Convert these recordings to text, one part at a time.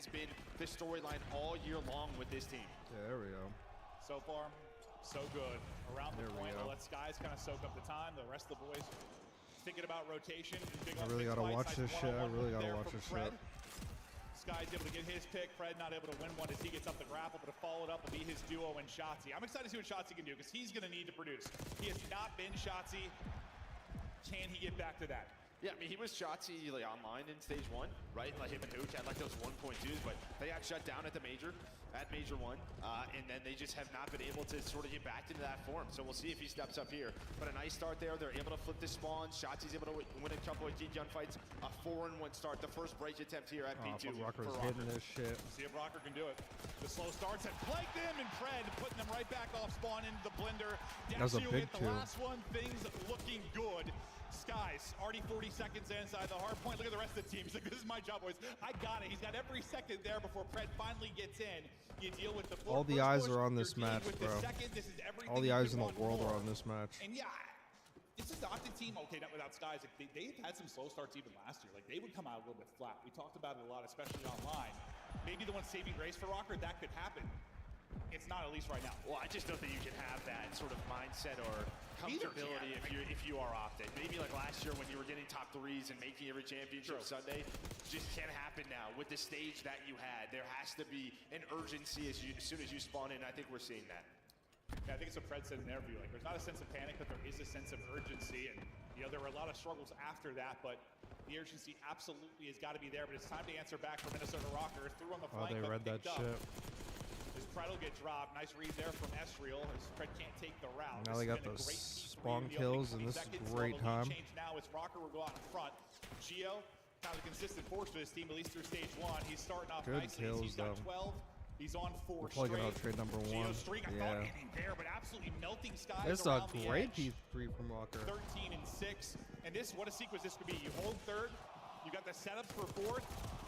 has been the storyline all year long with this team. Yeah, there we go. So far, so good. Around the point, go. let Skies kind of soak up the time. The rest of the boys thinking about rotation. I really gotta watch this shit. I really gotta watch this shit. Skies able to get his pick. Fred not able to win one as he gets up the grapple, but to follow it up will be his duo and Shotzzy. I'm excited to see what Shotzzy can do because he's going to need to produce. He has not been Shotzzy. Can he get back to that? Yeah, I mean, he was Shotzzy like, online in stage 1, right? Like him and Hook had like those 1.2s, but they got shut down at the major, at major 1, and then they just have not been able to sort of get back into that form. So we'll see if he steps up here. But a nice start there. They're able to flip the spawns. Shotzzy's able to win a couple of key gunfights. A 4-1 start, the first break attempt here at P2. Røkkr is hitting this shit. See if Røkkr can do it. The slow starts have plagued them, and Fred putting them right back off spawn into the blender. That's a big the last one. Things looking good. Skies already 40 seconds inside the hard point. Look at the rest of the team. He's like, this is my job, boys. I got it. He's got every second there before Fred finally gets in. You deal with the all the eyes are on this match, bro. All the eyes in the world are on this match. And yeah, this is the OpTic team. Okay, not without Skies. They've had some slow starts even last year. Like, they would come out a little bit flat. We talked about it a lot, especially online. Maybe the one saving grace for Røkkr, that could happen. It's not, at least right now. Well, I just don't think you can have that sort of mindset or comfortability if you are OpTic. Maybe like last year when you were getting top 3s and making every championship Sunday, just can't happen now with the stage that you had. There has to be an urgency as soon as you spawn in. I think we're seeing that. Yeah, I think it's what Fred said in the interview. Like, there's not a sense of panic, but there is a sense of urgency. And, you know, there were a lot of struggles after that, but the urgency absolutely has got to be there. But it's time to answer back for Minnesota Røkkr. Through on the flank, they read that shit. His Fred will get dropped. Nice read there from Esriel. His Fred can't take the route. Now they got those spawn kills, and this is great time. Now it's Røkkr will go out in front. Gio, kind of a consistent force for this team, at least through stage 1. He's starting off nicely. He's got 12. He's on 4 straight. Plugging out trade number 1. Gio streak, I thought getting there, but absolutely melting Skies. This is a great P3 from Røkkr. 13 and 6. And this, what a sequence this could be. You hold 3rd. You got the setups for 4th.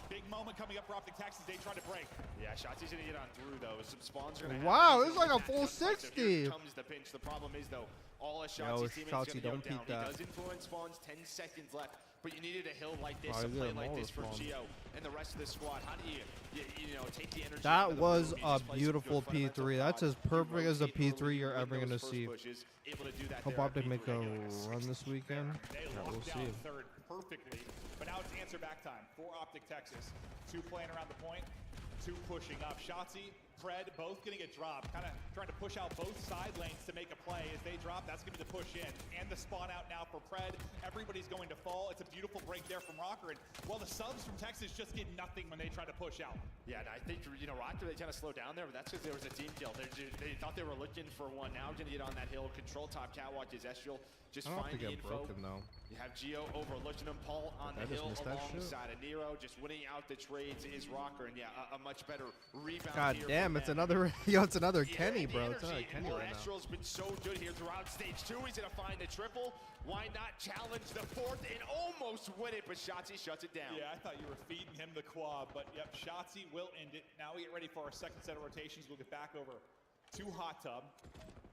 Big moment coming up for OpTic Texas. They try to break. Yeah, Shotzzy's gonna get on through though. Some spawns are gonna wow, this is like a full 60. So here comes the pinch. The problem is though, all of Shotzzy's teammates gonna go down. He does influence spawns. 10 seconds left, but you needed a hill like this, a play like this from Gio and the rest of the squad. How do you know, take the energy? That was a beautiful P3. That's as perfect as a P3 you're ever gonna see. Hope OpTic make a run this weekend. Yeah, we'll see. 3rd perfectly, but now it's answer back time for OpTic Texas. 2 playing around the point, 2 pushing up. Shotzzy, Fred, both going to get dropped. Kind of trying to push out both side lanes to make a play. As they drop, that's going to be the push in. And the spawn out now for Fred. Everybody's going to fall. It's a beautiful break there from Røkkr. And while the subs from Texas just get nothing when they try to push out. Yeah, and I think, you know, Røkkr, they kind of slowed down there, but that's because there was a team kill. They thought they were looking for one. Now going to get on that hill. Control top catwalk is Esriel. Just find the info. Broken, though. You have Gio overlooking him. Paul on the hill alongside of Nero. Just winning out the trades is Røkkr. And yeah, a much better rebound. God damn, it's another, it's another Kenny, bro. It's another Kenny right now. Esriel's been so good here throughout stage 2. He's going to find the triple. Why not challenge the 4th and almost win it? But Shotzzy shuts it down. Yeah, I thought you were feeding him the quad. But yep, Shotzzy will end it. Now we get ready for our 2nd set of rotations. We'll get back over to Hot Tub.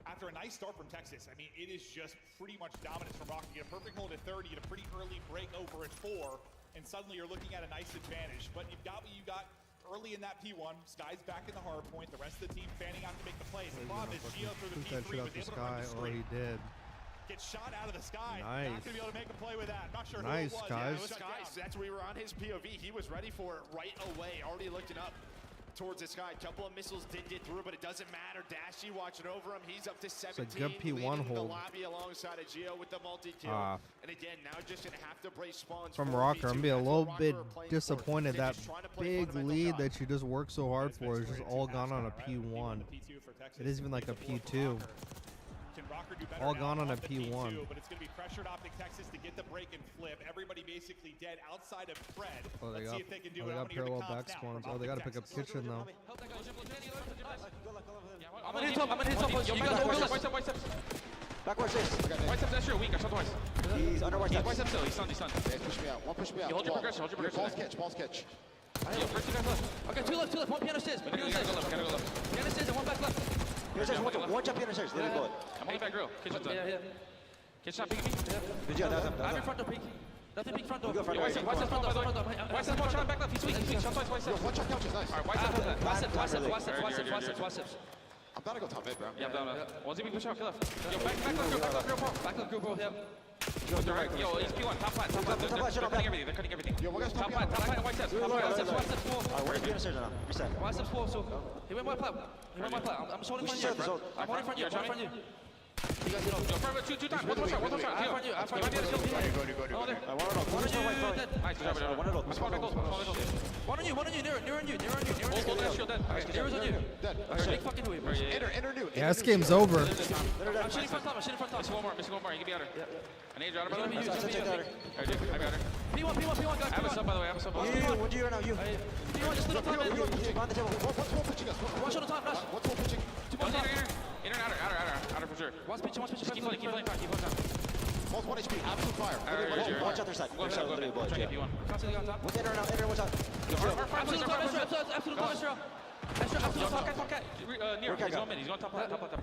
After a nice start from Texas, I mean, it is just pretty much dominance from Røkkr. You get a perfect hold at 30, you get a pretty early break over at 4, and suddenly you're looking at a nice advantage. But you've got what you got early in that P1. Skies back in the hard point. The rest of the team fanning out to make the plays. The problem is Gio through the P3 was able to run the streak. He did. Gets shot out of the sky. Nice. Not going to be able to make a play with that. Not sure nice, who it was. Guys. Yeah, it was Skies. That's where we were on his POV. He was ready for it right away. Already looking up towards the sky. A couple of missiles did get through, but it doesn't matter. Dashy watching over him. He's up to 17. It's a good P1 hold. The lobby alongside of Gio with the multi-kill. And again, now just going to have to brace spawns from Røkkr. I'm being a little bit disappointed that big lead that you just worked so hard for is just all gone on a P1. It isn't even like a P2. All gone on a P1. But it's going to be pressured OpTic Texas to get the break and flip. Everybody basically dead outside of Fred. Let's see if they can do it. They got parallel back spawns. Oh, they got to pick up kitchen though. I'm gonna hit top. You guys go bicep. Backwards this. Bicep dash, you're weak. I shot twice. He's under bicep. Bicep still. He's stunned. Yeah, push me out. One push me out. You hold your progression. Balls catch. Yo, first you guys left. Okay, two left. One piano stairs. Gotta go left. Piano stairs and one back left. One jump piano stairs. Let it go. I'm on the back grill. Kitchen's done. Kitchen not peeking me? Yeah. I'm in front of peek. Nothing big front door. Go front Yo, door. White step front door. White step, shot back left. He's weak. Shot twice, White step. Yo, watch out couches, nice. Alright, White step. I'm about to go top mid, bro. Yeah, down. One's even push out, kill left. Yo, back left group, back left group, yeah. Yo, he's P1, top flat. They're cutting everything. Yo, what guys Top flat, and White steps. White steps 4. Alright, where's the interceptor now? Reset. White steps 4, so he went White plat. I'm just holding front you. I'm holding front you. Yo, front two times. One more shot. Go. I want you. Nice, good job. One of those. Respond back goals. One on you, near on you. Hold that shield dead. Nero's on you. Dead. Big fucking wave, bro. Enter new. Yeah, this game's over. I'm shooting front top. Missing one more. You can be out here. I need you out of my way. I got her. P1, guys. I have a sub, by the way. What do you right now? You. P1, just little top, man. On the table. What's more pitching us? One shot on top, Nash. What's more pitching? Inner and outer for sure. One's pitching. Keep playing top. Pulse 1 HP. Absolute fire. Watch out their side. Go ahead. Try to get P1. Constantly on top. What's enter now? Enter, watch out. Absolute top, extra. Top. Near. He's going mid. He's going top. Top left.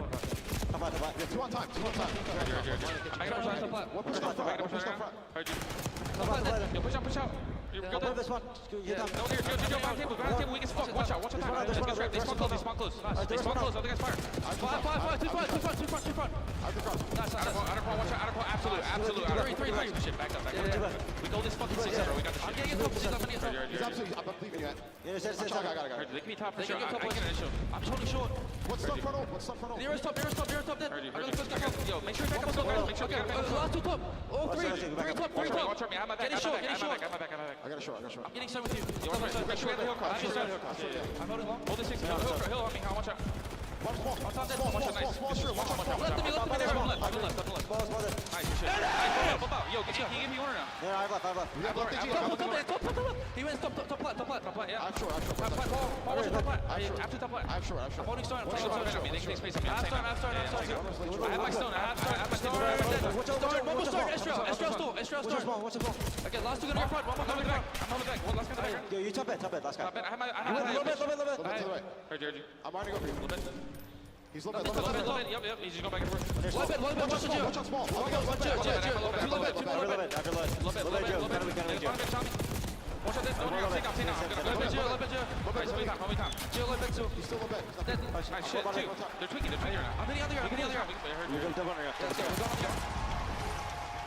Yeah, 2 on time. I got to top. What push down front? What push down front? Heard you. Yo, push out. You're good. This one. Yeah, no, near, ground table, weak as fuck. Watch out, time. They spawn close. They spawn close, other guys fire. Fire, two front. Nice. Outer point, watch out, outer point, absolute. Three. Shit, back up. We go this fucking 6 bro, we got this shit. I'm getting top. He's absolutely, I'm believing you. Yeah, I got it. They can be top for sure, I can initial. I'm holding short. What's top front? Nearest top, dead. I got the first guy. Yo, make sure you back up so bad. Make sure you back up. Last 2 top. Oh, 3 top. Watch out, me, I have my back. I got a short. I'm getting started with you. Make sure we have the hill cross. I'm holding long. Hold the 6. Hill on me. Watch out. One small. On top there. Watch out. Nice. Watch out. Left to me. Left. Nice. Shit. Yo, can you give me one or no? Yeah, I have left. Top. He went top plat. Yeah. I'm sure. Top plat. After top plat. I'm sure. I'm holding stone. They can space on me. I have my stone. One more stone. Estrel stone. Okay, last 2 gonna go front. One more coming back. I'm holding back. One last guy back. Yo, you top it, last guy. I have my. A little bit. Heard you. I'm running over you. A little bit. He's a little bit. Yep. He's just going back and forth. Watch out small. Watch out this. Take out. He's Still a bit. Nice shit, too. They're tweaking right here now. I'm hitting on the ground. You're going to double on your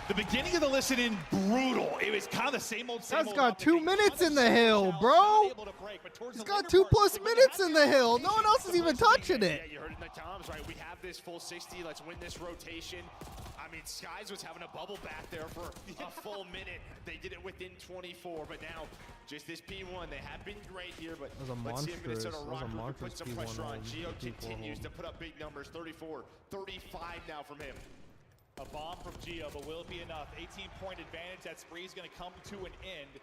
The beginning of the listening, brutal. It was kind of the same old. That's got 2 minutes in the hill, bro. He's got 2+ minutes in the hill. No one else is even touching it. Yeah, you heard it in the comms, right? We have this full 60. Let's win this rotation. I mean, Skies was having a bubble back there for a full minute. They did it within 24, but now just this P1. They have been great here, but let's see if Minnesota Røkkr can put some pressure on. Gio continues to put up big numbers. 34, 35 now from him. A bomb from Gio, but will it be enough? 18-point advantage. That spree is going to come to an end.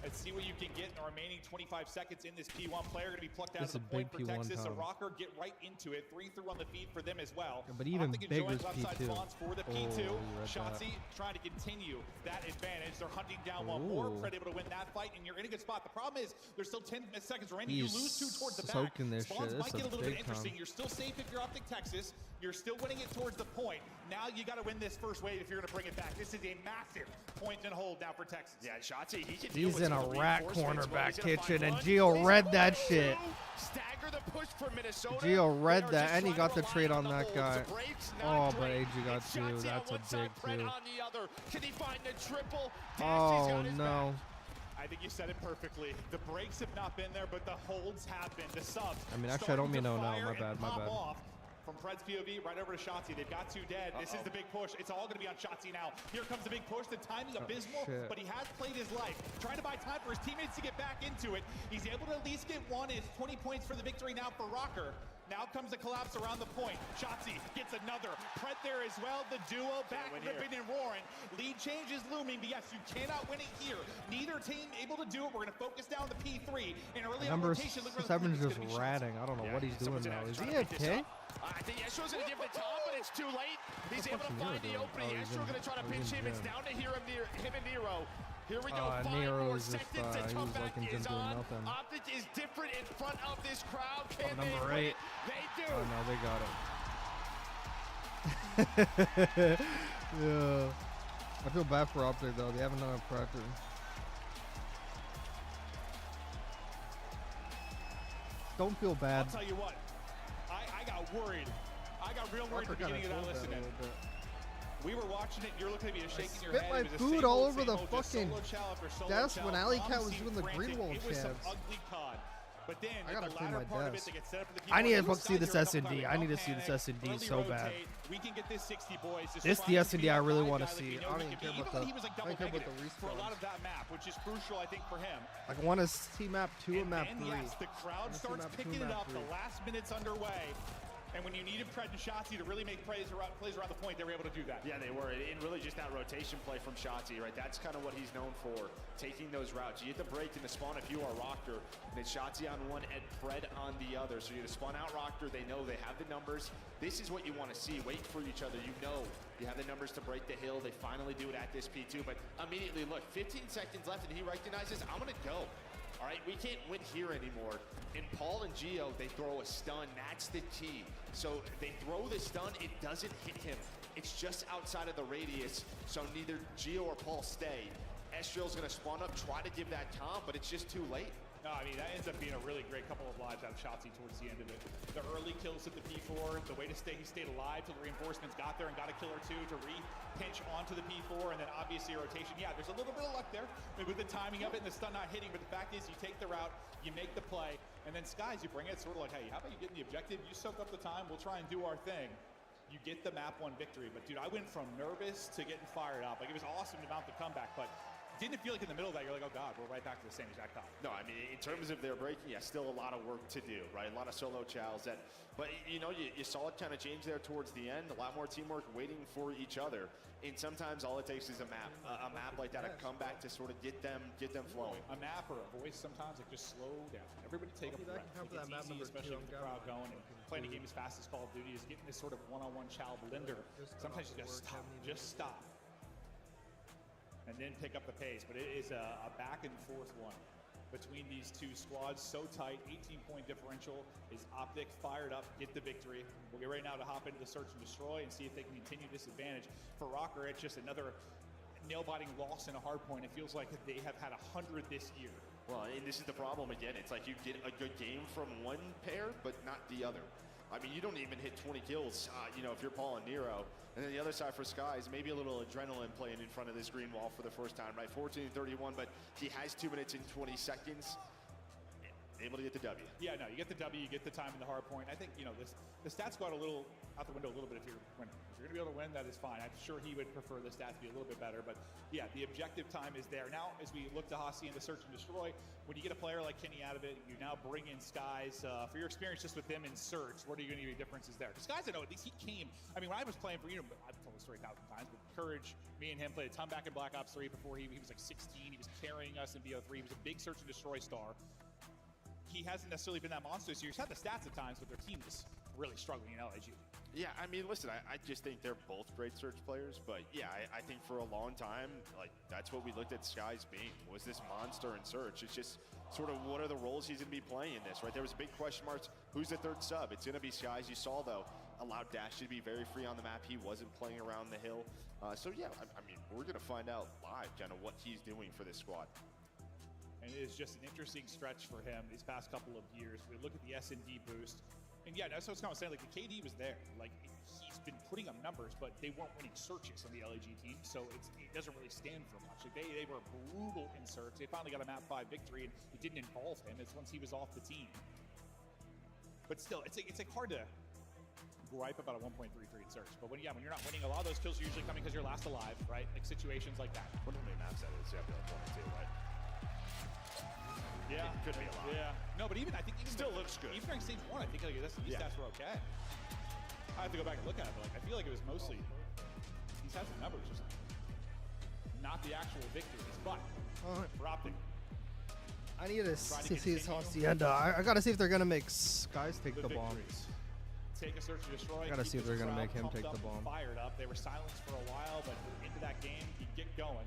Let's see what you can get in the remaining 25 seconds in this P1 player. Going to be plucked out of the point for Texas. So Røkkr get right into it. 3 through on the feed for them as well. Yeah, but even bigger is P2. Oh, For the P2. Shotzzy trying to continue that advantage. They're hunting down one more. Fred able to win that fight, and you're in a good spot. The problem is there's still 10 seconds remaining. You lose 2 towards the back. This Spawns shit. might get a little bit interesting. You're still safe if you're OpTic Texas. You're still winning it towards the point. Now you got to win this first wave if you're going to bring it back. This is a massive point and hold now for Texas. Yeah, Shotzzy, he's in a rat cornerback kitchen, and Gio read that shit. Gio read that, and he got the trade on that guy. Oh, but AG got 2. That's a big 2. Oh, no. I think you said it perfectly. The breaks have not been there, but the holds have been. The subs. I mean, actually, I don't mean no. My bad. From Fred's POV right over to Shotzzy. They've got 2 dead. This is the big push. It's all going to be on Shotzzy now. Here comes the big push. The timing abysmal, but he has played his life. Trying to buy time for his teammates to get back into it. He's able to at least get 1. It's 20 points for the victory now for Røkkr. Now comes the collapse around the point. Shotzzy gets another. Pred there as well. The duo back ripping and roaring. Lead change is looming, but yes, you cannot win it here. Neither team able to do it. We're going to focus down the P3. And early Number on rotation, 7's just ratting. I don't know what he's doing now. Is he okay? I think Estro's going to give the top, but it's too late. He's able to find the opening. Estro going to try to pinch him. It's down to him and Nero. Here we go. 5 more seconds. The comeback is on. OpTic is different in front of this crowd. Can they win it? They do. Oh, no, they got it. Yeah. I feel bad for OpTic though. They haven't done a practice. Don't feel bad. I'll tell you what, I got worried. I got real worried at the beginning of that listening. We were watching it, you're looking at me and shaking your Spit head. my food all over the fucking desk when Alley Cat was doing the Greenwald It was some chants. ugly COD. But then I gotta at the clean latter my part of it, desk. they get set up for the I need to P1. fuck see Those this guys are S&D. I need to see this panic, S&D early so bad. rotate. We can get this 60 boys. Just This try the and S&D be I that really high want to guy that see. we know I don't he even can care be. about Even the. when he was like I double don't care about the negative for a lot respawns. of that map, which is crucial, I think, for him. Like I want to see map 2 and map 3. Yes, the crowd Let's see starts map 2 picking and it map up. 3. The last minute's underway. And when you needed Pred and Shotzi to really make plays around the point, they were able to do that. Yeah, they were. And really just that rotation play from Shotzi, right? That's kind of what he's known for, taking those routes. You get the break in the spawn if you are Røkkr, and it's Shotzi on one and Pred on the other. So you spawn out Røkkr, they know they have the numbers. This is what you want to see. Wait for each other. You know you have the numbers to break the hill. They finally do it at this P2, but immediately, look, 15 seconds left, and he recognizes, I'm going to go. All right, we can't win here anymore. In Paul and Gio, they throw a stun. That's the key. So they throw the stun. It doesn't hit him. It's just outside of the radius. So neither Gio or Paul stay. Estriel's going to spawn up, try to give that comp, but it's just too late. No, I mean, that ends up being a really great couple of lives out of Shotzi towards the end of it. The early kills at the P4, the way to stay, he stayed alive till the reinforcements got there and got a kill or two to re-pinch onto the P4, and then obviously a rotation. Yeah, there's a little bit of luck there with the timing of it and the stun not hitting, but the fact is you take the route, you make the play, and then Skies, you bring it sort of like, hey, how about you get the objective, you soak up the time, we'll try and do our thing. You get the map 1 victory, but dude, I went from nervous to getting fired up. Like, it was awesome to mount the comeback, but didn't feel like in the middle of that, you're like, oh God, we're right back to the same exact time. No, I mean, in terms of their breaking, yeah, still a lot of work to do, right? A lot of solo chows that, but you know, you saw it kind of change there towards the end. A lot more teamwork waiting for each other. And sometimes all it takes is a map like that, a comeback to sort of get them flowing. A map or a voice sometimes, like, just slow down. Everybody take a breath. Like, it's easy, especially with the crowd going and playing a game as fast as Call of Duty, is getting this sort of one-on-one chow blender. Sometimes you just stop, stop. And then pick up the pace, but it is a back and forth one between these two squads. So tight, 18-point differential. Is OpTic fired up, get the victory. We'll get ready now to hop into the search and destroy and see if they can continue this advantage. For Røkkr, it's just another nail-biting loss in a hardpoint. It feels like they have had 100 this year. Well, and this is the problem again. It's like you get a good game from one pair, but not the other. I mean, you don't even hit 20 kills, you know, if you're Paul and Nero. And then the other side for Skies, maybe a little adrenaline playing in front of this green wall for the first time, right? 14-31, but he has 2 minutes and 20 seconds. Able to get the W. Yeah, no, you get the W, you get the time in the hard point. I think, you know, the stats go out out the window a little bit if you're winning. If you're going to be able to win, that is fine. I'm sure he would prefer the stats to be a little bit better, but yeah, the objective time is there. Now, as we look to Hasi into Search and Destroy, when you get a player like Kenny out of it, you now bring in Skies. For your experience just with them in Search, what are you going to be differences there? Skies, I know, at least he came. I mean, when I was playing for, you know, I've told the story 1,000 times, but Courage, me and him played a ton back in Black Ops 3 before he was like 16. He was carrying us in BO3. He was a big Search and Destroy star. He hasn't necessarily been that monster this year. He's had the stats at times, but their team is really struggling in LAG. Yeah, I mean, listen, I just think they're both great search players, but yeah, I think for a long time, like, that's what we looked at Skies being, was this monster in search. It's just sort of what are the roles he's going to be playing in this, right? There was big question marks. Who's the third sub? It's going to be Skies. You saw, though, allowed Dash to be very free on the map. He wasn't playing around the hill. So, yeah, I mean, we're going to find out live kind of what he's doing for this squad. And it is just an interesting stretch for him these past couple of years. We look at the S&D boost. And yeah, that's what I was saying. Like, the KD was there. Like, he's been putting up numbers, but they weren't winning searches on the LAG team, so it doesn't really stand for much. Like, they were brutal in search. They finally got a map 5 victory, and it didn't involve him. It's once he was off the team. But still, it's like hard to gripe about a 1.33 in search. But when you're not winning, a lot of those kills are usually coming because you're last alive, right? Like situations like that. What how many maps that is? You have to have 1 or 2, right? Yeah, it could be a lot. Yeah, no, but I think still looks good. Even during stage 1, I think like these stats were okay. I have to go back and look at it, but like I feel like it was mostly these had some numbers, just not the actual victories. But for OpTic, I need to see his hacienda. I gotta see if they're gonna make Skies take the bomb. Take a search and destroy. I gotta see if they're gonna make him take the bomb. Fired up. They were silenced for a while, but into that game, you get going.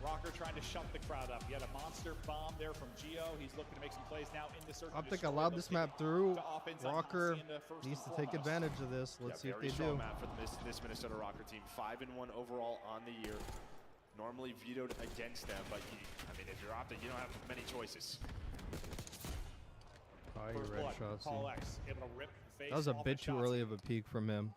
Røkkr trying to shut the crowd up. He had a monster bomb there from Geo. He's looking to make some plays now in the search. OpTic allowed this map through. Røkkr needs to take advantage of this. Let's see if they do. Map for this Minnesota Røkkr team. 5-1 overall on the year. Normally vetoed against them, but I mean, if you're OpTic, you don't have many choices. Oh, you're right, Shotzi. Paul X able to rip the face. That was a bit too early of a peek from him.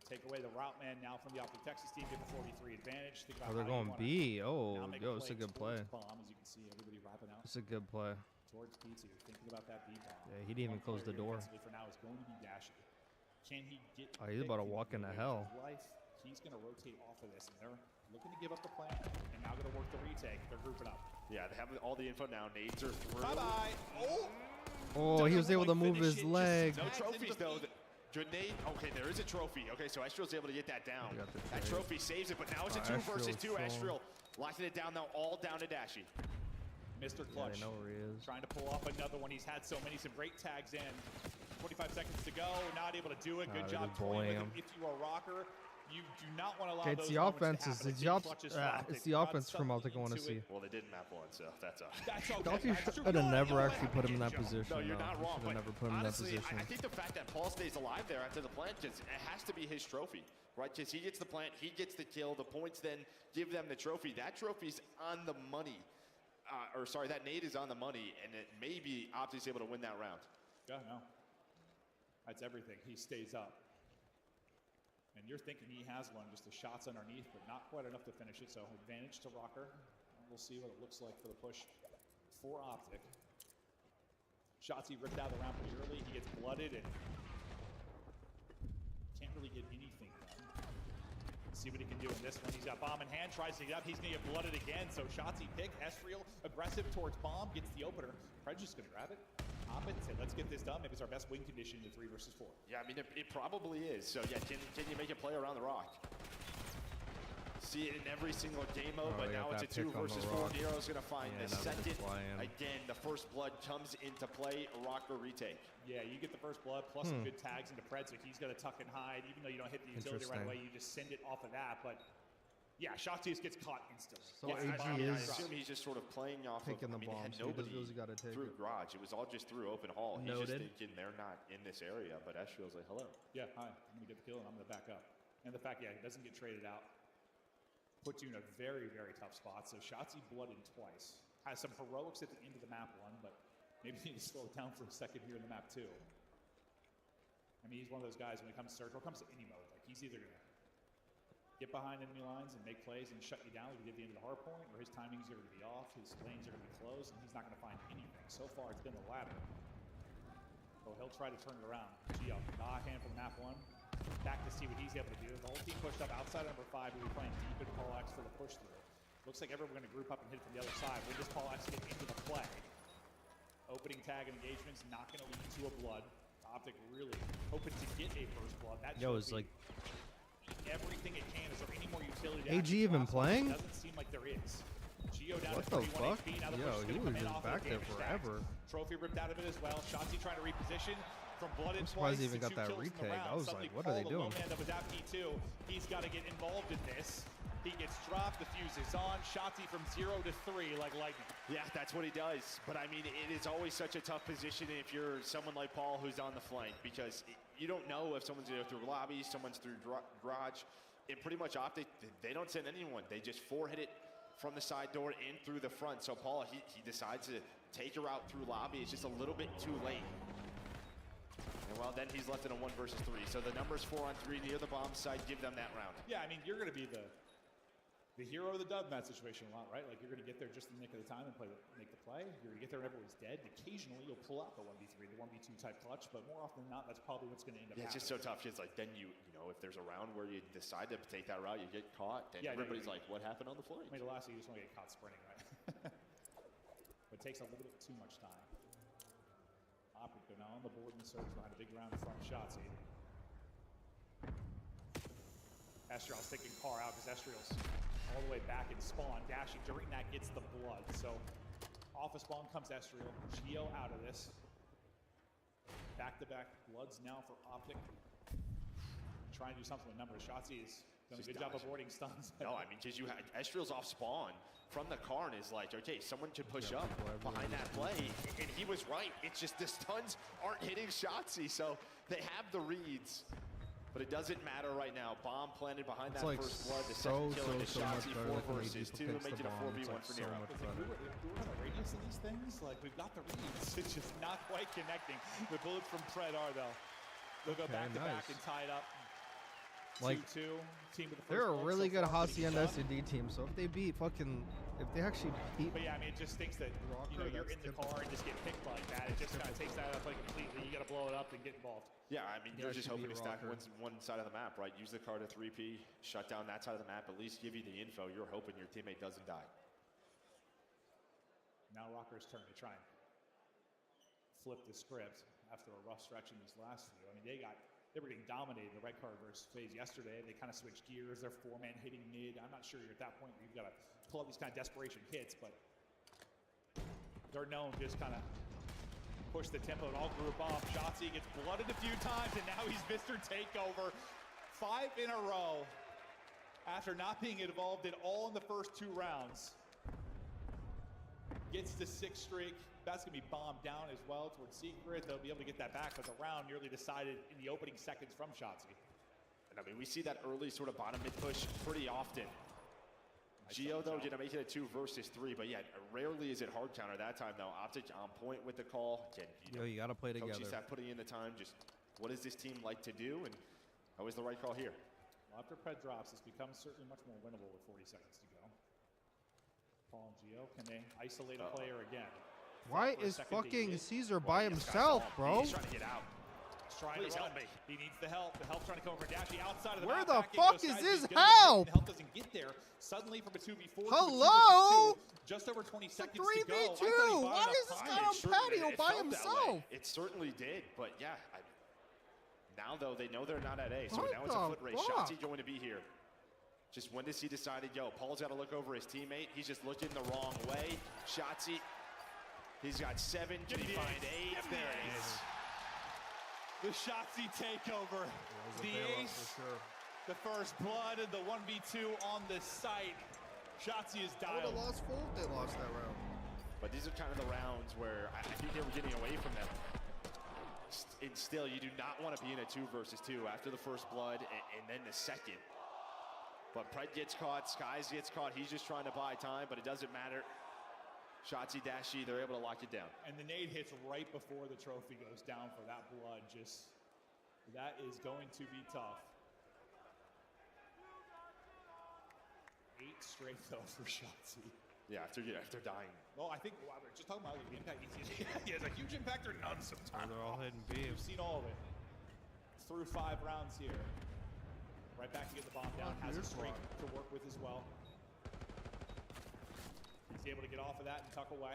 Take away the route man now from the OpTic Texas team, get the 43 advantage. Oh, they're going B. Oh, yo, it's a good play. Bomb, as you can see, everybody wrapping out. It's a good play. Towards P2, thinking about that B bomb. Yeah, he didn't even close the door. For now is going to be Dashy. Can he get? Oh, he's about to walk into hell. Life. He's going to rotate off of this, and they're looking to give up the plant, and now going to work the retake. They're grouping up. Yeah, they have all the info now. Nades are through. Bye-bye. Oh, he was able to move his leg. No trophies, though. Grenade. Okay, there is a trophy. Okay, so Estriel's able to get that down. That trophy saves it, but now it's a 2 versus 2. Estriel locking it down now, all down to Dashy. Mr. Clutch, they know where he is. Trying to pull off another one. He's had so many, some great tags in. 25 seconds to go, not able to do it. Good job toying with him. If you are Røkkr, you do not want to allow those it's the offense. It's the offense from OpTic I want to see. Well, they didn't map one, so that's okay. Should have never actually put him in that position. No, you're not wrong. Should have never put him in that position. I think the fact that Paul stays alive there after the plant, just it has to be his trophy, right? Because he gets the plant, he gets the kill, the points then give them the trophy. That trophy's on the money. Or sorry, that nade is on the money, and it may be OpTic's able to win that round. Yeah, no. That's everything. He stays up. And you're thinking he has one, just the shots underneath, but not quite enough to finish it. So advantage to Røkkr. We'll see what it looks like for the push for OpTic. Shotzi ripped out of the round pretty early. He gets blooded and can't really get anything done. See what he can do in this one. He's got bomb in hand, tries to get up. He's going to get blooded again. So Shotzi pick, Estriel aggressive towards bomb, gets the opener. Prejudice going to grab it. Hop it and say, let's get this done. Maybe it's our best win condition in 3 versus 4. Yeah, I mean, it probably is. So, yeah, can you make a play around the rock? See it in every single game mode, but now it's a 2 versus 4. Nero's going to find the second. Again, the first blood comes into play. Røkkr retake. Yeah, you get the first blood plus some good tags into Pred, so he's going to tuck and hide. Even though you don't hit the utility right away, you just send it off of that. But yeah, Shotzi gets caught instantly. So yeah, AG is. I assume he's just sort of playing off of. The bomb, had nobody through it. garage. It was all just through open hall. He's just thinking they're not in this area, but Estriel's like, hello. Yeah, hi. I'm going to get the kill and I'm going to back up. And the fact, yeah, he doesn't get traded out. Puts you in a very, very tough spot. So Shotzi blooded twice. Has some heroics at the end of the map 1, but maybe you need to slow it down for a second here in the map 2. I mean, he's one of those guys when it comes to surge, or comes to any mode, like he's either going to get behind enemy lines and make plays and shut you down like he did at the end of the hardpoint, or his timings are going to be off, his lanes are going to be closed, and he's not going to find anything. So far, it's been the latter. So he'll try to turn it around. Geo, nah hand from map 1. Back to see what he's able to do. The whole team pushed up outside number 5. We'll be playing deep into Paul X for the push through. Looks like everyone's going to group up and hit from the other side. Will this Paul X get into the play? Opening tag engagements, not going to lead to a blood. OpTic really hoping to get a first blood. That it's like everything it can. Is there any more utility? AG even playing? Doesn't seem like there is. Geo down what to the fuck? HP. Now the Yo, he was just back there forever. Trophy ripped out of it as well. Shotzi trying to reposition. From blooded I'm surprised he twice even got that retake. I was like, what are they doing? That was at P2. He's got to get involved in this. He gets dropped, the fuse is on. Shotzi from 0 to 3 like lightning. Yeah, that's what he does. But I mean, it is always such a tough position if you're someone like Paul who's on the flank, because you don't know if someone's going to go through lobby, someone's through garage. And pretty much OpTic, they don't send anyone. They just 4-hit it from the side door in through the front. So Paul, he decides to take her out through lobby. It's just a little bit too late. And well, then he's left in a 1 versus 3. So the numbers 4 on 3 near the bomb side give them that round. Yeah, I mean, you're going to be the hero of the dub in that situation a lot, right? Like, you're going to get there just in the nick of the time and make the play. You're going to get there when everyone's dead. Occasionally, you'll pull out the 1v3, the 1v2 type clutch, but more often than not, that's probably what's going to end up happening. It's just so tough. It's like, then you know, if there's a round where you decide to take that route, you get caught, then everybody's like, what happened on the flank? I mean, the last thing you just want to get caught sprinting, right? But it takes a little bit too much time. OpTic go now on the board and surge behind a big round in front of Shotzi. Estriel's taking car out because Estriel's all the way back in spawn. Dashy during that gets the blood. So off of spawn comes Estriel. Geo out of this. Back-to-back bloods now for OpTic. Trying to do something with numbers. Shotzi is Doing a good job avoiding stuns. No, I mean, because you had Estriel's off spawn from the car and is like, okay, someone should push up behind that play. And he was right. It's just the stuns aren't hitting Shotzzy, so they have the reads. But it doesn't matter right now. Bomb planted behind that first blood. The second kill into Shotzzy, 4 versus 2, making a 4v1 for Nero. If we were on the radius of these things, like, we've got the reads. It's just not quite connecting. The bullets from Pred are, though. They'll go back-to-back and tie it up. Like, 2-2. Team with the first they're a blood really so good far, Hacienda SCD team, so if they beat if they actually beat... But yeah, I mean, it just stinks that, you know, you're in the car and just get picked like that. It just kind of takes that up like completely. You got to blow it up and get involved. Yeah, I mean, you're just hoping to stack one side of the map, right? Use the car to 3P, shut down that side of the map, at least give you the info. You're hoping your teammate doesn't die. Now Røkkr's turn to try and flip the script after a rough stretch in these last few. I mean, they were getting dominated in the Røkkr versus FaZe yesterday. They kind of switched gears. They're 4-man hitting mid. I'm not sure you're at that point where you've got to pull out these kind of desperation hits, but they're known to just kind of push the tempo and all group off. Shotzzy gets blooded a few times, and now he's Mr. Takeover. 5 in a row after not being involved at all in the first 2 rounds. Gets the 6th streak. That's going to be bombed down as well towards Secret. They'll be able to get that back, but the round nearly decided in the opening seconds from Shotzzy. And I mean, we see that early sort of bottom mid push pretty often. Geo, though, going to make it a 2 versus 3, but yeah, rarely is it hard counter that time, though. OpTic on point with the call. Again, you got to play together. Coaches have putting in the time. Just what does this team like to do, and always the right call here. Well, after Pred drops, this becomes certainly much more winnable with 40 seconds to go. Paul and Geo, can they isolate a player again? Why is fucking Caesar by himself, bro? He's trying to get out. Please help me. He needs the help. The help's trying to come over Dashy outside of the Where map. the fuck is this help? The help doesn't get there. Suddenly from a 2v4 Hello? just over 20 seconds to 3v2. go. Why is this guy on patio by himself? It certainly did, but yeah. Now, though, they know they're not at A, so What now it's a the foot race. fuck? Shotzzy going to be here. Just when does he decide, yo, Paul's got to look over his teammate. He's just looking the wrong way. Shotzzy, he's got 7. Can he find 8? There it is. The Shotzzy takeover. The ace, the first blood, and the 1v2 on the site. Shotzzy is dialed. They would have lost full if they lost that round. But these are kind of the rounds where I think they were getting away from them. And still, you do not want to be in a 2 versus 2 after the first blood and then the second. But Pred gets caught, Skies gets caught. He's just trying to buy time, but it doesn't matter. Shotzzy, Dashy, they're able to lock it down. And the nade hits right before the trophy goes down for that blood. That is going to be tough. 8 straight though for Shotzzy. Yeah, after dying. Well, I think we're just talking about the impact. He has a huge impact or none sometimes. They're all hitting B. We've seen all of it. Through 5 rounds here. Right back to get the bomb down. Has a streak to work with as well. He's able to get off of that and tuck away.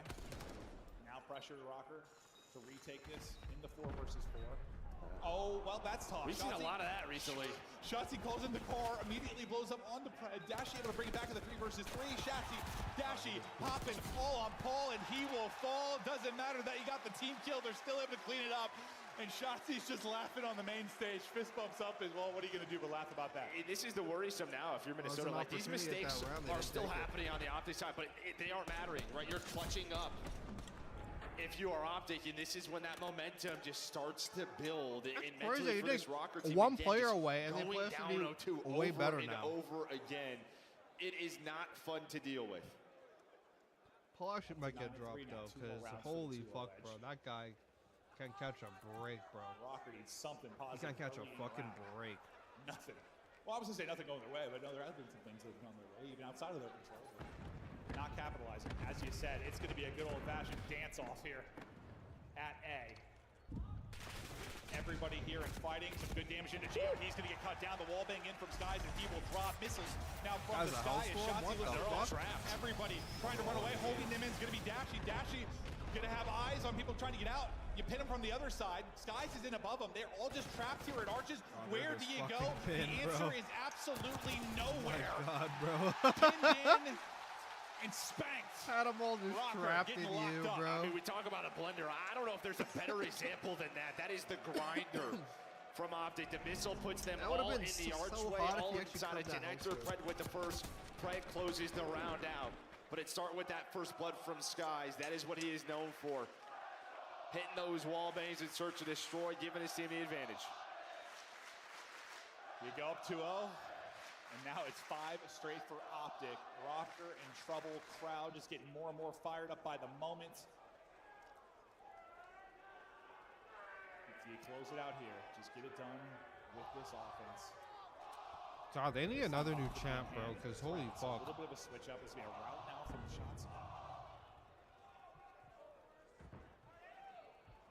Now pressure to Røkkr to retake this in the 4 versus 4. Oh, well, that's tough. We've seen a lot of that recently. Shotzzy calls in the car, immediately blows up onto Dashy, able to bring it back to the 3 versus 3. Shotzzy, Dashy popping all on Paul, and he will fall. Doesn't matter that he got the team kill. They're still able to clean it up. And Shotzi's just laughing on the main stage. Fist bumps up as well. What are you going to do but laugh about that? This is the worrisome now if you're Minnesota. Like, these mistakes are still happening on the OpTic side, but they aren't mattering, right? You're clutching up. If you are OpTic, and this is when that momentum just starts to build. And mentally for this Røkkr team, one player away, and they play us to do way better now. Over again. It is not fun to deal with. Paul actually might get dropped though, because holy fuck, bro, that guy can't catch a break, bro. Røkkr needs something positive. He can't catch a fucking break. Nothing. Well, I was going to say nothing going their way, but no, there have been some things that have gone their way, even outside of their control. Not capitalizing. As you said, it's going to be a good old-fashioned dance-off here at A. Everybody here is fighting. Some good damage into Geo. He's going to get cut down. The wall bang in from Skies, and he will drop missiles now from the sky. And Shotzzy was all trapped. Everybody trying to run away. Holding them in is going to be Dashy. Dashy going to have eyes on people trying to get out. You pin him from the other side. Skies is in above him. They're all just trapped here at Arches. Where do you go? The answer is absolutely nowhere. Oh my God, bro. Pinned in and spanked. Had them all just trapped in you, bro. I mean, we talk about a blender. I don't know if there's a better example than that. That is the grinder from OpTic. The missile puts them That would've all in been the so archway, hot if all he actually inside a cut that connector. house Pred with the first. Pred closes the round out. But it starts with that first blood from Skies. That is what he is known for. Hitting those wall bangs in search of destroy, giving his team the advantage. You go up 2-0, and now it's 5 straight for OpTic. Røkkr in trouble, crowd just getting more and more fired up by the moment. Do you close it out here? Just get it done with this offense. God, they need another new champ, bro, because holy A fuck. little bit of a switch up. It's going to be a route now from Shotzzy.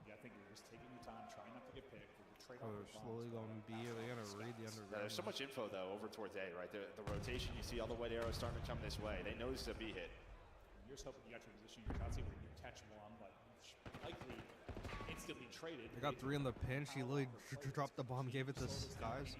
Yeah, I think you're just taking your time, trying not to get picked. Trade Oh, they're slowly going B. Are they going to read the underground? There's so much info, though, over towards A, right? The rotation, you see all the white arrows starting to come this way. They know this is a B hit. You're just hoping you got your position in your Shotzzy where you catch one, but likely instantly traded. They got 3 in the pinch. He literally dropped the bomb, gave it to Skies.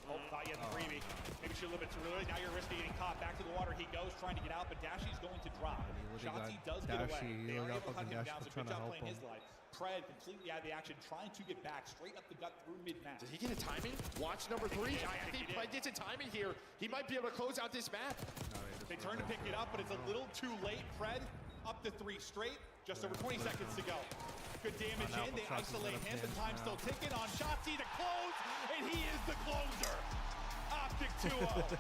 Oh, thought you had the freebie. Maybe should a little bit too early. Now you're risking getting caught. Back to the water he goes, trying to get out, but Dashy's going to drop. Shotzzy does get away. They are able to cut him down, so good job playing his life. Pred completely out of the action, trying to get back straight up the gut through mid-map. Did he get a timing? Watch number 3. I think Pred gets a timing here. He might be able to close out this map. They turn to pick it up, but it's a little too late. Pred up to 3 straight. Just over 20 seconds to go. Good damage in. They isolate him. The time's still ticking on Shotzzy to close, and he is the closer. OpTic 2-0.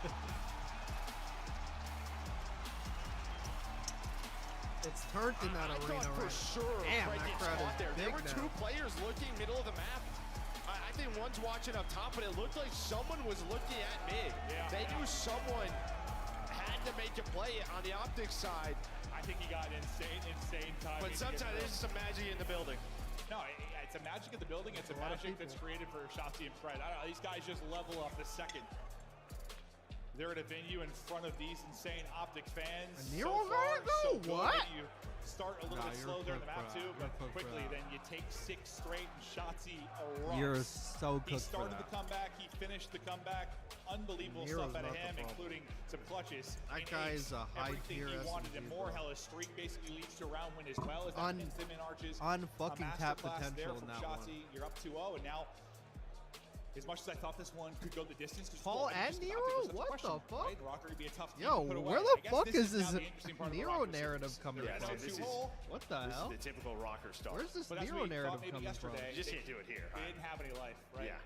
It's turned in that arena, for right? sure. Damn, Pred that gets crowd caught is there. There big were now. 2 players looking middle of the map. I think one's watching up top, but it looked like someone was looking at mid. Yeah. They knew someone had to make a play on the OpTic side. I think he got insane time. But sometimes there's some magic in the building. No, it's a magic of the building. It's a magic that's created for Shotzzy and Pred. I don't know, these guys just level up the second. They're at a venue in front of these insane OpTic fans. Nero far, got it though? so good. What? You start a little bit you're slow there in the cooked map for too, that. but You're cooked for quickly that. then you take 6 straight and Shotzzy erupts. You're so He cooked for started that. the comeback, he finished the comeback. Unbelievable Nero's stuff out of not the him, problem. including some clutches. That and guy ace. is a high Everything tier he wanted and SMG, more. bro. Hell, his streak basically leads to a round win as well as that pins him in arches. Unfucking A tap masterclass there potential in from that Shotzzy. one. You're up 2-0, and now, as much as I thought this one could go the distance, Paul and Nero? What the fuck? Right? Røkkr would be a tough team Yo, to put where away. the I guess fuck is now this the interesting part of the Nero Røkkr narrative series. coming They're Yeah, from? down this is- 2-0. What the This hell? is the typical Røkkr stuff. Where's this But as Nero we narrative thought maybe coming from? yesterday, You just can't do it here. They didn't have any life, right? Yeah.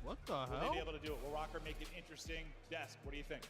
What the Will they hell? be able to do it? Will Røkkr make it interesting? Desk, what do you think?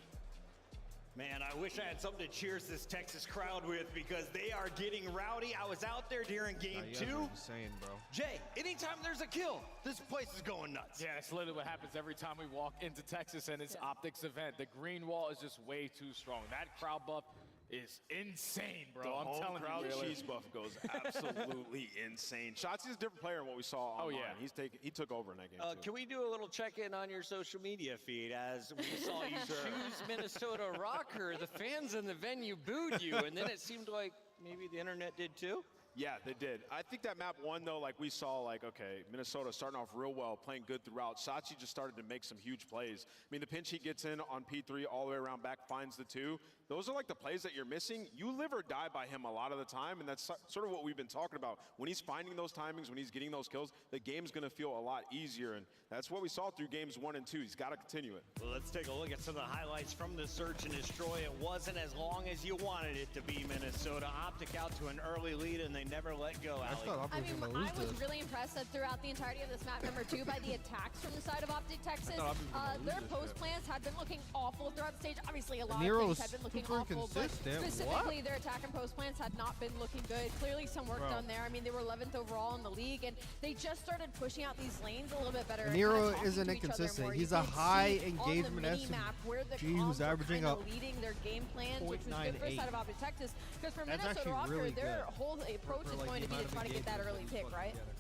Man, I wish I had something to cheers this Texas crowd with because they are getting rowdy. I was out there during game Nah, you guys are 2. insane, bro. Jay, anytime there's a kill, this place is going nuts. Yeah, it's literally what happens every time we walk into Texas and it's OpTic's event. The green wall is just way too strong. That crowd buff is insane, bro. I'm telling crowd you. cheese buff goes absolutely insane. Shotzzy's a different player than what we saw online. yeah. He took over in that game too. Can we do a little check-in on your social media feed as we saw you choose Minnesota Røkkr? The fans in the venue booed you, and then it seemed like maybe the internet did too. Yeah, they did. I think that map 1, though, like we saw, like, okay, Minnesota starting off real well, playing good throughout. Shotzzy just started to make some huge plays. I mean, the pinch he gets in on P3 all the way around back, finds the 2. Those are like the plays that you're missing. You live or die by him a lot of the time, and that's sort of what we've been talking about. When he's finding those timings, when he's getting those kills, the game's going to feel a lot easier, and that's what we saw through games 1 and 2. He's got to continue it. Well, let's take a look at some of the highlights from the search and destroy. It wasn't as long as you wanted it to be, Minnesota. OpTic out to an early lead, and they never let go, I Allie. thought I OpTic mean, was gonna I lose was this. really impressed that throughout the entirety of this map number 2 by the attacks from the side of OpTic Texas. thought OpTic was gonna lose Their this post shit. plans had been looking awful throughout the stage. Obviously, a lot Nero's of things had been looking super awful, but inconsistent. specifically their attack and post plans had not been looking good. Clearly, some work Bro. done there. I mean, they were 11th overall in the league, and they just started pushing out these lanes a little bit better. and Nero kinda talking isn't to each other inconsistent. more. He's You a could high see engagement on the mini-map where the SMG who's comms were averaging kinda a leading their game plans, which was good for the 0.98. side of OpTic Texas. Because for That's Minnesota actually Røkkr, really their good whole approach for, is like, going the to be amount to of try to get that engagement early he's pick, putting right? together.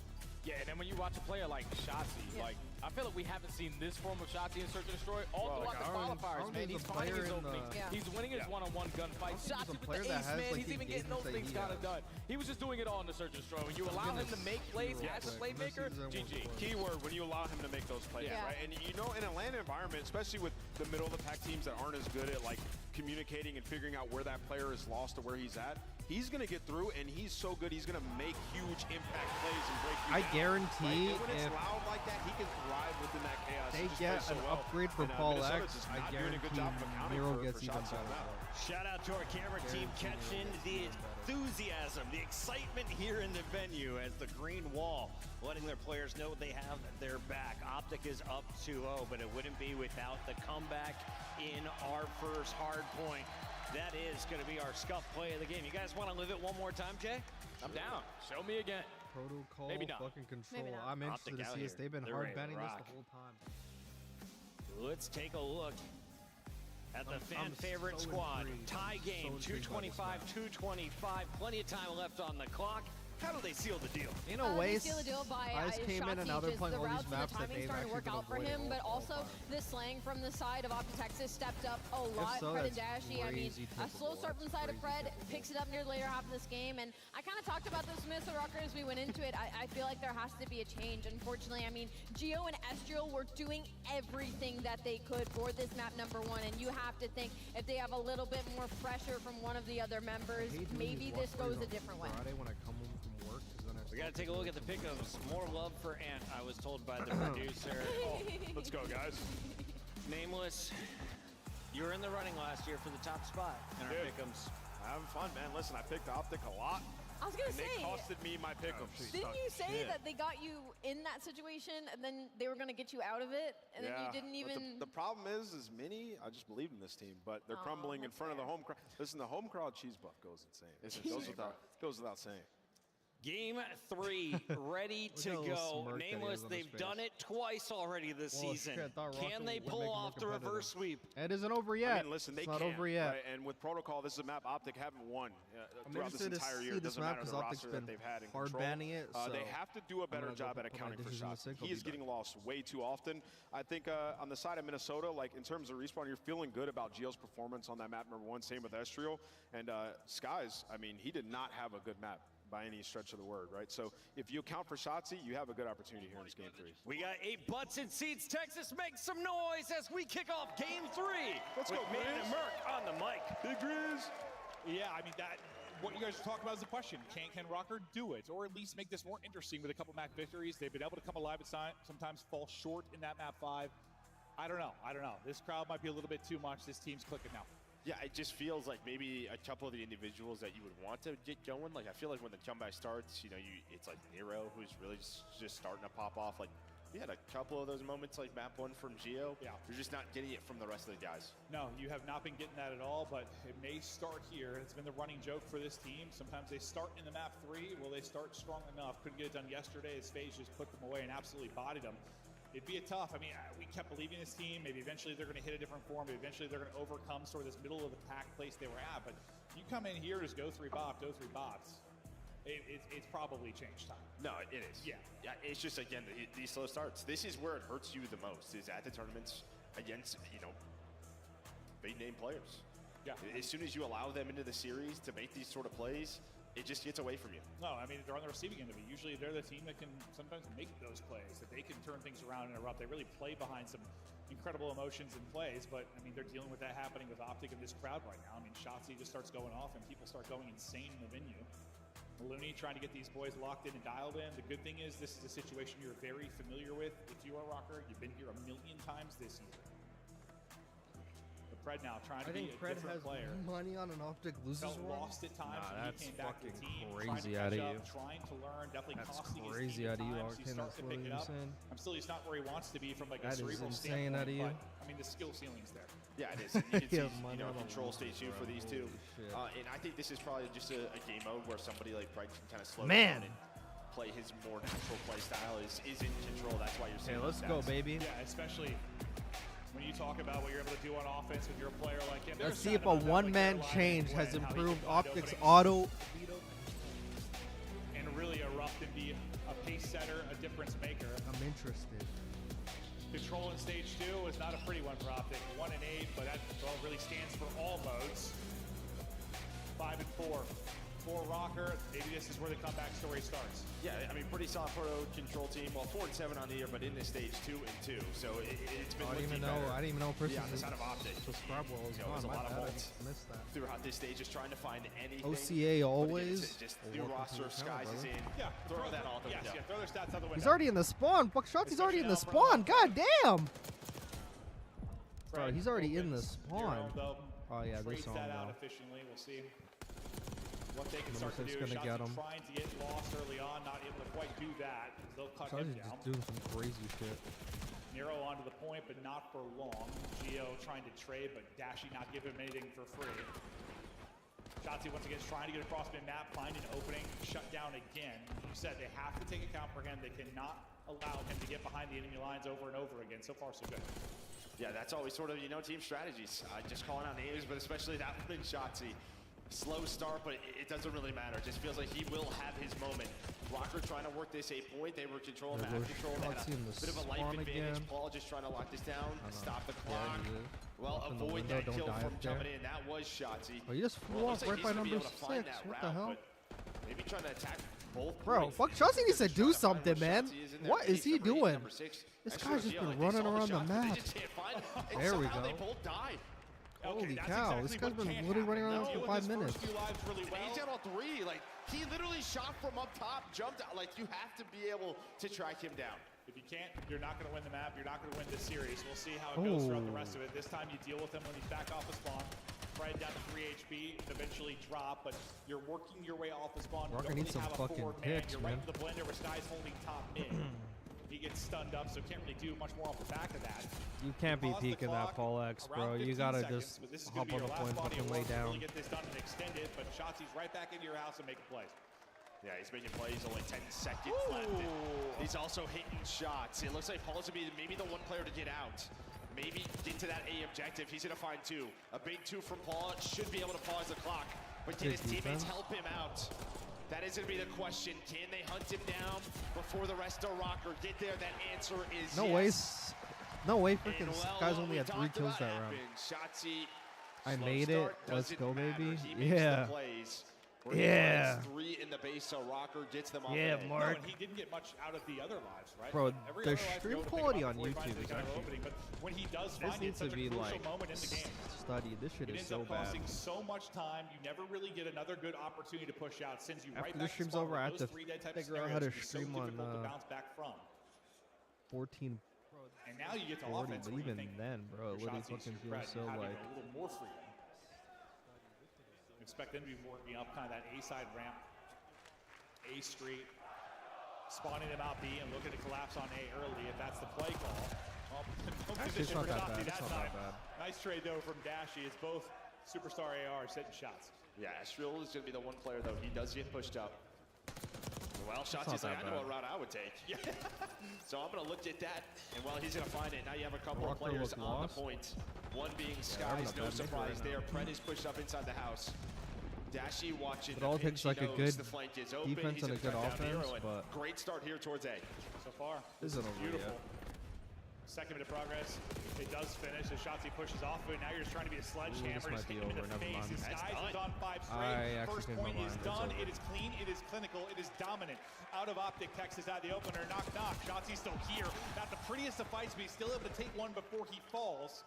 Yeah, and then when you watch a player like Shotzzy, Yeah. like I feel like we haven't seen this form of Shotzzy in Search and Destroy all Bro, throughout like, the I don't qualifiers, man. think He's the finding his player in the- openings. Yeah. He's winning his Yeah. one-on-one gunfights. think there's a Shotzzy with player the that ace, has, man. like, He's the even getting those engagement things that he kind of done. He was just doing it all in the Search and Destroy. When you allow him to make plays real as a quick. playmaker, This is GG. Keyword, when you allow him to make those plays, Yeah. right? And you know, in a LAN environment, especially with the middle of the pack teams that aren't as good at like communicating and figuring out where that player is lost or where he's at, he's going to get through, and he's so good, he's going to make huge impact plays and break you I down, guarantee right? And when it's if loud like that, he can thrive within that chaos. they He just get plays so an well. upgrade for And, Paul Minnesota's X, just I not doing a good guarantee job of accounting Miro for gets even shots on better. that. Shout out to our camera team catching the enthusiasm, the excitement here in the venue as the green wall letting their players know they have their back. OpTic is up 2-0, but it wouldn't be without the comeback in our first hard point. That is going to be our scuff play of the game. You guys want to live it one more time, Jay? I'm down. Show me again. Protocol, Maybe not. fucking control. Maybe not. I'm interested OpTic to out see here. this. They've been They're hard ready to banning this rock. the whole time. Let's take a look at the I'm fan-favorite so squad. intrigued. Tie game, So intrigued by this 225, plenty of time left on the clock. How do they seal the deal? In a way, They seal the deal by Ice came in and now they're just playing the all these routes and maps the that timing they've starting to actually work been out for avoiding him, all but the also time. the slang from the side of OpTic stepped up a lot. so, Fred and that's Dashy, I mean, crazy a slow typical. start from the side of Fred, picks it up near the later half of this game, and I kind of talked about this with Minnesota Røkkr as we went into it. I feel like there has to be a change. Unfortunately, I mean, Gio and Estriel were doing everything that they could for this map number 1, and you have to think if they have a little bit more pressure from one of the other members, maybe this goes a different way. Friday when I come home from work, 'cause then I We got to take a look at the pick'ems. More love for Ant, I was told by the producer. Let's go, guys. Nameless, you were in the running last year for the top spot in our Dude. pick'ems. Having fun, man. Listen, I picked OpTic a lot, I was gonna and they say, costed me my pick'ems. didn't you say that they got you in that situation and then they were gonna get you out of it, and then you didn't but even? the problem is Minnie, I just believe in this team, but they're Aw, crumbling in that's front of the fair. home crowd. Listen, the home crowd cheese buff goes insane. It goes without saying. Game 3, ready Look to at the little go. smirk that he has Nameless, on his they've face. done it twice already this Well, season. shit, I thought Can Røkkr they would pull make him off look the competitive. reverse sweep? It isn't over yet. I mean, listen, they it's not can't, over yet. right? And with protocol, this is a map OpTic haven't won I'm throughout this interested to entire see year. It this doesn't map matter the 'cause OpTic's roster that been they've had in hard control. banning it, They so have to do a better gonna go job at put my accounting for dishes in the shots. sink, I'll He is be getting lost way too often. I think on the side of Minnesota, like in terms of respawn, you're feeling good about Gio's performance on that map number 1. Same with Estriel. And Skies, I mean, he did not have a good map by any stretch of the word, right? So if you account for Shotzzy, you have a good opportunity here in this game 3. We got 8 butts in seats. Texas, make some noise as we kick off game 3. Let's go, with Man and Grizz. Merc on the mic. Big Grizz. Yeah, I mean, what you guys are talking about is the question. Can Røkkr do it, or at least make this more interesting with a couple map victories? They've been able to come alive at sometimes fall short in that map 5. I don't know. This crowd might be a little bit too much. This team's clicking now. Yeah, it just feels like maybe a couple of the individuals that you would want to get going. Like, I feel like when the comeback starts, you know, it's like Nero who's really just starting to pop off. Like, we had a couple of those moments like map 1 from Gio. Yeah. You're just not getting it from the rest of the guys. No, you have not been getting that at all, but it may start here. It's been the running joke for this team. Sometimes they start in the map 3. Well, they start strong enough. Couldn't get it done yesterday. His phase just put them away and absolutely bodied them. It'd be a tough. I mean, we kept believing this team. Maybe eventually they're going to hit a different form. Maybe eventually they're going to overcome sort of this middle of the pack place they were at. But you come in here, just go 3 bops. It's probably change time. No, it is. Yeah. Yeah, it's just, again, these slow starts. This is where it hurts you the most, is at the tournaments against, you know, big-name players. Yeah. As soon as you allow them into the series to make these sort of plays, it just gets away from you. No, I mean, they're on the receiving end of it. Usually they're the team that can sometimes make those plays, that they can turn things around and erupt. They really play behind some incredible emotions and plays, but, I mean, they're dealing with that happening with OpTic and this crowd right now. I mean, Shotzzy just starts going off and people start going insane in the venue. Looney trying to get these boys locked in and dialed in. The good thing is this is a situation you're very familiar with. If you are Røkkr, you've been here a million times this season. But Fred now trying to I be think a Fred different has player. money on an OpTic loses Felt run. lost at times Nah, when that's he came back to the fucking team. crazy trying to out catch of up, you. trying to learn, definitely That's costing his crazy team out of you, times. He's Arcane. starting That's to what pick it you're up. saying. He's not where he wants to be from like a That is cerebral insane standpoint, out of you. but I mean the skill ceiling's there. Yeah, it is. And you can Yeah, see, money you know, on the control line, stage 2 for bro. these two. Holy shit. And I think this is probably just a game mode where somebody like Fred can kind of slow Man. down and play his more natural play style, is in control. That's why you're seeing Hey, let's these go, stats. baby. Yeah, especially when you talk about what you're able to do on offense with your player like him. Let's There's see if something a about that with one-man Carolina change and has how he can improved find OpTic's openings auto. and really erupt and be a pace setter, a difference maker. I'm interested. Control in stage 2 is not a pretty one for OpTic. 1 and 8, but that really stands for all modes. 5 and 4. for Røkkr. Maybe this is where the comeback story starts. Yeah, I mean, pretty solid pro control team. Well, 4-7 on the year, but in this stage 2-2. So it's been. I didn't even know. Yeah, on the side of OpTic. Subscribe well as It was a lot of I bolts missed that. throughout this stage, just trying to find anything. OCA always. Just new roster of Skies is in. Yeah, throw that all the way yes, down. yeah, throw their stats out the window. He's already in the spawn. Fuck shots. He's already in the spawn. God damn. Bro, he's already in the spawn. Oh yeah, they saw him that out now. efficiently. We'll see what they can Number start to 6 do. gonna get him. Trying to get lost early on, not able to quite do that. They'll cut him He's down. just doing some crazy shit. Nero onto the point, but not for long. Gio trying to trade, but Dashi not giving him anything for free. Shotzzy once again is trying to get across mid-map, finding an opening, shut down again. You said they have to take account for him. They cannot allow him to get behind the enemy lines over and over again. So far, so good. Yeah, that's always sort of, team strategies. Just calling out names, but especially that one in Shotzzy. Slow start, but it doesn't really matter. It just feels like he will have his moment. Røkkr trying to work this 8 point. They were controlling map control. They had a bit of a life advantage. Paul just trying to lock this down, stop the clock. Well, avoid that kill from jumping in. That was Shotzzy. Oh, you just flew off right by number 6. What the hell? Maybe trying to attack both. Bro, fuck, Shotzzy needs to do something, man. What is he doing? This guy's just been running around the map. There we go. They both died. Holy cow, this guy's been literally running around for 5 minutes. He's down on 3. Like, he literally shot from up top, jumped out. Like, you have to be able to track him down. If you can't, you're not going to win the map. You're not going to win this series. We'll see how it goes throughout the rest of it. This time you deal with him when he's back off the spawn. Right down to 3 HP, eventually drop, but you're working your way off the spawn. Røkkr needs some fucking picks, You're man. right to the blender where Sky's holding top mid. He gets stunned up, so can't really do much more off the back of that. You can't be peeking that Paul X, bro. You gotta just hop on the point and fucking lay down. Really get this done and extend it, but Shotzzy's right back into your house and making plays. Yeah, he's making plays, only 10 seconds left. He's also hitting shots. It looks like Paul's gonna be maybe the one player to get out. Maybe get to that A objective. He's gonna find 2. A big 2 from Paul should be able to pause the clock. But can his teammates help him out? That is gonna be the question. Can they hunt him down before the rest of Røkkr get there? That answer is no yes. ways. No way, freaking guys only had 3 kills that round. Shotzzy, I made it. Let's go, baby. Yeah. Yeah. 3 in the base, so Røkkr gets them off. Yeah, Mark. No, and he didn't get much out of the other lives, right? Bro, Every the other life stream go to pick quality up on before he YouTube finds is the kind of actually. opening, but when he does This find it, needs to such a be crucial like moment in the game. studied. This shit It is ends so up bad. costing so much time. You never really get another good opportunity to push out. Sends you right After back this stream's to spawn over, I have those to 3 dead type figure out how to scenarios can be so stream on difficult to bounce back from. 14. And now you get to 40, offense but where you even think then, bro, it your literally Shotzzy's fucking your feels Fred, so you have like. even a little more freedom. Expect them to be working up kind of that A side ramp, A street, spawning them out B and looking to collapse on A early if that's the play call. Well, no Actually, it's position not for that Shotzzy bad. It's that not that time. bad. Nice trade though from Dashi. It's both superstar ARs hitting shots. Yeah, Estriel is going to be the one player, though. He does get pushed up. Well, Shotzzy's like, I know what route I would take. Yeah. So I'm going to look at that, and well, he's going to find it. Now you have a couple of players on the point. One being Skies, no surprise there. Pred is pushed up inside the house. Dashi watching. It all takes like a good defense and a good offense, but great start here towards A. So far, this isn't over beautiful. yet. Second minute progress. It does finish as Shotzzy pushes off of it. Now you're just trying to be a sledgehammer. This might Just be hit him in over. the Never face. mind. His Skies is on 5 I straight. actually First changed my point is mind. done. It's over. It is clean. It is clinical. It is dominant. Out of OpTic, Texas out the opener. Knock, knock. Shotzzy's still here. Not the prettiest of fights, but he's still able to take one before he falls.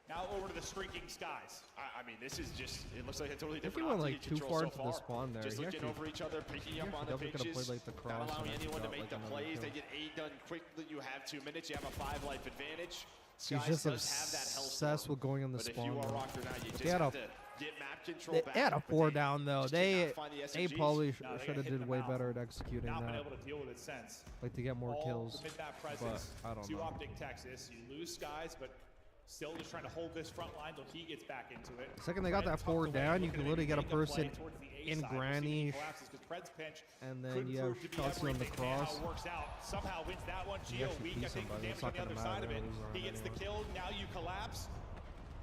Now over to the streaking Skies. I mean, this is just, it looks like a totally If he different went like too far into the spawn there, Just he looking actually, over each other, picking up on the definitely could have pitches, played like the cross not allowing and anyone to got, make like, the another plays. kill. They get A done quickly. You have 2 minutes. You have a 5-life advantage. He's Skies just does have that health obsessed storm, with going in the but spawn. if you are though. Røkkr now, you just They had have a- to get map control They back. had a but 4 they down though. just cannot find the They SMGs. probably No, they should got have hit in did the way mouth. better at executing Not been that. able to deal with it since. Like to get more All kills. the mid-map presence I don't to know. OpTic, Texas. You lose Skies, but still just trying to hold this front line till he gets back into it. The second they got Pred that tucked 4 away, down, you looking can to literally get a make play person towards the A in side. We'll see if he granny, collapses, 'cause Pred's pinch and then couldn't you have prove to be Shotzzy on the everything. Man, how cross. it works out. Somehow wins that one. You Gio actually weak, beat I think, somebody. damage It's on not the other gonna side of matter. it. They're losing He gets the anyway. kill. Now you collapse.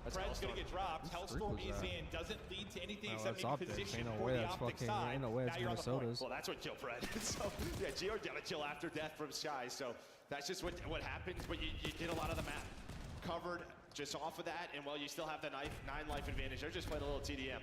That's Pred's going to Hellstorm. get dropped. Hellstorm freak is was that? in. Doesn't lead to anything Oh, except it's maybe OpTic. position Ain't no for way the that's OpTic fucking. side. Ain't no way Now it's you're on the point. Minnesota's. Well, that's what killed Pred. So, yeah, Gio got a kill after death from Skies. So that's just what happens, but you get a lot of the map covered just off of that, and well, you still have the 9-life advantage. They're just playing a little TDM.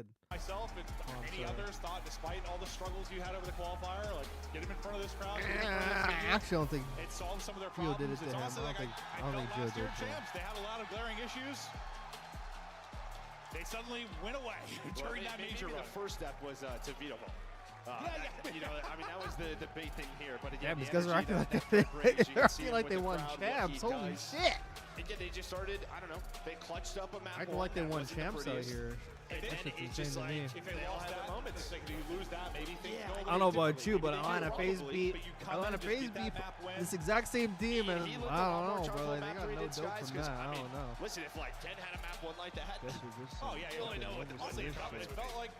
did. Myself and any others thought, despite all the struggles you had over the qualifier, like get him in front of this crowd. I actually don't think it solved some of their Gio problems. did it to him. I don't think Gio did it to him. They have a lot of glaring issues. They suddenly went away during that major run. The first step was to veto ball. You know, I mean, that was the big thing here. But again, Damn, these guys are acting like they won champs. Holy shit! Again, they just started, I don't know, they clutched up a map. Acting like they won champs out here. And then it's just like, if they lost that moment, it's like, you lose that, maybe things go I don't know about you, but Atlanta FaZe beat this exact same team, and I don't know, bro. Like, they got no dope from that. I don't know. Listen, if like 10 had a map one like that, oh yeah, you only know what the it felt like.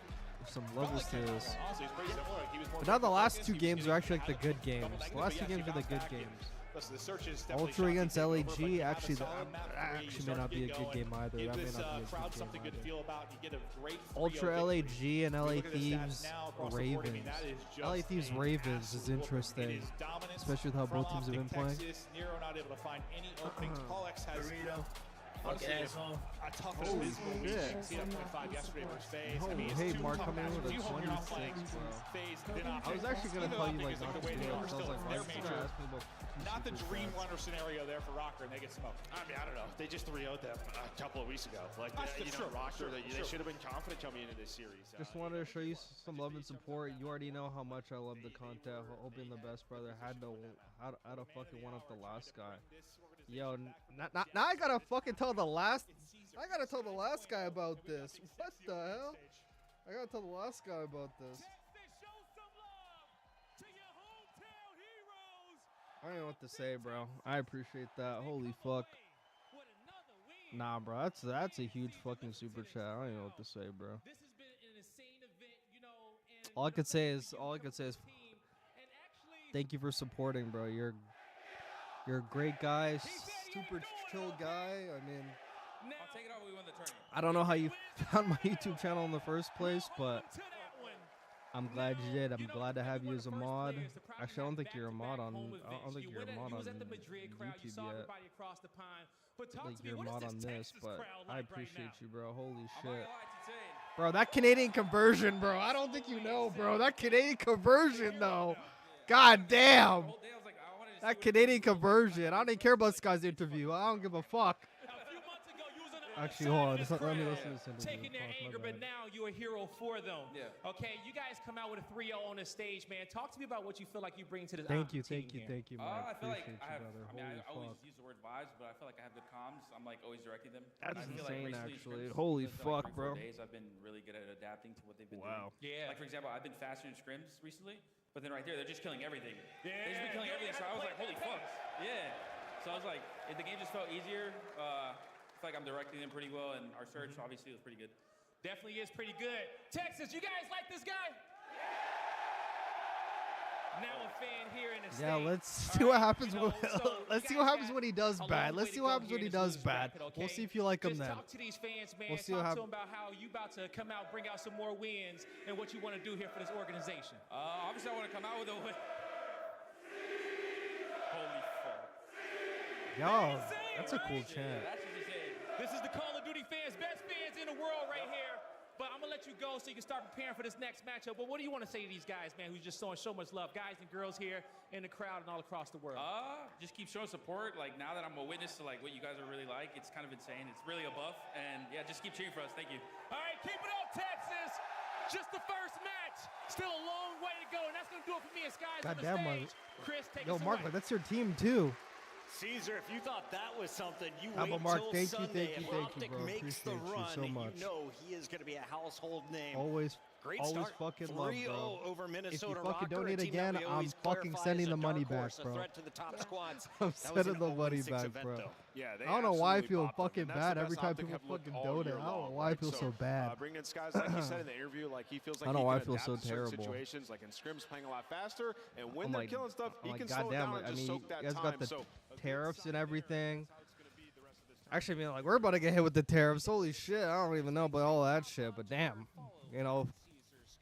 Some levels to this. Honestly, it's pretty similar. He was more But now the last two games are actually like the good games. The last two games are the good games. Listen, the search is Ultra against LAG, actually, that actually may not be a good game either. That may not be a good game either. Ultra LAG and LA Thieves Ravens. LA Thieves Ravens is interesting, especially with how both teams have been playing. Nero not able to find any openings. Polex has Holy shit. yesterday versus FaZe. Oh, hey, Mark coming in with a 26, bro. I was actually going to tell you, like, not to do it, because I was like, why is this guy asking about not the dream runner scenario there for Røkkr, and they get smoked. I mean, I don't know. They just 3-0'd them a couple of weeks ago. Like, Røkkr, they should have been confident coming into this series. Just wanted to show you some love and support. You already know how much I love the content. Hoping the best, brother. Had to fucking one up the last guy. Yo, now I gotta fucking tell the last. I gotta tell the last guy about this. What the hell? I gotta tell the last guy about this. I don't know what to say, bro. I appreciate that. Holy fuck. Nah, bro. That's a huge fucking super chat. I don't even know what to say, bro. All I could say is thank you for supporting, bro. You're a great guy, super chill guy. I mean, I'll take it out when we win the tournament. I don't know how you found my YouTube channel in the first place, but I'm glad you did. I'm glad to have you as a mod. Actually, I don't think you're a mod on. I don't think you're a mod on YouTube yet. I think you're a mod on this, but I appreciate you, bro. Holy shit, bro. That Canadian conversion, bro. I don't think you know, bro. That Canadian conversion, though. God damn. That Canadian conversion. I don't even care about this guy's interview. I don't give a fuck. Actually, hold on. Let me listen to this taking their anger, but now you're a hero for them. Yeah. Okay, you guys come out with a 3-0 on the stage, man. Talk to me about what you feel like you bring to the Thank you, man. Mike. I feel like Appreciate I have. you, brother. I mean, I Holy always fuck. use the word vibes, but I feel like I have good comms. I'm like always directing them. That's I feel insane, like actually. scrims, Holy since, fuck, like 3-4 bro. days, I've been really good at adapting to what they've been Wow. doing. Yeah. Like for example, I've been faster in scrims recently, but then right there, they're just killing everything. Yeah. They just been killing everything. So I was like, holy fuck. Yeah. So I was like, the game just felt easier. I feel like I'm directing them pretty well, and our search obviously was pretty good. Definitely is pretty good. Texas, you guys like this guy? Now a fan here in the Yeah, state. let's see what happens when let's see what happens when he does bad. Let's see what happens when he does bad. We'll see if you like him Just then. talk to these fans, man. We'll see talk what to them about how you about to come out, bring out some more wins, and what you want to do here for this organization. Obviously, I want to come out with a win. Holy fuck. Yo, that's a cool chant. That's just insane. This is the Call of Duty fans, best fans in the world right here. But I'm going to let you go so you can start preparing for this next matchup. But what do you want to say to these guys, man, who's just showing so much love? Guys and girls here in the crowd and all across the world. Just keep showing support. Like, now that I'm a witness to, like, what you guys are really like, it's kind of insane. It's really a buff. And, yeah, just keep cheering for us. Thank you. All right, keep it up, Texas. Just the first match. Still a long way to go. And that's going to do it for me and Skies on the stage. Chris, take us Mark, away. that's your team, too. Caesar, if you thought that was something, you How wait about Mark? till Thank you, Sunday. thank you, If thank you, OpTic bro. makes the Appreciate you run, so much. you know he is going to be a household name. Always Great always start. fucking love, 3-0 bro. over If Minnesota you fucking Røkkr, donate a team that again, we I'm always fucking clarify sending as a the money dark back, horse, bro. A threat to the top squads. I'm That was sending an the money 0-6 back, event, bro. though. Yeah, they I don't know why I absolutely feel bopped them, fucking and that's bad the every best time OpTic people have looked fucking all donate. year I don't know long, why I right? feel so bad. Bringing in guys, like he said in the interview, like he feels like I don't he know why I can feel adapt so to certain terrible. situations, like in scrims playing a lot faster, and when I'm they're like, killing stuff, he can slow it goddamn, down and I just mean, soak you that guys time. got the So tariffs and everything. Actually, I mean, like, we're about to get hit with the tariffs. Holy shit, I don't even know about all that shit, but damn. You know,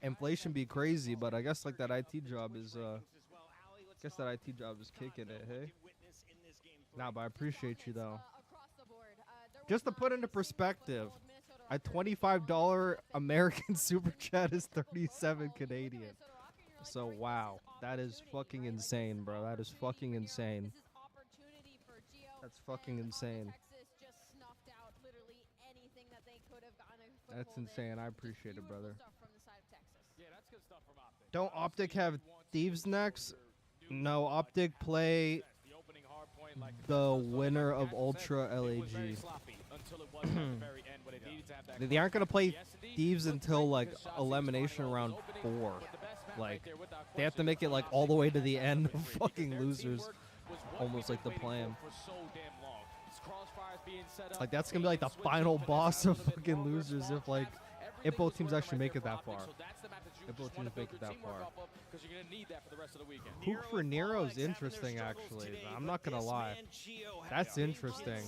inflation be crazy, but I guess, like, that IT job is, kicking it, hey? Nah, but I appreciate you, though. Just to put into perspective, a $25 American super chat is 37 Canadian. So, wow. That is fucking insane, bro. That is fucking insane. That's fucking insane. Texas just snuffed out literally anything that they could have gotten That's insane. I appreciate it, brother. Stuff from the side of Texas. Yeah, that's good stuff from OpTic. Don't OpTic have Thieves next? No, OpTic play The opening hard point, like the winner of Ultra it was very LAG. sloppy until it was at the very end, but it needed to have that They aren't gonna play Yes, Thieves until like elimination round 4. Like they have to make it like all the way to the end of fucking losers. Almost like the plan. Like that's gonna be like the final boss of fucking losers if both teams actually make it that far. If both teams make it that far. Hook for Nero's interesting actually. I'm not gonna lie. That's interesting.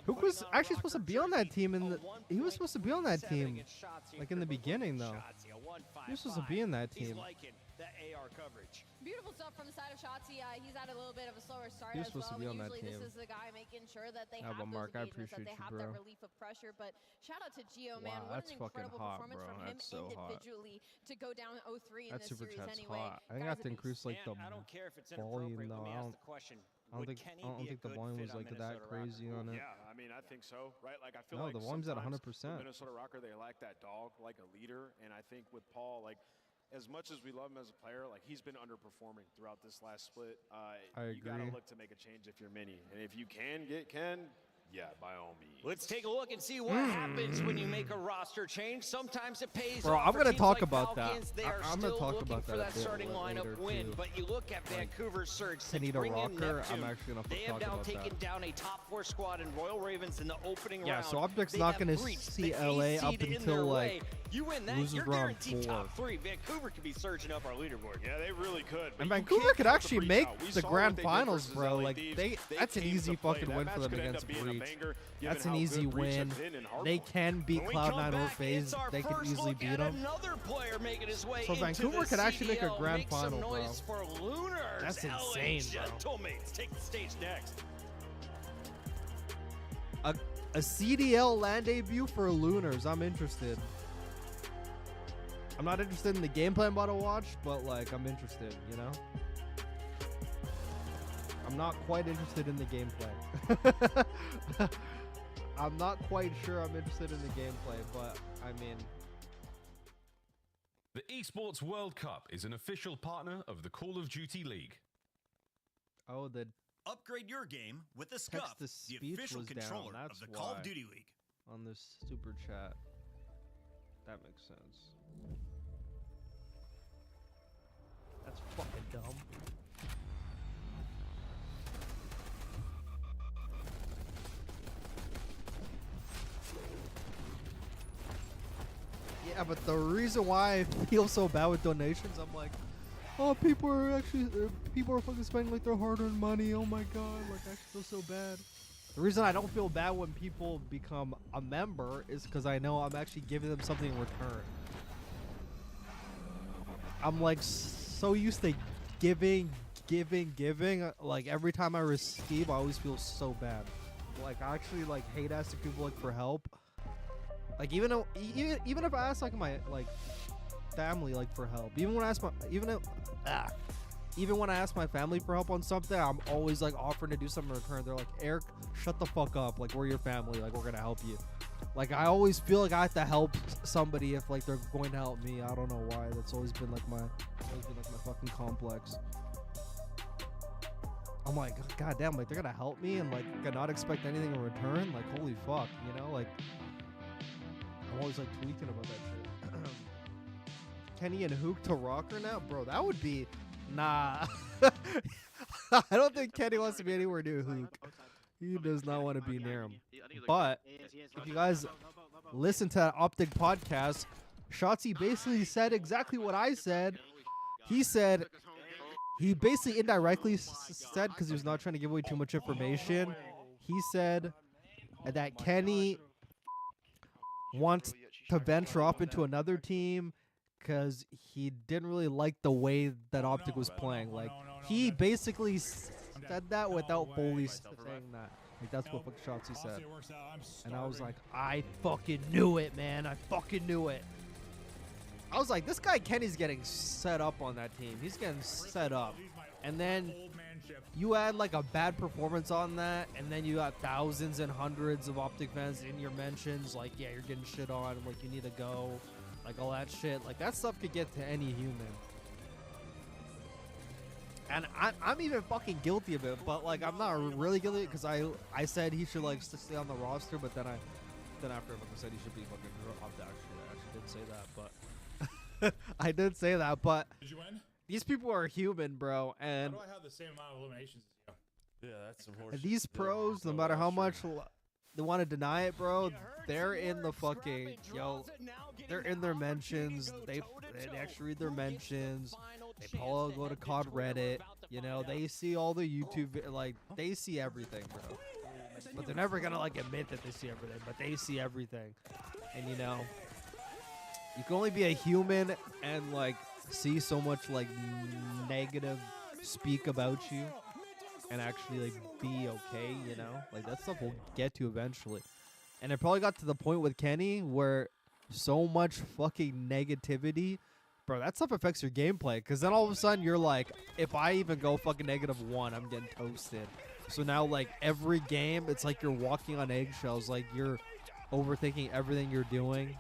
Hook was actually supposed to be on that team he was supposed to be on that team like in the beginning though. He was supposed to be in that team. Beautiful stuff from the side of Shotzi. He's had a little bit of a slower start He was as well. supposed to be on that Usually team. this is the guy making sure that they Yeah, have but those Mark, I engagements, that appreciate they you, have bro. that relief of pressure. But shout out to Gio, man. Wow, What that's an fucking incredible hot, performance bro. from him That's so hot. individually to go down 0-3 in That this super series chat's anyway. hot. I think I have to increase like the I don't care if it's volume inappropriate. though. Let me I ask don't the question. I don't Would think Kenny I don't be a think the good volume fit was on like that Minnesota crazy Røkkr? on it. Yeah, I mean, I think so, right? Like, I feel No, like the volume's at sometimes 100%. with Minnesota Røkkr, they lack that dog, like a leader. And I think with Paul, like, as much as we love him as a player, like, he's been underperforming throughout this last split. I You got to agree. look to make a change if you're Mini. And if you can get Ken, yeah, by all means. Let's take a look and see what happens when you make a roster change. Sometimes it pays Bro, off. I'm For gonna teams talk like about that. Falcons, They are I'm gonna still talk looking about for that a that bit starting lineup later, win. too. But you look at Vancouver's surge since Kenny to bringing in Røkkr, Neptune. I'm actually gonna They have talk now about taken that. down a top 4 squad in Royal Ravens in the opening Yeah, round. so OpTic's They not have gonna breached see the LA A up seed in until, their like, way. You win that, loses you're round guaranteed 4. top 3. Vancouver could be surging up our leaderboard. Yeah, they really could. but And you Vancouver can't could count actually Breach make out. We the saw grand what they did finals, versus bro. LA Like Thieves. that's an came easy to play. fucking That win match for them could end against up being a Breach. banger, That's given an how easy good Breach win. have been in They Hardpoint. can beat When we come Cloud9 or back, FaZe. it's our They can first easily look beat at them. another player making his way So into Vancouver the could actually make a CDL. grand Make some final, bro. noise for Lunars. That's LA insane, bro. Gentlemates take the stage next. A CDL land debut for Lunars. I'm interested. I'm not interested in the gameplay I'm about to watch, but like I'm interested, you know? I'm not quite interested in the gameplay. I'm not quite sure I'm interested in the gameplay, but I mean, The Esports World Cup is an official partner of the Call of Duty League. oh, the Upgrade your game with the Scuff, the Text-to-speech official was down, controller that's of the Call why. of Duty League. on this super chat. That makes sense. That's fucking dumb. Yeah, but the reason why I feel so bad with donations, I'm like, oh, people are fucking spending like their hard-earned money. Oh my god, like I feel so bad. The reason I don't feel bad when people become a member is because I know I'm actually giving them something in return. I'm like so used to giving. Like every time I receive, I always feel so bad. Like I actually like hate asking people like for help. Like even if I ask like my like family like for help, even when I ask my family for help on something, I'm always like offering to do something in return. They're like, Eric, shut the fuck up. Like we're your family. Like we're gonna help you. Like I always feel like I have to help somebody if like they're going to help me. I don't know why. That's always been like my fucking complex. I'm like, god damn, like they're gonna help me and like not expect anything in return. Like holy fuck, you know? Like I'm always like tweaking about that shit. Kenny and Hook to Røkkr now, bro. That would be nah. I don't think Kenny wants to be anywhere near Hook. He does not want to be near him. But if you guys listen to that OpTic podcast, Shotzi basically said exactly what I said. He basically indirectly said, because he was not trying to give away too much information, he said that Kenny wants to venture off into another team because he didn't really like the way that OpTic was playing. Like, he basically said that without fully saying that. Like, that's what Shotzi said. And I was like, I fucking knew it, man. I fucking knew it. I was like, this guy Kenny's getting set up on that team. He's getting set up. And then you add like a bad performance on that, and then you got thousands and hundreds of OpTic fans in your mentions, like, yeah, you're getting shit on, like, you need to go, like, all that shit. Like, that stuff could get to any human. And I'm even fucking guilty of it, but, like, I'm not really guilty because I said he should, like, stay on the roster, but then after I fucking said he should be fucking dropped, actually. I actually did say that, but I did say that, but Did you win? these people are human, bro, and How do I have the same amount of eliminations as you? Yeah, that's some horseshit. these pros, no matter how much they want to deny it, bro, they're in the fucking, they're in their mentions. They actually read their mentions. They probably go to COD Reddit. You know, they see all the YouTube, like, they see everything, bro. But they're never gonna, like, admit that they see everything, but they see everything. And, you know, you can only be a human and, like, see so much, like, negative speak about you and actually, like, be okay, you know? Like, that stuff will get to eventually. And it probably got to the point with Kenny where so much fucking negativity, bro, that stuff affects your gameplay. Because then all of a sudden you're like, if I even go fucking -1, I'm getting toasted. So now, like, every game, it's like you're walking on eggshells. Like, you're overthinking everything you're doing.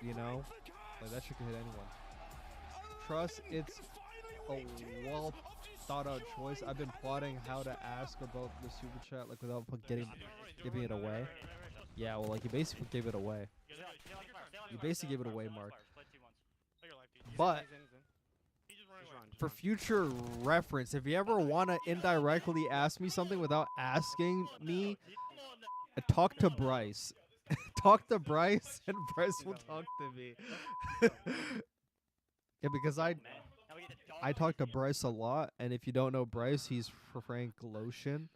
You know? Like, that shit can hit anyone. Trust, it's a well thought out choice. I've been plotting how to ask about the super chat, like, without giving it away. Yeah, well, like, you basically gave it away. You basically gave it away, Mark. But for future reference, if you ever want to indirectly ask me something without asking me, talk to Bryce. Talk to Bryce, and Bryce will talk to me. Yeah, because I talk to Bryce a lot, and if you don't know Bryce, he's Frank Lotion.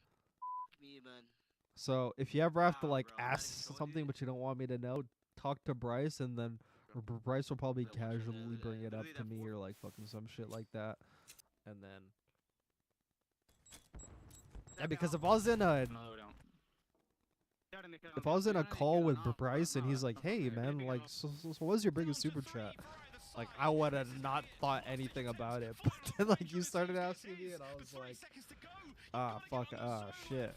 So if you ever have to, like, ask something but you don't want me to know, talk to Bryce, and then Bryce will probably casually bring it up to me or, like, fucking some shit like that. And then, yeah, because if I was in a call with Bryce and he's like, hey man, like, so what was your biggest super chat? Like, I would have not thought anything about it, but then, like, you started asking me and I was like, shit.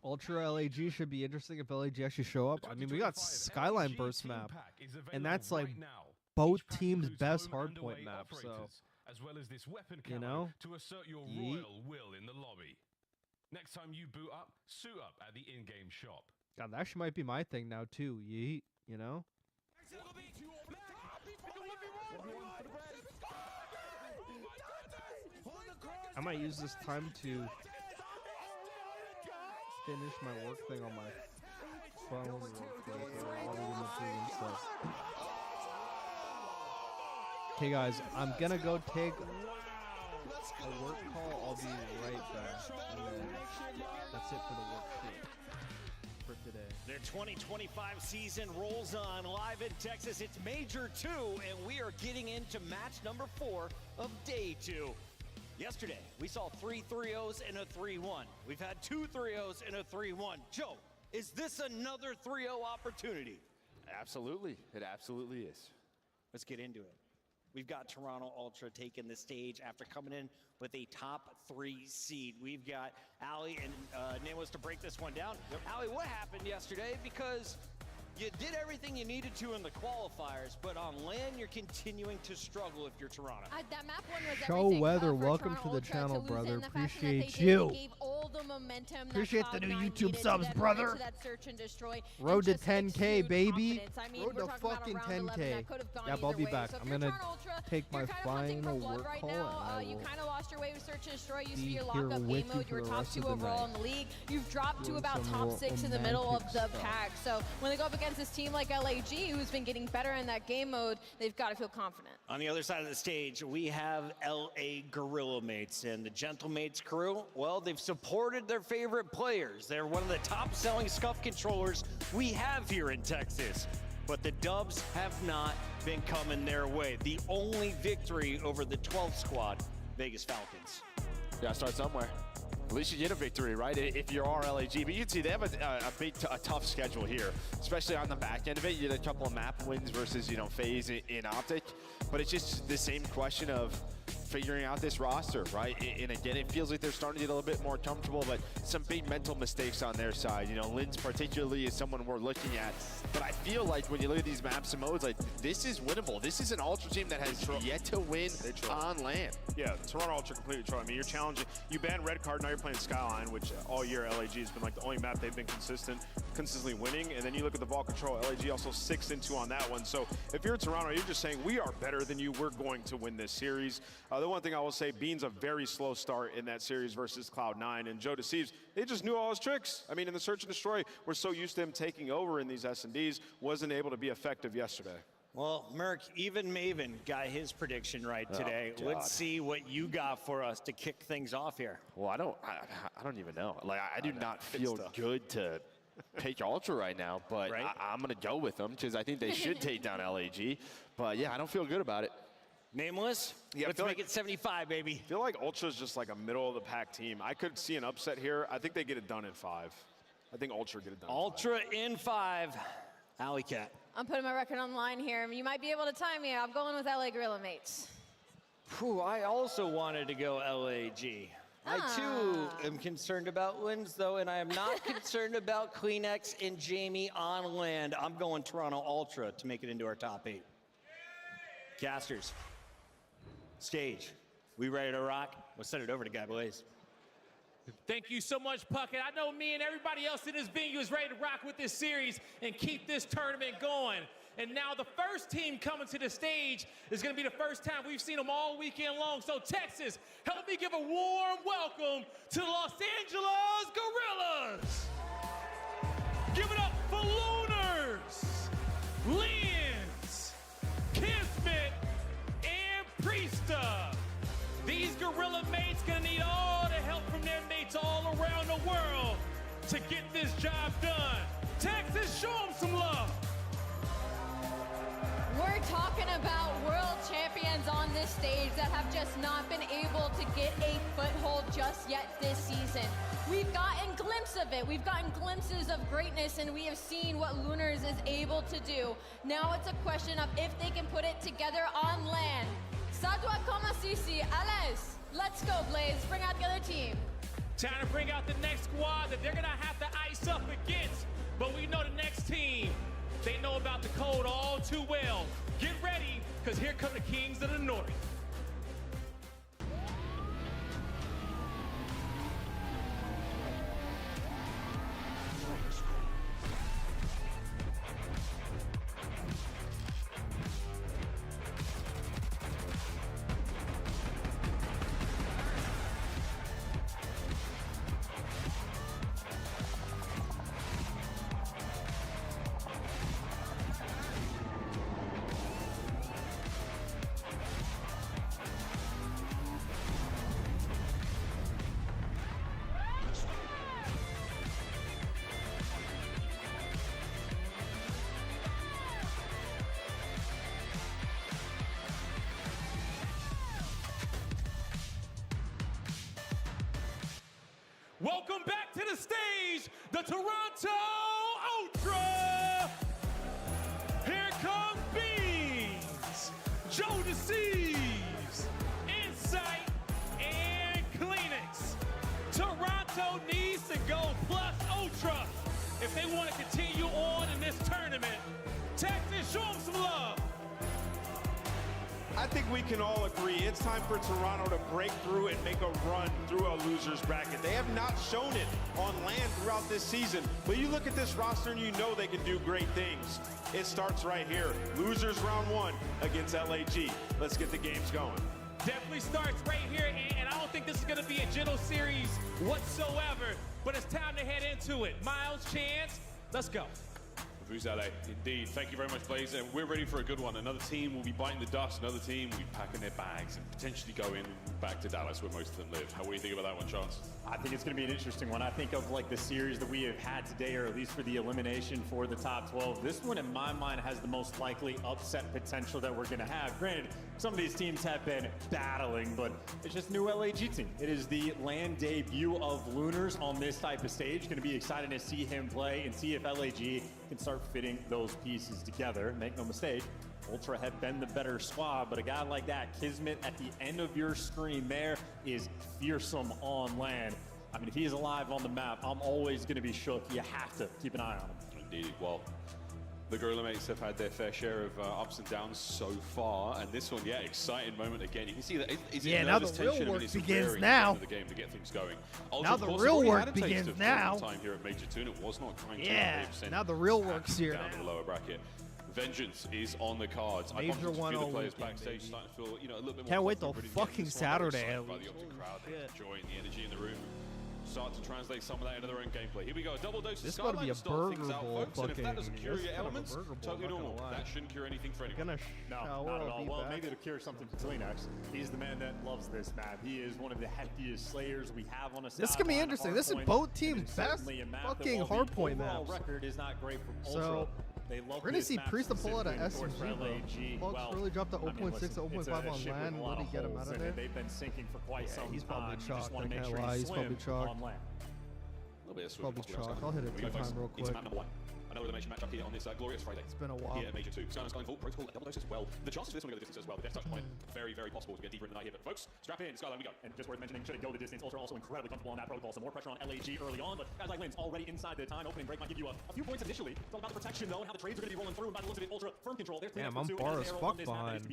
Ultra LAG should be interesting if LAG actually show up. I mean, we got Skyline Burst map, and that's, like, both teams' best hardpoint map, so, as well as this weapon you know, to assert your royal will in the lobby. Next time you boot up, suit up at the in-game shop. God, that actually might be my thing now too. Yeet, you know. I might use this time to finish my work thing on my phone real quick. Okay, guys, I'm gonna go take a work call. I'll be right back. And then that's it for the work sheet for today. Their 2025 season rolls on live in Texas. It's Major 2, and we are getting into match number 4 of day 2. Yesterday, we saw 3 3-0s and a 3-1. We've had 2 3-0s and a 3-1. Joe, is this another 3-0 opportunity? Absolutely. It absolutely is. Let's get into it. We've got Toronto Ultra taking the stage after coming in with a top 3 seed. We've got Ali and Namos to break this one down. Yep. Ali, what happened yesterday? Because you did everything you needed to in the qualifiers, but on land, you're continuing to struggle if you're Toronto. That map one was Show Weather, welcome to the channel, brother. Appreciate you. Appreciate the new YouTube subs, brother. Road to 10K, baby. Road to fucking 10K. Yep, I'll be back. I'm gonna take my final work call, and I you kind of lost your way with Search and Destroy. You see be your here lockup with game you mode. You for were the top rest 2 of the overall night. in the league. You've dropped to Doing about some top 6 in the middle of romantic the stuff. pack. So when they go up against this team like LAG, who's been getting better in that game mode, they've got to feel confident. On the other side of the stage, we have LA Gorilla Mates, and the Gentle Mates crew, well, they've supported their favorite players. They're one of the top-selling scuff controllers we have here in Texas. But the dubs have not been coming their way. The only victory over the 12th squad, Vegas Falcons. Gotta start somewhere. At least you get a victory, right? If you are LAG. But you can see they have a tough schedule here, especially on the back end of it. You get a couple of map wins versus, you know, FaZe in OpTic. But it's just the same question of figuring out this roster, right? And again, it feels like they're starting to get a little bit more comfortable, but some big mental mistakes on their side. You know, Linz particularly is someone we're looking at. But I feel like when you look at these maps and modes, like, this is winnable. This is an Ultra team that has yet to win on land. Yeah, Toronto Ultra completely troll. I mean, you're challenging. You banned Røkkr, now you're playing Skyline, which all year LAG has been like the only map they've been consistently winning. And then you look at the ball control, LAG also 6-2 on that one. So if you're Toronto, you're just saying, we are better than you. We're going to win this series. The one thing I will say, Bean's a very slow start in that series versus Cloud9. And Joe Deceives, they just knew all his tricks. I mean, in the Search and Destroy, we're so used to him taking over in these S&Ds, wasn't able to be effective yesterday. Well, Merc, even Maven got his prediction right today. Let's see what you got for us to kick things off here. Well, I don't even know. Like, I do not feel good to take Ultra right now, but I'm going to go with them because I think they should take down LAG. But yeah, I don't feel good about it. Nameless? Yeah, let's make it 75, baby. I feel like Ultra's just like a middle-of-the-pack team. I could see an upset here. I think they get it done in 5. I think Ultra get it done Ultra in 5. Alley Cat. I'm putting my record on the line here. You might be able to time me. I'm going with LA Gorilla Mates. Whew, I also wanted to go LAG. I, too, am concerned about wins, though, and I am not concerned about Kleenex and Jamie on land. I'm going Toronto Ultra to make it into our top 8. Casters. Stage. We ready to rock? We'll send it over to Guy Blaze. Thank you so much, Puckett. I know me and everybody else in this venue is ready to rock with this series and keep this tournament going. And now the first team coming to the stage is going to be the first time we've seen them all weekend long. So Texas, help me give a warm welcome to the Los Angeles Gorillas. Give it up for Lunars, Linz, Kismet, and Priesta. These Gorilla mates gonna need all the help from their mates all around the world to get this job done. Texas, show them some love. We're talking about world champions on this stage that have just not been able to get a foothold just yet this season. We've gotten glimpses of it. We've gotten glimpses of greatness, and we have seen what Lunars is able to do. Now it's a question of if they can put it together on land. Sadwa Koma Sisi, Analyst. Let's go, Blaze. Bring out the other team. Time to bring out the next squad that they're gonna have to ice up against. But we know the next team, they know about the code all too well. Get ready, because here come the Kings of the North. Welcome back to the stage, the Toronto Ultra. Here comes Beans, Joe Deceives, Insight, and Kleenex. Toronto needs to go plus Ultra if they want to continue on in this tournament. Texas, show them some love. I think we can all agree it's time for Toronto to break through and make a run through a loser's bracket. They have not shown it on land throughout this season, but you look at this roster and you know they can do great things. It starts right here. Losers round 1 against LAG. Let's get the games going. Definitely starts right here, and I don't think this is going to be a gentle series whatsoever, but it's time to head into it. Miles, Chance, let's go. Who's LA? Indeed. Thank you very much, Blaze. And we're ready for a good one. Another team will be biting the dust. Another team will be packing their bags and potentially going back to Dallas, where most of them live. How do you think about that one, Chance? I think it's going to be an interesting one. I think of like the series that we have had today, or at least for the elimination for the top 12. This one, in my mind, has the most likely upset potential that we're going to have. Granted, some of these teams have been battling, but it's just a new LAG team. It is the land debut of Lunars on this type of stage. Going to be exciting to see him play and see if LAG can start fitting those pieces together. Make no mistake, Ultra have been the better squad, but a guy like that, Kismet, at the end of your screen there, is fearsome on land. I mean, if he's alive on the map, I'm always going to be shook. You have to keep an eye on him. Indeed. Well, the Gorilla mates have had their fair share of ups and downs so far, and this one, yeah, exciting moment again. You can see that now the real work begins now. The game to get things going. Now the real work begins now. Time here at Major 2, and it was not trying to. Yeah, now the real work's here. Down to the lower bracket. Vengeance is on the cards. I Major 1 feel the players backstage starting to feel, a little bit more. Can't wait till fucking Saturday. By the OpTic crowd, enjoying the energy in the room. Start to translate some of that into their own gameplay. Here we go, a double dose of Skyline. This is going to be a burger bowl. And if that doesn't cure your elements, totally normal. That shouldn't cure anything for anyone. No, not at all. Well, maybe it'll cure something for climax. He's the man that loves this map. He is one of the heftiest slayers we have on a This can be interesting. This is both teams' best fucking hardpoint maps. Record is not great for Ultra. So we're going to see Priest pull out an SMG, bro. Bucks really dropped to 0.6 to 0.5 on land. What did he get him out of there? They've been sinking for quite some time. He's probably chalked. I can't lie. He's probably chalked. Probably chalk. I'll hit it 2 times real quick. I know the matchup here on this glorious Friday. It's been a while. Here at Major 2. Skyline Vault, Protocol, double dose as well. The chances for this one to go the distance as well. The death touch point, very, very possible to get deeper in the night here. But folks, strap in, Skyline, we go. And just worth mentioning, should it go the distance, Ultra also incredibly comfortable on that protocol. Some more pressure on LAG early on, but guys like Lynn's already inside the time. Opening break might give you a few points initially. It's all about the protection, though, and how the trades are going to be rolling through. And by the looks of it, Ultra firm control. Damn, I'm far as fuck behind.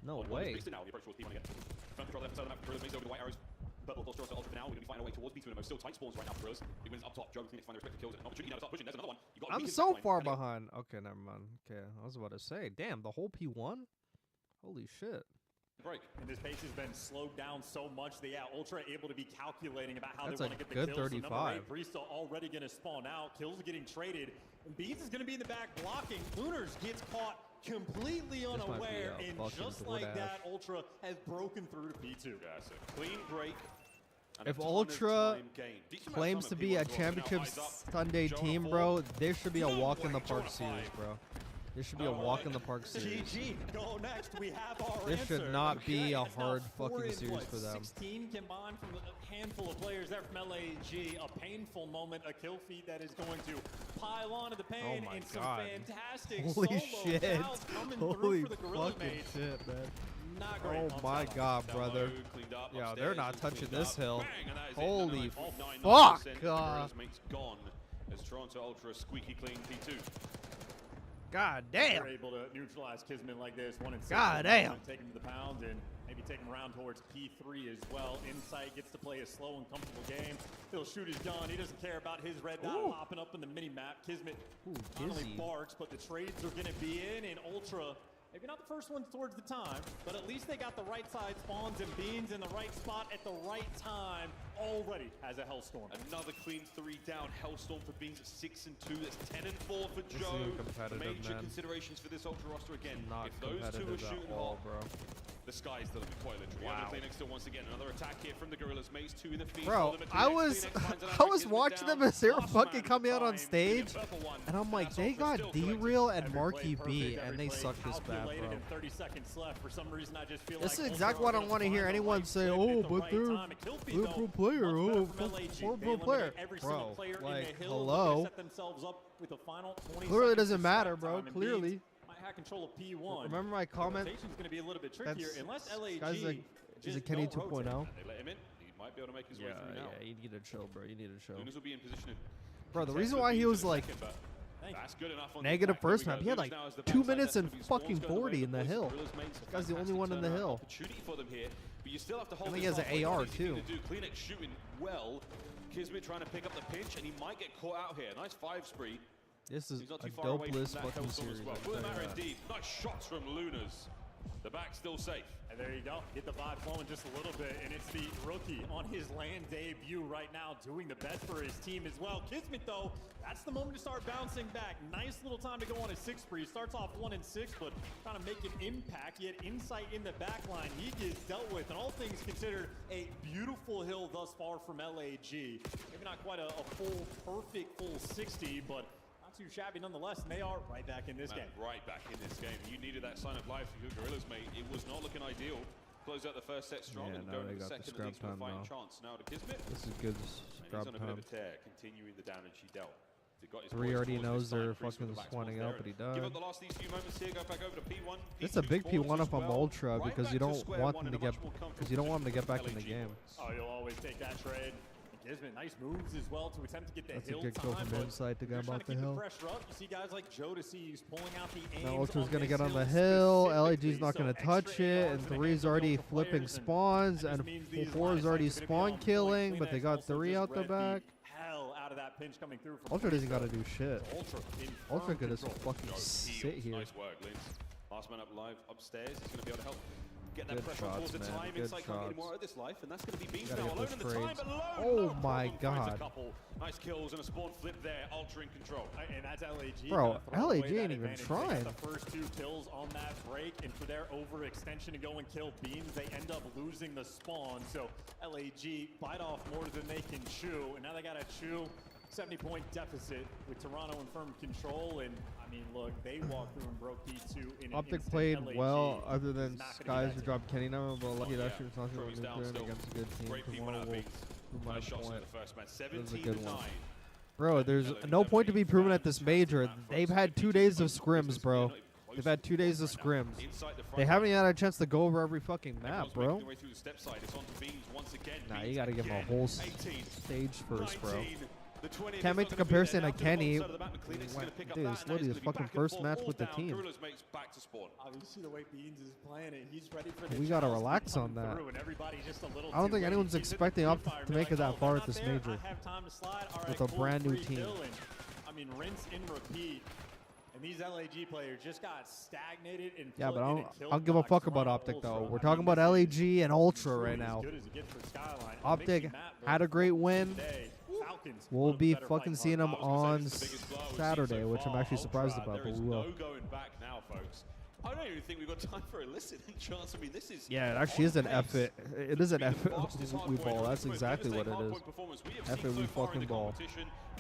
No way. Firm control left side of the map. Gorillas maze over the white arrows. Purple pulls Ultra for now. We're going to be fighting our way towards B2 and still tight spawns right now for Gorillas. Big wins up top. Joe Phoenix find their respective kills and an opportunity now to start pushing. There's another one. I'm so far behind. Okay, never mind. Okay, I was about to say, damn, the whole P1? Holy shit. Break. And this pace has been slowed down so much that, yeah, Ultra able to be calculating about how That's they want to get the good kills. 35. So number 8, Brista already going to spawn out. Kills are getting traded. And Beans is going to be in the back blocking. Lunars gets caught completely unaware. And just like that, Ultra has broken through to P2. Yeah, so clean break. If Ultra claims to be a championship Sunday team, bro, this should be a walk in the park series, bro. This should be a walk in the park series. Go next. We have our this answer. Should not be a hard fucking series for them. 16 combined from a handful of players there from LAG. A painful moment, a kill feed that is going to pile onto the pain, oh my and some God. fantastic Holy shit. Holy fucking shit, man. Not great. Oh my God, brother. Yeah, they're not touching this hill. Holy fuck. God. As Toronto Ultra squeaky clean P2. God damn. They're able to neutralize Kismet like this. 1 and 6. God damn. Take him to the pound and maybe take him around towards P3 as well. Insight gets to play a slow and comfortable game. He'll shoot his gun. He doesn't care about his red dot popping up in the mini map. Kismet not only barks, but the trades are going to be in. And Ultra, maybe not the first one towards the time, but at least they got the right side spawns and Beans in the right spot at the right time already as a Hellstorm. Another clean 3 down. Hellstorm for Beans at 6 and 2. That's 10 and 4 for Joe. Major considerations for this Ultra roster again. Not if those two are shooting all, bro. The sky's the limit, quite literally. Wow. Next to once again another attack here from the Gorillas. Maze 2 in the feed. Bro, I was watching them as they were fucking coming out on stage, and I'm like, they got D-Real and Marky B, and they suck this bad, bro. 30 seconds left. For some reason, I just feel this is exactly what I want to hear anyone say. Oh, but they're pro player. Oh, pro player. Bro, like, hello. Clearly doesn't matter, bro. Clearly. Control of P1. Remember my comment? Rotation's going to be a little bit trickier unless LAG is a Kenny 2.0. They let him in. He might be able to make his way through now. Yeah, you need to chill, bro. You need to chill. Lunars will be in position. Bro, the reason why he was like negative first map, he had like 2 minutes and fucking 40 in the hill. This guy's the only one in the hill. I think he has an AR too. Climax shooting well. Kismet trying to pick up the pinch, and he might get caught out here. Nice 5 spree. This is a dope list fucking series. Well. For the matter indeed, nice shots from Lunars. The back's still safe. And there you go. Get the vibe flowing just a little bit. And it's the rookie on his LAN debut right now doing the best for his team as well. Kismet, though, that's the moment to start bouncing back. Nice little time to go on a 6 spree. Starts off 1 and 6, but trying to make an impact. He had insight in the back line. He gets dealt with. And all things considered, a beautiful hill thus far from LAG. Maybe not quite a perfect full 60, but too shabby nonetheless, and they are right back in this game. Right back in this game. You needed that sign of life for your Gorillas, mate. It was not looking ideal. Close out the first set strong and go into the second at least with a fighting chance. Now to Kismet. This is good scrub he's on a bit time. of a tear, continuing the damage he dealt. He got his 3 already knows they're they're fucking swanning out, but he does. Give up the last these few moments here, go back over to P1. It's a big P1 up on Ultra because you don't want them to get him to get back in the game. Oh, you'll always take that trade. Kismet, nice moves as well to attempt to get the hill That's a good kill from inside to get him off the hill. Pressure up. You see guys like Jodeci who's pulling out the aims. Now Ultra's going to get on the hill. LAG's not going to touch it. And 3's already flipping spawns. And 4's already spawn killing. But they got 3 out the back. Hell out of that pinch coming through from Ultra doesn't got to do shit. Ultra could just fucking sit here. Nice work, Linz. Last man up live upstairs. He's going to be able to help. Get that Good pressure shots, towards the man. time. Good Insight can't get any shots. more out of this life, and that's going to be Beans Gotta now get alone those in the time. trades. Alone, Oh no my problem. Finds a God. couple. Nice kills and a spawn flip there. Ultra in control. And that's LAG. Bro, LAG LAG ain't even trying. The first 2 kills on that break, and for their overextension to go and kill Beans, they end up losing the spawn. So LAG bite off more than they can chew, and now they got to chew 70-point deficit with Toronto in firm control. And I mean, look, they walked through and broke P2 in an OpTic instant. played LAG well, other than is not gonna Skies be who that dropped Kenny now, but lucky that shit's not Throws going down to still. against a good team. Great P1 out of Beans. Nice shots in the first match. That was a 17 good to one. 9. Bro, there's no point to be proven at this major. They've had 2 days of scrims, bro. They've had 2 days of scrims. They haven't even had a chance to go over every fucking map, bro. Nah, you gotta give him a whole stage first, bro. Can't make the comparison to Kenny. Dude, it's literally his fucking first match with the team. Obviously, the way Beans is playing it, he's ready for the We gotta relax on that. I don't think anyone's expecting OpTic to make it that far at this major with a brand new team. I mean, rinse and repeat. And these LAG players just got stagnated and yeah, but I don't give a fuck about OpTic though. We're talking about LAG and Ultra right now. OpTic had a great win. We'll be fucking seeing them on Saturday, which I'm actually surprised about, but we will. No going back now, folks. I don't even think we've got time for a listening chance. I mean, this is... Yeah, it actually is an F-it. It is an F-it we ball. That's exactly what it is. F-it we fucking ball.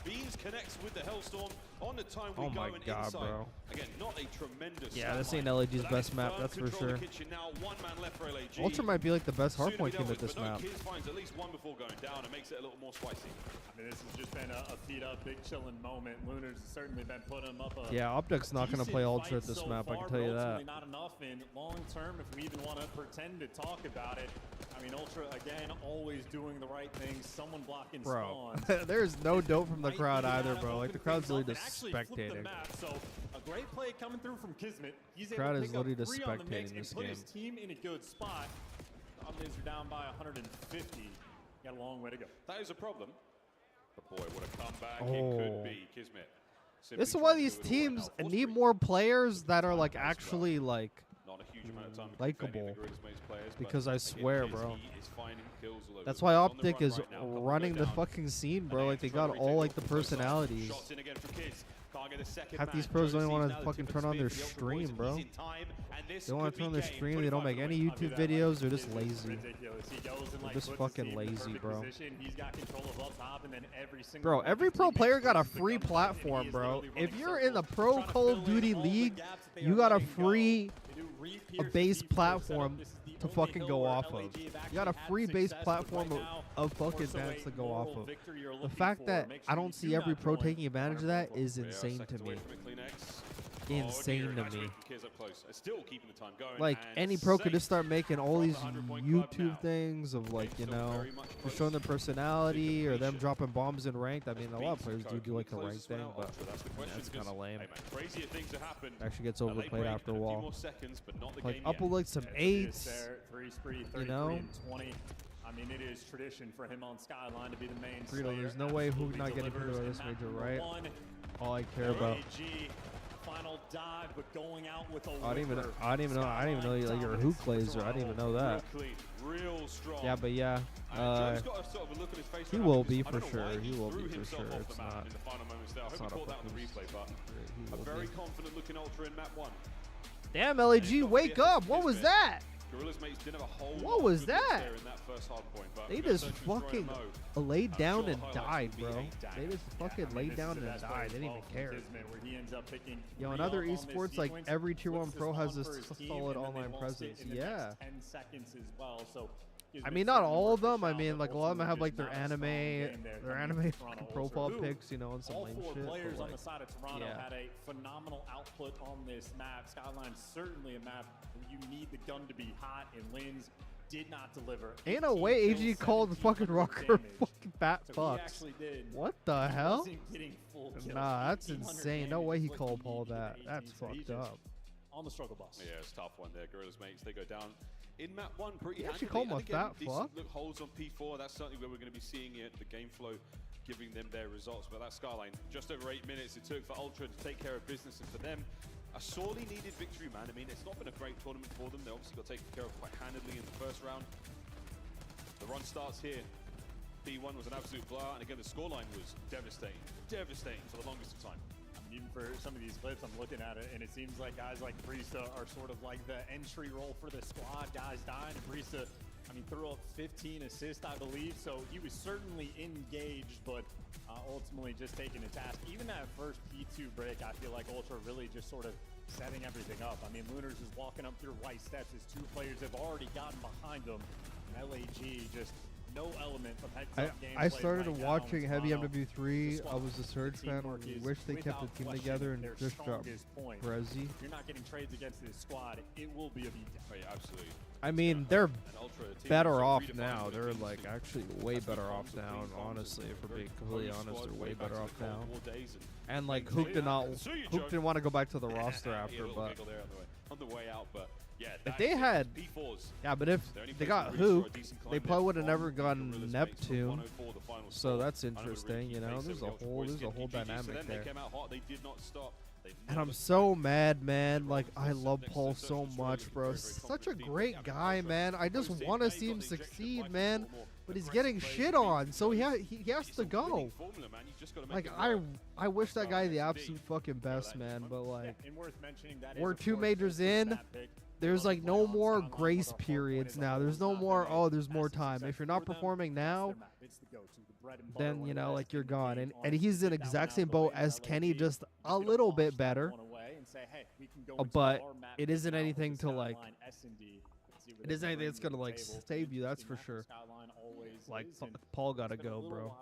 Beans connects with the Hellstorm on the time we Oh go my and God, inside. bro. Again, not a tremendous Yeah, this ain't LAG's best map, that's for sure. Now, 1 man left for LAG. Ultra might be like the best hardpoint team at this map. Kids finds at least 1 before going down and makes it a little more spicy. I mean, this has just been a feet-up, big chilling moment. Lunar's certainly been putting them up a Yeah, OpTic's not going to play Ultra at this map, I can tell you that. Not enough in long term if we even want to pretend to talk about it. I mean, Ultra, again, always doing the right thing. Someone blocking Bro, spawns. there's no dope from the crowd either, bro. Like, the crowd's literally just spectating. So, a great play coming through from Kismet. He's able Crowd to is pick up literally just 3 on the mix spectating and this put game. his team in a good spot. Dominans are down by 150. Got a long way to go. That is a problem. But boy, what a comeback Oh. it could be, Kismet. This is why these teams need more players that are, like, actually, like, Not a huge amount of time likable. players, Because I swear, bro. he is finding kills all over That's the why place. On the OpTic run is right now. Couple running go the down. fucking scene, And bro. they Like, they have to try got to all, retake like, the off from both sides. personalities. Shots in again for Kids. Can't get a second Half these man. pros don't even Jodeci want now to the fucking tip turn of on their speed. The stream, He's bro. in time, and this They don't want could to turn on be their game. stream. They don't make any 25 YouTube to win. videos. They're just lazy. Ridiculous. He goes and, They're like, just puts his fucking team in the lazy, perfect bro. position. He's got control of up top, and then every single Bro, one of every his pro teammates player got a goes to the free gun point, and platform, he is bro. literally If running you're in the circles, pro trying to Call of fill in Duty all the league, gaps that they you are got a letting go. free They do a re-pierce base the deep platform setup. This is the to only fucking hill go where off of. LAG have You got a actually free had base success, but platform right now, of fucking more so dance to a go off moral of. victory you're The looking fact for. that Make I sure don't you see do every not pro join. taking advantage of that is We are insane to seconds away me. from a CleanX. Insane to Nice me. from Kids up close. Still keeping the time going. Like, and any pro could safe just start making all from these the 100-point club YouTube now. things of, like, you Still know, very much just close showing their to personality or them completion. dropping bombs in ranked. I mean, a lot of players do like the Close ranked one thing, out, but Ultra, that's the question, that's kind of because, lame. hey, man, crazier things have happened. Actually gets A late overplayed break after a and few while. more seconds, but not the Like, game up yet. with, like, some It is 8s. there, 3 spree, 33 know? and 20. I mean, it is tradition for him on Skyline to be the main Burrito, slayer. there's no way who's Absolutely not getting delivers put in this map major, number right? 1. All I care about. LAG final dive, but going out with a I didn't even know you like your hook laser. I didn't even know that. Real strong. Yeah, but yeah, Joe's got a sort of a look on his face he right will now be because for I don't know sure. why He will threw be for himself sure. off It's the map not. in the final moments there. I hope you caught that on the replay, but a very confident looking Ultra in map 1. Damn, LAG, wake up! What was that? Gorillas mates didn't have a whole What lot was of good looks that? there in that first hard point, but They we got just Search and fucking Destroy Mo. laid down sure and the highlights died, will be bro. a dagger. They just fucking laid down and died. They didn't even care. Where he ends up picking Yo, in three other on this esports, like sequence, every tier 1 flips pro this has on this for his team, solid and then they online lost it presence. in the Yeah. next 10 seconds as well. So I mean, not all of them. I mean, like a lot of them have like their anime profile pics, you know, and some all lame 4 shit. players but, on like, the side of Toronto yeah. had a phenomenal output on this map. Skyline's certainly a map where you need the gun to be hot, and Linz did not deliver. Ain't no way AG called fucking Røkkr fucking fat fucks. What the hell? Nah, that's insane. No way he called Paul that. That's fucked up. On the struggle bus. Yeah, it's a tough one there. Gorillas mates, they go down in map 1 pretty He actually handily. called him a fat fuck. Look, holds on P4. That's certainly where we're going to be seeing it. The game flow giving them their results. But that Skyline, just over 8 minutes it took for Ultra to take care of business, and for them, a sorely needed victory, man. I mean, it's not been a great tournament for them. They obviously got taken care of quite handedly in the first round. The run starts here. P1 was an absolute blowout, and again, the scoreline was devastating. Devastating for the longest of time. Even for some of these clips, I'm looking at it, and it seems like guys like Brisa are sort of like the entry role for the squad. Guys dying, and Brisa, I mean, threw up 15 assists, I believe, so he was certainly engaged, but ultimately just taking a task. Even that first P2 break, I feel like Ultra really just sort of setting everything up. I mean, Lunars is walking up through white steps as 2 players have already gotten behind them, and LAG just no element of heads-up gameplay. I started right watching now. Heavy MW3. I was a Surge fan. Wish they kept the team together and just dropped Brezzy. If you're not getting trades against this squad, it will be a beatdown. Oh, yeah, absolutely. I mean, they're better off now. They're like actually way better off now. Honestly, if we're being completely honest, they're way better off now. And like Hook didn't want to go back to the roster after, but on the way out, but yeah, if they had, but if they got Hook, they probably would have never gotten Neptune. So that's interesting, you know. There's a whole dynamic there. And I'm so mad, man. Like, I love Paul so much, bro. Such a great guy, man. I just want to see him succeed, man. But he's getting shit on, so he has to go. Like, I wish that guy the absolute fucking best, man. But, like, we're 2 majors in. There's, like, no more grace periods now. There's no more, oh, there's more time. If you're not performing now, then, you know, like, you're gone. And he's in exact same boat as Kenny, just a little bit better. But it isn't anything to, like, it isn't anything that's going to, like, save you, that's for sure. Like, Paul got to go, bro.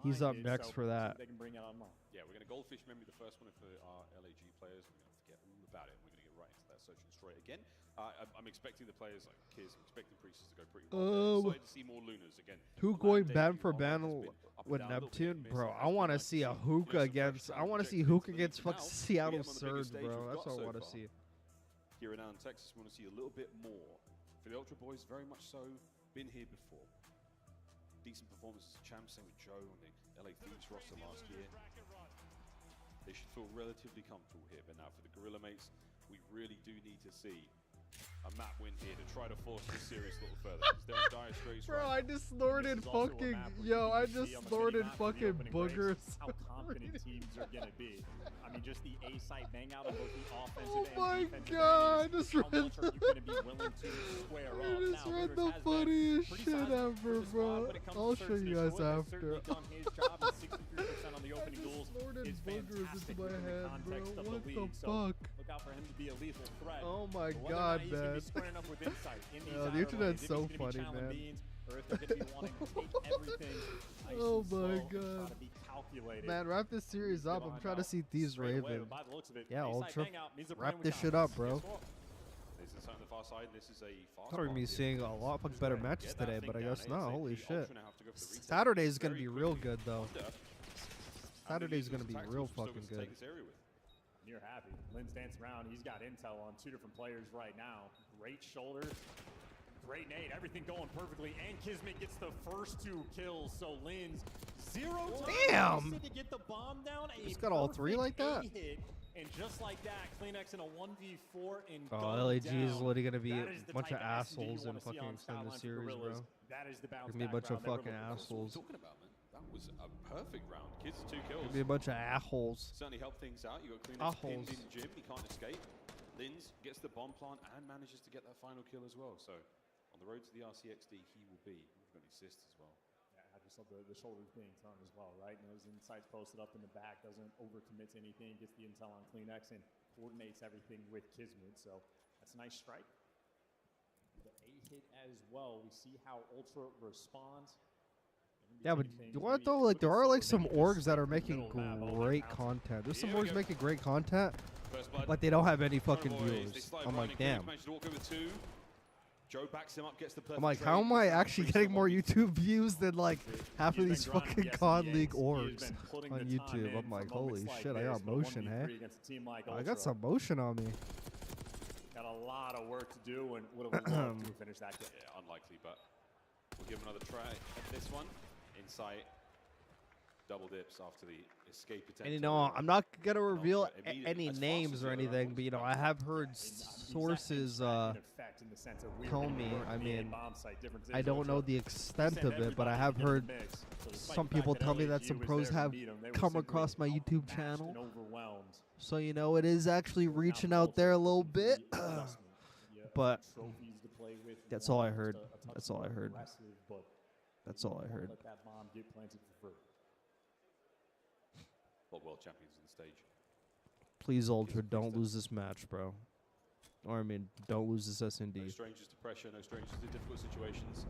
He's up next for that. Yeah, we're going to Goldfish memory the first one for our LAG players. We're going to forget all about it. We're going to get right into that search and destroy again. I'm expecting the players like Kiz, I'm expecting Priestess to go pretty well. Excited to see more Lunars again. Who going ban for ban with Neptune, bro? I want to see a Hookah against. I want to see Hookah against fucking Seattle Surge, bro. That's what I want to see. Here in Texas, we want to see a little bit more. For the Ultra Boys, very much so. Been here before. Decent performances as champs, same with Joe on the LA Thieves roster last year. They should feel relatively comfortable here, but now for the Gorilla mates, we really do need to see a map win here to try to force this series a little further. They're in dire straits. Bro, I just snorted fucking, I just snorted fucking boogers. How confident teams are going to be. I mean, just the A-site bang out on both the offensive Oh and my defensive god, I end. just How read much are you going to be willing to square up? I just read the funniest shit ever, bro. I'll show you guys after. Done his job, and 63% on the opening goals is fantastic my within the head, context bro. of What the the league. So fuck? look out for him to be a lethal threat. Oh my But whether or god, not he's gonna man. be squaring up with insight in these Yo, the outer internet's lanes, if so he's gonna be funny, channeling man. beans, or if they're going to be wanting to take everything nice Oh and my slow and god. try to be calculated. Man, wrap this series up. I'm trying to see Thieves Straight away, Raven. but by the looks of it, Yeah, A-side Ultra. bang out means they're Wrap playing this with shit up, confidence. bro. This is on the far side. This is a fast Thought we were gonna be pass seeing here. a lot fucking better matches Get that today, thing but I down guess not. ASAP. Holy Ultra shit. now have to go for the retake Saturday is gonna very be real quickly. good though. Saturday's gonna be real fucking good. You're happy. Lynn's dancing around. He's got intel on 2 different players right now. Great shoulders. Great nade, everything going perfectly, and Kismet gets the first 2 kills. So Linz, 0 time to get the bomb down. He's got all 3 like that. Hit, and just like that, CleanX in a 1v4 in LAG is literally gonna be a bunch of assholes and fucking extend the series, bro. That is the bounce Gonna be a bunch of fucking assholes. Talking about, man. That was a perfect round. Kids 2 kills. Gonna be a bunch of assholes. Certainly helped things out. You got CleanX pinned in gym. He can't escape. Linz gets the bomb plant and manages to get that final kill as well. So on the road to the RCXD, he will be. We've got assists as well. Yeah, I just love the shoulders being turned as well, right? Knows insights posted up in the back, doesn't overcommit to anything, gets the intel on CleanX and coordinates everything with Kismet. So that's a nice strike. The A hit as well. We see how Ultra responds. Yeah, but you know what though? Like there are like some orgs that are making great content. There's some orgs making great content, but they don't have any fucking viewers. I'm like, damn. Joe backs him up, gets the I'm like, how am I actually getting more YouTube views than like half of these fucking COD League orgs on YouTube? I'm like, holy shit, I got motion, hey? I got some motion on me. Got a lot of work to do, and would have loved to finish that game. Yeah, unlikely, but we'll give another try at this one. Insight double dips after the escape attempt. And you know, I'm not gonna reveal any names or anything, but you know, I have heard sources tell me. I mean, I don't know the extent of it, but I have heard some people tell me that some pros have come across my YouTube channel. So you know, it is actually reaching out there a little bit. But that's all I heard. That's all I heard. That's all I heard. Let that bomb get planted for free. World champions on the stage. Please, Ultra, don't lose this match, bro. Or I mean, don't lose this SND. No strangers to pressure, no strangers to difficult situations.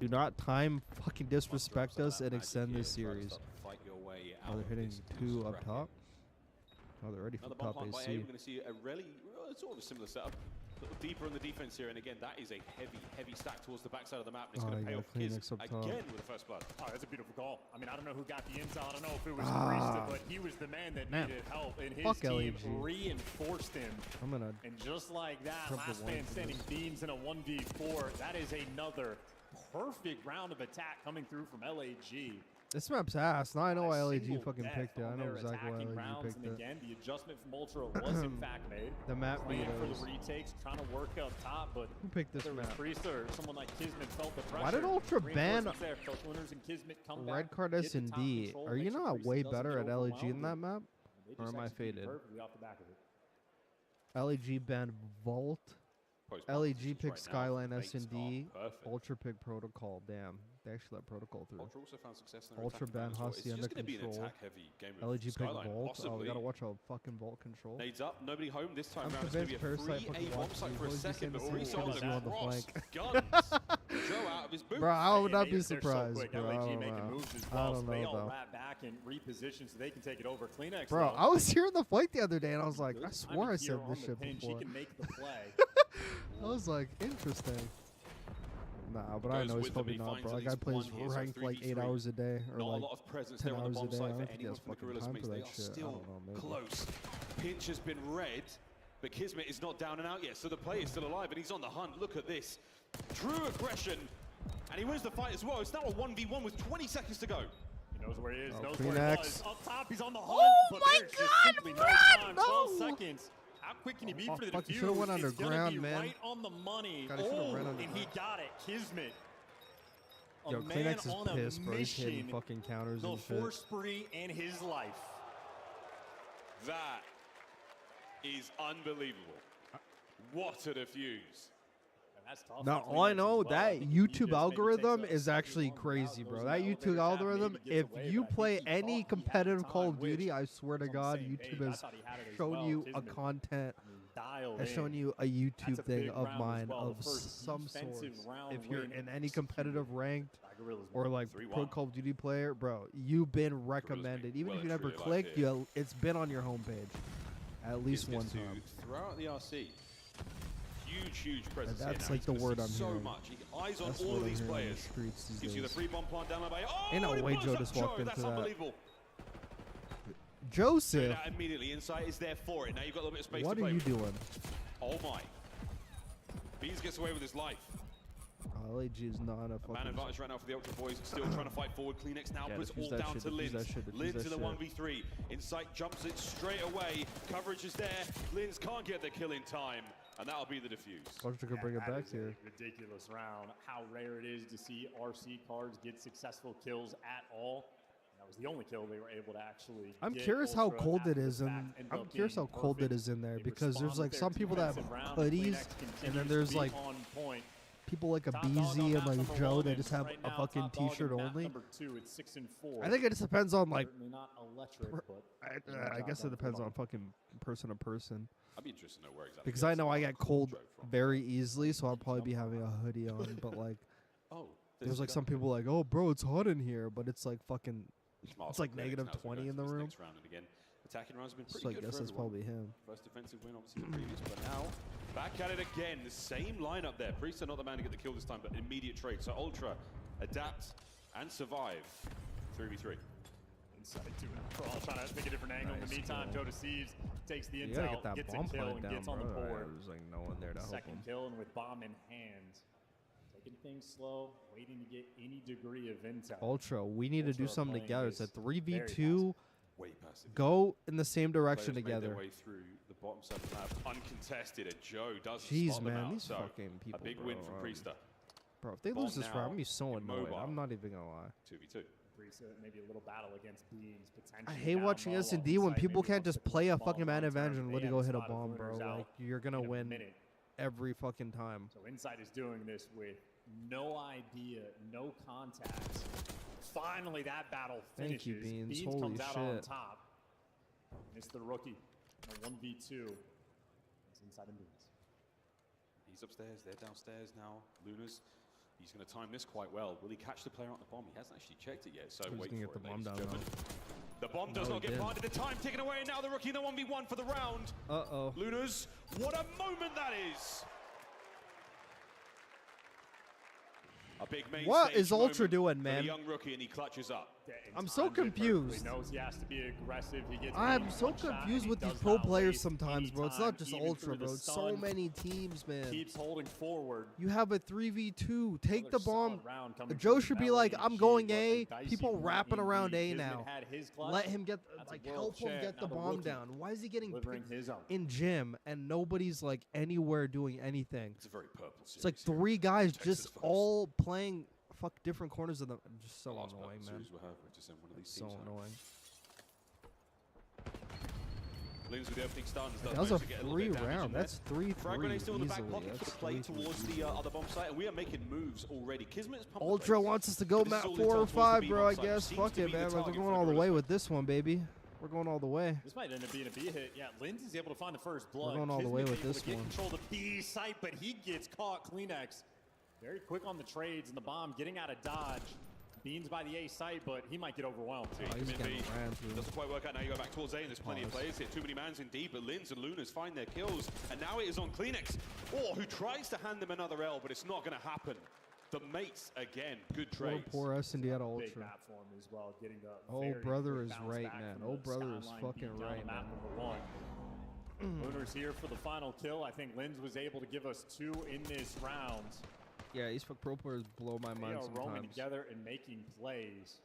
Do not time fucking disrespect us and extend this series. Oh, they're hitting 2 up top. Oh, they're ready for top AC. We're going to see a really sort of a similar setup. A little deeper on the defense here, and again, that is a heavy stack towards the backside of the map. And it's going to pay off Kiz again with the first blood. Oh, that's a beautiful call. I mean, I don't know who got the intel. I don't know if it was Barista, but he was the man that needed help, and his team reinforced him. And just like that, last man standing beams in a 1v4. That is another perfect round of attack coming through from LAG. This map's ass. Now I know why LAG fucking picked it. I know exactly why LAG picked it. Again, the adjustment from Ultra was in fact made. The map playing for the retakes, trying to work up top, but who picked this map? Priest or someone like Kismet felt the pressure. Why did Ultra ban red card S&D? Are you not way better at LAG in that map? Or am I faded? LAG banned Vault. LAG picked Skyline S&D. Ultra picked Protocol. Damn. They actually let Protocol through. Ultra also found success in Ultra ban Hacienda control. LAG picked Vault. Oh, we gotta watch a fucking Vault control. Nades up, nobody home. This time I'm around it's going to be a free A bomb site for a second, but Reese on the cross. Guns. Joe out of his boots. Bro, I would not be surprised, bro. LAG making moves as well, so they all though. wrap back and reposition so they can take it over. CleanX, bro, I was here in the fight the other day, and I was like, I swore I said this shit before. She can make the play. I was like, interesting. Nah, but I know he's probably not, bro. That guy plays ranked like 8 hours a day, or like 10 hours a day. I don't think he has fucking time for that shit. I don't know, maybe. Close. Pinch has been red, but Kismet is not down and out yet, so the play is still alive, and he's on the hunt. Look at this. True aggression, and he wins the fight as well. It's now a 1v1 with 20 seconds to go. He knows where he is, knows CleanX. where he was. Up top, he's on the hunt, but there's just simply no time. 12 seconds. How quick can he be for the defuse? Should have went underground, be man. Right on the money. And he got it. Kismet. Yo, CleanX is pissed, bro. He's hitting fucking counters and shit. The force spree in his life. That is unbelievable. What a defuse. Now, all I know, that YouTube algorithm is actually crazy, bro. That YouTube algorithm, if you play any competitive Call of Duty, I swear to God, YouTube has shown you a content, has shown you a YouTube thing of mine of some sort. If you're in any competitive ranked or like pro Call of Duty player, bro, you've been recommended. Even if you never clicked, it's been on your homepage at least one time. Throughout the RC. Huge presence. That's like the word I'm hearing. So much. Eyes on all these players. Gives you the free bomb plant down by. Oh, ain't no way Joe just walked into that's that. Unbelievable. Joseph. That immediately Insight is there for it. Now you've got a little bit of space what to play are you with. doing? Oh my. Beans gets away with his life. LAG is not a fucking... Man advantage right now for the Ultra boys. Still trying to fight forward. Climax now puts all down to Linz. Linz in the 1v3. Insight jumps it straight away. Coverage is there. Linz can't get the kill in time. And that'll be the defuse. Ultra could bring it back here. Ridiculous round. How rare it is to see RC cards get successful kills at all. That was the only kill they were able to actually I'm get. curious how Ultra cold it after is, the and fact, I'm curious how cold it is in there, because there's like some people that have hoodies, and then there's like people like a BZ and like Joe that just have a fucking t-shirt only. I think it just depends on like, I guess it depends on fucking person to person. I'd be interested to know where exactly. Because I know I get cold very easily, so I'll probably be having a hoodie on, but like, there's like some people like, oh bro, it's hot in here, but it's like fucking, it's like negative 20 in the room. Attacking rounds have been pretty So I good guess for that's everyone. probably him. First defensive win, obviously, the previous, but now back at it again. The same lineup there. Priest not the man to get the kill this time, but immediate trade. So Ultra adapt and survive. 3v3. Inside to it. We're all trying to make a different angle. In the meantime, Joe Deceives takes the You gotta intel, get that gets a bomb kill, planted and down, gets on the bro. board. There's like no one there to help him. Second kill, and with bomb in hand. Taking things slow, waiting to get any degree of intel. Ultra, we need to do something together. It's a 3v2. Way passive. Go in the same direction Players made together. their way through the bottom side of the map, uncontested. And Joe does Jeez, spot them man, out. these So fucking people. a big win from Priester. Bro, if they Bomb lose this now, round, I'm gonna be so annoyed. immobile. I'm not even gonna lie. 2v2. Priester, maybe a little battle against Beans, potentially. I hate watching down low S&D on when site, people maybe can't wants just to play a ball fucking man long advantage term. and They let it have go hit a spotted bomb, bro. winners out Like, you're gonna in a win minute. every fucking time. So Inside is doing this with no idea, no contacts. Finally, that battle finishes. Thank you, Beans. Beans Holy comes out on shit. top. It's the rookie. A 1v2. It's Inside and Beans. He's upstairs, they're downstairs now. Luna's, he's going to time this quite well. Will he catch the player on the bomb? He hasn't actually checked it yet, so He's wait gonna for get the it, bomb ladies and down gentlemen. The bomb does No, not he get didn't. planted. The time ticking away, and now the rookie in the 1v1 for the round. Uh-oh. Luna's, what a moment that is! A big main What stage is Ultra moment doing, for man? the young rookie, and he clutches up. I'm so confused. He knows he has to be aggressive. He gets I'm so one shot, confused and with he these does pro not players waste sometimes, any bro. It's not time, just even Ultra, through the bro. It's so sun. many teams, man. Keeps holding forward. You have a 3v2. Take the bomb. solid round coming Joe from should be like, I'm going LAG, A. but a People dicey wrapping one around A indeed. now. Kismet had his clutch. Let him get, That's a like, world help him champ, get the now the bomb rookie down. Why is he getting delivering picked his own. in gym and nobody's like anywhere doing anything? It's a very purple series. It's like here. 3 guys Texas just first. all playing different corners of the. Just so The last annoying, purple man. series we'll have, we'll just send one of these So teams out. annoying. Linz with the opening stance. That was a free round. That's 3-3 Frag grenade still in the back easily. pocket for the That's play 3-3 towards the easily. other bomb site, and we are making moves already. Kismet's pumped the Ultra brakes. wants us to go This is map all 4 or intel towards the 5, B bro. bomb I site. guess. Seems Fuck to it, be the man. We're target going for all the everyone way else. with this one, baby. We're going all the way. This might end up being a B hit. Yeah, Linz is able to find the first blood. going all the way Kismet's with able this to get one. control of the B site, but he gets caught. Kleenex very quick on the trades and the bomb getting out of dodge. Beans by the A site, but he might get overwhelmed. Oh, he's getting ran through. Doesn't quite work out. Now you go back towards A, and there's plenty of players here. Too many mans indeed, but Linz and Lunas find their kills, and now it is on Kleenex, who tries to hand them another L, but it's not going to happen. The mates again, good trades. Poor S&D at Big Ultra. map for him as well, getting the Oh, very brother quick is bounce right, back man. from Oh, the brother is skyline fucking beat down right, on map man. number 1. Lunas here for the final kill. I think Linz was able to give us 2 in this round. Yeah, these pro players blow my They mind are roaming sometimes. together and making plays.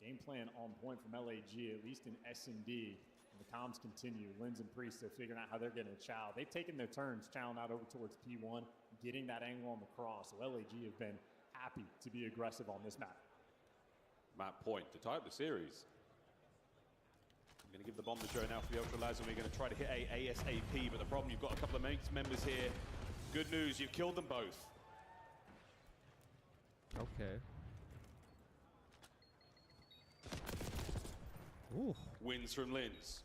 Game plan on point from LAG, at least in S&D. And the comms continue. Linz and Priest are figuring out how they're going to chow. They've taken their turns chowing out over towards P1, getting that angle on the cross. So LAG have been happy to be aggressive on this map. Map point to tie up the series. I'm going to give the bomb to Joe now for the Ultra lads, and we're going to try to hit A ASAP. But the problem, you've got a couple of mates members here. Good news, you've killed them both. Okay. Ooh. Wins from Linz.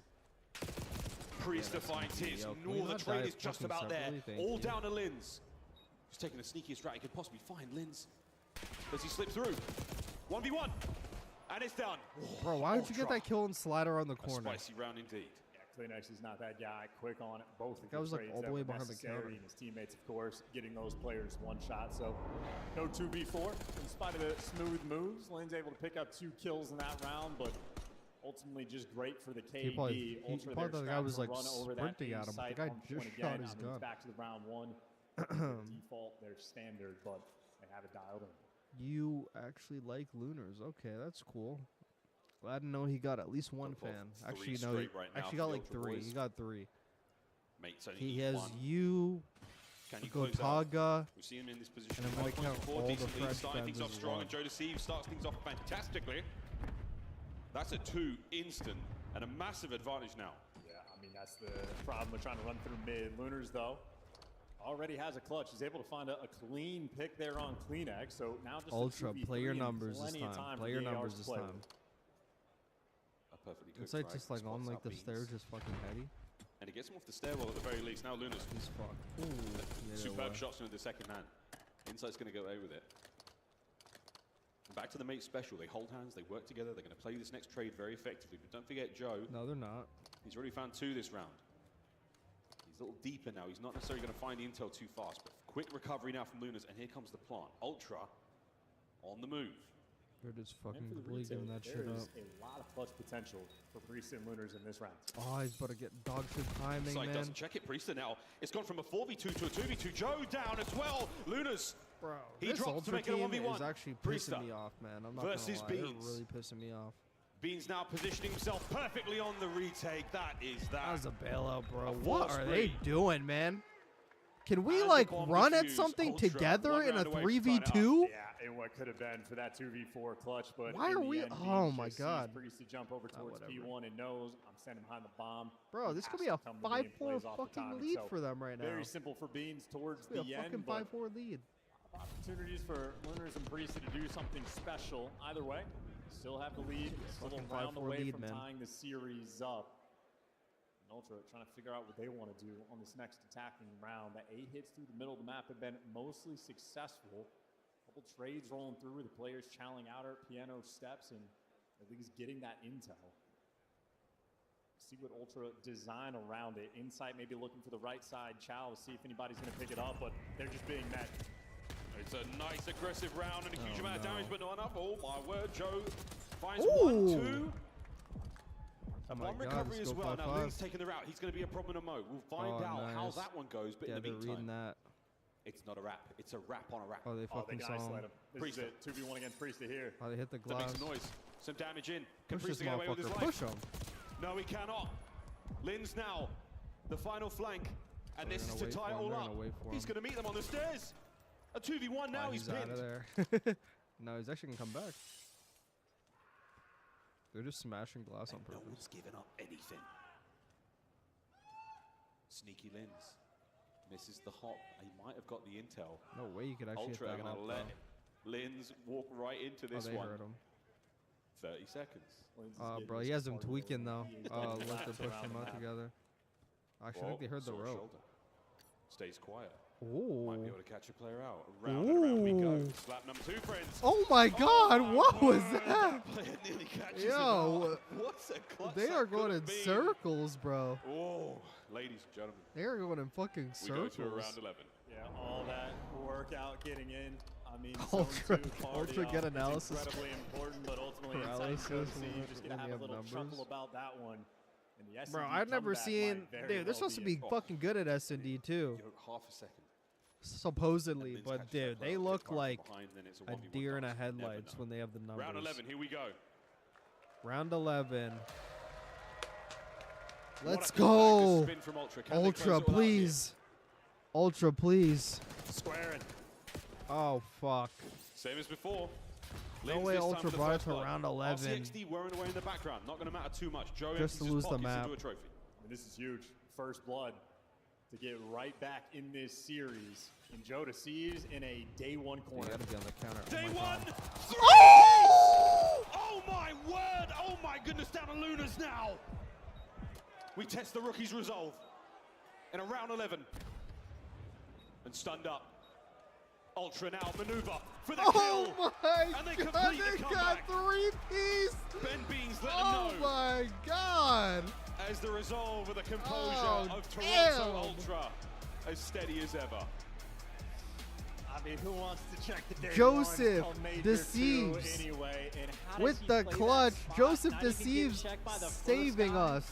Priest that's finds easy, his. yo. Can No, we the not trade dive is just fucking about there. separately? Thank All you. down to Linz. He's taking the sneakiest route he could possibly find. Linz. Does he slip through? 1v1. And it's done. Bro, why did you get Ultra. that kill and slider on the A corner? spicy round indeed. Yeah, Kleenex is not that guy. Quick on it. Both of That was, like, trades all the that way were behind the necessary, counter. and his teammates, of course, getting those players one shot. So no 2v4. In spite of the smooth moves, Lynn's able to pick up 2 kills in that round, but ultimately just great for the KD. probably Ultra thought there the guy was, strapped like, to run over that sprinting A at him, but the site guy on just point shot again. his I mean, it's gun. back to the round 1. default, their standard, but they have it dialed in. You actually like Lunars. Okay, that's cool. Glad to know he got at least one fan. Actually, no, he actually got like 3. He got 3. He has you, Gotaga, We see him in this position. and I'm going to count all the fresh starting fans things off as strong, well. and Joe Deceive starts things off fantastically. That's a 2 instant and a massive advantage now. Yeah, I mean, that's the problem with trying to run through mid. Lunars, though, already has a clutch. He's able to find a clean pick there on CleanX. So now just Ultra, a 2v3 play your and numbers this plenty of time. for Play your the ARs numbers to this play time. with. A perfectly It's cooked like frag, just like spots on like out the Beans. stairs, just fucking heady. And he gets him off the stairwell at the very least. Now Luna's He's fucked. superb shots into the second hand. Insight's going to get away with it. Back to the mate special. They hold hands, they work together, they're going to play this next trade very effectively. But don't forget Joe. No, they're not. He's already found 2 this round. He's a little deeper now. He's not necessarily going to find the intel too fast, but quick recovery now from Lunas, and here comes the plant. Ultra on the move. They're just And fucking for the bleeding retake, that shit there up. is a lot of clutch potential for Priest and Lunars in this round. Oh, he's about to get dog shit timing, Side man. doesn't check it. Priester now. It's gone from a 4v2 to a 2v2. Joe down as well. Lunas. Bro, He this drops to Ultra make it a team 1v1. is actually Priester pissing me off, man. I'm not gonna versus lie. Beans. They're really pissing me off. Beans now positioning himself perfectly on the retake. That That was a bailout, bro. A What force are they break. doing, man? Can we And the like bomb run at defused. something Ultra, together one in a round away from tying it up. 3v2? Yeah, and what could have been for that 2v4 clutch, but Why in are the we- end, oh Beans my just God. sees Priest to jump over towards whatever. P1 and knows I'm standing behind the bomb. Bro, He this has could be to a come to the game, 5-4 plays off the fucking timing. lead So for them right now. Very simple for Beans towards It's gonna be the a fucking end, but 5-4 lead. opportunities for Lunars and Priest to do something special. Either way, still have the lead. Still Fucking a round 5-4 away lead, from man. tying the series up. And Ultra trying to figure out what they want to do on this next attacking round. The 8 hits through the middle of the map have been mostly successful. Couple trades rolling through, the players channeling out at piano steps, and I think he's getting that intel. See what Ultra design around it. Insight maybe looking for the right side. Chow to see if anybody's going to pick it up, but they're just being met. It's a nice aggressive round and a huge amount of damage, but not enough. Oh my word, Joe finds Ooh. 1-2. Oh A my bomb God, recovery let's as go well. Now 5-5. Lynn's taking the route. He's going to be a problem in Mo. We'll find Oh, out how nice. that one goes, but Yeah, in the they're reading meantime, that. it's not a wrap. It's a wrap on a wrap. Oh, they Oh, they fucking can saw isolate him. him. This is it. 2v1 against Priesta here. Oh, they hit the To make glass. some noise. Some damage in. Can Push this Priesta get away with his motherfucker. life? Push him. No, he cannot. Lynn's now the final flank, and They're this is gonna to wait tie for it him. all They're up. gonna wait for He's him. going to meet them on the stairs. A 2v1 now. Oh, He's out pinned. of there. No, he's actually gonna come back. They're just smashing glass on No purpose. one's given up anything. Sneaky Lynn's misses the hop. He might have got the intel. No way you could actually Ultra hit are that going hop, to let Lynn's walk right into bro. Oh, this they one. heard him. 30 seconds. Lynn's is getting Bro, this he has him part of the tweaking road. though. He is Oh, getting look, they're laps pushing around them the out map. together. Actually, I think they heard the Sore rope. shoulder. Stays quiet. Ooh. Might be able to catch a player out. Round and around we go. Ooh. Slap number 2, friends. Oh my God! my What was word, that? Player nearly catches him Yo, out. What's a clutch they that are going could in have been. circles, bro. Oh, ladies and gentlemen, They are going in fucking we go circles. to a round 11. Yeah, all that workout getting in. I mean, Ultra- zone 2 party ultra off. get It's analysis. incredibly important, but ultimately Paralysis Insight when you're just when gonna you have a have little numbers. chuckle about that one. And the Bro, S&D I've never comeback seen. might very Dude, they're well supposed to it. be fucking good at S&D too. You're half a second. Supposedly, Lynn's but catches dude, that they player, look gets far like from behind, then it's a 1v1 deer in a dance. You never headlights know. when they have the numbers. Round 11, here we go. Round 11. What Let's a comeback, go. good spin from Ultra. Can they close Ultra, it all out here? please. Ultra, please. Squaring. Oh, fuck. Same as before. No Lynn's way this time Ultra for the brought it first to blood. round 11. RCXD whirring away in the background. Not going to matter too much. Joe Just to empties his lose the pockets map. into a trophy. And this is huge. First blood to get right back in this series. And Joe Deceives in a day 1 You corner. gotta be on the counter. Day Oh my 1. God. 3 Oh! Oh my word! Oh my goodness, down to Lunas now. We test the rookie's resolve in a round 11. And stunned up. Ultra now maneuver for the Oh kill. my And they God, complete the they got comeback. 3-piece. Ben Beans let Oh them know my God. as the resolve of the composure Oh, of Toronto damn. Ultra as steady as ever. I mean, who wants to check the day Joseph one Major Deceives. 2 anyway? And how does With he the play that clutch, spot? Joseph Not even getting Deceives checked by the first saving guy. us.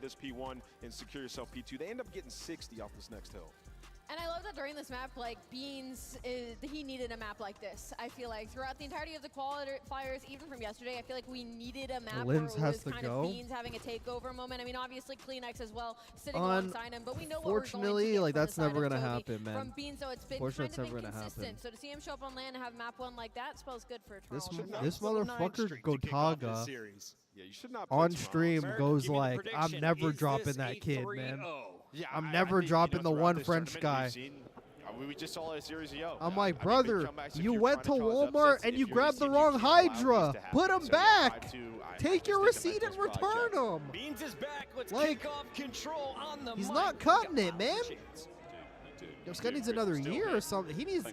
this P1 and secure yourself P2. They end up getting 60 off this next hill. And I love that during this map, like, Beans, he needed a map like this. I feel like throughout the entirety of the qualifiers, even from yesterday, I feel like we needed a map where it was kind of Beans having a takeover moment. I mean, obviously, Climax as well, sitting alongside him, but we know what we're going to get Fortunately, like, from that's the side never of going to Toby. happen, man. From Beans, though, it's been kind of inconsistent. So to see him show up on land and have map 1 like that spells good for Toronto. This motherfucker, Gotaga, yeah, you should not on stream goes like, I'm never dropping that kid, man. Yeah, I'm never dropping the one French guy. We just saw a series of yo. I'm like, brother, you went to Walmart and you grabbed the wrong Hydra. Put him back. Take your receipt and return him. Beans is back. Let's like, kick off control on the he's mic. not cutting it, man. Yo, this guy needs another year or something. He needs.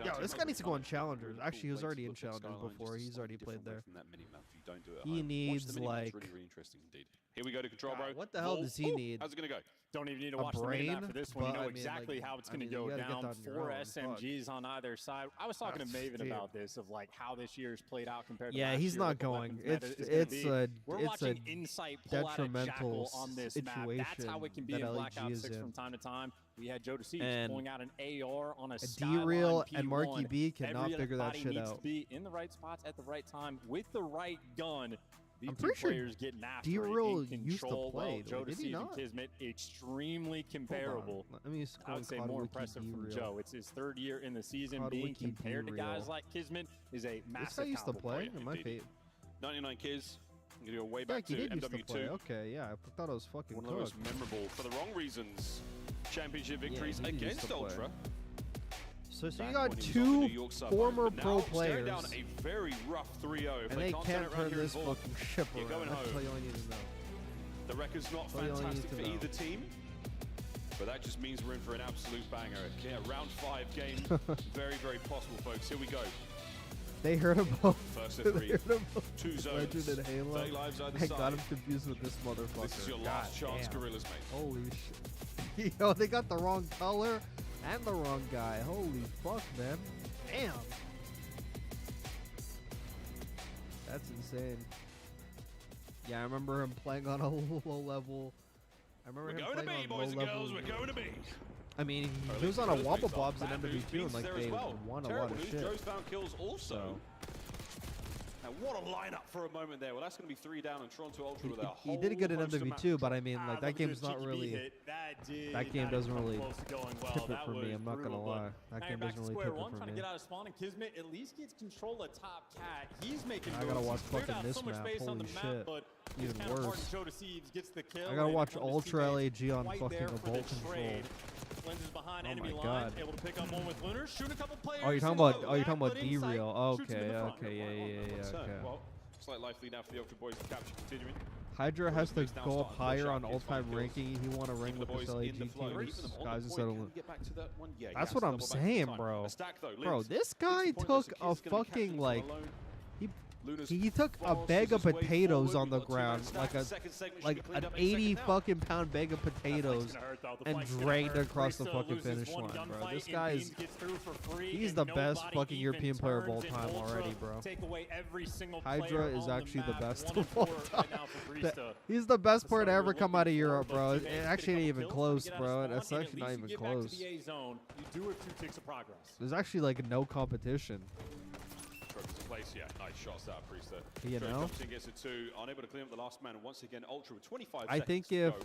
Yo, this guy needs to go on Challengers. Actually, he was already in Challengers before. He's already played there. He needs like. Here we go to control, bro. What the hell does he need? How's it gonna go? Don't even need to watch the map for this one. You know exactly how it's going to go down. 4 SMGs on either side. I was talking to Maven about this, of like how this year's played out compared to last year. Yeah, he's not going. It's a detrimental on this situation map. That's how it can be in Blackout 6 from time to time. We had Joe DeCease pulling out an AR on a D-Real and Marky B cannot figure that shit needs out. to be in the right spots at the right time with the right gun. I'm pretty sure D-Real used to play. Joe Did he not? Kismet, extremely comparable. Let me I would say more impressive from Joe. It's his 3rd year in the season. Being compared to guys like Kismet is a massive This guy used to play in my fate. 99 Kiz. I'm going to go way Yeah, back he to did used to play. MW2. Okay, yeah, I thought it was fucking One of the most memorable, for the wrong reasons, championship victories he used against to play. Ultra. So you Back got when he was on the 2 New York sub. former But pro now players, staring down a very rough 3-0. If and they can't can't turn it around turn here this in Vault, fucking ship you're around. going That's home. all you all need to know. The record's not all you all need fantastic to for know. either team, but that just means we're in for an absolute banger. Yeah, round 5 game, very, very possible, folks. Here we go. They heard about First they of 3, heard about 2 zones, Legend and Halo. 30 lives either I side. got him confused with this motherfucker. This is your last chance, Gorillas, mate. Holy shit. Yo, they got the wrong color and the wrong guy. Holy fuck, man. Damn. That's insane. Yeah, I remember him playing on a low level. I remember him We're going to playing be, on boys low and level. girls. We're going to be. I mean, he was on a Wobble Bobs in MW2 and like they won a lot of shit. Joe's found kills also. So. And what a lineup for a moment there. Well, that's going to be 3 down in Toronto Ultra with a whole He did get an host of MW2, but I mean, like that game's not really. That game doesn't really well. tip it for me. I'm not gonna lie. That game doesn't really tip it for trying to me. get out of spawn, and Kismet at least gets control of top cat. He's making I gotta watch Cleared fucking out this so much map. space on Holy the map, shit. but Even his counterpart worse. Joe DeCease gets the kill. I gotta and watch one of his Ultra teammates LAG on right fucking there a for Bolt the Control. trade. Lenses behind Oh enemy my line, God. able to pick up one with Lunar, shoot a couple players. Oh, you're talking in about low, D-Real. shoots him in the Okay, front. okay, yeah. Well, slight life lead now for the Ultra boys. Capture continuing. Hydra has to Now go starting to higher push on out, all-time gets 5 ranking. He won a ring Keeping with the this boys LAG in the team. flow. Keeping them on Guys the is point. settling. Can we get back to that one? Yeah, That's yes, what I'm double back in saying, time. bro. A stack, though. Bro, Linz. this guy It's took pointless. a Kid's gonna catch fucking him like. alone. He took a bag of potatoes on the ground, like an 80 pound bag of potatoes, and dragged across the fucking finish line, bro. This guy is, he's the best fucking European player of all time already, bro. Hydra is actually the best of all time. He's the best player to ever come out of Europe, bro. It actually ain't even close, bro. It's actually not even close. There's actually like no competition. Place, yeah, nice shots that Priest there. You know? Jumps in, gets a 2, unable to clean up the last man, and once again Ultra with 25 I seconds think to if go.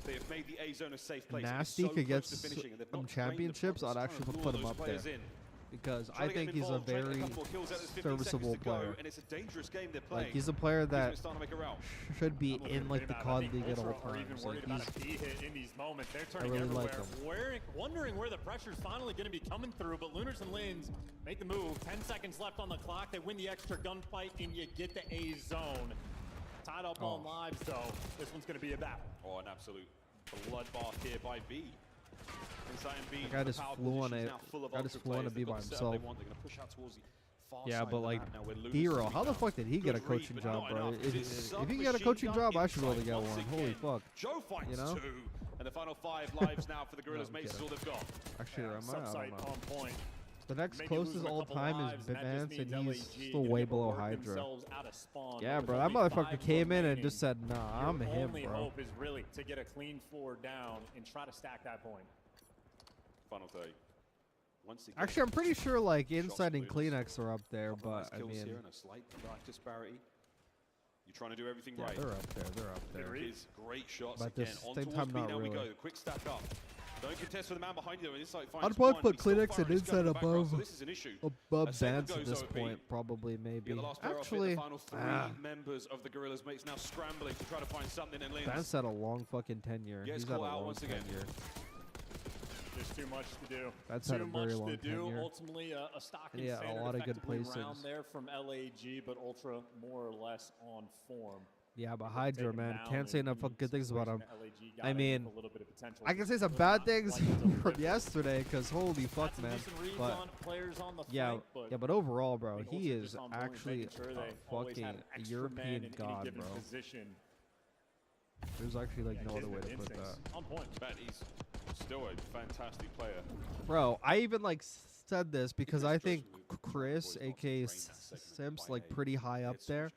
They have made the A zone a safe place. Nasty so could close get to finishing, and they've some not drained the championships, I'd province, actually trying to put lure him up those there. players in. Because Trying I to get think them he's a involved, trying to very get a couple more kills out of 15 serviceable seconds to go, player. and it's a dangerous game they're playing. Like he's a player that He's starting to make a route. should be in like the COD League at all times. Like in these moments. They're I turning really everywhere, like him. wondering where the pressure's finally going to be coming through. But Lunars and Linz make the move. 10 seconds left on the clock. They win the extra gunfight, and you get the A zone. Tied up on lives, though. This one's going to be a battle. Oh, an absolute bloodbath here by B. Inside B. That guy just flew on it. Guy just flew on a B by himself. Yeah, but like D-Real, how the fuck did he get a coaching job, bro? If he get a coaching job, I should really get one. Holy fuck. Joe finds you know? 2, and the final 5 lives now for the Gorillas. Mace is all they've got. Actually, I don't know. On point. The next closest all time is Vance, and he's still way below Hydra. Yeah, bro, that motherfucker came in and just said, nah, I'm him, Only bro. hope is really to get a clean 4 down and try to stack that point. Final 30. Once again, Actually, I'm pretty sure like Inside and Kleenex are up there, but I mean, here and a slight life disparity. You're trying to do everything yeah, right. they're up there. They're up there. His great shots But at again. the On same towards time, B, not now we really. go. The quick stack up. Don't contest for the man behind you. And Insight finds I'd probably one. put He's still Kleenex and firing. He's got Inside the background, above so this is an issue. above segment Bans at goes this OP. point, probably maybe. The last player off Actually, hit, the final three members of the Gorillas mates now scrambling to try to find something and Lins. Bans had a long fucking tenure. Gets He's had a caught out long once again. tenure. There's too much to do. That's had a very long to do. tenure. Ultimately, a stock and Yeah, a standard lot of good effectively places. round there from LAG, but Ultra more or less on form. Yeah, but Hydra, Taken man, down can't say in enough good things about him. LAG got I in mean, with a little bit of potential. I can say some bad things from yesterday, because holy fuck, man. But yeah, but overall, bro, he is actually a fucking European god, bro. There's actually like no other way to put that. On point. But he's still a fantastic player. Bro, I even like said this because I think Chris, aka Simps, like pretty high up there.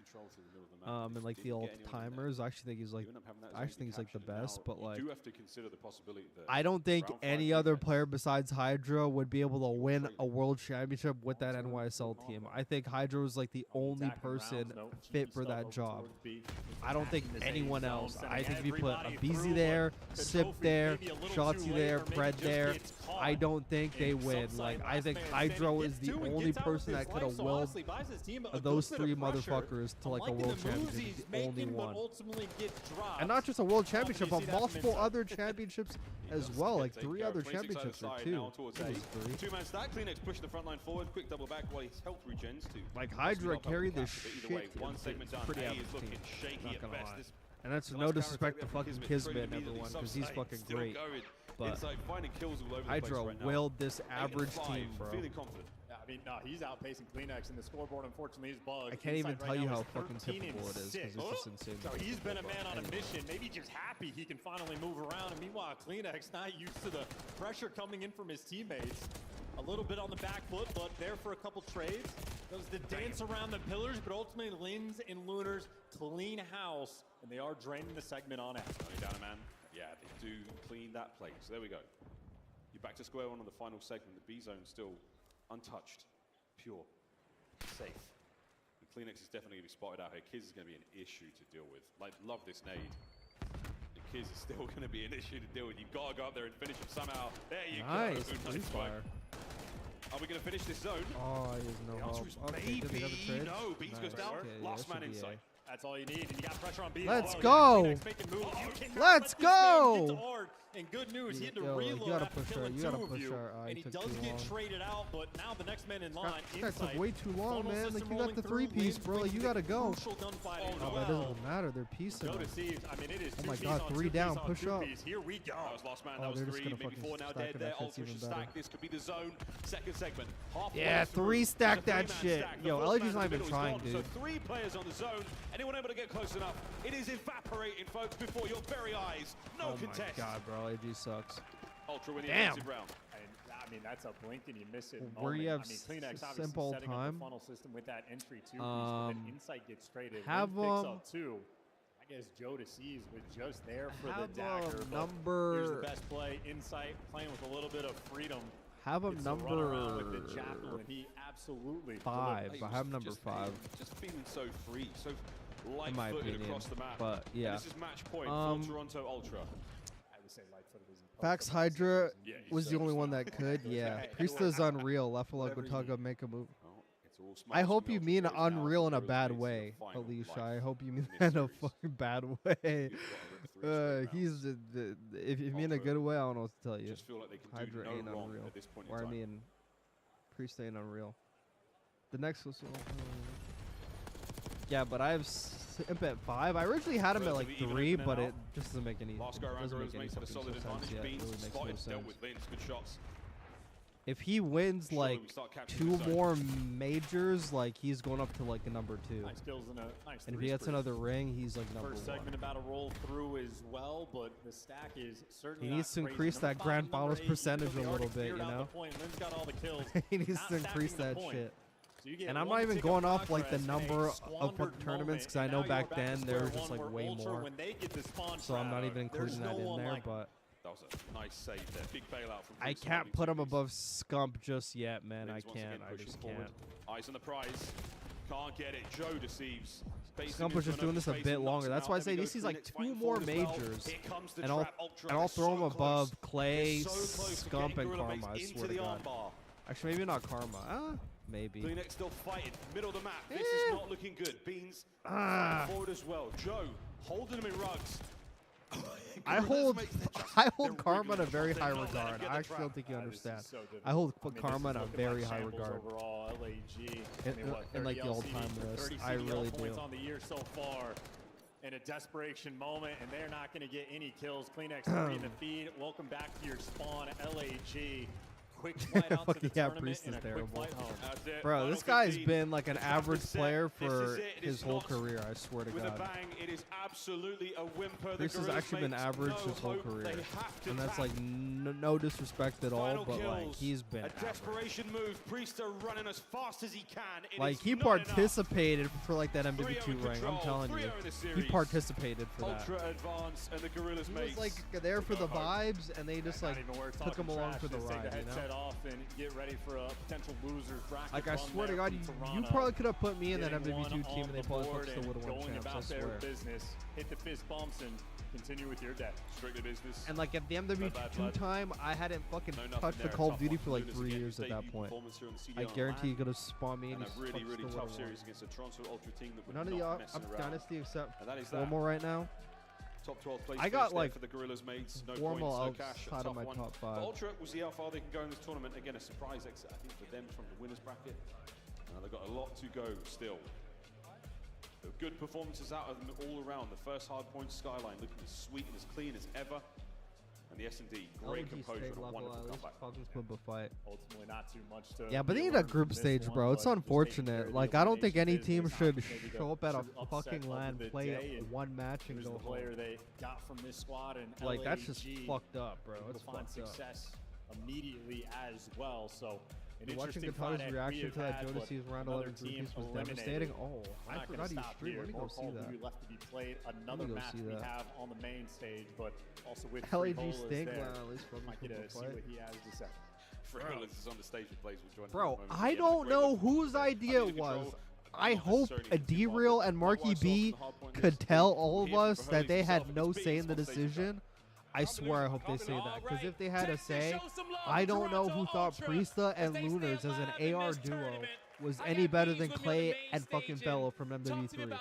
And like the old timers, I actually think he's like, the best. But like, I don't think any other player besides Hydra would be able to win a world championship with that NYSL team. I think Hydra was like the only person fit for that job. I don't think anyone else. I think if you put a BZ there, Sip there, Shotzi there, Pred there, I don't think they win. Like, I think Hydro is the only person that could have willed those three motherfuckers to like a world championship. He's the only one. And not just a world championship, but multiple other championships as well. Like 3 other championships or 2. Two-man stack. Kleenex pushing the front line forward. Quick double back while his health regens to. Like Hydra carried this shit. One segment done. Pretty A average is looking team. shaky at best. And that's no disrespect to fucking Kismet and everyone, because he's fucking great. But Hydra willed this average team, bro. Feeling confident. I mean, no, he's outpacing Kleenex, and the scoreboard, unfortunately, is bugged. I can't even tell you how fucking typical typical it is, because it's just insane. So he's been a man on a mission, maybe just happy he can finally move around. And meanwhile, Kleenex not used to the pressure coming in from his teammates. A little bit on the back foot, but there for a couple trades. Does the dance around the pillars, but ultimately Lins and Lunars clean house, and they are draining the segment on it. Down a man. Yeah, they do clean that plate. So there we go. You're back to square one on the final segment. The B zone still untouched, pure, safe. And Kleenex is definitely going to be spotted out here. Kiz is going to be an issue to deal with. Like, love this nade. And Kiz is still going to be an issue to deal with. You've got to go up there and finish him somehow. There you go. Nice fire. Are we going to finish this zone? Oh, he has no help. Okay, did they have a trade? No, Beats goes down. Okay, Last man inside. That's all you need, and you got pressure on B. Let's go! Let's go! And good news, he had to Yo, reload you gotta after push killing you gotta 2 of push you, her. and he took does too get long. traded out, but now the next man in line, That took way too long, man. Like, you got the 3-piece, bro. Like, you gotta go. Oh, that doesn't matter. They're piecing them. I mean, it is Oh my god, 3 down. Push up. Here we go. That was last man. Oh, That was they're just 3, gonna maybe fucking 4 now stack dead it. there. That shit's Ultra even should better. stack. This could be the zone. Second segment. Halfway Yeah, through. 3 stack There's a that 3-man shit. stack. The Yo, first LG's man in not the even middle is trying, gone. dude. So 3 players on the zone. Anyone able to get close enough? It is evaporating, folks, before your very eyes. No contest. Oh my god, bro. AG sucks. Ultra winning Damn. the round. I mean, that's a blink and you miss it. Where you have Kleenex obviously simple setting up time. the funnel system with that entry 2 piece, but then Insight gets traded. Have Lin picks up 2. I guess Joe DeCease was just there for the dagger. Here's the best play. Insight playing with a little bit of freedom. Have him number with the jackal, and he absolutely 5. I have number 5. Just feeling so free, so In my light-footed opinion, across the map. but yeah. And this is match point for Toronto Ultra. I would say light-footed is Fax Hydra was the only one that could. Yeah, Priesta's unreal. Left for like Wataga make a move. I hope you mean unreal in a bad way, Alicia. I hope you mean that in a fucking bad way. He's if you mean a good way, I don't know what to tell you. Hydra ain't unreal. Or I mean, Priest ain't unreal. The next was. Yeah, but I have Simp at 5. I originally had him at like 3, but it just doesn't make any sense yet. It really makes no sense. If he wins like 2 more majors, like he's going up to like a number 2. Nice kills and a nice and if he gets another ring, he's like number 1. First segment about to roll through as well, but the stack is certainly he needs to increase that grand finals percentage a little bit, you know? Got all the kills. He needs to increase that shit. And I'm not even going off like the number of tournaments, because I know back then there was just like way more. So I'm not even including that in there, but That was a nice save there. Big bailout from I can't put him above Scump just yet, man. I can't. I just can't. Eyes on the prize. Can't get it. Joe deceives. Scump was just doing this a bit longer. That's why I say this is like 2 more majors, and I'll throw him above Clay, Scump, and Karma. I swear to God. Actually, maybe not Karma. Maybe. Climax still fighting. Middle of the map. This is not looking good. Beans forward as well. Joe holding him in rugs. I hold Karma in a very high regard. I actually don't think you understand. I hold Karma in a very high regard. Overall, LAG, in like the all-time list, I really do. On the year so far, in a desperation moment, and they're not going to get any kills. Kleenex in the feed. Welcome back to your spawn, LAG. Quick flight out to the tournament and a quick flight home. Bro, this guy's been like an average player for his whole career, I swear to God. With a bang, it is absolutely a whimper. This has actually been average his whole career. And that's like no disrespect at all, but like he's been a desperation move. Priester running as fast as he can. Like he participated for like that MW2 rank, I'm telling you. He participated for that. Ultra advanced and the Gorillas he was like there for the vibes, and they just like took him along for the ride, you know? Off and get ready for a potential losers bracket. Like I swear to God, you probably could have put me in that MW2 team, and they probably still would have won champs. I swear. Business, hit the fist bumps and continue with your day. Strictly business. And like at the MW2 time, I hadn't fucking touched the Call of Duty for like 3 years at that point. I guarantee you could have spawned me, and a really tough series against a Toronto Ultra team that none of the Dynasty except Formal Formal right now. Top 12 place I got like for the Gorillas mates. No Formal points, no cash. outside of my top 5. But Ultra will see how far they can go in this tournament. Again, a surprise exit, I think, for them from the winners bracket. They've got a lot to go still. Good performances out of them all around. The first Hardpoint skyline looking as sweet and as clean as ever. And the S&D, great composure and a wonderful comeback. Ultimately not too much to... Yeah, but they need a group stage, bro. It's unfortunate. Like, I don't think any team should show up at a fucking LAN, play one match, and go home. They got from this squad, and like, that's just fucked up, bro. It's find fucked up. Success immediately as well, so... Watching Katana's reaction to that Jodeci's round 11 piece was devastating. Oh, I forgot he streamed. Let me go see that. Left to be played. Another match we have on the main stage, but also with LAG Stink. Well, at least might get to see what he has to say. Freeholders is on the stage with plays with join. Bro, I don't know whose idea it was. I hope a D-Real and Marky B could tell all of us that they had no say in the decision. I swear I hope they say that, because if they had a say, I don't know who thought Priesta and Lunars as an AR duo was any better than Clay and fucking Fellow from MW3.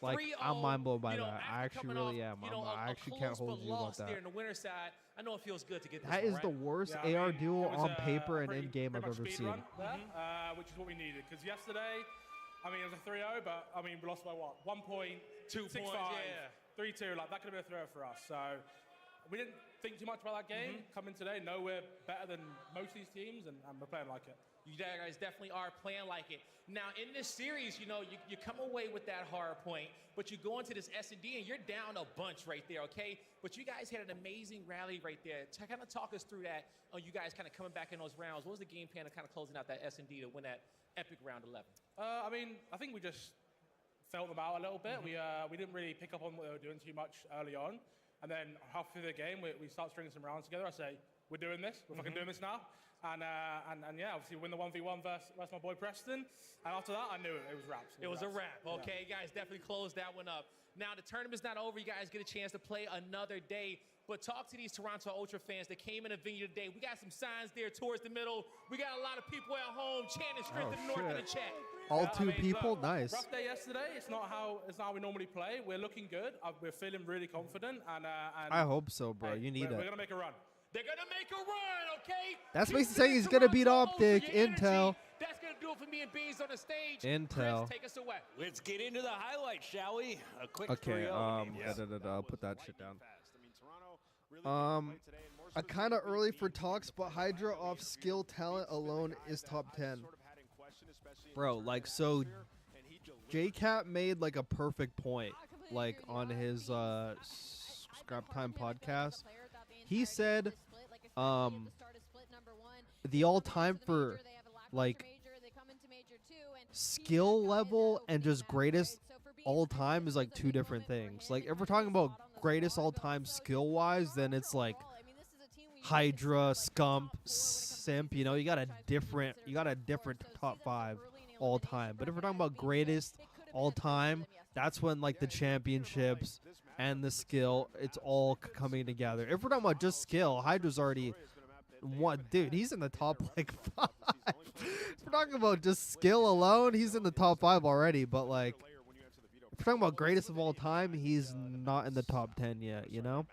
Like, I'm mind blown by that. I actually really am. I actually can't hold you about that. I know it feels good to get this that is the worst AR duo on paper and in game I've ever seen. Which is what we needed, because yesterday, I mean, it was a 3-0, but I mean, we lost by what? 1.2 points, 3-2. Like, that could have been a 3-0 for us. So we didn't think too much about that game. Coming today, know we're better than most of these teams, and we're playing like it. You guys definitely are playing like it. Now, in this series, you know, you come away with that hard point, but you go into this S&D, and you're down a bunch right there, okay? But you guys had an amazing rally right there. To kind of talk us through that, you guys kind of coming back in those rounds. What was the game plan of kind of closing out that S&D to win that epic round 11? I mean, I think we just felt them out a little bit. We didn't really pick up on what they were doing too much early on. And then halfway through the game, we start stringing some rounds together. I say, we're doing this. We're fucking doing this now. And yeah, obviously win the 1v1 versus my boy Preston. And after that, I knew it was wraps. It was a wrap. Okay, you guys definitely closed that one up. Now, the tournament's not over. You guys get a chance to play another day. But talk to these Toronto Ultra fans that came in the venue today. We got some signs there towards the middle. We got a lot of people at home chanting strength in the north in the chat. All two people, nice. Rough day yesterday. It's not how we normally play. We're looking good. We're feeling really confident. And I hope so, bro. You need it. We're gonna make a run. They're gonna make a run, okay? That's basically saying he's gonna beat OpTic. Intel. That's gonna do it for me and Beans on the stage. Intel. Chris, take us away. Let's get into the highlights, shall we? A quick okay. I'll put that shit down. Kind of early for talks, but Hydra off skill talent alone is top 10. Bro, like, so JCat made like a perfect point, like on his Scrap Time podcast. He said the all-time for like skill level and just greatest all time is like two different things. Like if we're talking about greatest all time skill wise, then it's like Hydra, Scump, Simp. You know, you got a different top 5 all time. But if we're talking about greatest all time, that's when like the championships and the skill, it's all coming together. If we're talking about just skill, Hydra's already one, dude. He's in the top like 5. If we're talking about just skill alone, he's in the top 5 already. But like, if we're talking about greatest of all time, he's not in the top 10 yet. You know.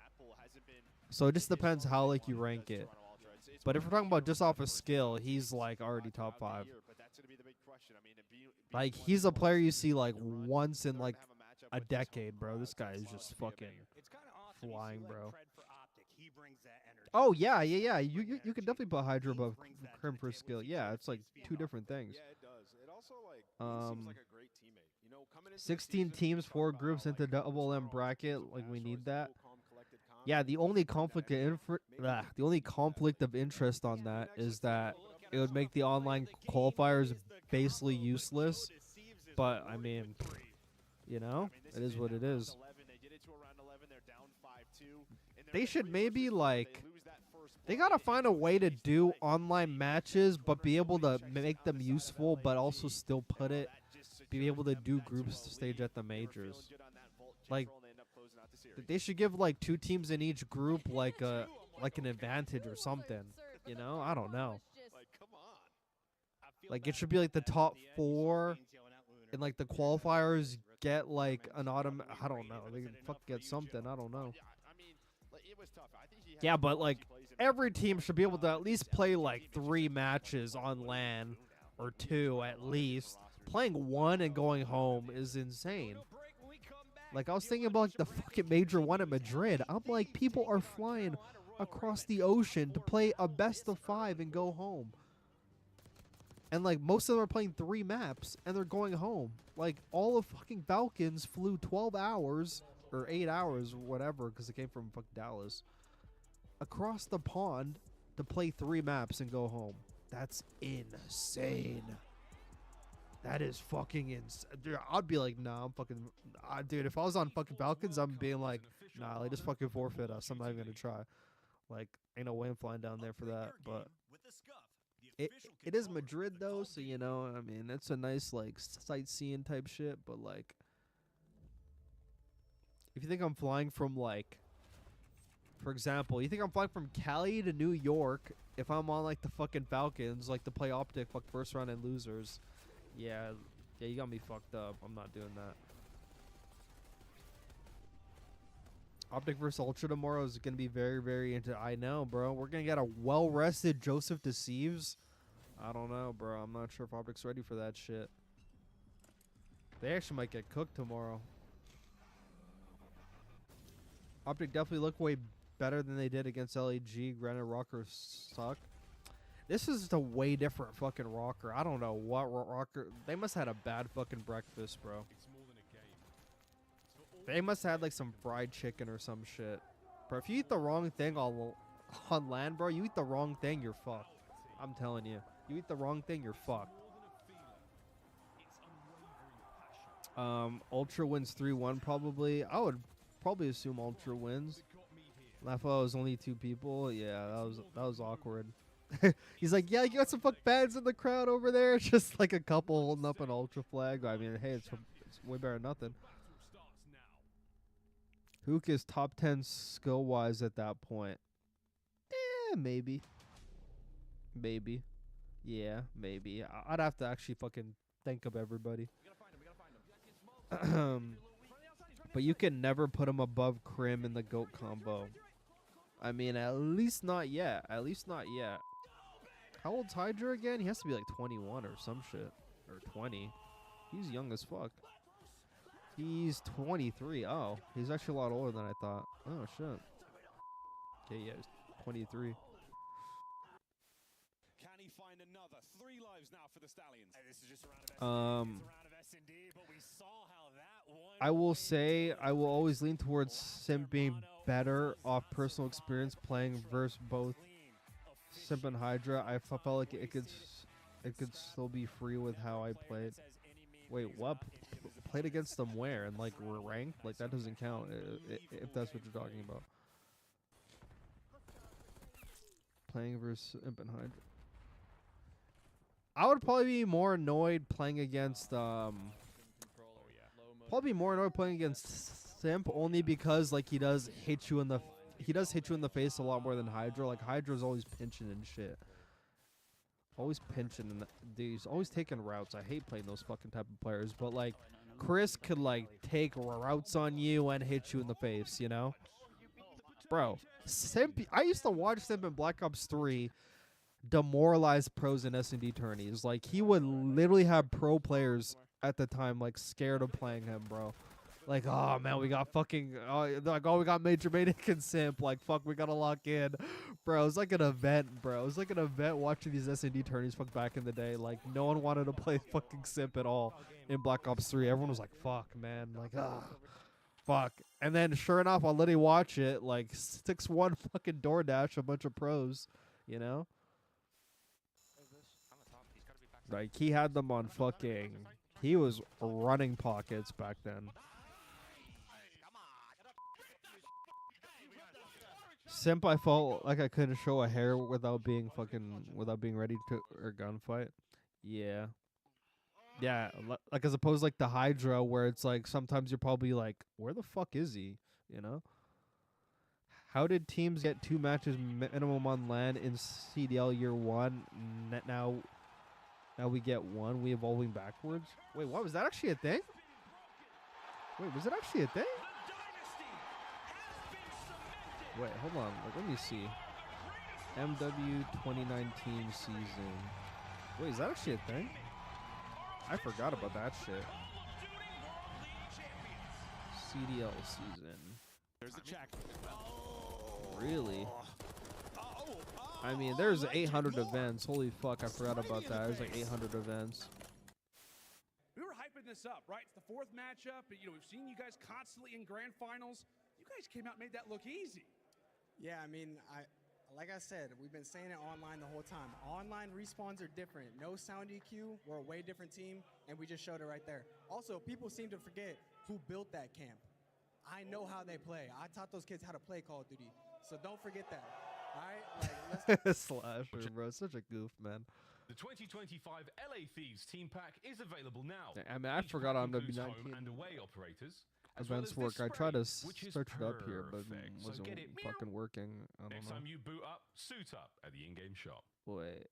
So it just depends how like you rank it. But if we're talking about just off of skill, he's like already top 5. Like he's a player you see like once in like a decade, bro. This guy is just fucking flying, bro. Oh yeah. You can definitely put Hydra above Crim for skill. Yeah, it's like 2 different things. Yeah, it does. It also like seems like a great teammate. You know, coming into 16 teams, 4 groups into double M bracket. Like we need that. Yeah, the only conflict of interest on that is that it would make the online qualifiers basically useless. But I mean, you know, it is what it is. They should maybe like, they gotta find a way to do online matches, but be able to make them useful, but also still be able to do group stage at the majors. Like, they should give like 2 teams in each group like an advantage or something. You know, I don't know. Like it should be like the top 4, and like the qualifiers get like an autumn. I don't know. They can get something. I don't know. Yeah, but like every team should be able to at least play like 3 matches on LAN, or 2 at least. Playing 1 and going home is insane. Like I was thinking about like the fucking major one at Madrid. I'm like, people are flying across the ocean to play a best of 5 and go home. And like most of them are playing 3 maps and they're going home. Like all of fucking Falcons flew 12 hours or 8 hours or whatever, because it came from fucking Dallas, across the pond to play 3 maps and go home. That's insane. That is fucking insane. Dude, I'd be like, nah, I'm fucking... dude, if I was on fucking Falcons, I'm being like, nah, like, just fucking forfeit us. I'm not even going to try. Like, ain't no way I'm flying down there for that. But it is Madrid, though, so, you know, I mean, it's a nice, like, sightseeing type shit. But, like, if you think I'm flying from, like... For example, you think I'm flying from Cali to New York if I'm on, like, the fucking Falcons, like, to play OpTic, fuck, first round and losers... Yeah, you got me fucked up. I'm not doing that. OpTic versus Ultra tomorrow is going to be very, very into... I know, bro. We're going to get a well-rested Joseph Deceives. I don't know, bro. I'm not sure if OpTic's ready for that shit. They actually might get cooked tomorrow. OpTic definitely look way better than they did against LAG. Granted, Røkkr suck. This is just a way different fucking Røkkr. I don't know what Røkkr... They must have had a bad fucking breakfast, bro. They must have had like some fried chicken or some shit. Bro, if you eat the wrong thing on land, bro, you eat the wrong thing, you're fucked. I'm telling you. You eat the wrong thing, you're fucked. Ultra wins 3-1 probably. I would probably assume Ultra wins. Lafo was only 2 people. Yeah, that was awkward. He's like, yeah, you got some fuck bands in the crowd over there. It's just like a couple holding up an Ultra flag. I mean, hey, it's way better than nothing. Hook is top 10 skill wise at that point. Maybe. Maybe. Yeah, maybe. I'd have to actually fucking think of everybody. But you can never put him above Crim in the GOAT combo. I mean, at least not yet. At least not yet. How old's Hydra again? He has to be like 21 or some shit. Or 20. He's young as fuck. He's 23. Oh, he's actually a lot older than I thought. Oh, shit. Okay, yeah, he's 23. Can he find another? 3 lives now for the Stallions. This is just a round of S&D, but we saw how that one... I will say, I will always lean towards Simp being better off personal experience playing versus both Simp and Hydra. I felt like it could still be free with how I played. Wait, what? played against them where? And like we're ranked? Like that doesn't count if that's what you're talking about. Playing versus Imp and Hydra. I would probably be more annoyed playing against probably more annoyed playing against Simp only because like he does hit you in the face a lot more than Hydra. Like Hydra's always pinching and shit. Always pinching and dude, he's always taking routes. I hate playing those fucking type of players, but like Chris could like take routes on you and hit you in the face, you know? Bro, Simp, I used to watch Simp in Black Ops 3 demoralize pros in S&D tourneys. Like he would literally have pro players at the time like scared of playing him, bro. Like, oh man, we got fucking we got Major Manic and Simp. Like, fuck, we gotta lock in, bro. It was like an event, bro. It was like an event watching these S&D tourneys fuck back in the day. Like, no one wanted to play fucking Simp at all in Black Ops 3. Everyone was like, fuck, man. Like, fuck. And then, sure enough, I'll let you watch it. Like, 6-1 fucking DoorDash, a bunch of pros, you know? Like, he had them on fucking... He was running pockets back then. Simp, I felt like I couldn't show a hair without being ready to or gunfight. Yeah. Yeah, like as opposed like the Hydra where it's like sometimes you're probably like, where the fuck is he? You know? How did teams get 2 matches minimum on LAN in CDL year 1? Now we get 1. We evolving backwards. Wait, what was that actually a thing? Wait, was it actually a thing? Wait, hold on. Like, let me see. MW 2019 season. Wait, is that actually a thing? I forgot about that shit. CDL season. There's a check. Really? I mean, there's 800 events. Holy fuck, I forgot about that. There's like 800 events. We were hyping this up, right? It's the 4th matchup. You know, we've seen you guys constantly in grand finals. You guys came out and made that look easy. Yeah, I mean, like I said, we've been saying it online the whole time. Online respawns are different. No sound EQ. We're a way different team, and we just showed it right there. Also, people seem to forget who built that camp. I know how they play. I taught those kids how to play Call of Duty, so don't forget that. All right? Like, Slasher, bro. Such a goof, man. The 2025 LA Thieves team pack is available now. I mean, I forgot on includes W19 home and away operators. events work. I tried to search it up here, but wasn't fucking working. I don't Next know. time you boot up, suit up at the in-game shop. Wait,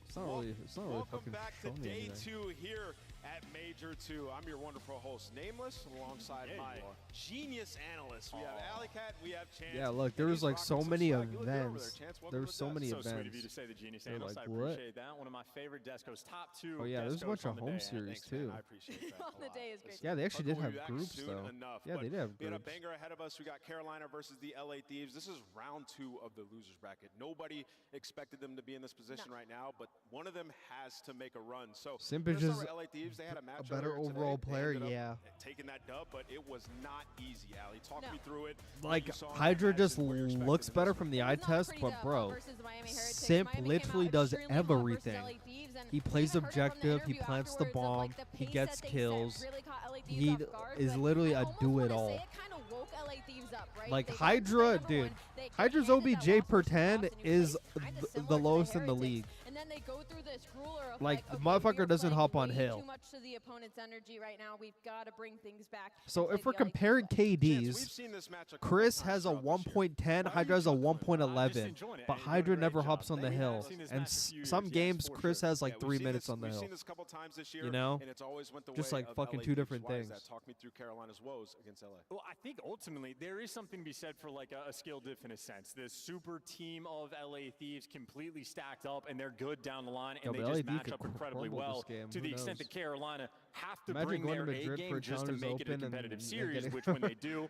it's not really Welcome fucking back to showing me day anything. 2 here at Major 2. I'm your wonderful host, Nameless, alongside my genius analyst. We have Alley Cat, we have Chance. Yeah, look, there was like so many events. There were so many events. So sweet of you to say the genius They're analyst. like, I what? appreciate that. One of my favorite Desco's top 2. Oh yeah, there's a bunch Descos of on the home day. series Thanks, too. man. I appreciate that. On the day is great. Yeah, they actually did We'll have be back groups soon though. enough, Yeah, but they did have we had a groups. banger ahead of us. We got Carolina versus the LA Thieves. This is round 2 of the losers bracket. Nobody expected them to be in this position right now, but one of them has to make a run. So Simp is let's start just with LA Thieves. They had a match a better earlier today. overall They player, ended up yeah. taking that dub, but it was not easy, Allie. Talk me through it. Like Hydra just looks better from the eye test, but bro, Simp literally does everything. He plays objective, he plants the bomb, he gets kills. He is literally a do-it-all. Like Hydra, dude, Hydra's OBJ per 10 is the lowest in the league. And then they go through this ruler of Like, the okay, motherfucker we're doesn't playing hop on way hill. Too much to the opponent's energy right now. We've got to bring things back. So and if play we're the LA comparing Thieves KDs, Chris has a 1.10, Hydra has a 1.11, but Hydra never hops on the hill. And some games, Chris has like 3 minutes on the hill. You know? Just like fucking 2 different things. Talk me through Carolina's woes against LA. Well, I think ultimately there is something to be said for like a skill diff in a sense. This super team of LA Thieves completely stacked up, and they're good down the line, and they just match up incredibly well to the extent that Carolina have to bring their A game just to make it a competitive series, which when they do,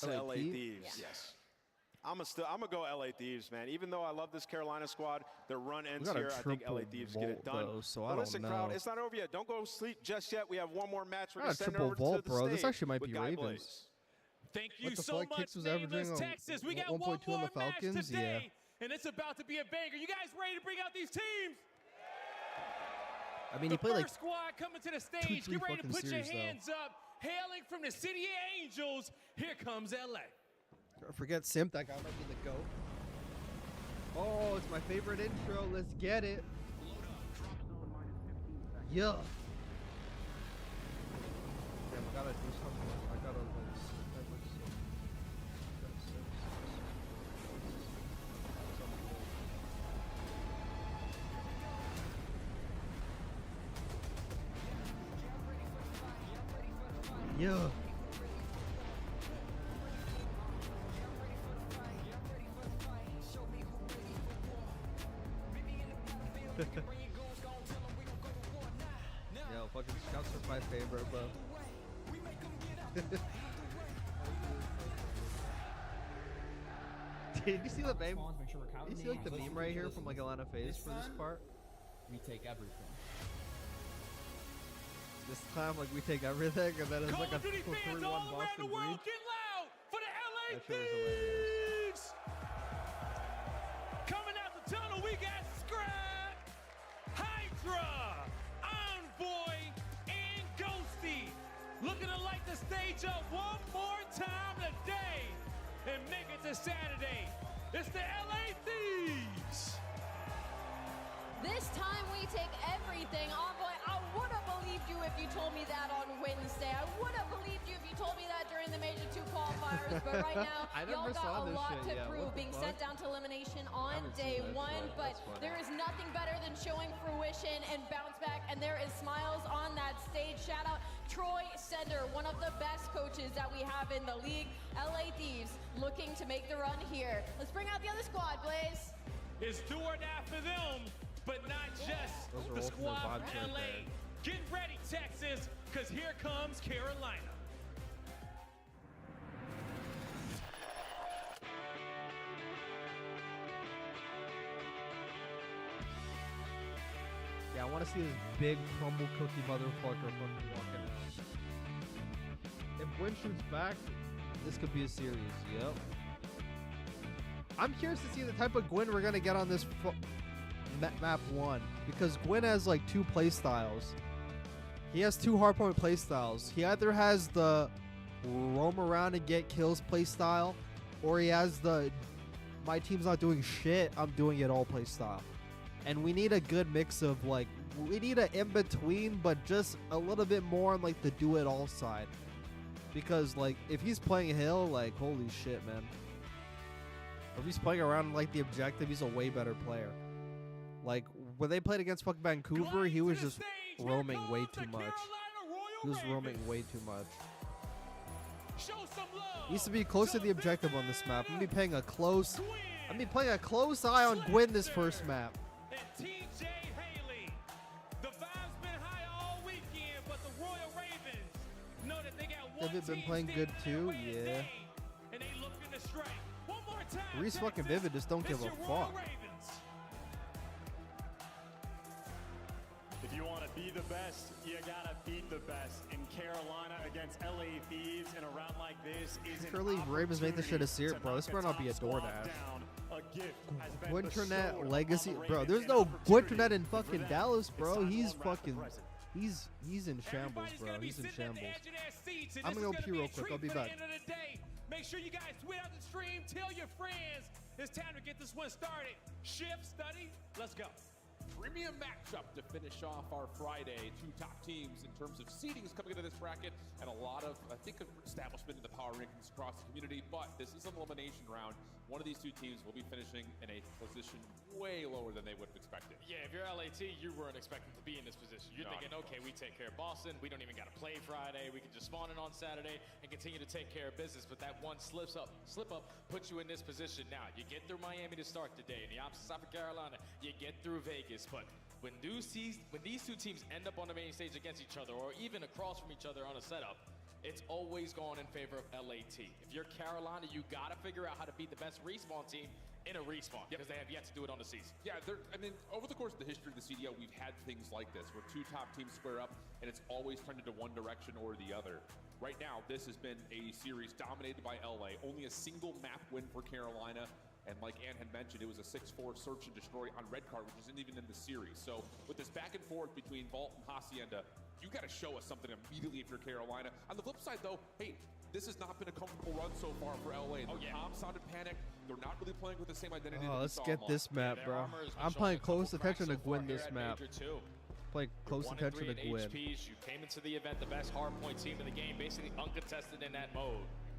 To LA Thieves. Yes. I'm gonna go LA Thieves, man. Even though I love this Carolina squad, their run ends here. I think LA Thieves get it done. Though, so but I don't listen, know. crowd, it's not over yet. Don't go sleep just yet. We have one more match. We're Not gonna a send it triple over vault, to the bro. This stage actually might with be Guy Ravens. Blaze. Thank you What the so fuck? much, Kicks was averaging Nameless Texas. We got 1.2 one on the more match Falcons? today, and it's about to be a banger. You guys ready to bring out these teams? I mean, he played like first squad coming to the stage. 2-3 Get ready to fucking put your series, though. hands up. Hailing from the city of angels, here comes LA. Forget Simp. That guy might be the GOAT. Oh, it's my favorite intro. Let's get it. Yeah. Damn, I gotta do something. I gotta like. Yeah. Fucking Scouts are my favorite, bro. Did you see the meme? Did you see like the meme right here from like Atlanta FaZe for this part? We take everything. This time, like, we take everything, and then it's like a 3-1 Boston Breed. Get loud for the LA That shit was hilarious. Thieves! Coming out the tunnel, we got Scrap, Hydra, Envoy, and Ghosty. Looking to light the stage up one more time today and make it to Saturday. It's the LA Thieves. This time we take everything. Envoy, I would have believed you if you told me that on Wednesday. I would have believed you if you told me that during the Major 2 qualifiers. But right now, y'all got a lot to prove. Being sent down to elimination on day 1. But there is nothing better than showing fruition and bounce back. And there is smiles on that stage. Shout out Troy Sender, one of the best coaches that we have in the league. LA Thieves looking to make the run here. Let's bring out the other squad, Blaze. It's do or die for them. But not just the squad from LA. Get ready, Texas, because here comes Carolina. Yeah, I want to see this big crumble cookie motherfucker fucking walking out. If Gwyn shoots back, this could be a series. Yep. I'm curious to see the type of Gwyn we're gonna get on this map 1, because Gwyn has like 2 play styles. He has 2 hardpoint play styles. He either has the roam around and get kills play style, or he has the my team's not doing shit, I'm doing it all play style. And we need a good mix of like, we need an in between, but just a little bit more on like the do it all side. Because like if he's playing Hill, like holy shit, man. If he's playing around like the objective, he's a way better player. Like, when they played against fucking Vancouver, he was just roaming way too much. He was roaming way too much. He needs to be close to the objective on this map. I'm gonna be playing a close eye on Gwyn this first map. Vivid been playing good too, yeah. Reese fucking Vivid just don't give a fuck. If you want to be the best, you gotta beat the best. In Carolina against LA Thieves in a round like this is an Surely Ravens made this shit a series, bro. This might not be a DoorDash. Gwynternet legacy, bro. There's no Gwynternet in fucking Dallas, bro. He's fucking, he's in shambles, bro. He's in shambles. I'm gonna go pee real quick. I'll be back. Make sure you guys tweet out the stream. Tell your friends. It's time to get this one started. Shift, study, let's go. Premium matchup to finish off our Friday. 2 top teams in terms of seedings coming into this bracket, and a lot of, I think, establishment in the power rankings across the community. But this is an elimination round. One of these 2 teams will be finishing in a position way lower than they would have expected. Yeah, if you're LAT, you weren't expecting to be in this position. You're thinking, okay, we take care of Boston. We don't even got to play Friday. We can just spawn in on Saturday and continue to take care of business. But that one slip up puts you in this position. Now, you get through Miami to start the day. And the opposite side of Carolina, you get through Vegas. But when these 2 teams end up on the main stage against each other, or even across from each other on a setup, it's always gone in favor of LAT. If you're Carolina, you got to figure out how to beat the best respawn team in a respawn, because they have yet to do it on the season. Yeah, I mean, over the course of the history of the CDL, we've had things like this, where 2 top teams square up, and it's always turned into one direction or the other. Right now, this has been a series dominated by LA. Only a single map win for Carolina. And like Ann had mentioned, it was a 6-4 search and destroy on Røkkr, which isn't even in the series. So with this back and forth between Vault and Hacienda, you got to show us something immediately if you're Carolina. On the flip side, though, hey, this has not been a comfortable run so far for LA. Their comms sounded panicked. They're not really playing with the same identity. Oh, let's get this map, bro. I'm paying close attention to Gwyn this map. Play close attention to Gwyn. HPs, you came into the event the best hardpoint team in the game, basically uncontested in that mode.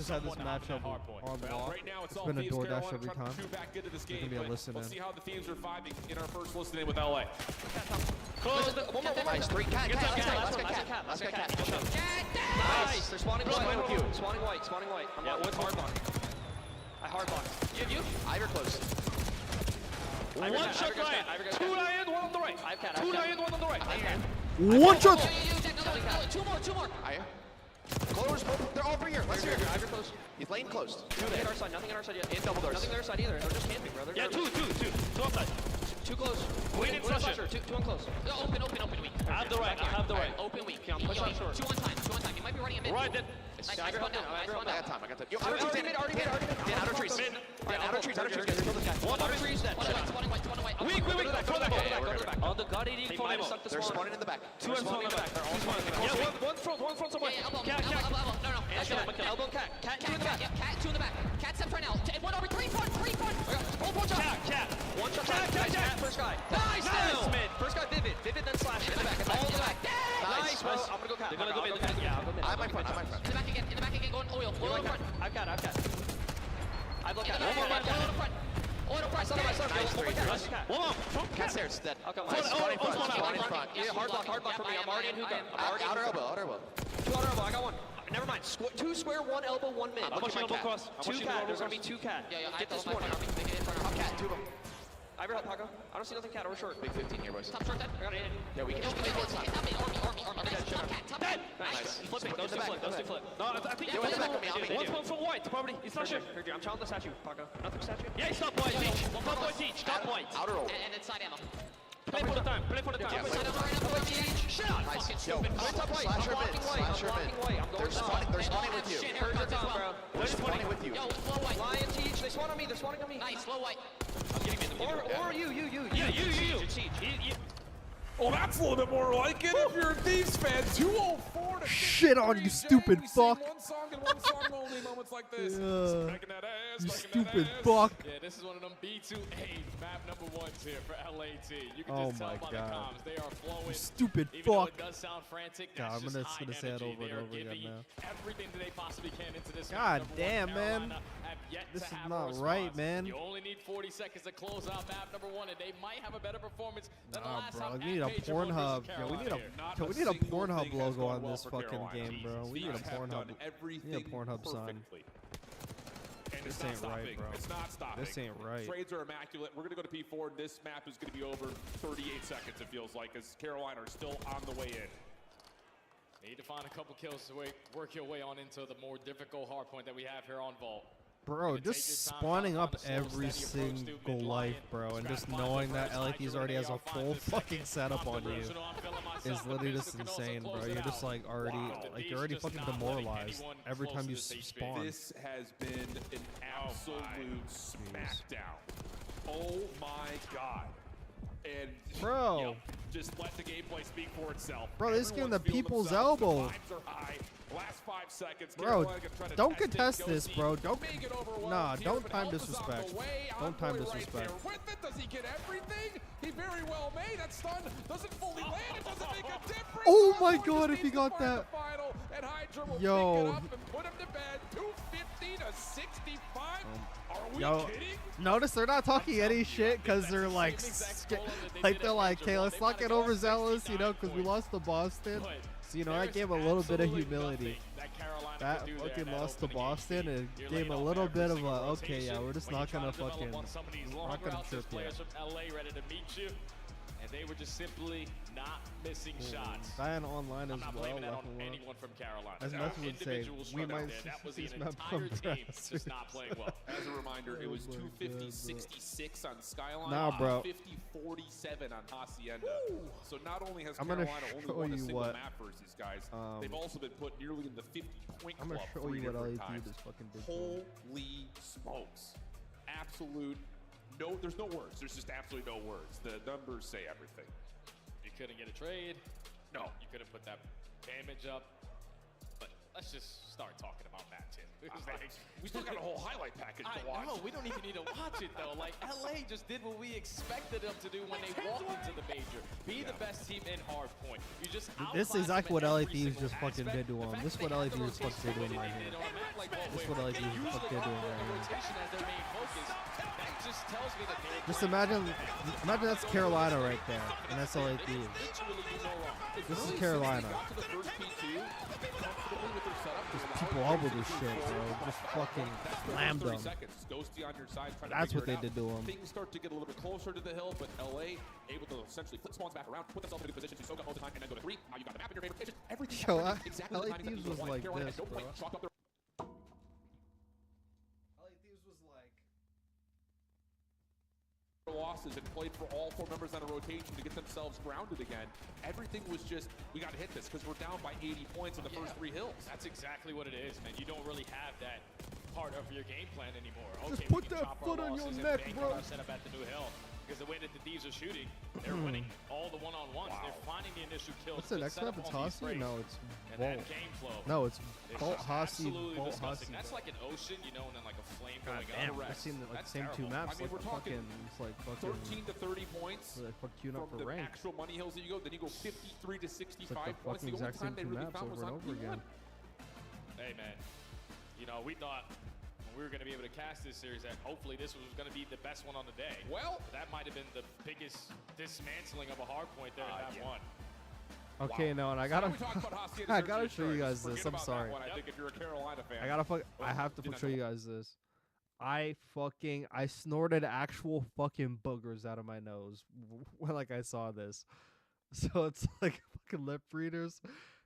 just had this matchup on lock. Right now, It's all been a Thieves DoorDash Carolina every trying to time. chew back into this It's game, gonna be a but listen we'll in. see how the Thieves are vibing in our first listen in with LA. Close. One more. Nice. 3. Cat. Let's get cat. Nice. They're spawning white. Spawning white. I'm not. What's hard block? I hard block. You? Ivor close. One shot right. 2 nine, 1 on the right. 2 nine, 1 on the right. One shot. Two more. Close. They're all over here. Let's hear it. Ivory close. He's lane closed. Nothing on our side. Nothing on our side yet. In double doors. Nothing on their side either. They're just camping, brother. Yeah, two outside. Too close. We need pressure. Two on close. Open weak. I have the right. Open weak. Push on short. Two on time. You might be running a mid. Right then. Nice spawn down. I got time. Already mid. Outer trees. Outer trees. One outer trees dead. Spawning white. Weak. Go to the back. Oh, the god eating for him. They're spawning in the back. Two and one in the back. They're all spawning in the back. Yeah, one front somewhere. Elbow. Cat. No. Elbow and cat. Cat two in the back. Cat two in the back. Cat steps right now. One over. Three front. One shot. Cat. One shot. Cat. First guy. Nice. Mid. First guy Vivid then Slash. In the back. All in the back. Nice, bro. I'm gonna go cat. They're gonna go mid. Yeah, I'll go mid. I'm my front. In the back again. Going oil. Oil in front. I've cat. I block cat. Oil in front. Nice three. One more. Cat stairs. Dead. I'll come. Spawn in front. Yeah, hard block for me. I'm already in hookah. Outer elbow. Two outer elbow. I got one. Never mind. Two square, one elbow, one mid. I'm watching elbow cross. Two cat. There's gonna be two cat. Get this one. Top cat. Two of them. Ivor help, Paco. I don't see nothing cat or short. Big 15 here, boys. Top short dead. I got it. Yeah, we can just play both sides. Army. Top cat. Nice. Flipping. Those two flip. No, I think One's back on me. one's from white. Probably. He's not sure. I'm challenging the statue, Paco. Nothing statue. Yeah, stop white. Stop white. Stop white. Outer roll. And it's side ammo. Play for the time. Shut up. Nice. Yo, Slasher mid. They're spawning with you. They're spawning with you. Yo, low white. Lion Teach. They spawn on me. They're spawning on me. Nice, low white. I'm getting in the Or you. Yeah, you. Siege. Oh, that's a little bit more like it if you're a Thieves fan. 204 to Shit on you, stupid fuck. One song and one song only moments like this. Yeah. That ass, You that stupid ass. fuck. Yeah, this is one of them B2A map number ones here for LAT. You can Oh just tell my by God. the comms. They are flowing. You stupid Even though fuck. it does sound frantic, God, that's I'm just gonna high say it energy. over They and are over again giving now. everything that they possibly can into this God map. damn, Number one, man. Carolina have yet This to is have a not response. right, man. You only need 40 seconds to close out map number one, and they might have a better performance than the Nah, last bro, time. we need a at Major One versus Pornhub. Yeah, we need Carolina a. here. Can we need a Pornhub logo on this fucking game, bro? We need a Pornhub. We need a Pornhub sign. And This it's not ain't right, stopping. bro. It's not stopping. This ain't right. Trades are immaculate. We're going to go to P4. This map is going to be over 38 seconds, it feels like, as Carolina are still on the way in. Need to find a couple kills to work your way on into the more difficult hardpoint that we have here on Vault. Bro, just spawning up every single life, bro, and just knowing that LATs already has a full fucking setup on you is literally just insane, bro. You're just like you're already fucking demoralized every time you spawn. This has been an absolute smackdown. Oh my God. And Bro. just let the gameplay speak for itself. Bro, this game the Everyone's feeling people's themselves. The elbow. vibes are high. Last 5 seconds. Bro, Carolina gonna try to don't test it, contest go this, deep, bro. Don't. make it over well Nah, here, don't but time Alpha's on disrespect. the way. Don't time Envoy right disrespect. there with it. Does he get everything? He very well may. That stun doesn't fully land. It doesn't make a difference. Oh my Hardpoint God, just if he needs to got find that. the final, and Hydra will Yo. pick it up and put him to bed. 250 to 65. Are we Yo, kidding? notice they're not talking any shit because they're like, they're like, okay, let's not get overzealous, you know, because we lost to Boston. So, you know, I gave a little bit of humility. That fucking lost to Boston and gave a little bit of a, okay, yeah, we're just not gonna fucking, not gonna trip yet. From LA ready to meet you, and they were just simply not missing shots. Diana online as I'm not well. blaming that on level up. anyone from Carolina. As There much are would say, individuals we struck out might there. That was see the this map entire from team just not playing well. As a reminder, it was Oh my 250, God, 66 on Skyline. Nah, bro. 50, 47 on Hacienda. So not only has I'm gonna Carolina only show won a you single what, map versus these guys, they've also been put nearly in the 50-point I'm club gonna show 3 you what different LAT times. is fucking big. Holy smokes. Absolute, no, there's no words. There's just absolutely no words. The numbers say everything. You couldn't get a trade. No. You couldn't put that damage up. But let's just start talking about Matt Tim. It was like, We still got a whole highlight package to watch. No, we don't even need to watch it though. Like LA just did what we expected them to do when they walked into the major. Be the best team in Hardpoint. You just This is exactly what LA Thieves just fucking did to him. This is what LA Thieves just fucking did to him right here. This is what LA Thieves just fucking did to him right here. Rotation as their main focus. That just tells me that they're Just imagine that's Carolina right there, and that's LA Thieves. This is Carolina. Just keep up with this shit, bro. Just fucking slammed them. That's what they did to him. Things start to get a little bit closer to the hill, but LA able to essentially flip spawns back around, put themselves in a good position to soak up all the time, and then go to 3. Now you got the map in your favor. It's just everything. Yo, Exactly LA the timing that Thieves you was want. like Carolina this, has no bro. point. Chalk up their losses and played for all 4 members on a rotation to get themselves grounded again. Everything was just, we got to hit this because we're down by 80 points in the first 3 hills. That's exactly what it is, man. You don't really have that part of your game plan anymore. Just Okay, put we can that chop foot our on your losses neck, and bank bro. on our setup at the new hill. Because the way that the Thieves are shooting, they're winning all the one-on-ones. They're finding the initial kills. What's the next map? It's Hossi? No, it's Volt. Game flow. No, it's Volt just Hossi. absolutely Volt disgusting. Hossi. That's like an ocean, you know, and then like a flame God going damn, up. I've seen the That's same 2 terrible. maps. I mean, like we're talking it's like fucking 13 to 30 points like queuing up from for the rank. actual money hills that you go. Then you go 53 to 65 It's like the points. fucking The only exact time same they 2 really maps found over was and on over again. Hey, man. You know, we thought we were going to be able to cast this series that hopefully this was going to be the best one on the day. Well, that might have been the biggest dismantling of a hard point there in that one. Okay, no, and I gotta, I gotta show you guys this. I'm sorry. I think if you're a Carolina fan, I have to show you guys this. I snorted actual fucking boogers out of my nose when like I saw this. So it's like fucking lip readers.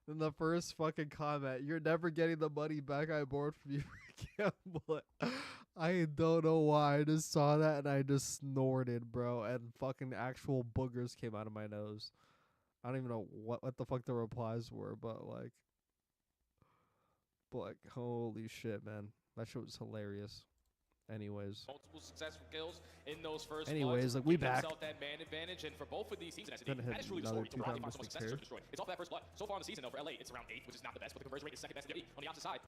Then the first fucking comment, you're never getting the money back I borrowed from you for gambling. I don't know why. I just saw that and I just snorted, bro. And fucking actual boogers came out of my nose. I don't even know what the fuck the replies were, but like, holy shit, man. That shit was hilarious. Anyways. Multiple successful kills in those first Anyways, bloods. like we Give back. themselves that man advantage, and for both of these seasons, Gonna hit that is truly the another story. To 2,000 find so much mystic success carry. to destroy. It's off that first blood. So far in the season, though, for LA, it's around 8, which is not the best, but the conversion rate is second best in the league. On the opposite side.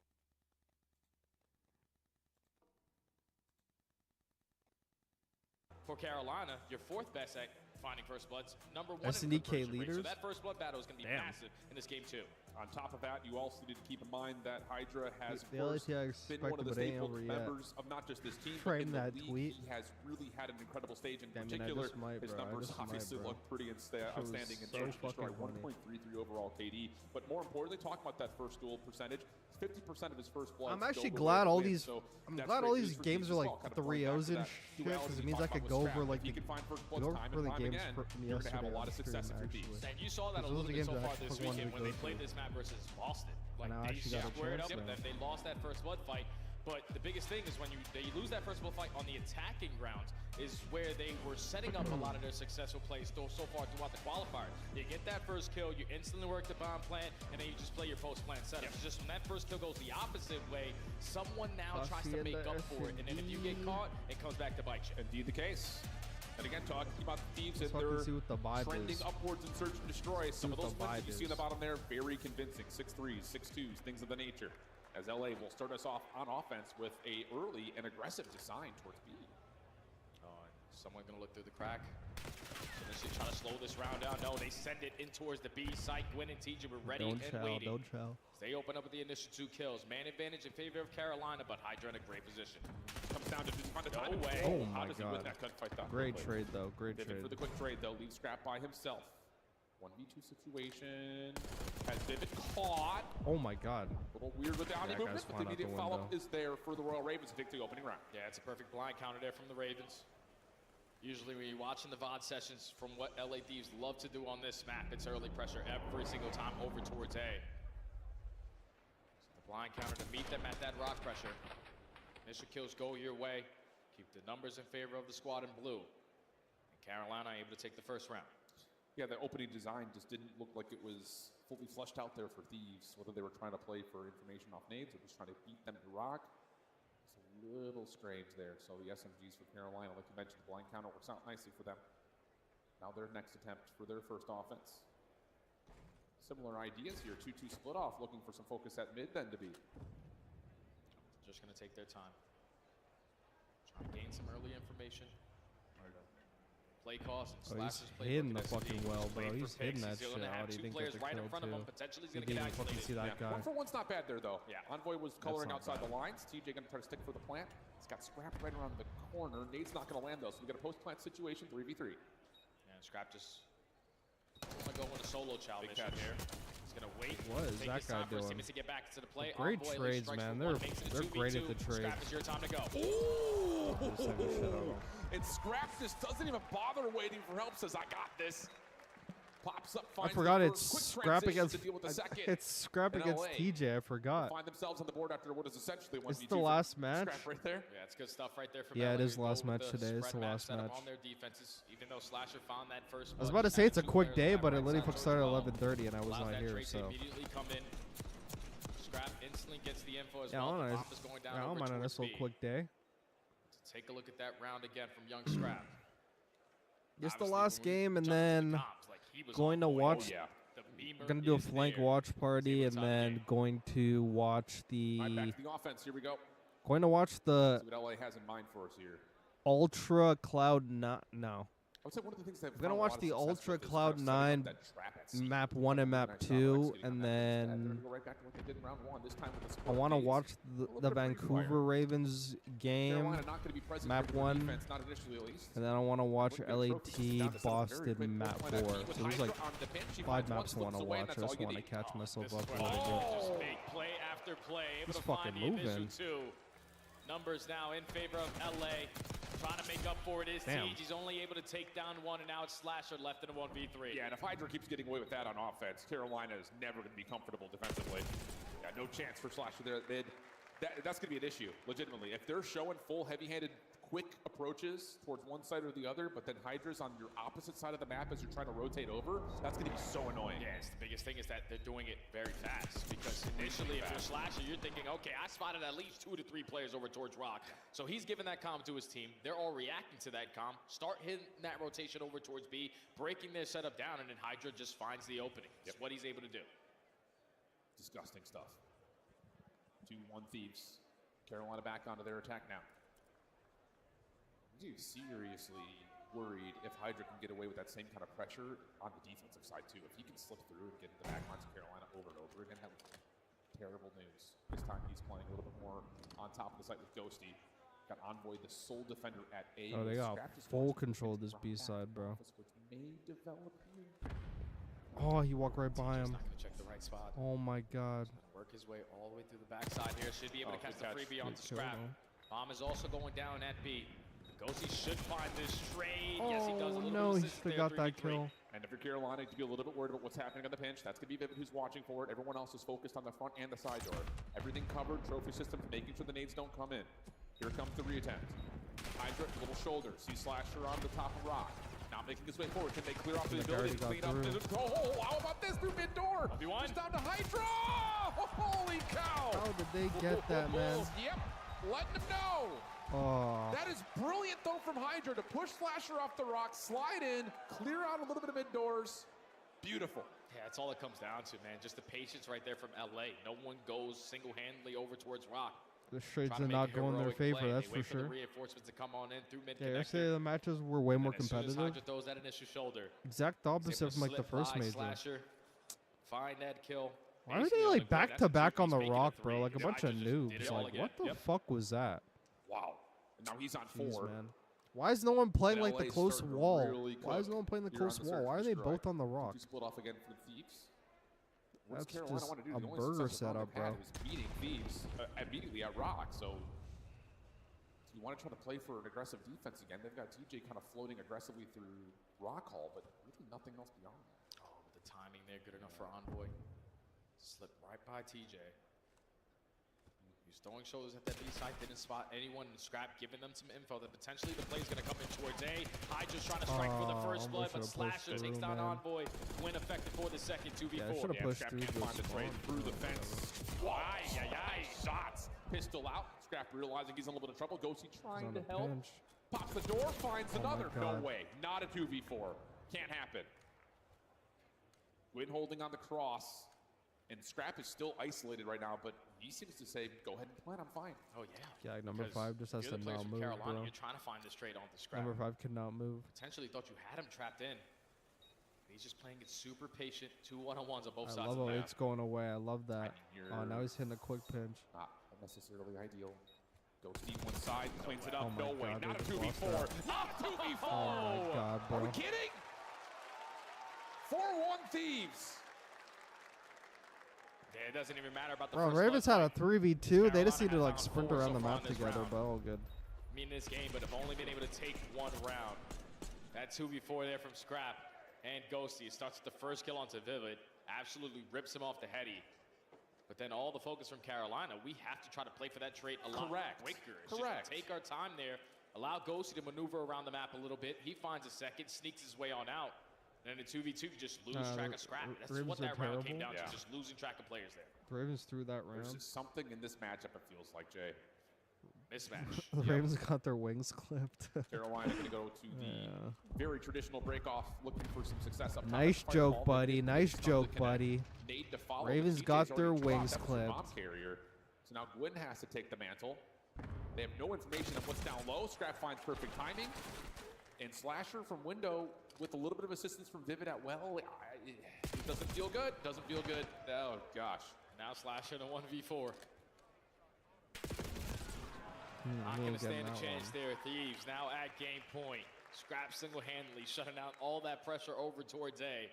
For Carolina, your 4th best at finding first bloods, number 1 SNDK in conversion rate. leaders? So that first blood battle is going to be massive in this game too. On top of that, you also need to keep in mind that Hydra has The LATI been one of the expected, but ain't staple over yet. members of not just this team, Frame but in that the league. tweet. He has really had an incredible stage. In Damn it, I particular, just might, his bro. I numbers just might, obviously bro. look pretty outstanding in so Search and Destroy. fucking funny. 1.33 overall KD. But more importantly, talking about that first duel percentage, 50% of his first bloods. I'm actually go the way glad of all the win, these. so I'm that's glad great all news these for games teams are as like well, kind of going 3-0s back to and that shit, duality because it we means I talked could about go with over Strat. like If he can find first bloods go time for and the time games again, from you're going to have a yesterday lot on of success stream, with your actually. teams. And you saw that a Those little are the bit games so I far actually this wanted weekend to when go they played to. this map versus Boston. Like, And I they actually got a squared chance up with there. them. They lost that first blood fight. But the biggest thing is when they lose that first blood fight on the attacking grounds is where they were setting up a lot of their successful plays so far throughout the qualifier. You get that first kill, you instantly work the bomb plant, and then you just play your post-plant setup. It's just when that first kill goes the opposite way, someone now tries to make up for it, and then if you get caught, it comes back to bite you. Indeed the case. And again, talking about the Thieves and Let's fucking their see what the vibe trending is. upwards in Search and Destroy. Some of what those the wins that you vibe see on the is. bottom there, very convincing. 6-3s, 6-2s, things of the nature. As LA will start us off on offense with a early and aggressive design towards B. Someone gonna look through the crack. Initially try to slow this round down. No, they send it in towards the B site. Gwyn and TJ were ready and waiting. Don't chow. They open up with the initial 2 kills. Man advantage in favor of Carolina, but Hydra in a great position. Comes down to just find the time. No way. Oh How my does he win god. that gunfight though? Great trade though. Great Vivid trade. for the quick trade though. Leaves Scrap by himself. 1v2 situation. Has Vivid caught. Oh my god. A little weird with the Omni That movement, guy's but the flying out immediate the follow-up window. is there for the Royal Ravens to take the opening round. Yeah, it's a perfect blind counter there from the Ravens. Usually when you're watching the VOD sessions from what LA Thieves love to do on this map, it's early pressure every single time over towards A. So the blind counter to meet them at that rock pressure. Initial kills go your way. Keep the numbers in favor of the squad in blue. And Carolina able to take the first round. Yeah, the opening design just didn't look like it was fully fleshed out there for Thieves, whether they were trying to play for information off nades or just trying to beat them to rock. It's a little strange there. So the SMGs for Carolina, like you mentioned, the blind counter works out nicely for them. Now their next attempt for their first offense. Similar ideas here, 2-2 split off, looking for some focus at mid then to be. Just gonna take their time. Try and gain some early information. Play calls and Oh, he's slashes. Play hitting the fucking well, bro. He's hitting that shit gonna out. have He 2 didn't players get the right in kill front of him. too. Potentially he's He gonna get didn't even fucking see activated. that guy. 1-for-1's not bad there though. Yeah. Envoy was coloring not outside bad. the lines. TJ gonna try to stick for the plant. He's got Scrap right around the corner. Nade's not going to land, though, so we got a post-plant situation, 3v3. And Scrap just going to go in a solo chow mission here. He's going to wait. What is that guy doing? To get back to the play. Great trades, man. They're great at the trades. Scrap, it's your time to go. Ooh! And Scrap just doesn't even bother waiting for help, says, I got this. Pops up, I forgot it's Scrap against TJ. I forgot. Find themselves on the board after what is essentially one. It's the last match. Scrap right there. Yeah, it's good stuff right there from Yeah, it LA. is the last match today. It's the last match. On their defenses, even though Slasher found that first. I was about to say it's a quick day, but it literally started at 11:30 and I was not here, so. Immediately come in. Scrap instantly gets the info as yeah, well. I don't mind a nice little quick day. Take a look at that round again from Young Scrap. Just the last game, and then going to watch. Going to do a flank watch party, and then going to watch the. Right back to the offense. Here we go. Going to watch the. See what LA has in mind for us here. Ultra Cloud 9. No. I would say one of the things that I'm going to watch the Ultra Cloud 9 map 1 and map 2, and then I want to watch the Vancouver Ravens game, map 1, and then I want to watch LAT Boston map 4. So there's like 5 maps I want to watch. I just want to catch myself up a little bit. Big play after play. He's fucking moving. Numbers now in favor of LA. Trying to make up for it is Damn. Siege. He's only able to take down one, and now it's Slasher left in a 1v3. Yeah, and if Hydra keeps getting away with that on offense, Carolina is never going to be comfortable defensively. Yeah, no chance for Slasher there. That's going to be an issue, legitimately. If they're showing full heavy-handed, quick approaches towards one side or the other, but then Hydra's on your opposite side of the map as you're trying to rotate over, that's going to be so annoying. Yeah, it's the biggest thing is that they're doing it very fast. Because initially, if you're Slasher, you're thinking, okay, I spotted at least 2 to 3 players over towards Rock. So he's giving that comm to his team. They're all reacting to that comm. Start hitting that rotation over towards B, breaking their setup down, and then Hydra just finds the opening. It's what he's able to do. Disgusting stuff. 2-1 Thieves. Carolina back onto their attack now. I'm seriously worried if Hydra can get away with that same kind of pressure on the defensive side too. If he can slip through and get into the back lines of Carolina over and over again, that would be terrible news. This time he's playing a little bit more on top of the site with Ghosty. Got Envoy, the sole defender at A. Oh, they got full control of this B side, bro. Oh, he walked right by him. Not gonna check the right spot. Oh my god. Work his way all the way through the backside here. Should be able to catch the freebie onto Scrap. Bomb is also going down at B. Ghosty should find this trade. Oh, yes, he does. A little no, bit he should have got that kill. And if you're Carolina, to be a little bit worried about what's happening on the pinch, that's going to be Vivid who's watching for it. Everyone else is focused on the front and the side door. Everything covered, trophy systems, making sure the nades don't come in. Here comes the reattempt. Hydra, little shoulder. See Slasher on the top of Rock. Now making his way forward. Can they clear off the ability to clean up? Oh, how about this through mid-door? Just down to Hydra! Holy cow! How did they get that, man? Yep, letting them know. Oh. That is brilliant, though, from Hydra to push Slasher off the rock, slide in, clear out a little bit of mid-doors. Beautiful. Yeah, that's all it comes down to, man. Just the patience right there from LA. No one goes single-handedly over towards Rock. The trades did not go in their favor, that's for sure. The reinforcements to come on in through mid. Yeah, yesterday the matches were way more competitive. Hydra throws that initial shoulder. Exact opposite from like the first major. Slasher, find that kill. Why are they like back to back on the rock, bro? Like a bunch of noobs. Like, what the fuck was that? Wow. Now he's on 4. Man. Why is no one playing like the close wall? Why is no one playing the close wall? Why are they both on the rock? Split off again for the Thieves. That's just a burger setup, bro. Beating Thieves immediately at Rock, so you want to try to play for an aggressive defense again. They've got TJ kind of floating aggressively through Rock Hall, but really nothing else beyond that. Oh, the timing there, good enough for Envoy. Slipped right by TJ. He's throwing shoulders at that B side, didn't spot anyone in Scrap, giving them some info that potentially the play's going to come in towards A. Hydra's trying to strike for the first blood, but Slasher takes down Envoy. Win effective for the second 2v4. Yeah, should have pushed through can't find the trade through the fence. Shots. Pistol out. Scrap realizing he's in a little bit of trouble. Ghosty trying to help. Pops the door, finds another. No way. Not a 2v4. Can't happen. Gwyn holding on the cross. And Scrap is still isolated right now, but he seems to say, go ahead and plan, I'm fine. Oh, yeah. Yeah, number 5 just has to not move, bro. You're trying to find this trade on the Scrap. Number 5 could not move. Potentially thought you had him trapped in. He's just playing it super patient. 2 1-on-1s on both sides I love of the how it's going away. I love that. Oh, now he's hitting a quick pinch. Not necessarily ideal. Goes deep one side, cleans it up. Oh my No way. God, Not a they just 2v4. lost Not a 2v4. Oh my God, bro. Are we kidding? 4-1 Thieves. Yeah, it doesn't even matter about the Bro, first Ravens blood had a fight. 3v2. They just need to Carolina like has sprint four around so the far map in this together, round. but all good. I mean, this game, but have only been able to take one round. That 2v4 there from Scrap and Ghosty starts with the first kill onto Vivid. Absolutely rips him off the heady. But then all the focus from Carolina, we have to try to play for that trade a lot quicker. It's just take our time there, allow Ghosty to maneuver around the map a little bit. He finds a second, sneaks his way on out. And in a 2v2, you just lose track of Scrap. That's what that round came down to, just losing track of players there. The Ravens threw that There's round. just something in this matchup, it feels like, Jay. Mismatch. The Ravens got their wings clipped. Carolina going to go to the very traditional break-off, looking for some success up top. Nice joke, buddy. Nice joke, buddy. Nade to follow. Ravens TJ's got their already dropped. wings That was the clipped. bomb carrier. So now Gwyn has to take the mantle. They have no information on what's down low. Scrap finds perfect timing. And Slasher from window with a little bit of assistance from Vivid at well. It doesn't feel good. Doesn't feel good. Oh, gosh. Now Slasher in a 1v4. Not Really going to stand getting a that chance one. there. Thieves now at game point. Scrap single-handedly shutting out all that pressure over towards A.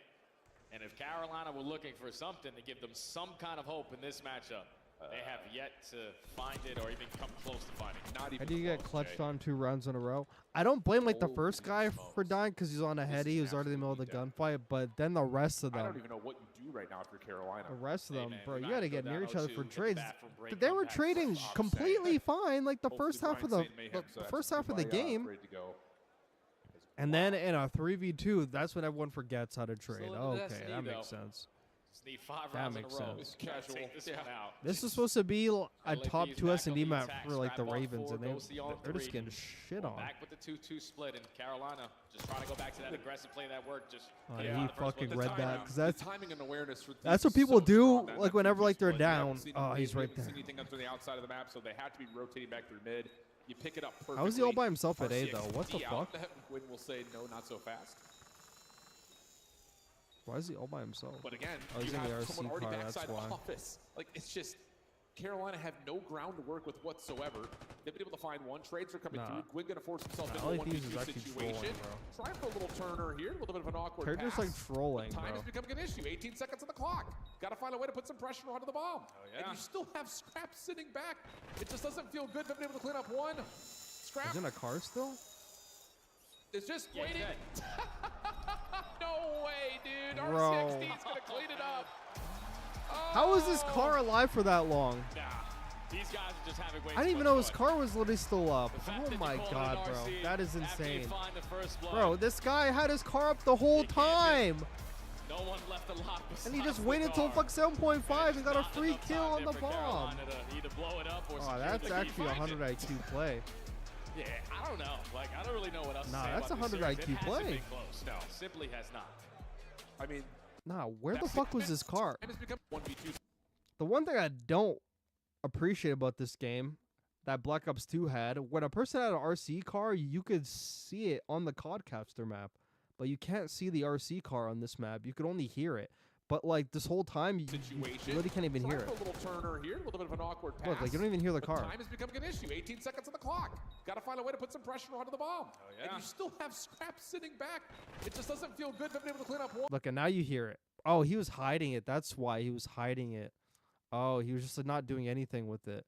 And if Carolina were looking for something to give them some kind of hope in this matchup, they have yet to find it or even come close to finding it. Not How even do you get close, clutched Jay. on 2 rounds in a row? I don't blame like the first guy for dying because he's on a heady. He was already in the middle of the gunfight, but then the rest of I them. don't even know what you do right now if you're Carolina. The rest of them, man, bro, we you might got to go get near down each other 0-2, for get trades. back from break, But they come were back trading from completely fine, like the Hopefully first half of Brian the Saint Mayhem, so that's first half of the everybody, game. ready to go. And then in a 3v2, that's when everyone forgets how to trade. little Okay, destiny, that though. makes sense. Just need 5 That rounds in makes a row. sense. Try to take this one out. This is supposed to be a top LAP's 2 back S&D on the map attack. for like the Scrap on Ravens, 4, and Ghosty on they're just 3. getting shit on. Back with the 2-2 split, and Carolina just trying to go back to that aggressive play that worked. Just Oh, get yeah, out he of the first fucking one. read that because that's The timing and awareness for that's what Thieves is people so do. strong on Like that whenever like they're split. You haven't down, seen oh, him- he's you right haven't there. seen anything up to the outside of the map, so they had to be rotating back through mid. You pick it up perfectly. How is he all by himself at A RCXD though? What the out. fuck? Gwyn will say no, not so fast. Why is he all by himself? But again, Oh, you he's in the have RC someone already car, that's backside why. office. Like, it's just, Carolina have no ground to work with whatsoever. They've been able to find one. Trades are coming Nah. through. Gwyn going to force himself Nah, into a LAP's is 1v2 actually situation. trolling, bro. Trying for a little turner here. A little bit of an awkward They're pass. just like trolling, Time bro. is becoming an issue. 18 seconds on the clock. Got to find a way to put some pressure onto the bomb. yeah. And you still have Scrap sitting back. It just doesn't feel good. They've been able to clean up one. Scrap He's in a car still? is just Yeah, waiting. he's No way, dude. Bro. RCXD is going to clean it up. How is this car alive for that long? Nah, these guys are just having way I didn't too even much know his fun. car was literally still up. The fact Oh that my you call it god, an bro. RC That is after you insane. find the first blood, Bro, this guy had his car up the whole time. no one left a lot And he besides just the waited till car. fuck 7.5 and got a Not free enough kill time on the there for bomb. Carolina to either blow it up or Oh, secure that's the actually a lead. 100 IQ play. Yeah, I don't know. Like, I don't really know what else Nah, to say that's about a this 100 series. IQ It hasn't play. been close. No, simply has not. I mean, Nah, where the fuck was this car? time has become 1v2. The one thing I don't appreciate about this game that Black Ops 2 had, when a person had an RC car, you could see it on the Codcaster map, but you can't see the RC car on this map. You could only hear it. But like this whole time, you really can't even hear Trying it. for a little turner here. A little bit of an awkward pass. Look, like you don't even hear the But car. time is becoming an issue. 18 seconds on the clock. Got to find a way to put some pressure onto the bomb. yeah. And you still have Scrap sitting back. It just doesn't feel good. They've been able to clean up one. Look, and now you hear it. Oh, he was hiding it. That's why he was hiding it. Oh, he was just like, not doing anything with it.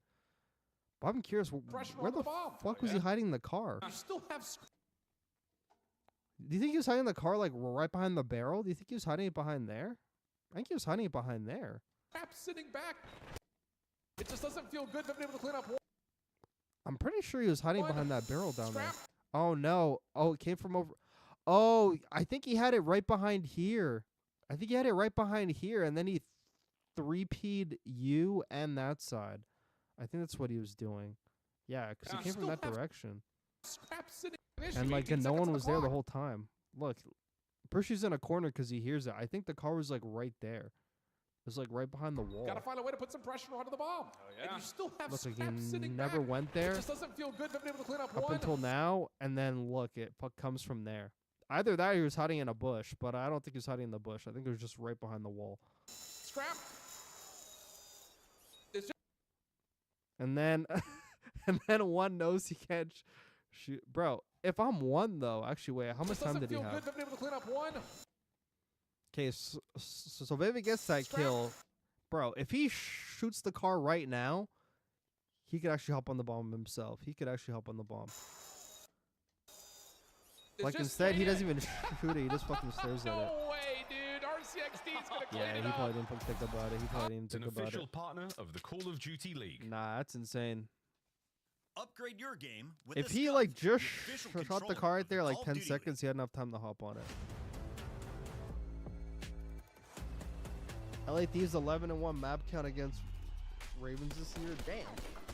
But I'm curious, Pressure where onto the the bomb. fuck was he hiding the car? You still have Do you think he was hiding the car like right behind the barrel? Do you think he was hiding it behind there? I think he was hiding it behind there. Scrap sitting back. It just doesn't feel good. They've been able to clean up one. I'm pretty sure he was hiding behind that barrel down there. Scrap. Oh no. Oh, it came from over. Oh, I think he had it right behind here. I think he had it right behind here, and then he 3P'd you and that side. I think that's what he was doing. Yeah, because he came from that direction. Scrap sitting issue. And like, 18 and no seconds one on was there the clock. whole time. Look, Percy's in a corner because he hears it. I think the car was like right there. It was like right behind the wall. Got to find a way to put some pressure onto the bomb. And you still have Look, like Scrap he sitting never back. went there It just doesn't feel good. They've been able to clean up up one. until now, and then look, it comes from there. Either that or he was hiding in a bush, but I don't think he was hiding in the bush. I think it was just right behind the wall. Scrap. It's just And then and then one knows he can't shoot. Bro, if I'm one though, actually wait, how much time did he have? Good, able to clean up one. Okay, so Vivi gets that kill. Bro, if he shoots the car right now, he could actually hop on the bomb himself. He could actually hop on the bomb. Like instead, he doesn't even shoot it. He just fucking stares at it. No way, dude. RCXD's gonna clean Yeah, it he up. probably didn't think about it. He probably didn't It's an think about official it. partner of the Call of Duty League. Nah, that's insane. Upgrade your game with If the he Scuff, like just the official shot the controller car right of the there like Call of 10 Duty seconds, he had enough time to hop on it. LA Thieves 11-1 map count against Ravens this year. Damn.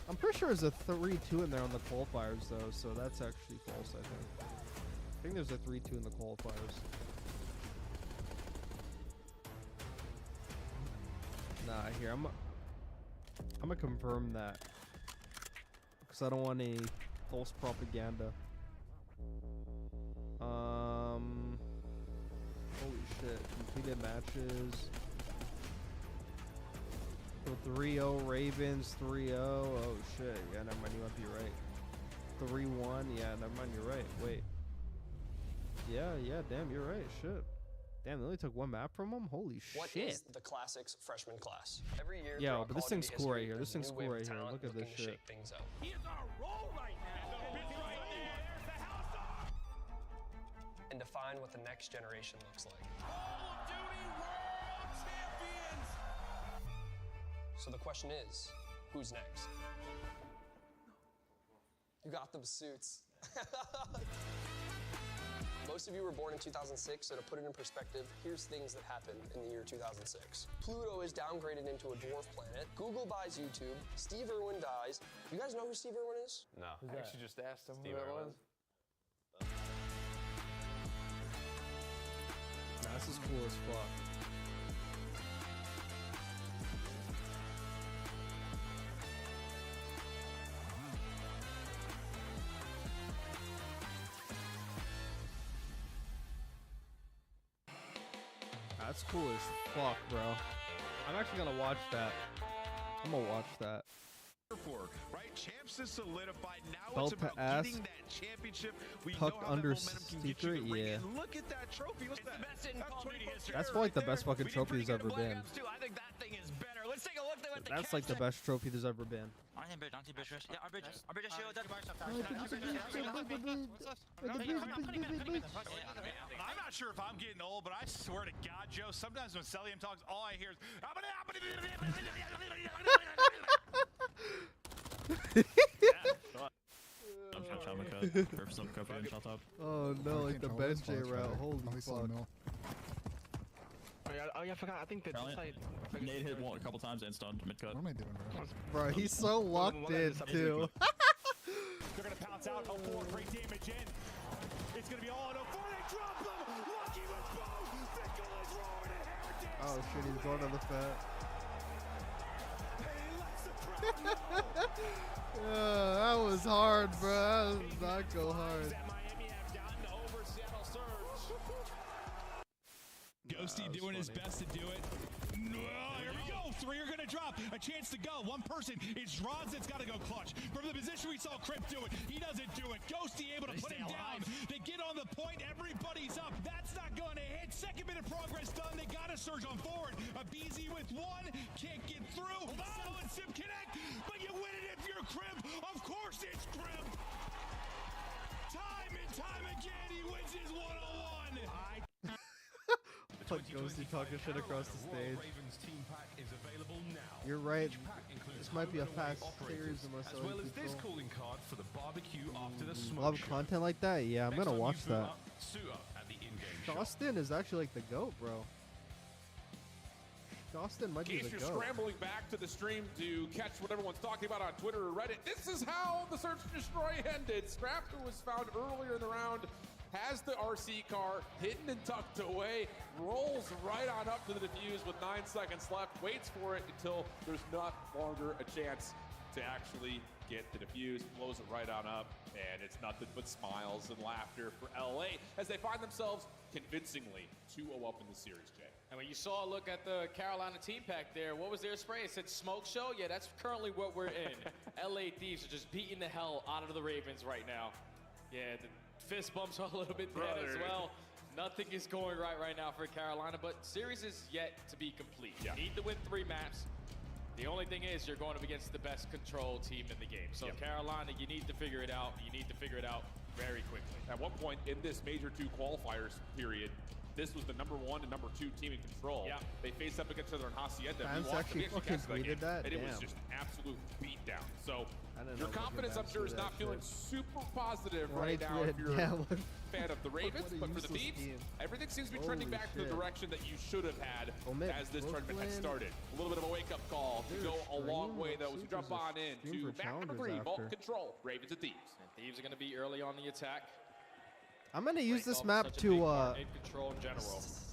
I'm pretty sure there's a 3-2 in there on the qualifiers though, so that's actually false. I think there's a 3-2 in the qualifiers. Nah, here I'm gonna confirm that because I don't want any false propaganda. Holy shit! Completed matches. So 3-0 Ravens, 3-0. Oh shit! Yeah, never mind. You might be right. 3-1. Yeah, never mind. You're right. Wait. Yeah. Damn, you're right. Shit. Damn, they only took one map from him? Holy shit. What is the Classics freshman class? Every year, Yeah, but this thing's cool right here. This thing's cool right here. Look at this shit. Things up. He is on a roll right now. And define what the next generation looks like. Call of Duty World Champions! So the question is, who's next? You got them suits. Most of you were born in 2006, so to put it in perspective, here's things that happened in the year 2006. Pluto is downgraded into a dwarf planet. Google buys YouTube. Steve Irwin dies. You guys know who Steve Irwin is? No. Who's I that? actually just asked him who that was. Nah, this is cool as fuck. That's cool as fuck, bro. I'm actually gonna watch that. I'm gonna watch that. Right, champs is solidified. Now Belt it's to about ass, getting that championship. We tucked know how under that momentum can get you secret, to the ring. yeah. And look at that trophy. What's that? That's like the best fucking trophy there's ever been. I think that thing is better. Let's take a look at the That's like the best trophy there's ever been. I'm not sure if I'm getting old, but I swear to God, Joe, sometimes when Celium talks, all I hear is Oh no, like the best J route. Holy fuck. Oh yeah, I forgot. I think that Nate hit one a couple times and stunned mid cut. What am I doing, Bro, he's so locked in too. They're going to pounce out. 0-4, great damage in. It's going to be all on 0-4. They drop them. Lucky with both. Fickle is rolling and Heritage. Oh shit, he's going on the fat. Yeah, that was hard, bro. That was not go hard. Ghosty doing his best to do it. Here we go. Three are going to drop. A chance to go. One person. It's Roz that's got to go clutch. From the position we saw Crip do it, he doesn't do it. Ghosty able to put him down. They get on the point. Everybody's up. That's not going to hit. Second bit of progress done. They got to surge on forward. A BZ with one. Can't get through. Solo and Sim connect. But you win it if you're Crip. Of course it's Crip. Time and time again, he wins his one-on-one. Fuck Ghosty talking shit across the stage. You're right. This might be a fast series unless as well as this calling card for the barbecue after the smoke love show. content like that. Yeah, I'm Next gonna time watch you boot that. up, suit up at the in-game shop. Justin is actually like the GOAT, bro. Justin might In be case the you're GOAT. scrambling back to the stream to catch what everyone's talking about on Twitter or Reddit, this is how the Search and Destroy ended. Scrap, who was found earlier in the round, has the RC car hidden and tucked away, rolls right on up to the defuse with 9 seconds left, waits for it until there's not longer a chance. to actually get the defuse, blows it right on up, and it's nothing but smiles and laughter for LA as they find themselves convincingly 2-0 up in the series, Jay. And when you saw a look at the Carolina team pack there, what was their spray? It said smoke show? Yeah, that's currently what we're in. LA Thieves are just beating the hell out of the Ravens right now. Yeah, the fist bumps are a little bit dead as well. Nothing is going right now for Carolina, but series is yet to be complete. You need to win 3 maps. The only thing is you're going up against the best control team in the game. So Carolina, you need to figure it out. You need to figure it out very quickly. At one point in this Major 2 qualifiers period, this was the #1 and #2 team in control. Yeah. They faced up against each other in Hacienda. Fans actually fucking tweeted that? And it was Damn. just an absolute beatdown. So didn't your know fucking confidence, I'm fans sure, do is that not feeling shit. super positive Right, right now if you're yeah, a look. fan of the Ravens. What a But for the useless Thieves, team. everything seems to be trending Holy back to the shit. direction that you should have had Omit as this tournament had Brooklyn. started. A little bit of a wake-up call to There's go a long stream. way, though, as we There's jump a on in stream to for map number challengers 3, Vault after. Control, Ravens and Thieves. And Thieves are going to be early on the attack. I'm gonna use this Off map such a big to part in control in general.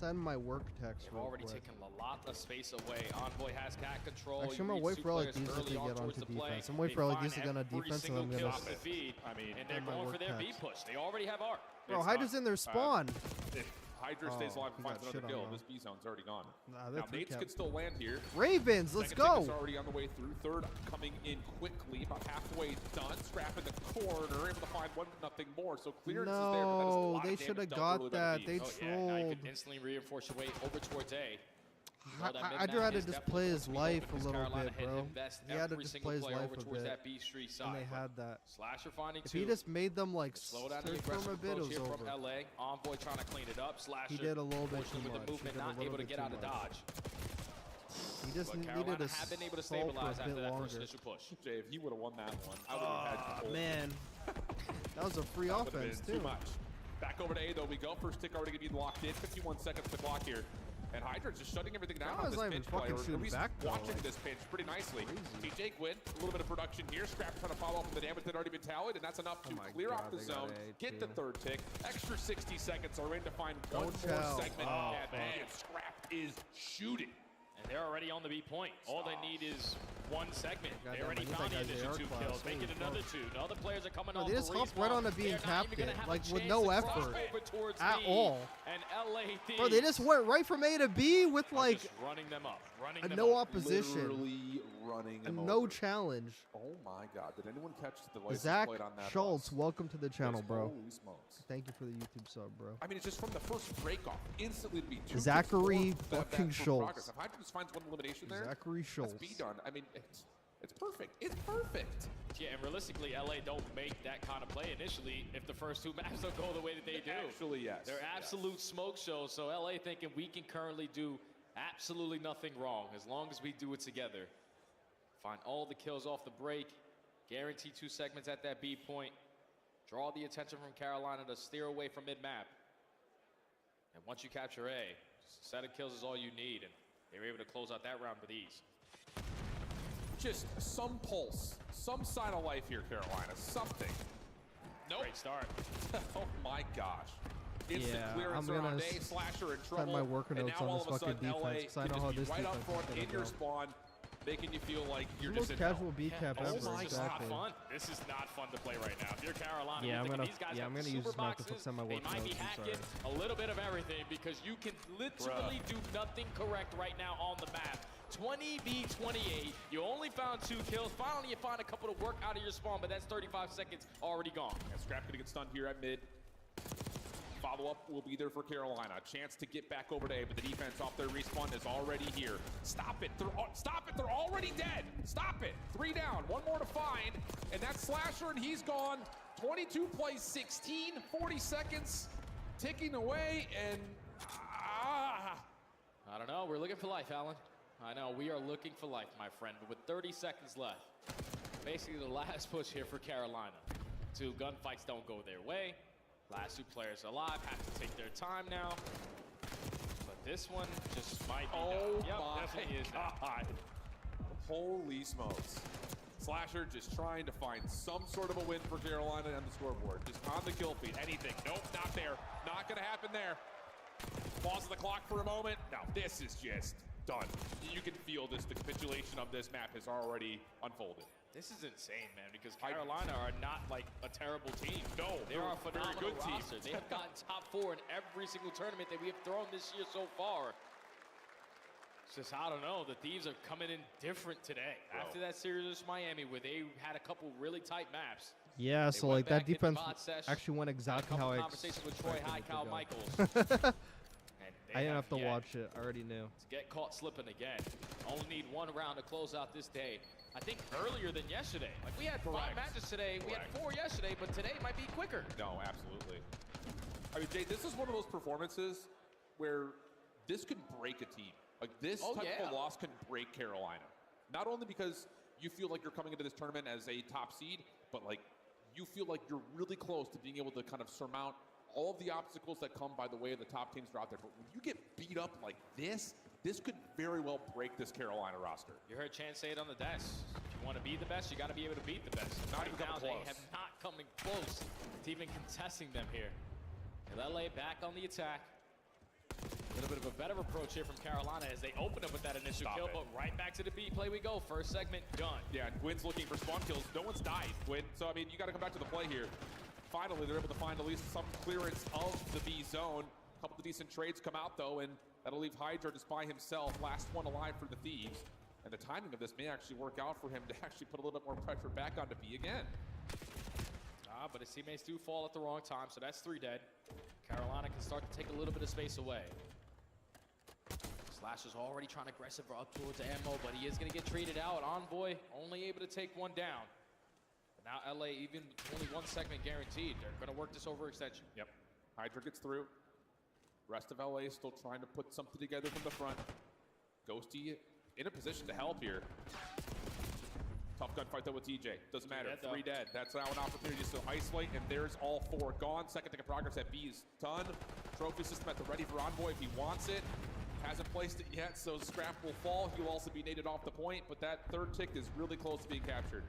send my work text They've real already quick. taken a lot of space away. Envoy has cat control. Actually, You I'm gonna read wait two for LA players Thieves early to on get towards onto the play. defense. I'm waiting They for LA find Thieves to get on every defense, and single I'm kill gonna on the feed, I mean, and they're send my going for work their B text. push. They already have R. Bro, It's Hydra's not. in their spawn. If Hydra stays Oh, alive he and finds got another shit on kill, now. this B zone's already gone. Nah, they're Now, Nates three could still land here. Ravens, let's Second ticket's go. already on the way through. Third coming in quickly, about halfway done. Scrap in the corner, able to find 1-0 more. So clearance is there, but that is a No, lot they of should damage have dealt got early by the that. Thieves. They Oh, yeah, now you trolled. can instantly reinforce your way over towards A. Hydra had to just play his life a little bit, bro. He had to every just single play his player life over a towards bit. that B Street side. And they but had that. Slasher finding If 2. he just made them like Slow down the search for him aggressive a bit, it approach was here from over. LA. Envoy trying to clean it up. Slasher He did a little bit fortunately too with much. the He movement, did a not little able to bit get too out of much. dodge. He just But needed Carolina to have been able to stall for stabilize a after bit that first longer. initial push. Jay, if he would have won that one, I would have had control. Man, that was a free That would've offense been too. too much. Back over to A, though, we go. First tick already going to be locked in. 51 seconds to the clock here. And Hydra's just shutting everything down on Carolina's this not even pinch fucking player, or shooting at least back, though. watching this pinch pretty nicely. TJ Quinn, a little bit of production here. Scrap trying to follow up with the damage that had already been tallied, and that's enough to clear off the they got zone, A get the too. third tick. Extra 60 seconds are in to find one Don't more chow. segment Oh, at B, and Scrap is shooting. And they're already on the B point. All they need is one segment. They Goddamn, already I need found the that guy's initial AR 2 class. kills. Making Holy another fuck. 2. The other players are coming No, off they the just hopped right respawn. onto being They're not even gonna captain, have like, a with chance no to cross effort over towards at B. all. And LA Thieves Bro, they just went right from A to B with like just running them up. Running a them no up. opposition, Literally running a them no over. challenge. Oh my God! Did anyone catch the license Zach plate on that? Schultz, bus? welcome to the channel, bro. Holy smokes! Thank you for the YouTube sub, bro. I mean, it's just from the first break off, instantly to be 2 Zachary ticks more fucking for Schultz. progress. If Hydra just finds one elimination there, Zachary Schultz. that's B done. I mean, it's perfect. It's perfect. Yeah, and realistically, LA don't make that kind of play initially if the first 2 maps don't go the way that they do. Actually, yes. They're absolute smoke shows, so LA thinking we can currently do absolutely nothing wrong as long as we do it together. Find all the kills off the break, guarantee 2 segments at that B point, draw the attention from Carolina to steer away from mid-map. And once you capture A, just a set of kills is all you need, and they were able to close out that round with ease. Just some pulse, some sign of life here, Carolina. Something. Nope. Great start. Oh my gosh. Instant Yeah, clearance I'm gonna around A, Slasher in send trouble. my worker and notes now on all this of a fucking sudden, LA defense, 'cause I can know just how be this right up defense is front gonna in your go. spawn, making you feel like you're The just most in hell. casual B cap Oh ever. my, Exactly. fun. This is not fun to play right now. If you're Carolina, Yeah, you're I'm thinking gonna- these guys yeah, have I'm gonna super use this map to boxes. send my They work might be notes, I'm hacking a little bit of everything because you can literally do nothing correct right now on the map. 20v28. You only found 2 kills. Finally, you find a couple to work out of your spawn, but that's 35 seconds already gone. And Scrap gonna get stunned here at mid. Follow-up will be there for Carolina. A chance to get back over to A, but the defense off their respawn is already here. Stop it. Stop it. They're already dead. Stop it. 3 down. 1 more to find. And that's Slasher, and he's gone. 22 plays 16. 40 seconds ticking away, and I don't know. We're looking for life, Alan. I know. We are looking for life, my friend. But with 30 seconds left, basically the last push here for Carolina. 2 gunfights don't go their way. Last 2 players alive have to take their time now. But this one just might be oh done. my Definitely is done. God. Holy smokes. Slasher just trying to find some sort of a win for Carolina on the scoreboard. Just on the kill feed. Anything. Nope, not there. Not going to happen there. Pause the clock for a moment. Now, this is just done. You can feel this. The capitulation of this map has already unfolded. This is insane, man, because Carolina are not like a terrible team. No, they are a phenomenal good team. roster. They have gotten top 4 in every single tournament that we have thrown this year so far. It's just, I don't know, the Thieves are coming in different today. Bro. After that series with Miami, where they had a couple really tight maps. Yeah, so like that defense actually went exactly how I Conversations with Troy High, Kyle Michaels. I didn't have to watch it. I already knew. To get caught slipping again. Only need 1 round to close out this day. I think earlier than yesterday. Like we had 5 matches today. We had 4 yesterday, but today might be quicker. No, absolutely. I mean, Jay, this is one of those performances where this could break a team. Like this type of a loss can break Carolina. Not only because you feel like you're coming into this tournament as a top seed, but like you feel like you're really close to being able to kind of surmount all of the obstacles that come by the way the top teams are out there. But when you get beat up like this could very well break this Carolina roster. You heard Chan say it on the desk. If you want to be the best, you got to be able to beat the best. Not right even now, close. they have not come close to even contesting them here. And LA back on the attack. A little bit of a better approach here from Carolina as they open up with that initial kill, but right back to the B play we go. First segment done. Yeah, Gwyn's looking for spawn kills. No one's died, Gwyn. So, I mean, you got to come back to the play here. Finally, they're able to find at least some clearance of the B zone. A couple of decent trades come out, though, and that'll leave Hydra just by himself. Last one alive for the Thieves. And the timing of this may actually work out for him to actually put a little bit more pressure back onto B again. But his teammates do fall at the wrong time, so that's 3 dead. Carolina can start to take a little bit of space away. Slasher's already trying aggressive up towards ammo, but he is going to get traded out. Envoy only able to take 1 down. But now LA, even only 1 segment guaranteed. They're going to work this overextension. Yep. Hydra gets through. Rest of LA still trying to put something together from the front. Ghosty in a position to help here. Tough gunfight though with TJ. Doesn't matter. 3 dead. That's now an opportunity to still isolate, and there's all 4 gone. Second tick of progress at B is done. Trophy system at the ready for Envoy if he wants it. Hasn't placed it yet, so Scrap will fall. He'll also be naded off the point, but that 3rd tick is really close to being captured.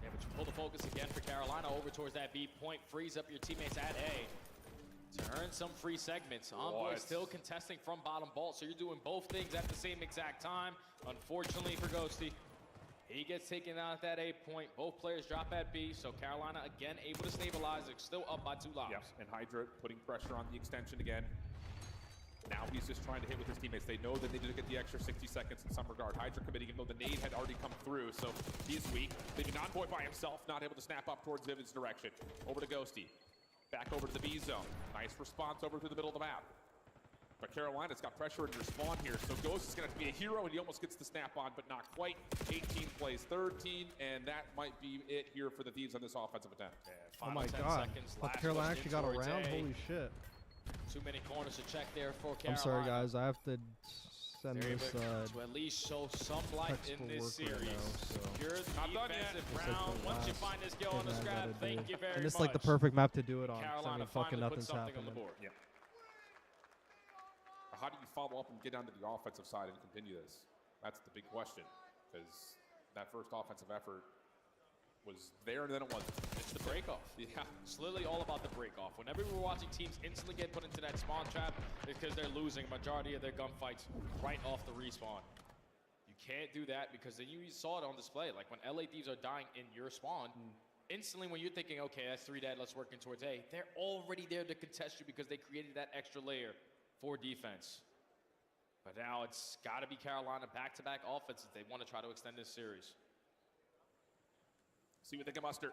Yeah, but you pull the focus again for Carolina over towards that B point. Frees up your teammates at A to earn some free segments. Envoy still contesting from bottom vault, so you're doing both things at the same exact time. Unfortunately for Ghosty, he gets taken out at that A point. Both players drop at B, so Carolina again able to stabilize. They're still up by 2 lives. Yep, and Hydra putting pressure on the extension again. Now he's just trying to hit with his teammates. They know that they need to get the extra 60 seconds in some regard. Hydra committing, even though the nade had already come through, so he's weak. Leaving Envoy by himself, not able to snap up towards Vivid's direction. Over to Ghosty. Back over to the B zone. Nice response over through the middle of the map. But Carolina's got pressure in your spawn here, so Ghost is going to have to be a hero, and he almost gets the snap on, but not quite. 18 plays 13, and that might be it here for the Thieves on this offensive attempt. Oh my God. But Carolina actually got around. Holy shit. Too many corners to check there for Carolina. I'm sorry, guys. I have to send this to at least show some life in this series. Right now, so. Secure the defensive round. Once you find this kill on the scrap, thank you very much. And it's like the perfect map to do it on. Carolina I mean, fucking nothing's on happening. the board. Yeah. How do you follow up and get down to the offensive side and continue this? That's the big question, because that first offensive effort was there and then it wasn't. It's the break-off. Yeah. It's literally all about the break-off. Whenever we're watching teams instantly get put into that spawn trap, it's because they're losing a majority of their gunfights right off the respawn. You can't do that because then you saw it on display. Like when LA Thieves are dying in your spawn, instantly when you're thinking, okay, that's 3 dead, let's work in towards A, they're already there to contest you because they created that extra layer for defense. But now it's got to be Carolina back-to-back offenses. They want to try to extend this series. See what they can muster.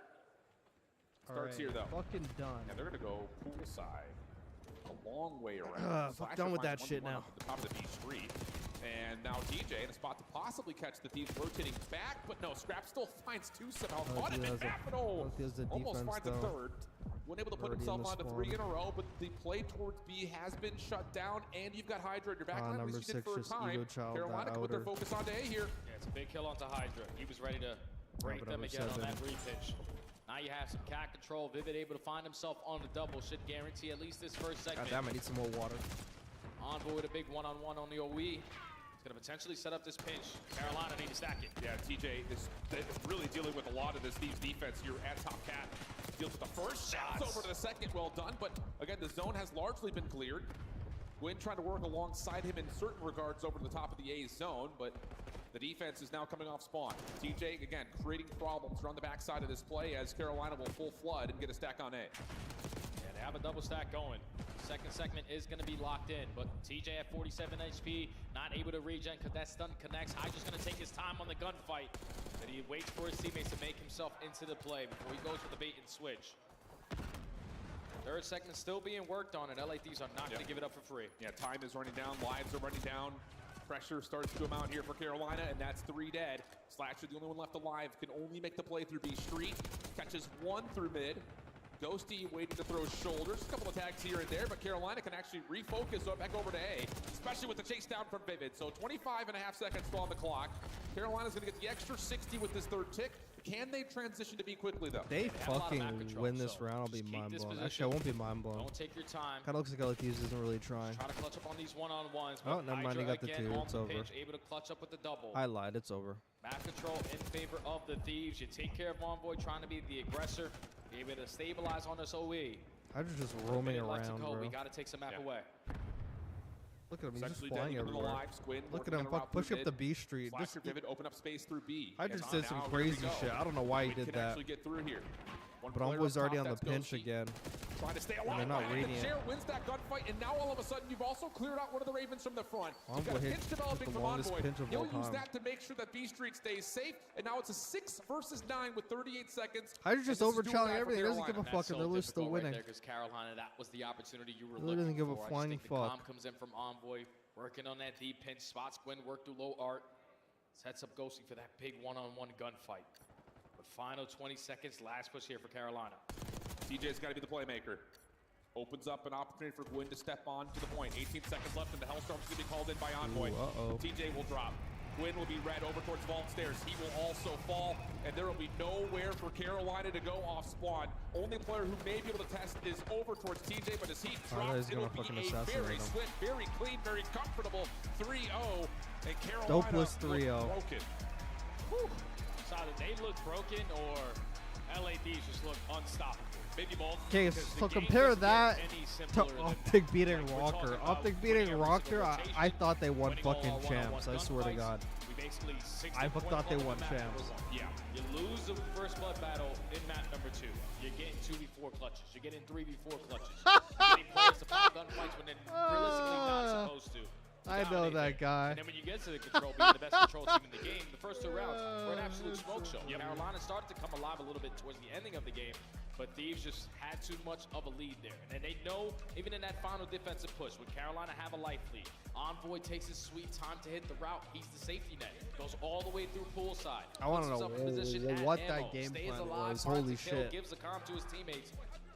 Starts here, though. Fucking done. And they're going to go poolside. A long way around. Fuck done with that shit now. At the top of the B street. And now DJ in a spot to possibly catch the Thieves rotating back. But no, Scrap still finds 2 somehow. Caught him in capital. Almost finds a 3rd. Wasn't able to put himself onto 3 in a row, but the play towards B has been shut down, and you've got Hydra in your back line, at least you did for a time. Carolina can put their focus onto A here. Yeah, it's a big kill onto Hydra. He was ready to break them again on that repitch. Now you have some cat control. Vivid able to find himself on the double. Should guarantee at least this first segment. God damn, I need some more water. Envoy with a big one-on-one on the OE. He's going to potentially set up this pinch. Carolina need to stack it. Yeah, TJ is really dealing with a lot of this Thieves defense here at top cat. Deals with the first shots over to the second. Well done, but again, the zone has largely been cleared. Gwyn trying to work alongside him in certain regards over to the top of the A zone, but the defense is now coming off spawn. TJ, again, creating problems around the backside of this play as Carolina will full flood and get a stack on A. Yeah, they have a double stack going. Second segment is going to be locked in, but TJ at 47 HP, not able to regen because that stun connects. Hydra's going to take his time on the gunfight, but he waits for his teammates to make himself into the play before he goes for the bait and switch. Third segment still being worked on, and LA Thieves are not going to give it up for free. Yeah, time is running down, lives are running down. Pressure starts to amount here for Carolina, and that's 3 dead. Slasher, the only one left alive, can only make the play through B Street. Catches 1 through mid. Ghosty waiting to throw shoulders. A couple of tags here and there, but Carolina can actually refocus back over to A, especially with the chase down from Vivid. So 25.5 seconds still on the clock. Carolina's going to get the extra 60 with this third tick. Can they transition to B quickly, though? They fucking win this round, I'll be mind blown. Actually, I won't be mind blown. Don't take your time. Kind of looks like LA Thieves isn't really trying. Try to clutch up on these one-on-ones. Oh, never mind, he got the 2. It's over. Able to clutch up with the double. I lied, it's over. Map control in favor of the Thieves. You take care of Envoy, trying to be the aggressor. Be able to stabilize on this OE. Hydra's just roaming around, bro. We got to take some map away. Look at him, he's just flying everywhere. Look at him, push up the B Street. Slasher Vivid, open up space through B. Hydra just did some crazy shit. I don't know why he did that. Get through here. But Envoy's already on the pinch again. Trying to stay alive. They're not reading it. Chair wins that gunfight, and now all of a sudden you've also cleared out one of the Ravens from the front. Envoy hit the longest pinch of all He'll use time. that to make sure that B Street stays safe, and now it's a 6 versus 9 with 38 seconds. Hydra's just overchalling everything. He doesn't give a fuck, and they're still winning. Because Carolina, that was the opportunity you were Really doesn't give a flying The fuck. calm comes in from Envoy, working on that deep pinch. Spots Gwyn, work through low art. Sets up Ghosty for that big one-on-one gunfight. But final 20 seconds, last push here for Carolina. TJ's got to be the playmaker. Opens up an opportunity for Gwyn to step on to the point. 18 seconds left, and the Hellstorm's going to be called in by Envoy. TJ will drop. Gwyn will be red over towards Vault Stairs. He will also fall, and there will be nowhere for Carolina to go off spawn. Only player who may be able to test is over towards TJ, but as he drops, it'll be a very swift, very clean, very comfortable 3-0, and Carolina Dopeless 3-0. broken. Whew. So either they look broken or LA Thieves just look unstoppable. Maybe both. Okay, so compare that to OpTic beating Røkkr. OpTic beating Røkkr, I thought they won fucking champs. I swear to God. I thought they won champs. Yeah, you lose the first blood battle in map number 2. You're getting 2v4 clutches. You're getting 3v4 clutches. You're getting players to pop gunfights when they're realistically not supposed to. I know that guy. And then when you get to the control, being the best control team in the game, the first 2 rounds were an absolute smoke show. Carolina started to come alive a little bit towards the ending of the game, but Thieves just had too much of a lead there. And they know, even in that final defensive push, when Carolina have a life lead, Envoy takes his sweet time to hit the route. He's the safety net. Goes all the way through poolside. I want to know what that game plan was. Holy shit. Gives the calm to his teammates.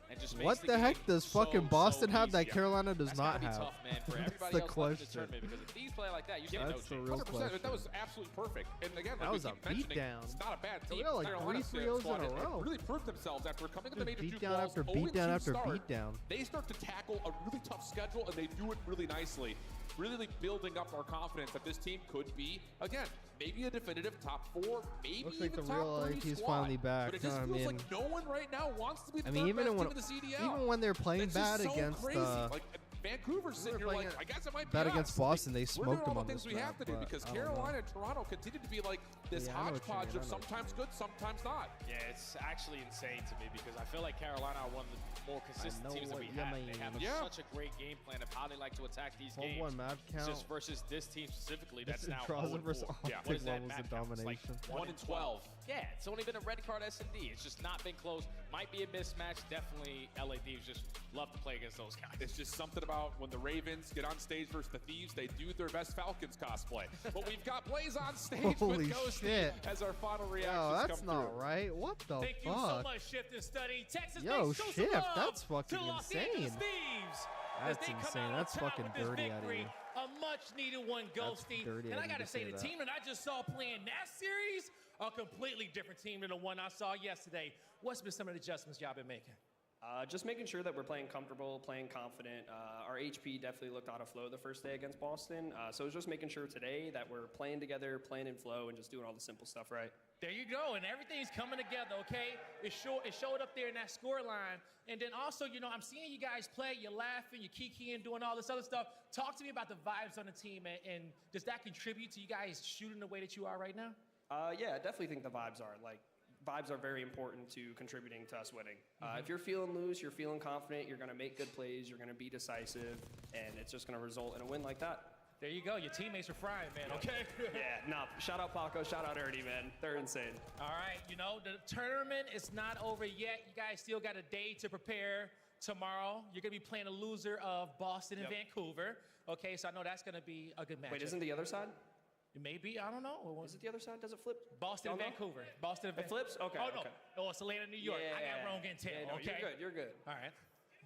And just what the heck does fucking Boston have that Carolina does not have? Tough, man, for That's the question. Because if these play like that, you get no That's the real question. That was absolutely perfect. And again, that was a beatdown. It's not a bad team. We got like 3 3-0s in a row. Really proved themselves after coming to the major beatdown after beatdown after beatdown. They start to tackle a really tough schedule, and they do it really nicely. Really building up our confidence that this team could be, again, maybe a definitive top 4, maybe looks like even the top real 3 LAT's squad. finally back. But it just feels like no one right now wants to be the even best when, team in the CDL. even when they're playing bad so against like Vancouver's sitting here like, I guess it might be bad us. against Boston, they smoked them all on the this things we have to do because Carolina and Toronto continue to be like this hodgepodge of sometimes good, sometimes not. Yeah, it's actually insane to me because I feel like Carolina are one of the more consistent teams that we have. They have such a great game plan of how they like to attack these games. Map count. Just versus this team specifically, that's now 0-4. Versus what is that was map a count? It's like domination. 1-12. Yeah, it's only been a red card S&D. It's just not been close. Might be a mismatch. Definitely LA Thieves just love to play against those guys. It's just something about when the Ravens get on stage versus the Thieves, they do their best Falcons cosplay. But we've got Blaze on stage with Ghosty as our final reaction. Yo, that's not right. What the fuck? Thank you so much, Shift and Study. Texas Yo, Shift, that's fucking insane. That's insane. That's fucking dirty out of you. A much-needed one, Ghosty. And I got to say, the team that I just saw playing that series, a completely different team than the one I saw yesterday. What's been some of the adjustments y'all been making? Just making sure that we're playing comfortable, playing confident. Our HP definitely looked out of flow the first day against Boston. So it was just making sure today that we're playing together, playing in flow, and just doing all the simple stuff right. There you go, and everything's coming together, okay? It showed up there in that score line. And then also, you know, I'm seeing you guys play, you're laughing, you're kikiing, doing all this other stuff. Talk to me about the vibes on the team, and does that contribute to you guys shooting the way that you are right now? Yeah, I definitely think the vibes are. Like, vibes are very important to contributing to us winning. If you're feeling loose, you're feeling confident, you're going to make good plays, you're going to be decisive, and it's just going to result in a win like that. There you go. Your teammates are frying, man, okay? Yeah, no, shout out Paco, shout out Ernie, man. They're insane. All right, you know, the tournament is not over yet. You guys still got a day to prepare. Tomorrow, you're going to be playing a loser of Boston and Vancouver. Okay, so I know that's going to be a good match. Wait, isn't the other side? It may be, I don't know. Is it the other side? Does it flip? Boston and Vancouver. Boston and Vancouver. It flips? Okay. Oh, no. Okay. Oh, it's Atlanta, New York. I got wrong intel, Yeah, no, okay? You're good. All right.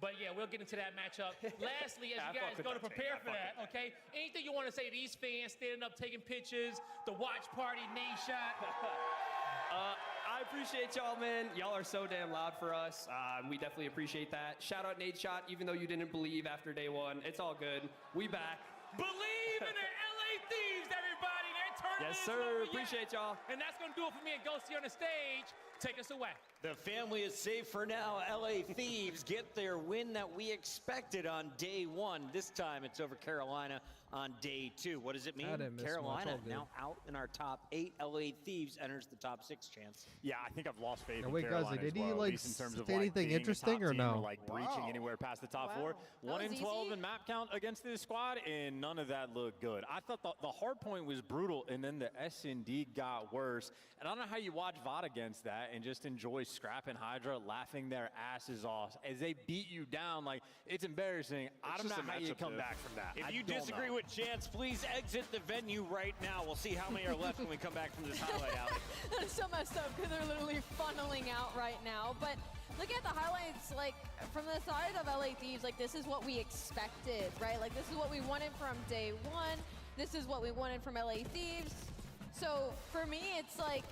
But yeah, we'll get into that matchup. Lastly, as you guys go to prepare for that, okay? Anything you want to say to these fans standing up, taking pictures, the watch party, Nate shot? I appreciate y'all, man. Y'all are so damn loud for us. We definitely appreciate that. Shout out Nate Shot, even though you didn't believe after day one. It's all good. We back. Believe in the LA Thieves, everybody. Their tournament Yes, is sir. over yet. Appreciate y'all. And that's going to do it for me and Ghosty on the stage. Take us away. The family is safe for now. LA Thieves get their win that we expected on day one. This time it's over Carolina on day two. What does it mean? Carolina now out in our top 8. LA Thieves enters the top 6 chance. Yeah, I think I've lost faith in wait, Carolina guys, did as well, he at like least in terms of say anything being a interesting top or team no? like breaching anywhere past the top 4. 1 in 12 in map count against this squad, and none of that looked good. I thought the hard point was brutal, and then the S&D got worse. And I don't know how you watch VOD against that and just enjoy Scrap and Hydra laughing their asses off as they beat you down. Like, it's embarrassing. I don't know how you come back from that. If you disagree with Chance, please exit the venue right now. We'll see how many are left when we come back from this highlight alley. That's so messed up because they're literally funneling out right now. But look at the highlights, like, from the side of LA Thieves, like, this is what we expected, right? Like, this is what we wanted from day one. This is what we wanted from LA Thieves. So for me, it's like,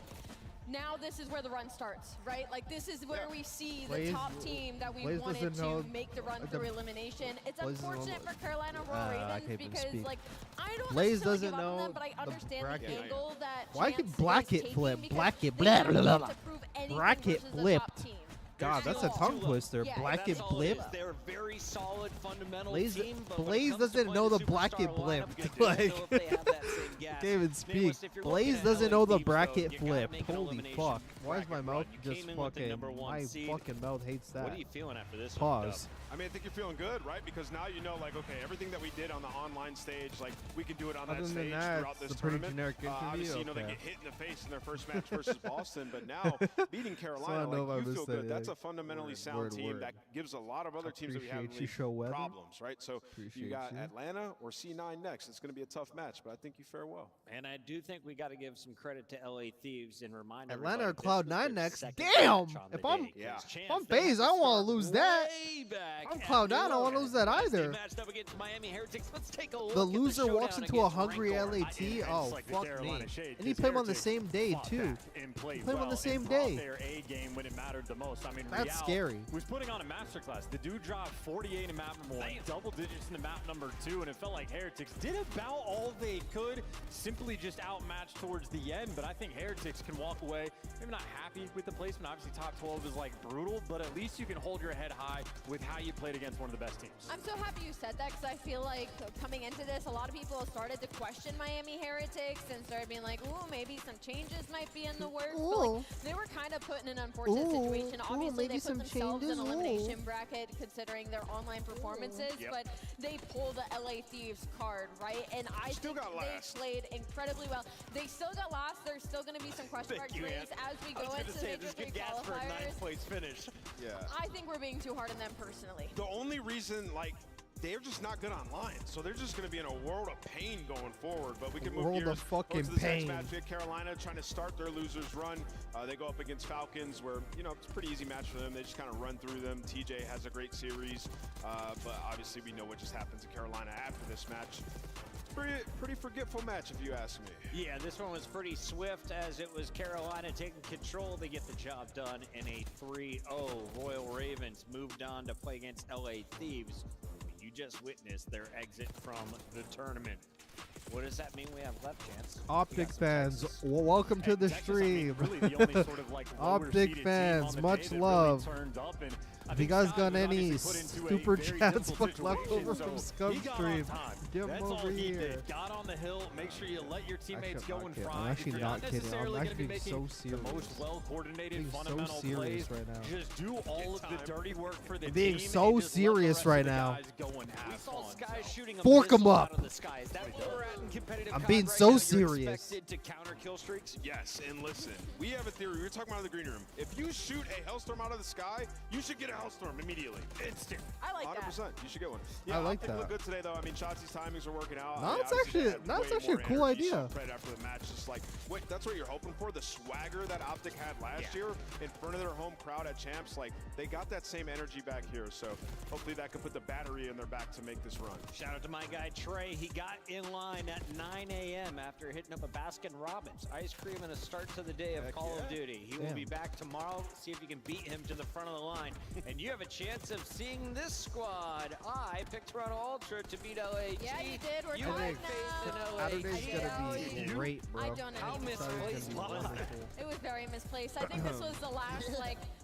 now this is where the run starts, right? Like, this is where we see the top team that we wanted to make the run through elimination. It's unfortunate for Carolina Royal Ravens because, like, I don't necessarily give up on them, but I understand the angle that Why could Chance Blackett is flip? taking Blackett because they blah, don't blah, get to prove anything Bracket versus the flipped. top team. God, that's a tongue twister. Yeah, Blackett That's all it blip. is. They're a very solid fundamental Blaze, team, but when it Blaze comes to doesn't know the playing Blackett superstar blip. lineup, you don't Like, know if they have that same gas. can't even speak. If you're Blaze looking at doesn't LA know the Thieves, though, bracket you gotta flip. make an Holy elimination fuck. Why is my bracket mouth run. You just came in with the fucking, #1 my seed. fucking mouth hates that. What are you feeling after this? Pause. I mean, I think you're feeling good, right? Because now you know, like, okay, everything that we did on the online stage, like, we can do it on Other that than stage that, throughout it's this a pretty tournament. generic interview. Obviously, you know, they Okay. get hit in the face in their first match versus Boston, but now beating Carolina, know if I like, you missed feel that, good. yeah. That's a fundamentally sound team that gives a lot of other teams that we have in the league problems, right? So you got Atlanta or C9 next. It's going to be a tough match, but I think you fare well. And I do think we got to give some credit to LA Thieves and remind Atlanta or everybody this was Cloud9 their next. second Damn! match on If the I'm, day. Against if Chance, I'm they had FaZe, to I don't want start to lose that. way back I'm at Cloud9, I New don't want to Orleans. lose that As they either. matched up against Miami Heretics. Let's take a look The at loser showdown walks into a against hungry Røkkr. LAT. Oh, like the fuck me. Carolina shade, And he 'cause played him on the Heretics same day, fought too. back and played Played him on the well same and brought day. their A game when it mattered the most. I mean, That's Real scary. was putting on a masterclass. The dude dropped 48 in map number 1, double digits in the map number 2, and it felt like Heretics did about all they could, simply just outmatched towards the end. But I think Heretics can walk away, maybe not happy with the placement. Obviously, top 12 is like brutal, but at least you can hold your head high with how you played against one of the best teams. I'm so happy you said that because I feel like coming into this, a lot of people started to question Miami Heretics and started being like, ooh, maybe some changes might be in the works. But like, they were kind of put in an unfortunate situation. Obviously, they put themselves in an elimination bracket considering their online performances, but they pulled the LA Thieves card, right? And I think they played incredibly well. They still got last. There's still going to be some question marks raised as we go into the Major 3 qualifiers. Place finish. Yeah. I think we're being too hard on them personally. The only reason, like, they're just not good online, so they're just going to be in a world of pain going forward. But we can move World gears. of fucking to this next pain. match. We have Carolina trying to start their losers run. They go up against Falcons, where, you know, it's a pretty easy match for them. They just kind of run through them. TJ has a great series, but obviously we know what just happened to Carolina after this match. Pretty forgetful match, if you ask me. Yeah, this one was pretty swift as it was Carolina taking control. They get the job done in a 3-0. Royal Ravens moved on to play against LA Thieves. You just witnessed their exit from the tournament. What does that mean we have left, Chance? OpTic fans, welcome to the stream. OpTic fans, much love. If you guys got any super chats left over from Scum Stream, give them over here. Got on the hill. Make sure you let your teammates go in front. I'm actually not kidding. I'm actually being so serious. The most well-coordinated, so fundamental serious plays. right now. Just do all of the dirty work for the I'm being team so and just let the serious rest right of the now. guys go and have fun. Fork 'em up. I'm being so serious. Expected to counter kill streaks? Yes, and listen, we have a theory. We were talking about in the green room. If you shoot a Hellstorm out of the sky, you should get a Hellstorm immediately. Instant. I like 100%. that. You should get one. I like OpTic that. looked good today, though. I mean, Shotzi's timings are working out. No, I mean, it's obviously actually- they had that's way actually a more cool energy, idea. so right after the match, just like, wait, that's what you're hoping for? The swagger that OpTic had last year in front of their home crowd at Champs, like, they got that same energy back here. So hopefully that can put the battery in their back to make this run. Shout out to my guy Trey. He got in line at 9 a.m. after hitting up a Baskin Robbins ice cream and a start to the day of Call of Duty. He will Damn. be back tomorrow. See if you can beat him to the front of the line. And you have a chance of seeing this squad. I picked Toronto Ultra to beat LAG. Yeah, you did. We're You tied faced now. an LAG. Saturday's gonna be great, bro. I don't know. How misplaced was that? It was very misplaced. I think this was the last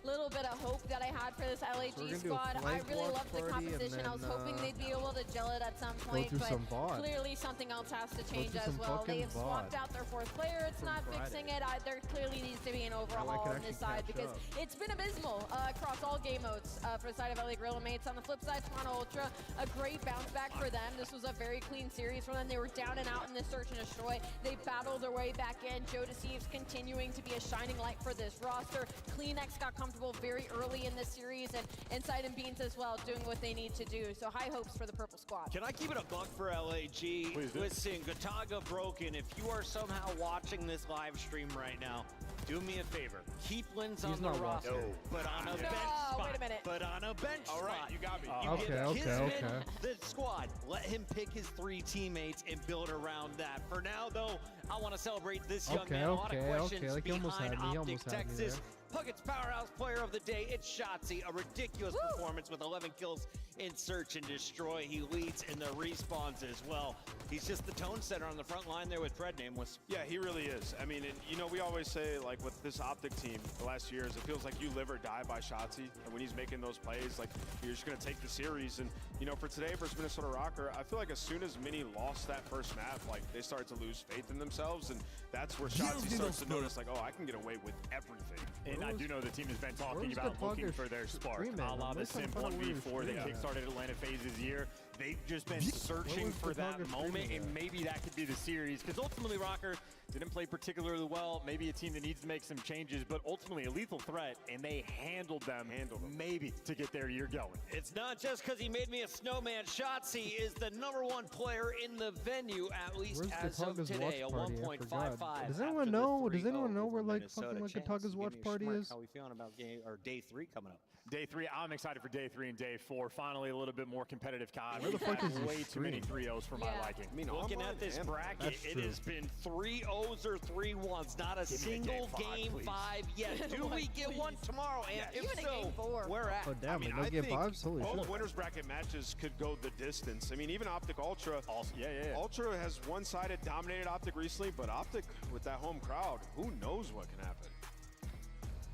little bit of hope that I had for this LAG So we're gonna do a squad. I flank really watch loved the party and composition. I was then, hoping they'd be able to gel it at some point, through but some VOD. clearly something else has to change through as some well. fucking They have swapped VOD out their fourth player. It's from not Friday. fixing it. There clearly needs to be an I overhaul could on this actually side catch because up. it's been abysmal across all game modes for the side of LA Gorilla Mates. On the flip side, Toronto Ultra, a great bounce back for them. This was a very clean series for them. They were down and out in the search and destroy. They battled their way back in. Joe Deceives continuing to be a shining light for this roster. CleanX got comfortable very early in this series, and Inside and Beans as well doing what they need to do. So high hopes for the purple squad. Can I keep it a buck for LAG? Listen, Gataga Broken, if you are somehow watching this live stream right now, do me a favor. Keep Linz on the roster, but on a bench spot. Wait a minute. But on a bench spot. All right, you got me. Kisman, the squad. Let him pick his 3 teammates and build around that. For now, though, I want to celebrate this young man. A lot of questions Like he almost behind had me. He OpTic almost had me Texas. there. Puckett's Powerhouse Player of the Day, it's Shotzi. A ridiculous performance with 11 kills in Search and Destroy. He leads in the respawns as well. He's just the tone setter on the front line there with Fred Nameless. Yeah, he really is. I mean, and, you know, we always say, like, with this OpTic team the last years, it feels like you live or die by Shotzi. And when he's making those plays, like, you're just going to take the series. And, you know, for today versus Minnesota Røkkr, I feel like as soon as Mini lost that first map, like, they started to lose faith in themselves. And that's where Shotzi starts to notice, like, oh, I can get away with everything. And I do know the team has been talking about looking for their spark, a la the Sim 1v4 that kickstarted Atlanta FaZe's year. They've just been searching for that moment, and maybe that could be the series. Because ultimately, Røkkr didn't play particularly well. Maybe a team that needs to make some changes, but ultimately a lethal threat, and they handled them maybe to get their year going. It's not just because he made me a snowman. Shotzi is the #1 player in the venue, at least as of today. A 1.55. Does anyone know? Does anyone know where like fucking like Kataga's watch party is? How we feeling about day 3 coming up? Day 3, I'm excited for day 3 and day 4. Finally, a little bit more competitive COD. Where the fuck is way this too many stream? 3-0s for my liking. I mean, Looking at this bracket, it has been 3-0s or 3-1s. Not a single game 5 yet. Do we get one tomorrow? And if Even a game so, 4. where at? Oh damn! I mean, no I game think 5s. Holy all shit! winners bracket matches could go the distance. I mean, even OpTic Ultra. Yeah. Ultra has one-sided dominated OpTic recently, but OpTic with that home crowd, who knows what can happen?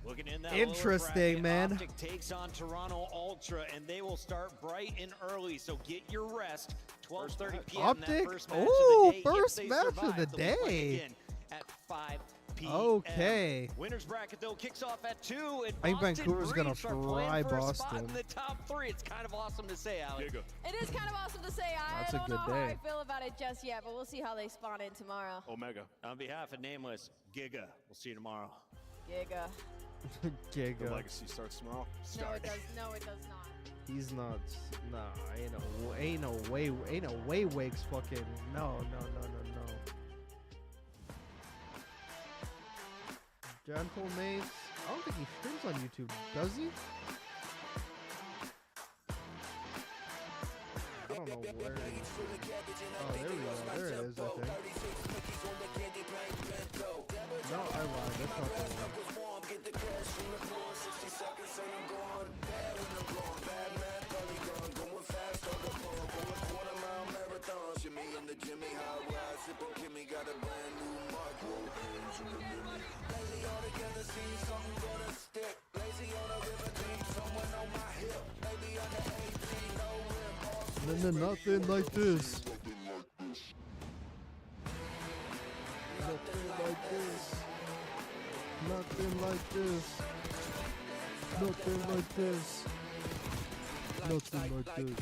Looking in that Interesting, lower bracket, man. OpTic takes on Toronto Ultra, and they will start bright and early. So get your rest. 12:30 p.m. that OpTic. first match of Oh, the day. first If they match survive, of the they'll be playing day. again at 5 p.m. Okay. Winners bracket though kicks off at 2. And I think Boston Vancouver's gonna Breach are playing fry for a spot Boston. in the top 3. It's kind of awesome to say, Alex. It is kind of awesome to say. I That's a don't good know how I day. feel about it just yet, but we'll see how they spawn in tomorrow. Omega. On behalf of Nameless, Giga, we'll see you tomorrow. Giga. The Giga. legacy starts tomorrow. No, it does. No, it does not. He's not. Nah, ain't no way. Wakes fucking. No. Gentle Mates. I don't think he streams on YouTube, does he? I don't know where he is. Oh, there we go. There it is, I think. No, I lied. That's not the one. Nothing like this. Nothing like this. Nothing like this. Nothing like this. Nothing like this.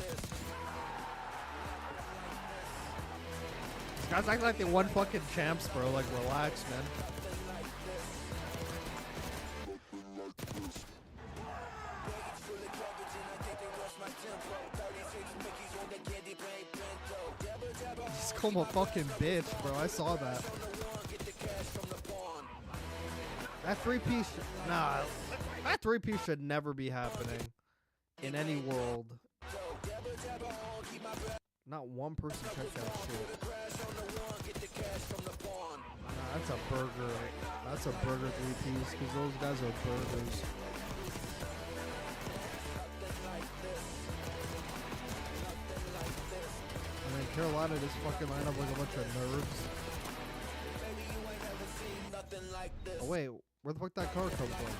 These guys act like they won fucking champs, bro. Like, relax, man. Just call him a fucking bitch, bro. I saw that. That three-piece, nah, that three-piece should never be happening in any world. Not one person checked that shit. Nah, that's a burger. That's a burger three-piece, because those guys are burgers. And then Carolina just fucking line up like a bunch of nerds. Oh wait, where the fuck that car come from?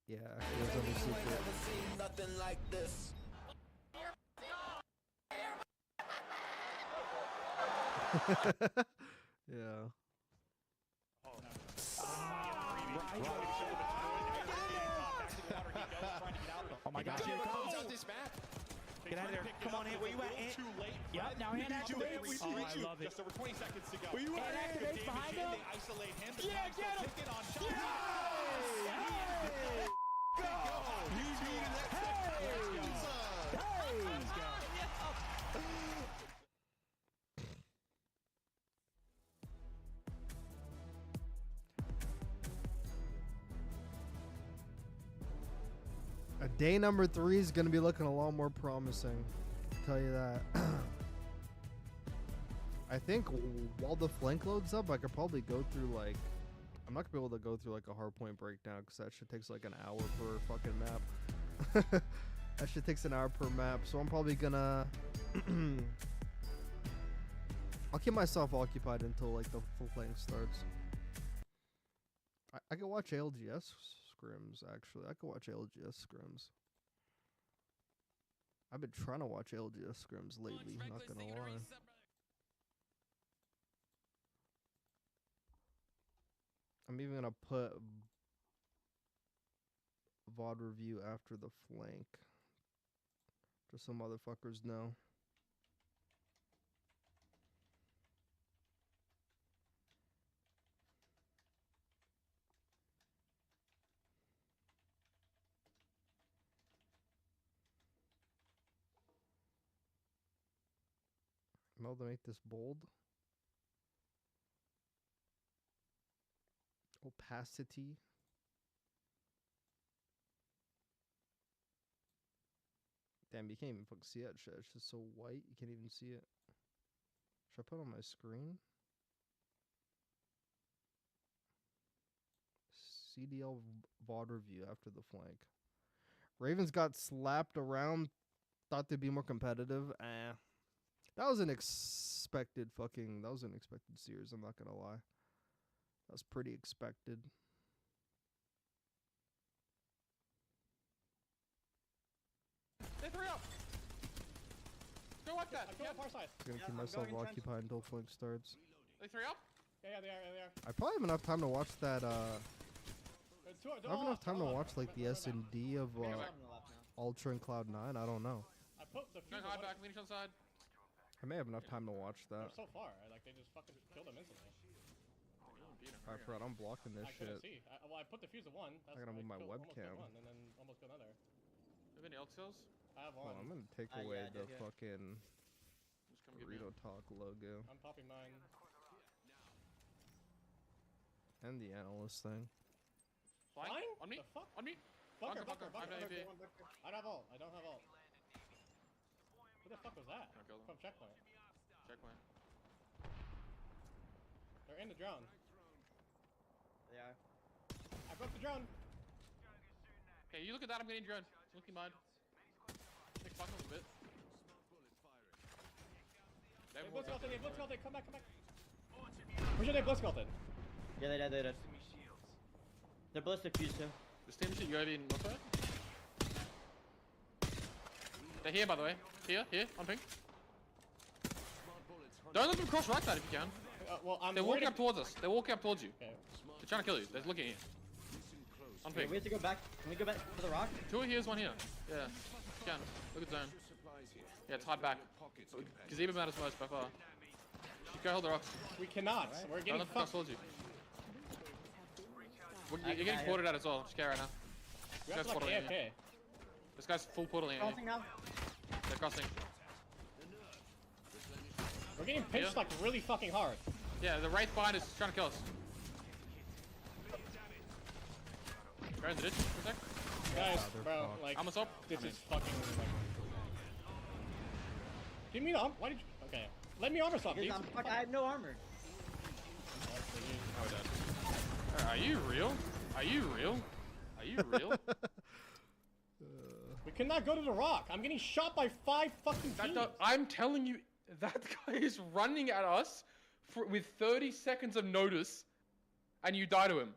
Yeah, actually it's under secret. Nothing like this. Yeah. Oh my gosh, here it comes. Get out of there. Come on, Ant. Where you at, Ant? Yep, now Ant activates. Oh, I love it. Just over 20 seconds to go. Where you at, Ant? Activates behind him. They isolate him. Yeah, get him. Hey! Go! He needed that. Hey! Let's go. Day number 3 is going to be looking a lot more promising. I'll tell you that. I think while the flank loads up, I could probably go through like... I'm not going to be able to go through like a hardpoint breakdown because that shit takes like an hour per fucking map. That shit takes an hour per map. So I'm probably going to... I'll keep myself occupied until like the full flank starts. I can watch ALGS scrims, actually. I could watch LGS scrims. I've been trying to watch LGS scrims lately, not gonna lie. I'm even gonna put VOD review after the flank. Just so motherfuckers know. I'm able to make this bold. Opacity. Damn, you can't even fucking see that shit. It's just so white, you can't even see it. Should I put it on my screen? CDL VOD review after the flank. Ravens got slapped around. Thought they'd be more competitive. That was an expected series, I'm not gonna lie. That was pretty expected. Stay 3 up! Go watch that! I'm far side. I'm gonna keep myself occupied until flank starts. They 3 up? Yeah, they are. I probably have enough time to watch that, I have enough time to watch, like, the S&D of, Ultra and Cloud9, I don't know. I put the Going hard back, leading on side. I may have enough time to watch that. They're so far, like, they just fucking killed them instantly. I forgot, I'm blocking this shit. See. Well, I put the fuse at one. I gotta move my webcam. One, and then almost another. Have any else kills? I have one. I'm gonna take away the fucking Borito Talk logo. I'm popping mine. And the Analyst thing. Flying? On me? The fuck? On me? Bunker. I don't have ult. I don't have ult. Who the fuck was that? From checkpoint. Checkpoint. They're in the drone. They are. I broke the drone. Okay, you look at that, I'm getting drone. Looking mine. Take fuck a little bit. They blitzculted, come back. Where's your blitz culted? Yeah, they did. They're blitz defused too. This team shit, you already in north side? They're here, by the way. Here, on pink. Don't let them cross right side if you can. Well, They're walking up towards us. They're walking up towards you. Okay. They're trying to kill you. They're looking at you. On pink. We have to go back. Can we go back to the rock? 2 here's 1 here. Yeah. You can. Look at zone. Yeah, it's hard back. Gazebo matters most by far. Go hold the rocks. We cannot. Right. We're getting fucked. Towards you. You're getting ported out as well. Just care right now. We have to like AFK. This guy's full portaling at you. Crossing now. They're crossing. We're getting pinched like really fucking hard. Yeah, the Wraith behind is trying to kill us. Go in the ditch for a sec. Guys, bro, like, I'm up. This is fucking like... Give me the armor. Why did you... Okay. Let me armor something. Fuck, I have no armor. Are you real? Are you real? Are you real? We cannot go to the rock. I'm getting shot by 5 fucking teams. I'm telling you, that guy is running at us with 30 seconds of notice, and you die to him.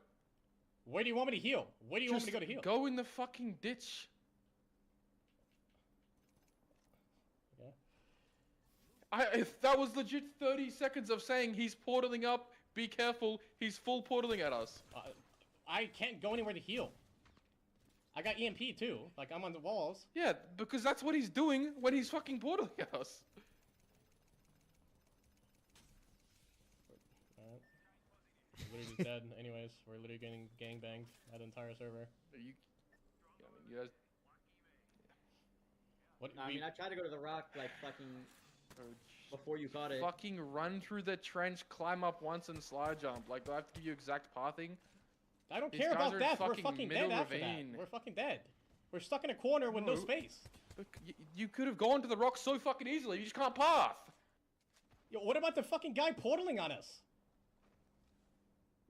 Where do you want me to heal? Where do you want me to go to heal? Go in the fucking ditch. Yeah. If that was legit 30 seconds of saying he's portaling up, be careful, he's full portaling at us. I can't go anywhere to heal. I got EMP too. Like, I'm on the walls. Yeah, because that's what he's doing when he's fucking portaling at us. We're literally dead. Anyways, we're literally getting gangbanged that entire server. You guys. What? No, I mean, I tried to go to the rock like fucking before you got it. Fucking run through the trench, climb up once, and slide jump. Like, do I have to give you exact pathing? I don't care about death. We're fucking dead after that. We're fucking dead. We're stuck in a corner with no space. You could have gone to the rock so fucking easily. You just can't path. Yo, what about the fucking guy portaling on us?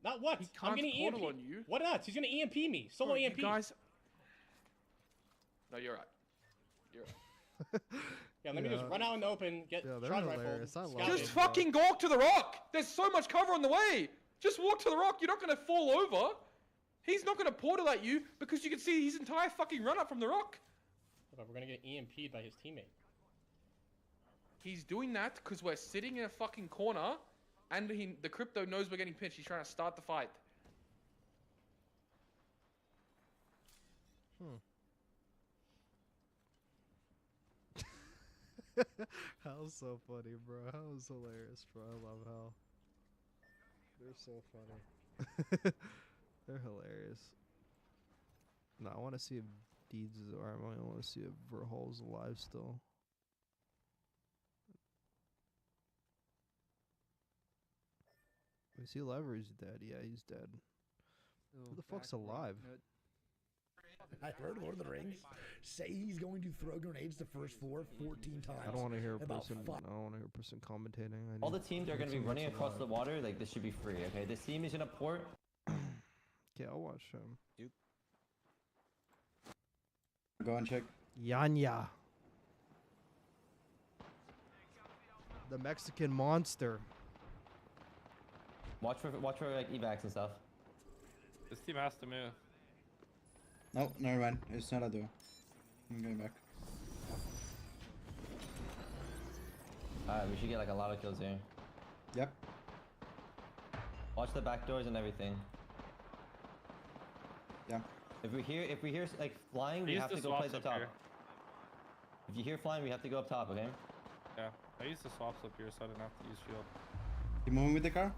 Not what? He can't I'm getting portal EMP. on you. What not? He's gonna EMP me. Solo Bro, EMP. You guys... No, you're right. You're right. Yeah, let me just run out in the open, get shot rifled. Just fucking walk to the rock. There's so much cover on the way. Just walk to the rock. You're not gonna fall over. He's not gonna portal at you because you can see his entire fucking run up from the rock. But we're gonna get EMP'd by his teammate. He's doing that because we're sitting in a fucking corner, and the crypto knows we're getting pinched. He's trying to start the fight. Hal's so funny, bro. Hal is hilarious, bro. I love Hal. They're so funny. They're hilarious. No, I want to see if Deeds is, or I want to see if Verhol's alive still. Is he alive or is he dead? Yeah, he's dead. Who the fuck's alive? I heard Lord of the Rings say he's going to throw grenades to first floor 14 times. I don't want to hear a person. I don't want to hear a person commentating. All the teams are going to be running across the water. Like, this should be free. Okay, this team is going to port. Yeah, I'll watch him. Go and check. Yanya. The Mexican monster. Watch for like evacs and stuff. This team has to move. No, never mind. It's not a duo. I'm going back. Alright, we should get like a lot of kills here. Yep. Watch the back doors and everything. Yeah. If we hear like flying, we have to go play the top. If you hear flying, we have to go up top, okay? Yeah, I use the swaps up here, so I didn't have to use shield. You moving with the car?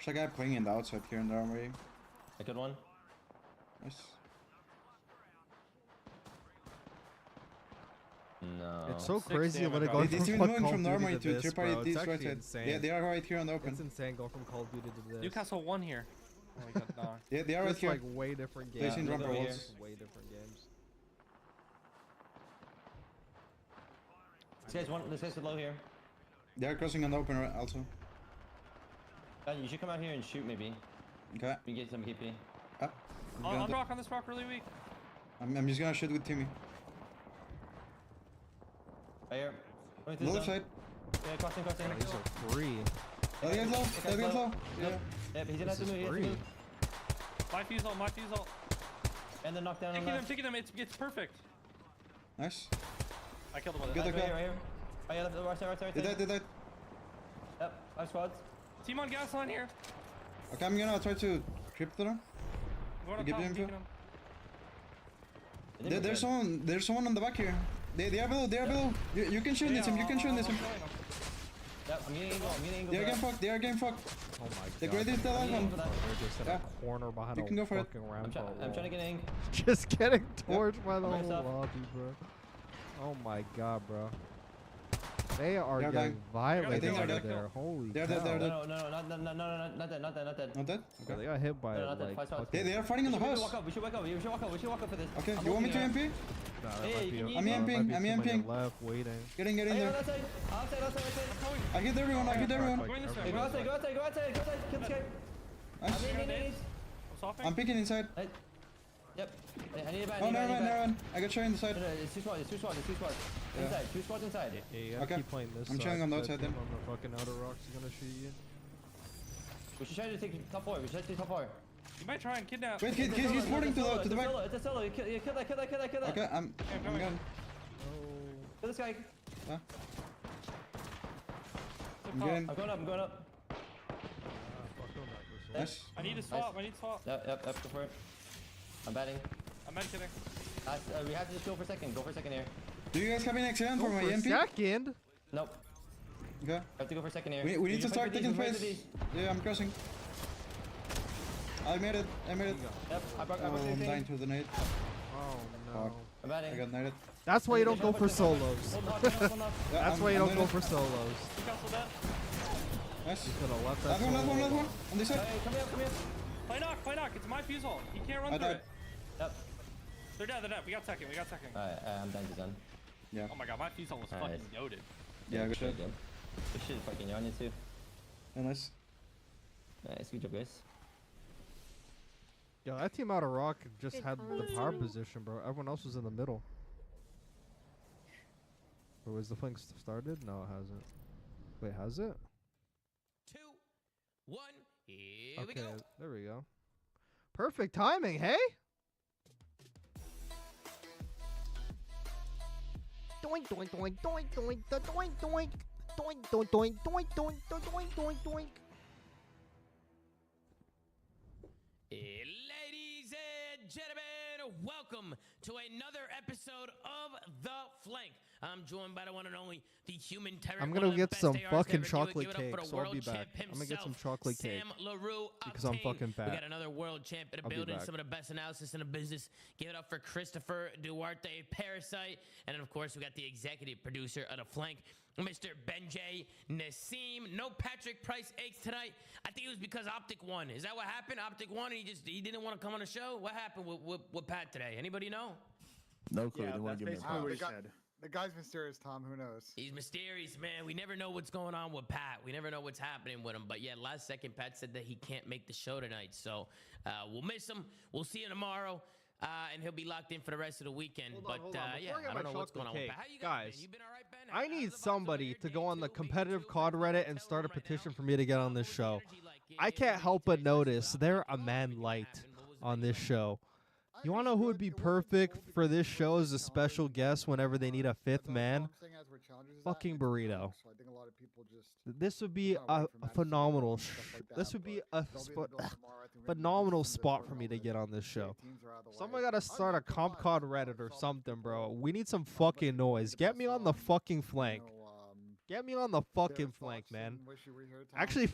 There's a guy playing in the outside here in the armory. A good one. Nice. No. It's so crazy when it goes These teams from moving Call from the of Duty armory to to this, third party bro. teams It's right actually side. insane. Yeah, they are right here on the open. It's insane going from Call of Duty to this. Newcastle won here. Oh my god, no. Yeah, they are right It's here. like way different games. Placing rubber walls. Way different games. This guy's low here. They are crossing on the open also. You should come out here and shoot maybe. Okay. We can get some KP. Up. On rock, on this rock, really weak. I'm just gonna shoot with Timmy. Right here. Left side. Yeah, crossing. Oh, these are free. That guy's low. That guy's low. Yeah. Yeah, but he's gonna have to move. My fuse ult, my fuse ult. And then knockdown on that. Taking them, it's perfect. Nice. I killed him with Good, it. good. Right here. Oh yeah, right side. Did that. Yep, 5 squads. Team on gas line here. Okay, I'm gonna try to trip them. Going up Give top, them taking info. them. There's someone on the back here. They are below. You can shoot this him. You can shoot this him. Yep, I'm getting angle. They are game fucked. Oh my god. The greatest the last one. They're just in a corner behind You can a go for it. fucking rampart I'm trying to get angle. Just getting torched by the I'm whole myself. lobby, bro. Oh my god, bro. They are They're getting dying. violated They're over dead. there. Holy They're cow. dead. No, not dead. Not dead? Yeah, they got hit by Not dead. like 5 squads. They are fighting in the house. We should walk up for this. Okay, I'm you want me to looking MP? Nah, that Hey, might be can a- you- I'm might be amping, too I'm many amping. left waiting. Getting Hey, there. outside. I hit everyone. Going this Hey, way. go outside. Kill this guy. Nice. Need. I'm softening. I'm picking inside. Yep. I need a bat. Oh, never mind. I got shot in the side. No, it's two squads. Yeah. Inside. 2 squads inside. Yeah, you gotta Okay. keep playing this I'm side, chilling on the because outside that then. team on the fucking outer rocks is gonna shoot you. We should try to take top 4. You might try and kidnap. Wait, he's porting to the back. It's a solo. You kill that. Okay, I'm going. Kill this guy. Yeah. I'm getting. I'm going up. Nice. I need a swap. Yep, go for it. I'm batting. I'm meditating. We have to just go for second. here. Do you guys have any XM for my For a MP? second? Nope. Okay. I have to go for second here. We need to fight start for these, taking we fight for face. these. Yeah, I'm crossing. I made it. Yep, I broke Oh, I'm everything. dying to the nade. Oh no. Fuck. I'm batting. I got naded. That's why you don't go for solos. Hold on. Yeah, That's why you don't naded. go for solos. Cancel that. Nice. You could have left that Last solo. one. On this side. Hey, come here. Play knock. It's my fuse ult. He can't run I through died. it. Yep. They're dead. We got second. Alright, I'm done. Yeah. Oh my god, my fuse ult was Alright. fucking goated. Yeah, good shot. Good shit, fucking on you too. Yeah, nice. Nice, good job, guys. Yo, that team out of rock just Good had the times. power position, bro. Everyone else was in the middle. Or was the flank started? No, it hasn't. Wait, has it? 2, 1, here we Okay, go. there we go. Perfect timing, hey? Doink doink doink doink doink doink doink doink doink doink doink doink doink doink doink doink. Ladies and gentlemen, welcome to another episode of The Flank. I'm joined by the one and only, the human tyrant. I'm one gonna of the get best some ARs to fucking ever do it. chocolate Give it up cake, for the so I'll be world back. champ I'm gonna get some himself, chocolate cake. Sam LaRue, because I'm Octane. fucking We fat. got another world champ in the I'll be building, back. some of the best analysis in the business. Give it up for Christopher Duarte, Parasite. And then, of course, we got the executive producer of The Flank, Mr. Benjay Nassim. No Patrick Price Aches tonight. I think it was because OpTic won. Is that what happened? OpTic won and he didn't want to come on the show? What happened with Pat today? Anybody know? No clue. They want to give me a what he said. The guy's mysterious, Tom. Who knows? He's mysterious, man. We never know what's going on with Pat. We never know what's happening with him. But yeah, last second, Pat said that he can't make the show tonight. So we'll miss him. We'll see you tomorrow. And he'll be locked in for the rest of the weekend. Hold on. Yeah, Before I get I my don't know what's going chocolate on with cake, Pat. How you guys, Ben? You been all right, Ben? I need somebody to go on the competitive COD Reddit and start a petition for me to get on this show. I can't help but notice they're a man light on this show. You want to know who would be perfect for this show as a special guest whenever they need a fifth man? Fucking Borito. This would be a phenomenal. This would be a phenomenal spot for me to get on this show. Someone got to start a comp COD Reddit or something, bro. We need some fucking noise. Get me on the fucking flank. Get me on the fucking flank, man. Actually,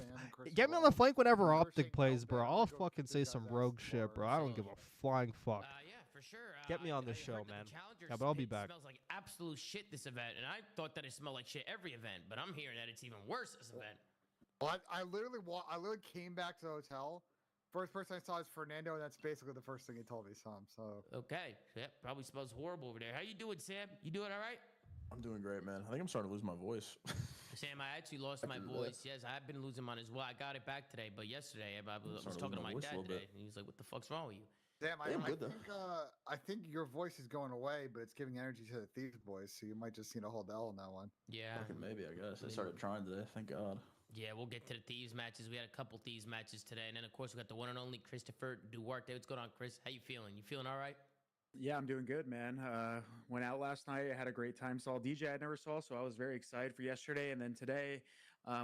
get me on the flank whenever OpTic plays, bro. I'll fucking say some rogue shit, bro. I don't give a flying fuck. Yeah, for sure. Get me on this show, man. Yeah, but I'll be back. It smells like absolute shit this event, and I thought that it smelled like shit every event, but I'm hearing that it's even worse this event. Well, I literally came back to the hotel. First person I saw is Fernando, and that's basically the first thing he told me, Sam. So okay, yeah, probably smells horrible over there. How you doing, Sam? You doing all right? I'm doing great, man. I think I'm starting to lose my voice. Sam, I actually lost my voice. Yes, I've been losing mine as well. I got it back today, but yesterday I was talking to my dad today, and he was like, "What the fuck's wrong with you?" Damn, I think your voice is going away, but it's giving energy to the Thieves boys, so you might just hold L on that one. Yeah, maybe I guess I started trying today. Thank God. Yeah, we'll get to the Thieves matches. We had a couple Thieves matches today. And then, of course, we got the one and only Christopher Duarte. What's going on, Chris? How you feeling? You feeling all right? Yeah, I'm doing good, man. Went out last night. I had a great time. Saw a DJ I never saw, so I was very excited for yesterday. And then today,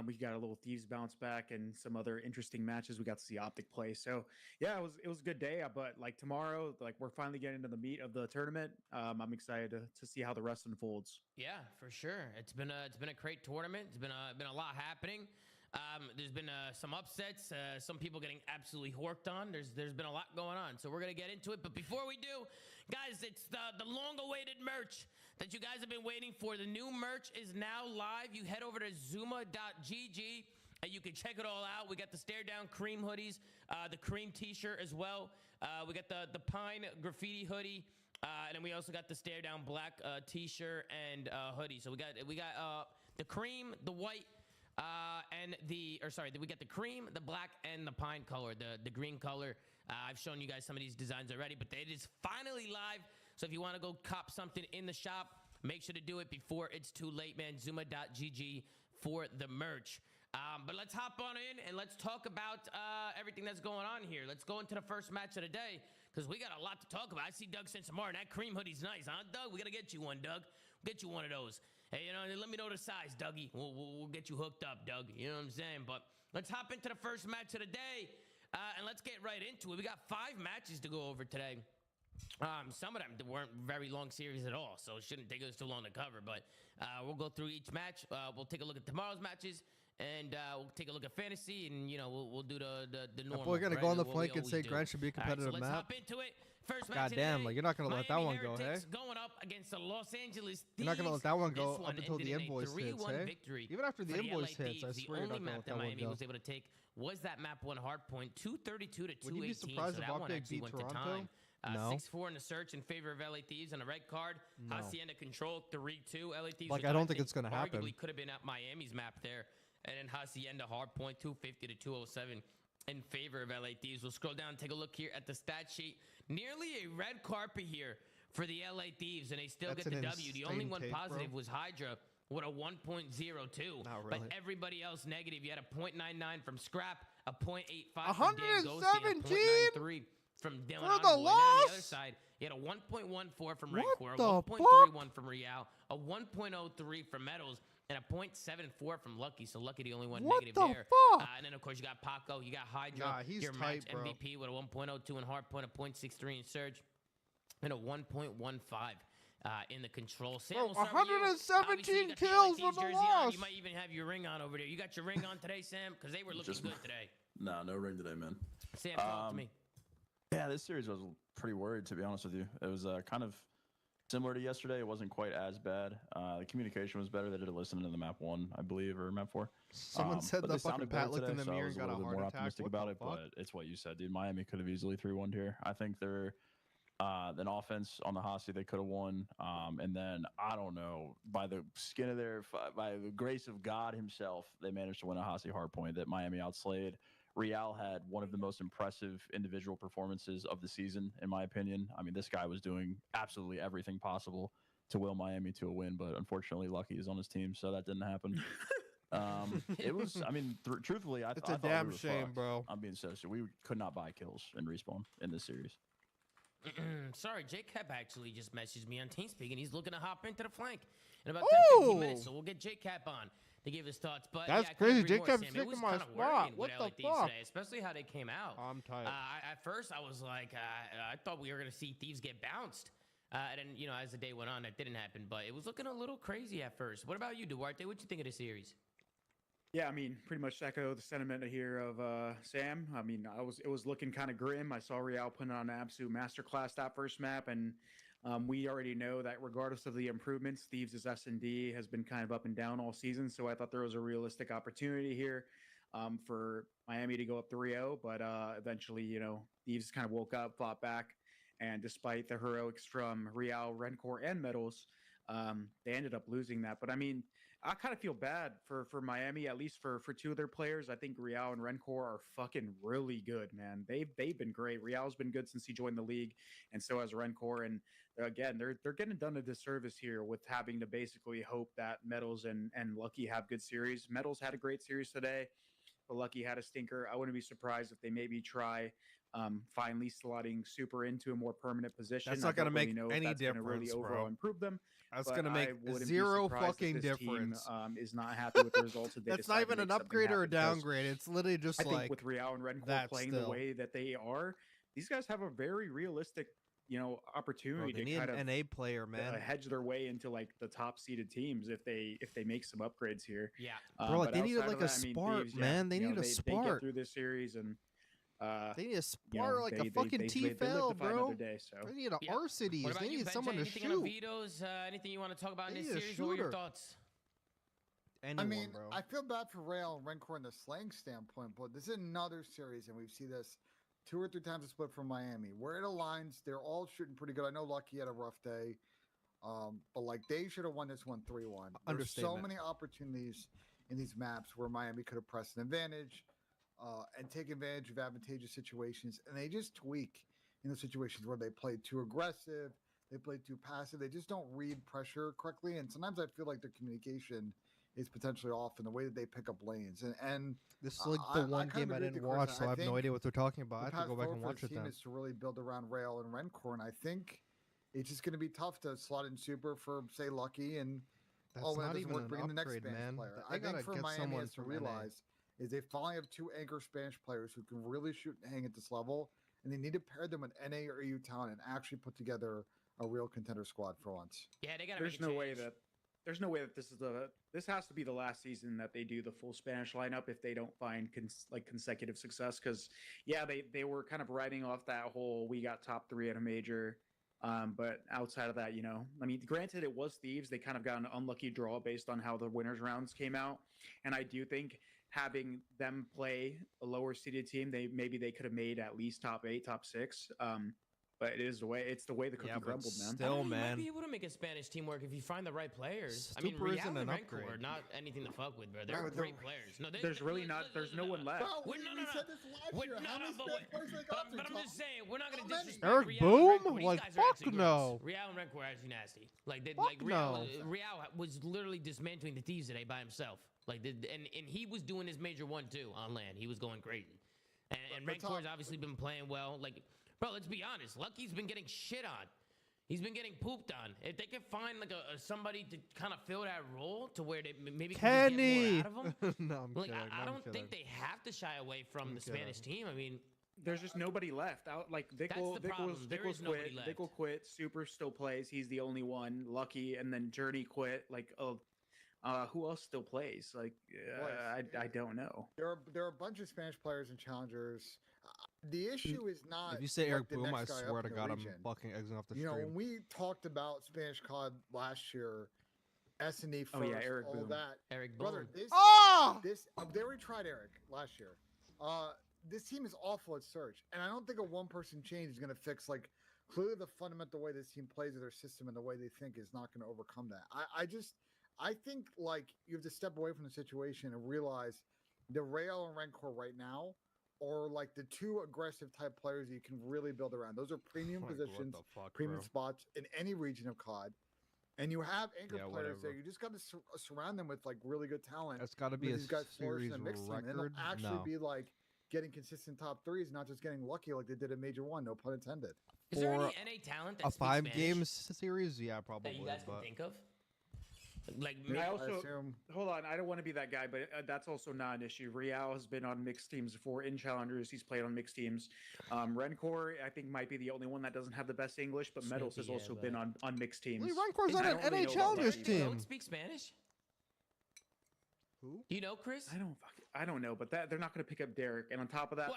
we got a little Thieves bounce back and some other interesting matches. We got to see OpTic play. So yeah, it was a good day. But like tomorrow, like we're finally getting into the meat of the tournament. I'm excited to see how the rest unfolds. Yeah, for sure. It's been a great tournament. It's been a lot happening. There's been some upsets, some people getting absolutely horked on. There's been a lot going on, so we're gonna get into it. But before we do, guys, it's the long-awaited merch that you guys have been waiting for. The new merch is now live. You head over to Zuma.gg and you can check it all out. We got the Stare Down Cream hoodies, the Cream T-shirt as well. We got the Pine Graffiti hoodie. And then we also got the Stare Down Black T-shirt and hoodie. So we got the cream, the white. We got the cream, the black, and the pine color, the green color. I've shown you guys some of these designs already, but it is finally live. So if you want to go cop something in the shop, make sure to do it before it's too late, man. Zuma.gg for the merch. But let's hop on in and let's talk about everything that's going on here. Let's go into the first match of the day because we got a lot to talk about. I see Doug sent some more, and that cream hoodie's nice, huh, Doug? We got to get you one, Doug. Get you one of those. Hey, let me know the size, Dougie. We'll get you hooked up, Doug. You know what I'm saying? But let's hop into the first match of the day, and let's get right into it. We got 5 matches to go over today. Some of them weren't very long series at all, so it shouldn't take us too long to cover. But we'll go through each match. We'll take a look at tomorrow's matches, and we'll take a look at fantasy, and we'll do the normal. We're gonna right? go on the What flank we and say always do. Grant should be a competitive so let's map. hop into it. First match God damn, like you're not gonna let that one go, hey? Heretics going up against the Los Angeles Thieves. You're not gonna let that one go This one up until the ended in a invoice hits, 3-1 hey? victory Even after the for invoice LA hits, I Thieves. swear you're The not only gonna map let that that one Miami go. was able to take was that map one Hardpoint, 232 to 218. Would you be surprised so if that one OpTic actually beat went Toronto? to time. No. 6-4 in the search in favor of LA Thieves on a red card. No. Hacienda control 3-2. LA Thieves. Like, was, I don't think it's gonna happen. Arguably could have been at Miami's map there, and then Hacienda Hardpoint 250 to 207 in favor of LA Thieves. We'll scroll down and take a look here at the stat sheet. Nearly a red carpet here for the LA Thieves, and they still That's get the an W. The only insane one take, positive bro. was Hydra with a 1.02. Not But really. everybody else negative. You had a 0.99 from Scrap, a 0.85 from 117 Dan Ghosty, and a 0.93 from Dylan for the Envoy. And on loss? the other side, you had a 1.14 from What Røkkr, a the 1.31 from Real, a 1.03 from Metals, and a 0.74 from Lucky. So Lucky the only one What negative the there. fuck? And then, of course, you got Paco, you got Hydra, Nah, he's your tight, match bro. MVP with a 1.02 in Hardpoint, a 0.63 in Surge, and a 1.15 in the control. Sam, Bro, we'll start with you. 117 Obviously, you got the kills LA for the Thieves jersey on. loss. You might even have your ring on over there. You got your ring on today, Sam? Because they were looking Just- good today. Nah, no ring today, man. Sam, talk to me. Yeah, this series I was pretty worried, to be honest with you. It was kind of similar to yesterday. It wasn't quite as bad. The communication was better. They did a listen to the map 1, I believe, or map 4. Someone said but that they fucking sounded Pat better looked in today, the so I mirror was and a got a little bit heart more attack. optimistic What about the it, fuck? but it's what you said, dude. Miami could have easily 3-1 here. I think they're an offense on the Hossie they could have won, and then I don't know, by the skin of by the grace of God himself, they managed to win a Hossie Hardpoint that Miami outslayed. Real had one of the most impressive individual performances of the season, in my opinion. I mean, this guy was doing absolutely everything possible to will Miami to a win, but unfortunately, Lucky is on his team, so that didn't happen. It was, I mean, truthfully, I It's I a thought we damn were shame, fucked. bro. I'm being serious. We could not buy kills in Respawn in this series. Sorry, Jacob actually just messaged me on TeamSpeak, and he's looking to hop into the flank in about 10-15 minutes. So we'll get Jacob on to give his thoughts. But That's yeah, I couldn't crazy. agree more, Jacob's Sam. It was taking my kind of spot. worrying What with the LA Thieves fuck? today, especially how they came out. I'm tight. At first, I was like, I thought we were going to see Thieves get bounced. And then, as the day went on, that didn't happen. But it was looking a little crazy at first. What about you, Duarte? What you think of the series? Yeah, I mean, pretty much echo the sentiment here of Sam. I mean, it was looking kind of grim. I saw Real putting on an absolute masterclass that first map, and we already know that regardless of the improvements, Thieves' S&D has been kind of up and down all season. So I thought there was a realistic opportunity here for Miami to go up 3-0, but eventually, Thieves kind of woke up, fought back, and despite the heroics from Real, Røkkr, and Metals, They ended up losing that. But I mean, I kind of feel bad for Miami, at least for two of their players. I think Real and Røkkr are fucking really good, man. They've been great. Real's been good since he joined the league, and so has Røkkr. And again, they're getting done a disservice here with having to basically hope that Metals and Lucky have good series. Metals had a great series today, but Lucky had a stinker. I wouldn't be surprised if they maybe try finally slotting Super into a more permanent position. That's not going to make any difference, really overall improve them. That's going to make zero fucking difference. Team, is not happy with the results. That's not even an upgrade or a downgrade. It's literally just I think with Real and Røkkr playing the way that they are, these guys have a very realistic, opportunity to kind of NA player, man, hedge their way into like the top seeded teams if they make some upgrades here. Yeah, bro, like they needed like a spark, man. They need a spark. They get through this series and. They need a spark like a fucking TFL, bro. They need an R-Cities. They need someone to shoot. Anything on Vito's? Anything you want to talk about in this series? What are your thoughts? I mean, I feel bad for Real and Røkkr in the slang standpoint, but this is another series, and we've seen this 2 or 3 times a split from Miami. Where it aligns, they're all shooting pretty good. I know Lucky had a rough day, but like they should have won this one 3-1. There's so many opportunities in these maps where Miami could have pressed an advantage. And take advantage of advantageous situations, and they just tweak in the situations where they play too aggressive, they play too passive, they just don't read pressure correctly, and sometimes I feel like their communication is potentially off in the way that they pick up lanes. And this is like the one game I didn't watch, so I have no idea what they're talking about. I have to go back and watch it then. Is to really build around Real and Røkkr, and I think it's just going to be tough to slot in Super for say Lucky and that's not even an upgrade, man. Player. I think for Miami has to realize. Is they finally have 2 anchor Spanish players who can really shoot and hang at this level, and they need to pair them with NA or EU talent and actually put together a real contender squad for once. Yeah, they got. There's no way that this has to be the last season that they do the full Spanish lineup if they don't find consecutive success. Because they were kind of riding off that whole we got top 3 at a major. But outside of that, I mean, granted it was Thieves. They kind of got an unlucky draw based on how the winners rounds came out, and I do think. Having them play a lower seeded team, they could have made at least top 8, top 6. But it's the way the cookie crumbled, man. Still, man, you might be able to make a Spanish team work if you find the right players. I mean, Real and Røkkr are not anything to fuck with, bro. They're great players. No, there's really not. There's no one left. We said this last year. How many players they got? But I'm just saying, we're not gonna disrespect Eric Boom. Like fuck no. Real and Røkkr are actually nasty. Like Real was literally dismantling the Thieves today by himself. Like, and he was doing his major 1 too on land. He was going crazy, and Røkkr's obviously been playing well. Like, bro, let's be honest. Lucky's been getting shit on. He's been getting pooped on. If they can find like somebody to kind of fill that role to where they maybe can get more out of him. No, I'm kidding. I don't think they have to shy away from the Spanish team. I mean, there's just nobody left. Vickle quit. Super still plays. He's the only one. Lucky, and then Journey quit. Like, who else still plays? Like, I don't know. There are a bunch of Spanish players and challengers. The issue is not. If you say Eric Boom, I swear to God, I'm fucking exiting off the stream. When we talked about Spanish COD last year, S&E first, Eric all Boom. that. Eric Boom. Brother, they already tried Eric last year. This team is awful at Surge, and I don't think a one-person change is going to fix clearly the fundamental way this team plays with their system and the way they think is not going to overcome that. I think you have to step away from the situation and realize the Real and Røkkr right now are the 2 aggressive type players that you can really build around. Those are premium positions, premium spots in any region of COD. And you have anchor players there. You just got to surround them with really good talent. That's got to be a series record. And it'll actually be getting consistent top 3s, not just getting lucky like they did in Major 1. No pun intended. Is there any NA talent that a 5-game series? Yeah, probably. That you guys can think of? Hold on. I don't want to be that guy, but that's also not an issue. Real has been on mixed teams before in challengers. He's played on mixed teams. Røkkr, I think, might be the only one that doesn't have the best English, but Metals has also been on mixed teams. Røkkr's on an NA challengers team. Don't speak Spanish. Who? Do you know, Chris? I don't know, but they're not going to pick up Derek. And on top of that,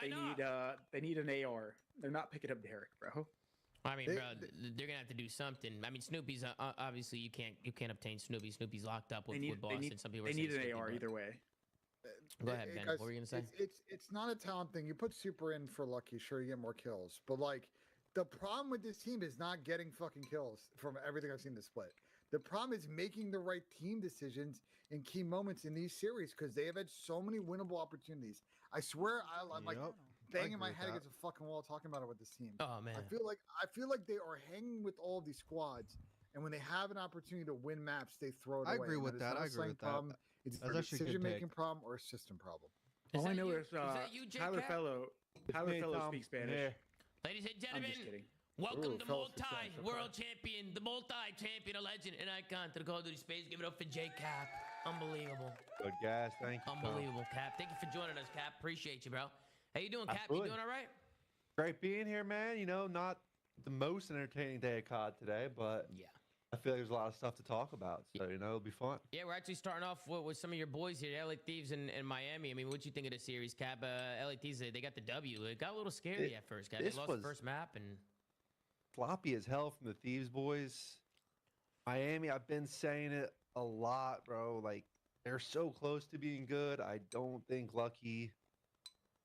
they need an AR. They're not picking up Derek, bro. I mean, bro, they're gonna have to do something. I mean, Snoopy's obviously you can't obtain Snoopy. Snoopy's locked up with Boston. Some people they need an AR either way. Go ahead, Ben. What were you gonna say? It's not a talent thing. You put Super in for Lucky, sure, you get more kills, but the problem with this team is not getting fucking kills from everything I've seen this split. The problem is making the right team decisions in key moments in these series because they have had so many winnable opportunities. I swear, I'm like banging my head against a fucking wall talking about it with this team. Oh man, I feel like they are hanging with all of these squads, and when they have an opportunity to win maps, they throw it away. I agree with that. I agree with that. It's a decision-making problem or a system problem. All I know is you, Tyler Fellow speaks Spanish. Ladies and gentlemen, I'm just kidding. welcome to multi-world champion, the multi-champion, a legend, an icon to the Call of Duty space. Give it up for J Cap. Unbelievable. Good gas, thank you. Unbelievable, Cap. Thank you for joining us, Cap. Appreciate you, bro. How you doing, Cap? Absolutely. You doing all right? Great being here, man. You know, not the most entertaining day of COD today, but yeah, I feel like there's a lot of stuff to talk about. So, you know, it'll be fun. Yeah, we're actually starting off with some of your boys here, LA Thieves and Miami. I mean, what you think of the series, Cap? LA Thieves, they got the W. It got a little scary at first, Cap. They lost the first map and sloppy as hell from the Thieves boys. Miami, I've been saying it a lot, bro. Like, they're so close to being good. I don't think Lucky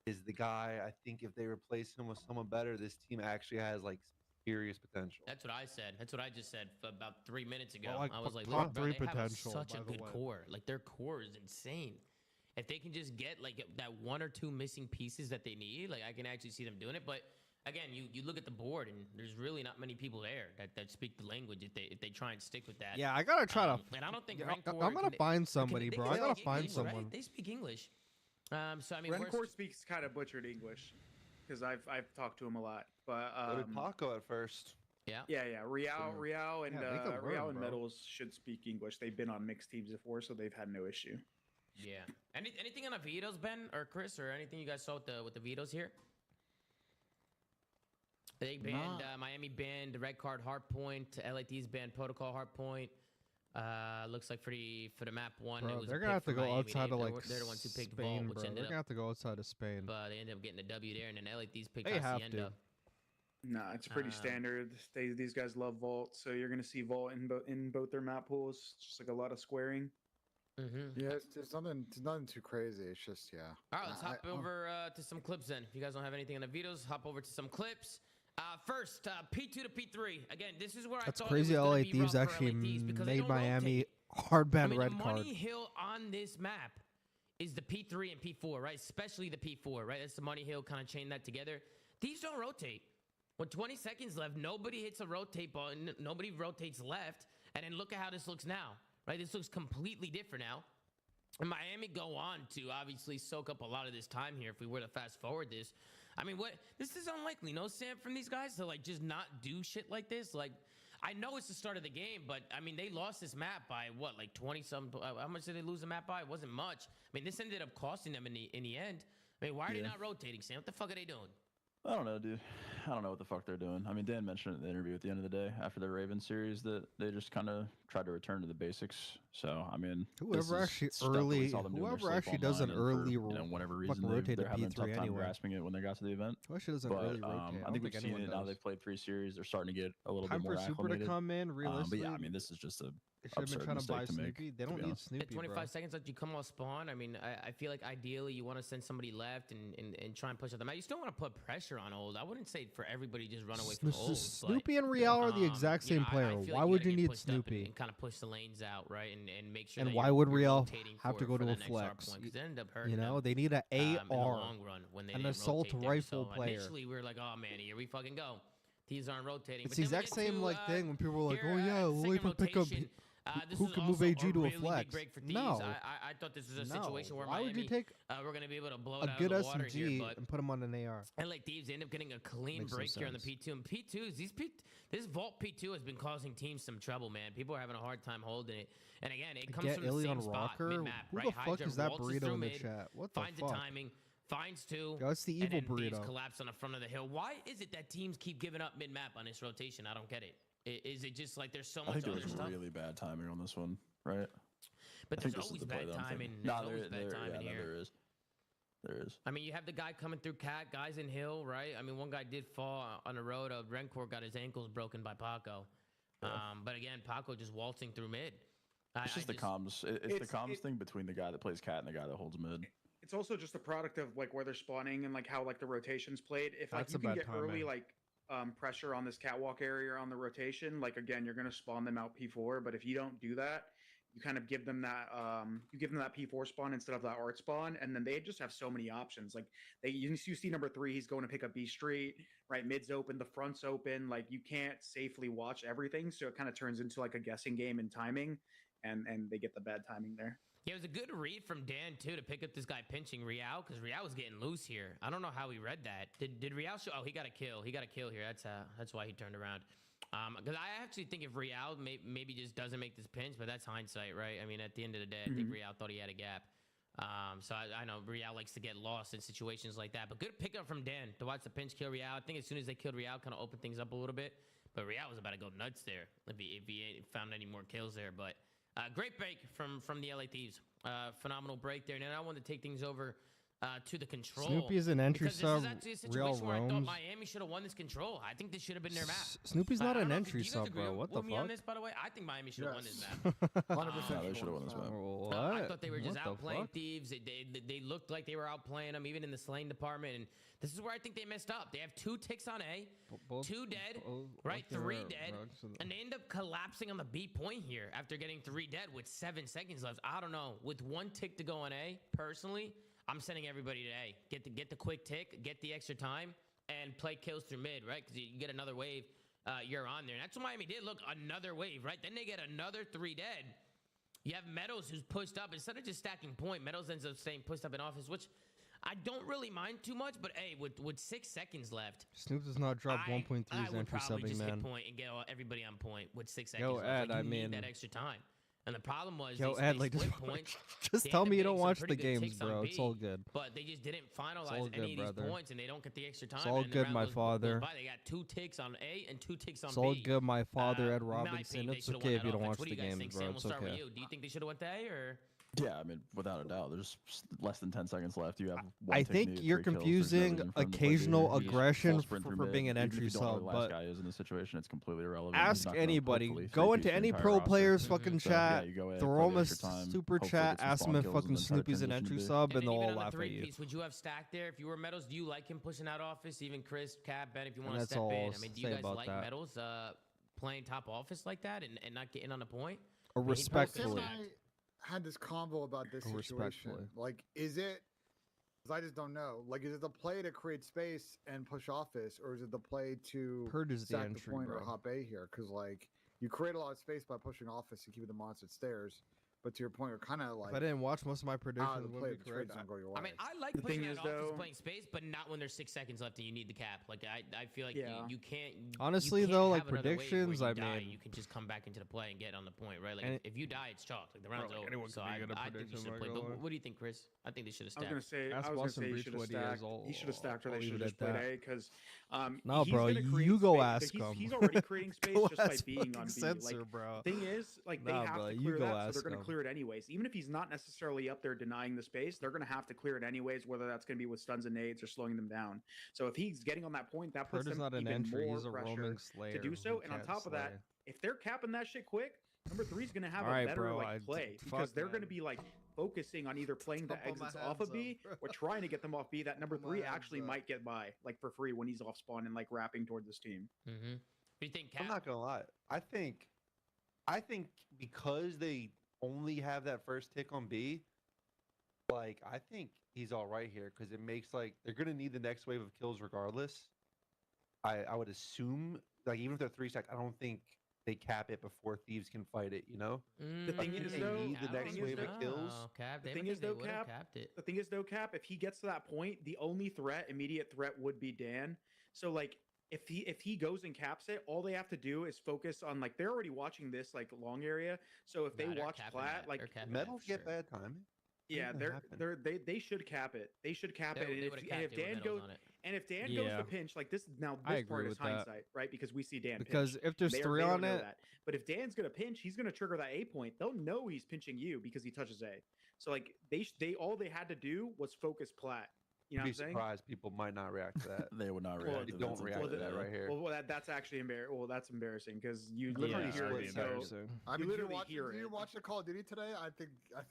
is the guy. I think if they replace him with someone better, this team actually has like serious potential. that's what I said. That's what I just said about 3 minutes ago. Well, like, I was like, top look, bro, three they potential, have such a by the good way. core. Like, their core is insane. If they can just get like that one or two missing pieces that they need, like I can actually see them doing it. But again, you look at the board and there's really not many people there that speak the language if they try and stick with that. Yeah, I gotta try to. And I don't think I'm gonna find somebody, bro. I gotta find English, someone. right? They speak English. So I mean, Røkkr speaks kind of butchered English because I've talked to him a lot. But So did Paco at first. Yeah. Real and Yeah, they can Real learn, and bro. Metals should speak English. They've been on mixed teams before, so they've had no issue. Yeah. Anything on the vetoes, Ben or Chris, or anything you guys saw with the vetoes here? They banned Miami banned Røkkr Hardpoint. LAT's banned Protocol Hardpoint. Looks like for the map one, Bro, it was they're a gonna pick have to for go Miami. outside of like They're the ones who picked Spain, Vault, which bro. They're ended gonna up. have to go outside of Spain. But they ended up getting the W there, and then LAT's picked They have Hacienda. to. Nah, it's pretty standard. These guys love Vault, so you're gonna see Vault in both their map pools. It's just like a lot of squaring. Yeah, it's nothing too crazy. It's just All right, let's hop over to some clips then. If you guys don't have anything on the vetoes, hop over to some clips. First, P2 to P3. Again, this is where That's I thought crazy. it was LA gonna be Thieves rough for actually LA Thieves because they made don't Miami rotate. hard ban The red money card. hill on this map is the P3 and P4, right? Especially the P4, right? That's the money hill, kind of chain that together. Thieves don't rotate. With 20 seconds left, nobody hits a rotate ball, and nobody rotates left. And then look at how this looks now, right? This looks completely different now. And Miami go on to obviously soak up a lot of this time here if we were to fast forward this. I mean, this is unlikely, no, Sam, from these guys to like just not do shit like this. Like, I know it's the start of the game, but I mean, they lost this map by what, like 20-some? How much did they lose the map by? It wasn't much. I mean, this ended up costing them in the end. I mean, why are they not rotating, Sam? What the fuck are they doing? I don't know, dude. I don't know what the fuck they're doing. I mean, Dan mentioned it in the interview at the end of the day after the Ravens series that they just kind of tried to return to the basics. So, I mean, Whoever actually does an early whatever reason rotate they're having a P3 tough time anyway. grasping it when they got to the event. Who actually doesn't But, really rotate? I think we've seen it now. They've played 3 series. They're starting to get a little Time bit more for Super acclimated. to come in, But realistically. yeah, I mean, this is just a They should have been absurd trying to buy mistake to make. Snoopy. They don't to be need honest. Snoopy, At 25 bro. seconds left, you come off spawn. I mean, I feel like ideally you want to send somebody left and try and push at them out. You still want to put pressure on Old. I wouldn't say for everybody just run away from Old. Snoopy and Real are the exact same player. Why would you need Snoopy? And kind of push the lanes out, right? And make sure. And that why you're would Real rotating have to for go to that a next flex? hard point, 'cause it ended up hurting You know, them, they need an in the AR, long run when they an didn't assault rotate there. rifle So player. Initially, we were like, oh man, here we fucking go. These aren't rotating. It's But the then we exact get same to, like thing when people were like, here, "Oh yeah, we'll wait for second pickup. rotation. This Who is can move also AG to a really big flex?" break for Thieves. No, I thought this was a No. situation where Why Miami, would you take we're going to be able to blow a it out good of the water here. SMG But and put him on an AR? and like Thieves end up getting a clean Makes no break here on the sense. P2. And P2s, this Vault P2 has been causing teams some trouble, man. People are having a hard time holding it. And again, it comes Get from the Illy same on spot, Røkkr? mid-map, Who right? the fuck Hydra is that waltzes burrito through in the mid, chat? What the finds fuck? the timing, finds 2. Yo, it's the evil and then Thieves burrito. collapse on the front of the hill. Why is it that teams keep giving up mid-map on this rotation? I don't get it. Is it just like there's so I much think there other was stuff? really bad timing on this one, right? But I think there's this is always the play bad that I'm timing. thinking. There's No, always bad timing no, here. there is. There is. I mean, you have the guy coming through Cat, guys in Hill, right? I mean, one guy did fall on the road. Røkkr got his ankles broken by Paco. Yeah. But again, Paco just waltzing through mid. It's just the comms. It's the comms thing between the guy that plays Cat and the guy that holds mid. It's also just a product of like where they're spawning and like how like the rotations played. If like That's you a can bad get early timing. like pressure on this catwalk area on the rotation, like again, you're going to spawn them out P4. But if you don't do that, you kind of give them that P4 spawn instead of that art spawn, and then they just have so many options. Like you see number 3, he's going to pick up B Street, right? Mid's open, the front's open. Like you can't safely watch everything, so it kind of turns into like a guessing game in timing, and they get the bad timing there. Yeah, it was a good read from Dan, too, to pick up this guy pinching Real, because Real was getting loose here. I don't know how he read that. Did Real show? Oh, he got a kill. He got a kill here. That's why he turned around. Because I actually think if Real maybe just doesn't make this pinch, but that's hindsight, right? I mean, at the end of the day, I think Real thought he had a gap. So I know Real likes to get lost in situations like that. But good pickup from Dan to watch the pinch kill Real. I think as soon as they killed Real, kind of opened things up a little bit. But Real was about to go nuts there if he found any more kills there. But great break from the LA Thieves. Phenomenal break there. Now I want to take things over to the control. Snoopy's an entry sub. This is actually a situation where I thought Miami should have won this control. I think this should have been their map. Snoopy's not an entry sub, bro. What the me on fuck? this, by the way? I think Miami should have won this map. 100%. They should have won this map. What? I thought they were just What the outplaying fuck? Thieves. They looked like they were outplaying them, even in the slaying department. And this is where I think they messed up. They have 2 ticks on A, 2 dead, right? 3 dead, and they end up collapsing on the B point here after getting 3 dead with 7 seconds left. I don't know. With 1 tick to go on A, personally, I'm sending everybody to A. Get the quick tick, get the extra time, and play kills through mid, right? Because you get another wave, you're on there. And that's what Miami did. Look, another wave, right? Then they get another 3 dead. You have Meadows who's pushed up. Instead of just stacking point, Meadows ends up staying pushed up in office, which I don't really mind too much. But, hey, with 6 seconds left. Snoop does not drop 1.3's I would entry probably subbing, just man. hit point and get everybody on point with 6 seconds Yo, left. Ed, Like, you I need mean, that extra time. And the problem was, Yo, they Ed, like, split just, points. just They tell ended me you up don't getting some watch pretty the good games, ticks on bro. B, It's all good. But they just didn't finalize all any good, of these brother. points, and they don't get the extra time. It's all and the good, round my goes father. by. They got 2 ticks on A and 2 ticks on It's B. all good, my father, Ed In my Robinson. opinion, they It's should've okay won if you that don't offense. watch What do the you guys games, think, bro. Sam? It's We'll start with okay. you. Do you think they should have went to A, or? Yeah, I mean, without a doubt, there's less than 10 seconds left. You have I think you're confusing occasional aggression for being an entry sub, but guy is in the situation, it's completely irrelevant. ask anybody. Go into any pro player's fucking chat, throw him a super chat, ask him if fucking Snoopy's an entry sub, and they'll all laugh at you. Would you have stacked there if you were Meadows? Do you like him pushing out office? Even Chris, Cap, Ben, if you want to that's step all in. I'll I mean, do you say guys about like that. Meadows playing top office like that and not getting on the point? Or I mean, he posted respectfully. that. Had this convo about this situation. Respectfully. Like, is it? Because I just don't know. Like, is it the play to create space and push office, or is it the play to Purge is the sack entry, the point or bro. hop A here? Because like, you create a lot of space by pushing office and keeping the monster at stairs. But to your point, you're kind of like. If I didn't watch most of my out of predictions, the wouldn't play, be the correct. trades don't go your way. I mean, I like The pushing thing out is, office though- playing space, but not when there's 6 seconds left and you need the cap. Like, I feel like Yeah. you can't. Honestly, you can't though, have like, another wave predictions, where I you die, mean- you can just come back into the play and get on the point, right? Like, And- if you die, it's chalked. Like, the round's like, over. anyone So can I make a think you prediction, should I'm not play. gonna But lie. what do you think, Chris? I think they should have I was stacked. gonna say, Ask I was Boston gonna say he Breach should have what he is, stacked. I'll- He should have stacked, or I'll they leave should it have just at played that. A because No, he's bro, gonna create you go space. ask He's- him. He's already creating space Go just by ask being on fucking B. Censor, Like, bro. thing is, like, they Nah, have bro, to you clear go that, so ask they're gonna him. clear it anyways. Even if he's not necessarily up there denying the space, they're gonna have to clear it anyways, whether that's gonna be with stuns and nades or slowing them down. So if he's getting on that point, that puts Purge is them not an even entry. more He's a pressure roaming slayer. to do so. who And on can't top of that, slay. if they're capping that shit quick, number 3 is gonna have All a right, better bro, like play because fuck, they're man. gonna be like focusing on either playing the Up on my exits off of hands B up, or trying to get them off B. That number Up on my 3 hands actually up. might get by like for free when he's off spawn and like wrapping toward this team. Mm-hmm. What do you think, Cap? I'm not gonna lie. I think because they only have that first tick on B, like I think he's all right here because it makes like they're gonna need the next wave of kills regardless. I would assume like even if they're 3 stack, I don't think they cap it before Thieves can fight it. You know. The thing is, they though, need the next wave of kills. Cap. The They thing would is, think they though, would've Cap. capped it. The thing is, though, Cap, if he gets to that point, the only immediate threat would be Dan. So like, if he goes and caps it, all they have to do is focus on like they're already watching this like long area. So if they Nah, they're watch capping Plat, that. like They're capping that Metals for get sure. bad timing. yeah, Doesn't they should cap it. They should cap They- it. they And would've if capped it with Dan medals goes on it. and if Dan goes Yeah. to pinch like this now, I this part agree is with that. hindsight, right? Because we see Dan Because pinch. if there's They 3 don't on know it, that. But if Dan's gonna pinch, he's gonna trigger that A point. They'll know he's pinching you because he touches A. So like they all they had to do was focus Plat. You know Be what I'm saying? surprised people might not react to that. They would not Well, react. They to don't that. react to that right here. Well, that's actually embarrassing. Well, that's embarrassing because you literally yeah, hear that'd it. be So embarrassing. I you mean, literally did hear you it. watch the Call of Duty today? I think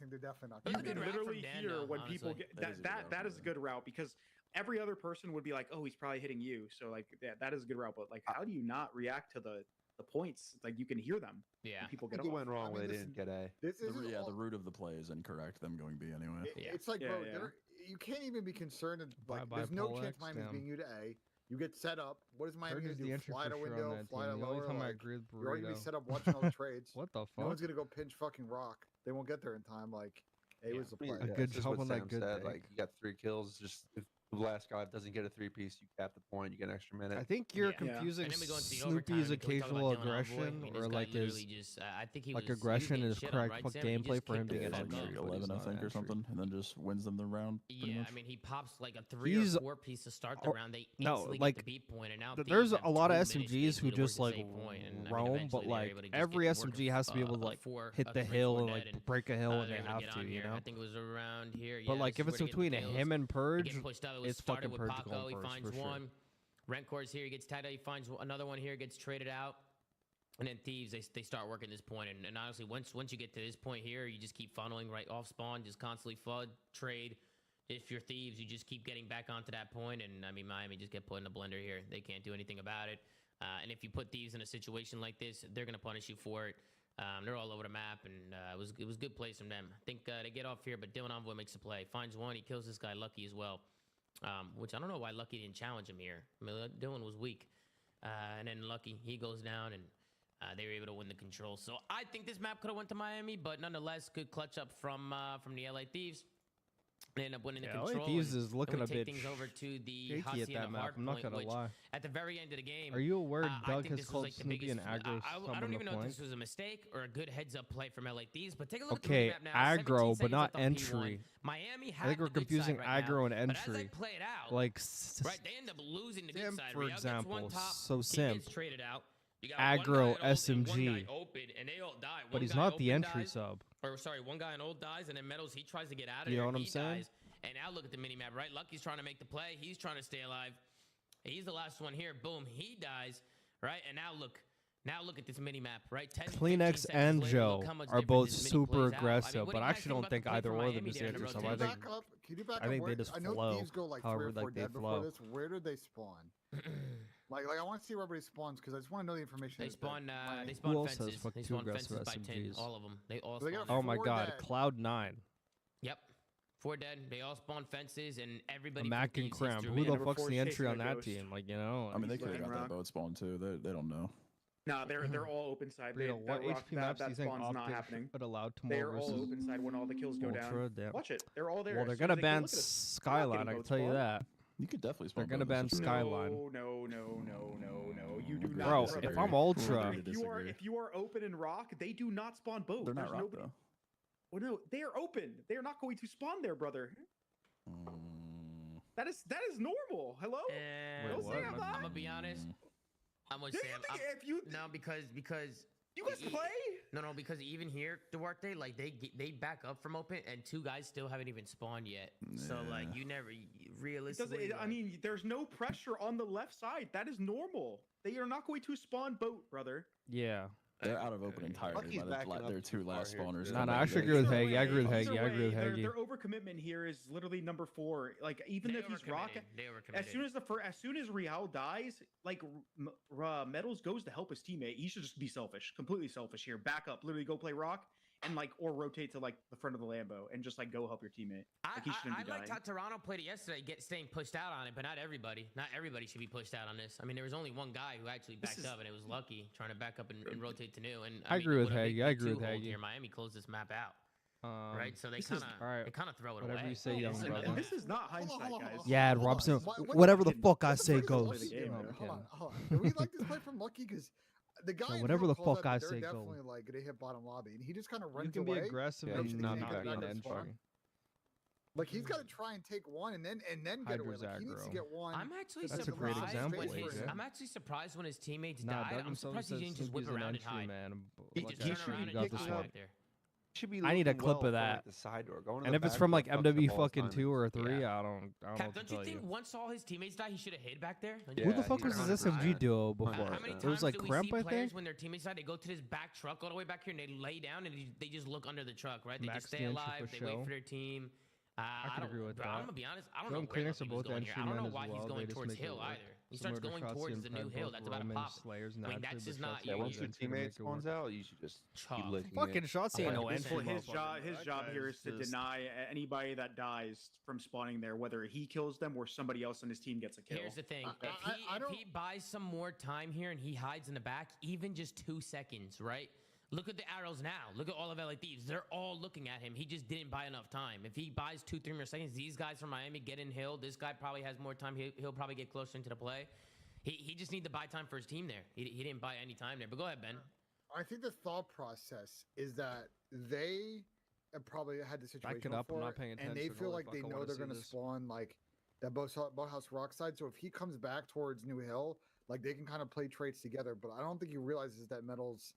they're definitely not. It was You a good can route literally from Dan, hear though, when honestly. people get That is a good route that from is a good route because every other person would be like, oh, he's probably hitting you. So like, yeah, that is a good route. But like, how do you not react to the points? It's like you can hear them. Yeah, people I get think it off. went wrong when they didn't get A. The root of the play is incorrect. Them going B anyway. It's like, bro, you can't even be concerned. Like, there's no chance Miami's being you to A. You get set up. What does Miami do? Fly to window, fly to lower. You're already gonna be set up watching all the trades. What the fuck? No one's gonna go pinch fucking Rock. They won't get there in time. Like, A was the play. A good job on that good day. Like, you got 3 kills. Just if the last guy doesn't get a 3-piece, you cap the point. You get an extra minute. I think you're confusing Snoopy's occasional aggression or like his like aggression is correct gameplay for him to get like 11, I think, or something, and then just wins them the round. Yeah, I mean, he pops like a 3 or 4 piece to start the round. They instantly get the beat point, and now there's a lot of SMGs who just like roam, but like every SMG has to be able to like hit the hill and like break a hill when they have to, you know. I think it was around here. But like if it's between him and Purge, it's fucking Purge going He first finds for one. Røkkr's here. He gets tagged out. He finds another one here. Gets traded out. And then Thieves, they start working this point. And honestly, once you get to this point here, you just keep funneling right off spawn, just constantly FUD, trade. If you're Thieves, you just keep getting back onto that point. And I mean, Miami just get put in a blender here. They can't do anything about it. And if you put Thieves in a situation like this, they're gonna punish you for it. They're all over the map, and it was good plays from them. I think they get off here, but Dylan Envoy makes a play, finds one. He kills this guy Lucky as well. Which I don't know why Lucky didn't challenge him here. I mean, Dylan was weak. And then Lucky, he goes down, and they were able to win the control. So I think this map could have went to Miami, but nonetheless, good clutch up from the LA Thieves. They end up winning the control. LA Thieves is looking a bit things over to the shaky at that map. I'm not gonna lie. At the very end of the game, are you aware Doug has called Snoopy an aggro? I don't even know if this was a mistake or a good heads-up play from LA Thieves, but take a look at the map now. Aggro, but not entry. Miami I think we're confusing aggro and entry. But as I play it out, like, right, they end up losing the good side. for example, so he Sim. gets traded out. Aggro SMG. And they all die. But he's not the entry sub. Or sorry, one guy in old dies, and then Metals, he tries to get out of you there. You know what I'm saying? And now look at the mini-map, right? Lucky's trying to make the play. He's trying to stay alive. He's the last one here. Boom, he dies, right? And now look at this mini-map, right? Kleenex and Joe are both super aggressive, but I actually don't think either one of them is the entry sub. I think they just flow. I know Thieves go like 3 or 4 dead before this. Where did they spawn? Like I want to see where everybody spawns because I just want to know the information. They spawn fences. They spawn fences by 10. All of them. They all spawn. Oh my God, Cloud9. Yep. 4 dead. They all spawn fences, and everybody. Mac and Cram. Who the fuck's the entry on that team? Like, you know. I mean, they could have got that boat spawn too. They don't know. No, they're all open side. What HP maps do you think spawn's not happening. But allowed to they're more all open side when all the kills go down. Watch it. They're all there. Well, they're gonna ban Skyline. I can tell you that. You could definitely spawn. They're gonna ban Skyline. No. You do not. Bro, if I'm Ultra. If you are open and Rock, they do not spawn boat. They're not Rock though. Well, no, they are open. They are not going to spawn there, brother. That is normal. Hello? Don't say I'm gonna be honest. I'm gonna say because you guys play? No, because even here, Duarte, like they back up from open, and 2 guys still haven't even spawned yet. So like you never realistically. I mean, there's no pressure on the left side. That is normal. They are not going to spawn boat, brother. Yeah. They're out of open entirely by their 2 last spawners. No, I actually agree with Haggy. I agree with Haggy. Their overcommitment here is literally number 4. Like even if he's Rock, as soon as Real dies, like Metals goes to help his teammate. He should just be selfish, completely selfish here. Back up, literally go play Rock. And like, or rotate to like the front of the Lambo and just like go help your teammate. Like, he shouldn't be dying. liked how Toronto played it yesterday, staying pushed out on it, but not everybody. Not everybody should be pushed out on this. I mean, there was only one guy who actually backed up, and it was Lucky trying to back up and rotate to new. And I agree with Haggy. I agree with Haggy. Miami closed this map out. Right, so they kind of throw it away. Whatever you say, young brother. And this is not hindsight, guys. Yeah, Robson. Whatever the fuck I say goes. Hold on. Do we like this play from Lucky? Because the guy, whatever the fuck I say, definitely like gonna hit bottom lobby, and he just kind of runs away. You can be aggressive and not be an entry. Like he's got to try and take one, and then get away. Like, he needs to get one. I'm actually surprised. That's a great example. I'm actually surprised when his teammates died. I'm surprised he didn't just whip around and hide. He just turn around and just back there. I need a clip of that. And if it's from like MW fucking 2 or 3, I don't know what to don't tell you think once all his teammates died, he should have hid back there? Who the fuck was his SMG duo before? How many times it was like Cramp, I think. When their teammates died, they go to this back truck all the way back here and they lay down and they just look under the truck, right? They just stay alive. They wait for their team. I can agree with that. I'm gonna be honest. I don't know Them where clinics are Lucky was both going here. I entry don't know men as why he's well. They going just towards make it Hill work. either. He starts Similar to going Shotzi towards and the new Pred, hill. both That's about to Roman pop. Slayers I mean, naturally, that's just but not. Shotzi Yeah, goes once your entry to make teammate it work. spawns out, you should just keep Chalk. licking Fucking it. Shotzi ain't no entry. Well, his job motherfucker. here is to deny anybody that dies from spawning there, whether he kills them or somebody else on his team gets a kill. Here's the thing: if he buys some more time here and he hides in the back, even just 2 seconds, right? Look at the arrows now. Look at all of LA Thieves. They're all looking at him. He just didn't buy enough time. If he buys 2-3 more seconds, these guys from Miami get in hill. This guy probably has more time. He'll probably get closer into the play. He just need to buy time for his team there. He didn't buy any time there. But go ahead, Ben. I think the thought process is that they probably had the situation Back it up, I'm before, not paying and they attention. feel Holy like fuck, they I know wanna they're see going to this. spawn like that boathouse rock side. So if he comes back towards New Hill, like they can kind of play traits together. But I don't think he realizes that Metals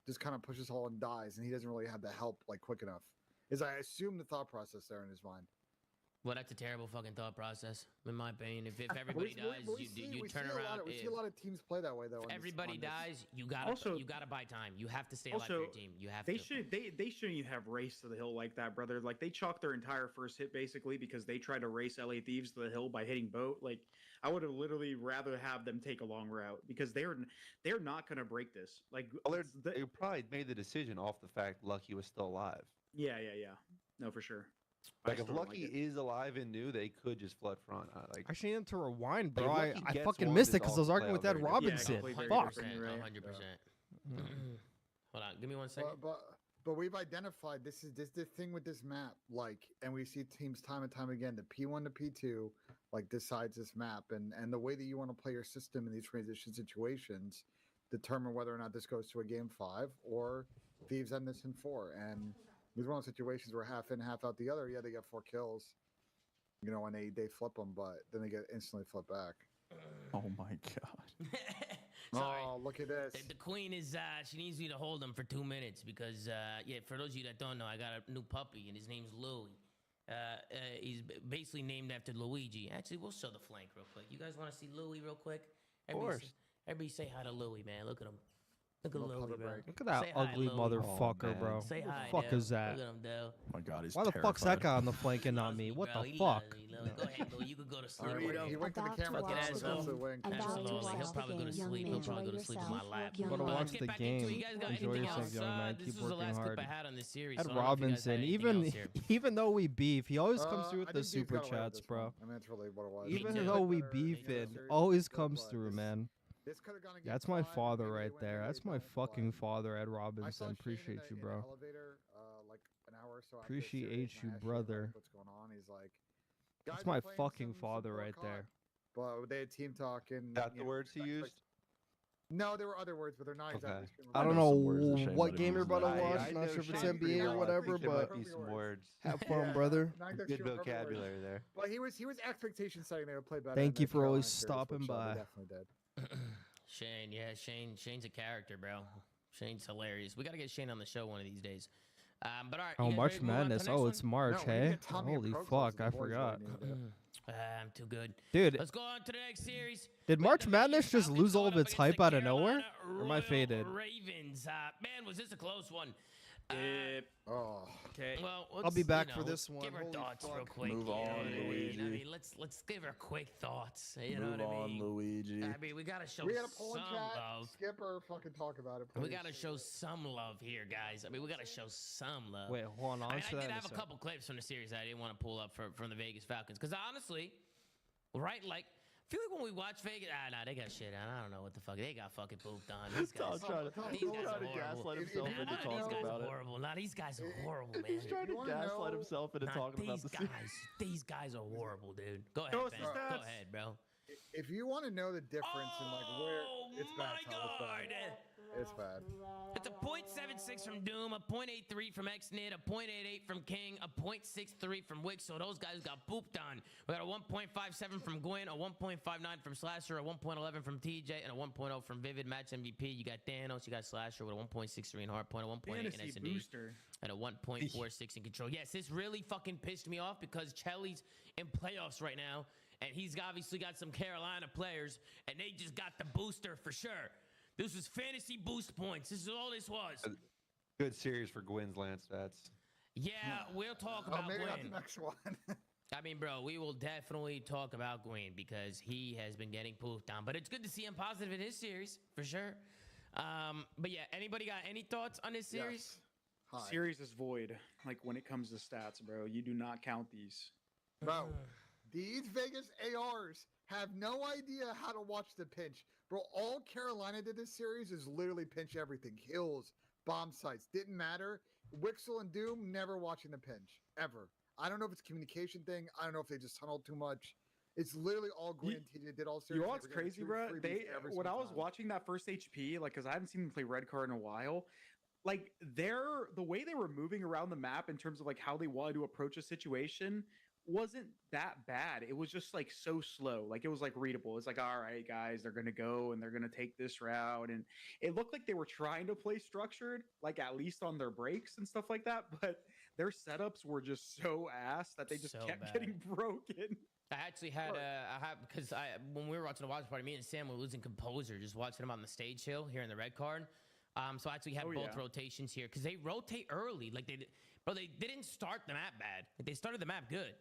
just kind of pushes all and dies, and he doesn't really have the help like quick enough. Is I assume the thought process there in his mind. Well, that's a terrible fucking thought process, in my opinion. If everybody dies, you turn around. We see a lot of teams play that way, though. If everybody dies, you gotta buy time. You have to stay alive for your team. You have they to. They shouldn't even have raced to the hill like that, brother. Like they chalked their entire first hit basically because they tried to race LA Thieves to the hill by hitting boat. Like I would have literally rather have them take a long route because they're not gonna break this. Like they probably made the decision off the fact Lucky was still alive. Yeah. No, for sure. Like if Lucky is alive and new, they could just flood front. Actually, need to rewind, bro. Like, I fucking missed it because I was arguing with Ed Robinson. Yeah, Fuck. 100%. Hold on, give me 1 second. But we've identified this is the thing with this map, like, and we see teams time and time again. The P1 to P2, like, decides this map, and the way that you want to play your system in these transition situations determine whether or not this goes to a game 5 or Thieves end this in 4. And there's one of those situations where half in, half out the other. Yeah, they get 4 kills, you know, and they flip them, but then they get instantly flipped back. Oh my god. Sorry. Oh, look at this. The queen is, she needs me to hold him for 2 minutes because, yeah, for those of you that don't know, I got a new puppy and his name's Louie. He's basically named after Luigi. Actually, we'll show the flank real quick. You guys want to see Louie real quick? Of course. Everybody say hi to Louie, man. Look at him. Look at Louie, bro. Look at that ugly motherfucker, bro. Say hi, What the fuck is that? Look at him, Dale. Oh my god, he's Why the fuck's that guy on the flank and not me? What the fuck? Go ahead, Louie. You could go to sleep. He winked at the camera. Absolutely. He'll probably go to sleep. He'll probably go to sleep in my lap. Go to watch the game. Enjoy yourself, young man. Keep working hard. Ed Robinson, even though we beef, he always comes through with the super chats, bro. I mean, that's really what it was. Even though we beefing, always comes through, man. That's my father right there. That's my fucking father, Ed Robinson. Appreciate you, bro. Appreciate you, brother. What's going on? He's like, That's my fucking father right there. But they had team talk and That the words he used? No, there were other words, but they're not exactly. I don't know what game you're about to watch. Not sure if it's NBA or whatever, but some words. Have fun, brother. Good vocabulary there. But he was expectation setting. They would play better. Thank you for always stopping by. Definitely did. Shane, yeah, Shane's a character, bro. Shane's hilarious. We gotta get Shane on the show one of these days. But all right. Oh, March Madness. Oh, it's March, hey? Holy fuck, I forgot. I'm too good. Dude. Let's go on to the next series. Did March Madness just lose all of its hype out of nowhere? Or am I faded? Ravens. Man, was this a close one? Okay. Well, I'll be back for this one. Give our thoughts real quick. Move on, Luigi. I mean, let's give her quick thoughts. You know Move what I mean? on, Luigi. I mean, we gotta show We got a poll in some chat. love. Skip or fucking talk about it. We please. gotta show some love here, guys. I mean, we gotta show some love. Wait, hold on. I did have a couple clips from the series that I didn't want to pull up from the Vegas Falcons because honestly, right, like. I feel like when we watch Vegas, they got shit on. I don't know what the fuck. They got fucking pooped on. These guys, trying to gaslight himself into talking about it. Horrible. Nah, these guys are horrible, man. He's trying to gaslight himself into talking about the guys. These guys are horrible, dude. Go ahead, Ben. Go ahead, bro. If you want to know the difference in like where it's bad, it's bad. It's a .76 from Doom, a .83 from XNIT, a .88 from King, a .63 from Wix. So those guys got booped on. We got a 1.57 from Gwyn, a 1.59 from Slasher, a 1.11 from TJ, and a 1.0 from Vivid. Match MVP. You got Thanos, you got Slasher with a 1.63 in Hardpoint, a 1.8 in S&D, and a 1.46 in Control. Yes, this really fucking pissed me off because Chelly's in playoffs right now, and he's obviously got some Carolina players, and they just got the booster for sure. This was fantasy boost points. This is all this was. Good series for Gwyn's Lance stats. Yeah, we'll talk about maybe not Gwyn. the next one. I mean, bro, we will definitely talk about Gwyn because he has been getting poofed down. But it's good to see him positive in his series, for sure. But yeah, anybody got any thoughts on this series? Yes. Series is void. Like when it comes to stats, bro, you do not count these. Bro, these Vegas ARs have no idea how to watch the pinch. Bro, all Carolina did this series is literally pinch everything. Kills, bomb sites, didn't matter. Wixel and Doom never watching the pinch, ever. I don't know if it's a communication thing. I don't know if they just tunneled too much. It's literally all Gwyn and TJ did all series. You know what's crazy, bro? When I was watching that first HP, like, because I haven't seen them play Red Card in a while, like, the way they were moving around the map in terms of like how they wanted to approach a situation wasn't that bad. It was just like so slow. Like it was like readable. It's like, all right, guys, they're gonna go and they're gonna take this route, and it looked like they were trying to play structured, like at least on their breaks and stuff like that. But their setups were just so ass that they just kept getting broken. I actually had because when we were watching the watch party, me and Sam were losing composure just watching him on the stage hill here in the red card. So I actually had both rotations here because they rotate early. Like they didn't start the map bad. They started the map good.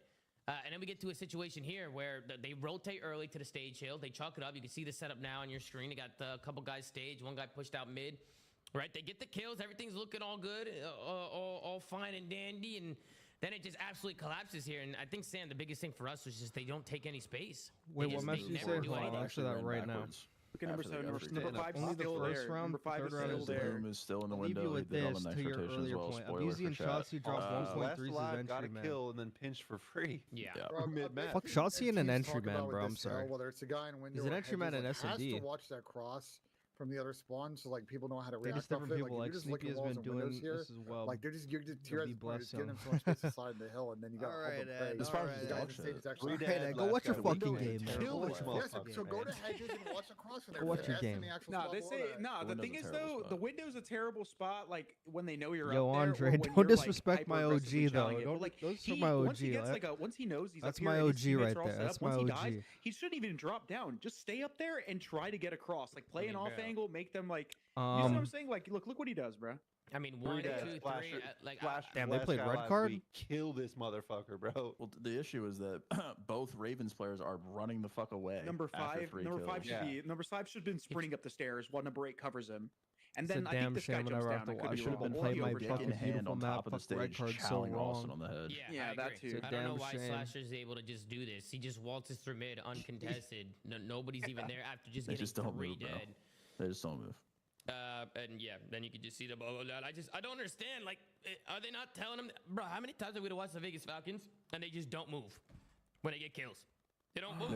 And then we get to a situation here where they rotate early to the stage hill. They chalk it up. You can see the setup now on your screen. They got a couple guys stage. One guy pushed out mid. Right? They get the kills. Everything's looking all good, all fine and dandy. And then it just absolutely collapses here. And I think, Sam, the biggest thing for us was just they don't take any space. Wait, what match did you say? I'll answer that right now. Look at number 7. Number 5 only is still the first there. round, Number 5 is third round still there. Boom is still in the I'll leave window. you with He did all this the to next your rotation as earlier well. point. Spoiler Abuzi for and chat. Shotzi dropped 1.3s as Live entry got a man. kill and then pinched for free. Yeah. Mid-match. Fuck Shotzi and an Teams entry talk man, about bro. with I'm this hell, sorry. Whether it's a guy in window He's an or entry man hedges, in like, S&D. has to watch that cross from the other spawn so like people know how to They react just different off it. people. Like, Like if you're just Sneaky looking has walls been and windows doing here, this as well. like they're just you're just You'll be giving blessed, them young. so much space aside the hill, and then you got All right, Ed. As far as dog shit. Hey, go watch your fucking game, man. Kill Go it. watch your Yes, fucking so game, go to man. hedges and watch the cross from there. Go watch your game. The thing is though, the window's a terrible spot. Like when they know you're Yo, up there. Andre, or when don't you're, disrespect like, my OG hyper-aggressively though. challenging it. Don't But, like, disrespect my OG. Once he gets once he knows he's That's up here my and his OG teammates right are all there. set That's up, once my he OG. dies, he shouldn't even drop down. Just stay up there and try to get across. Like play an off angle, make them like. You know what I'm saying? Like look what he does, bro. I mean, 1, 2, 3. Like, damn, they played red card. We kill this motherfucker, bro. Well, the issue is that both Ravens players are running the fuck away. Number 5 should have been sprinting up the stairs while number 8 covers him. And then I think this guy jumps down. I should have been playing my fucking beautiful map. Fuck red card so wrong. on the head. Yeah, that too. I don't know why Slasher's able to just do this. He just waltzes through mid uncontested. Nobody's even there after just They getting just don't 3 move, bro. dead. They just don't move. And yeah, then you can just see the blah, blah, blah. I don't understand. Like, are they not telling him, bro? How many times have we watched the Vegas Falcons and they just don't move when they get kills? They don't move.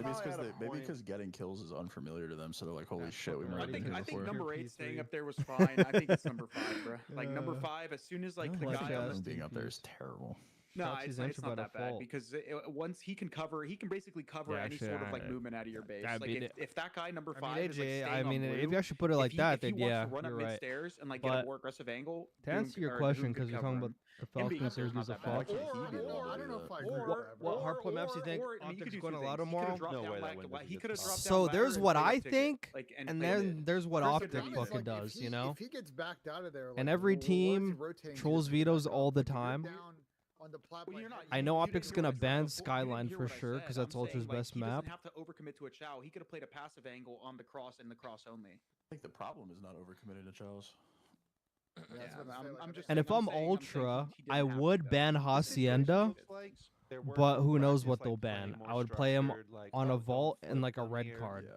Maybe because getting kills is unfamiliar to them, so they're like, holy shit, we might I think number 8 staying up there was fine. I think it's number 5, bro. Like number 5, as soon as like the guy on the being up there is terrible. No, it's not that bad because once he can basically cover any sort of like movement out of your base. Like if that guy number 5 is like staying on blue, if you actually put it like that, then yeah, if he wants to run up you're right. mid-stairs and like get a more aggressive angle. To answer your question, because you're talking about the Falcons series as a Fox. Or I don't know if I agree. What Hardpoint maps you think OpTic's going to allow tomorrow? No way. He could have dropped down. So there's what I think, like, and then there's what OpTic fucking does, you know? If he gets backed out of there, And every team trolls vetoes all the time. I know OpTic's gonna ban Skyline for sure because that's Ultra's best map. He doesn't have to overcommit to a chow. He could have played a passive angle on the cross and the cross only. I think the problem is not overcommitting to Charles. And if I'm Ultra, I would ban Hacienda, but who knows what they'll ban. I would play him on a vault and like a red card.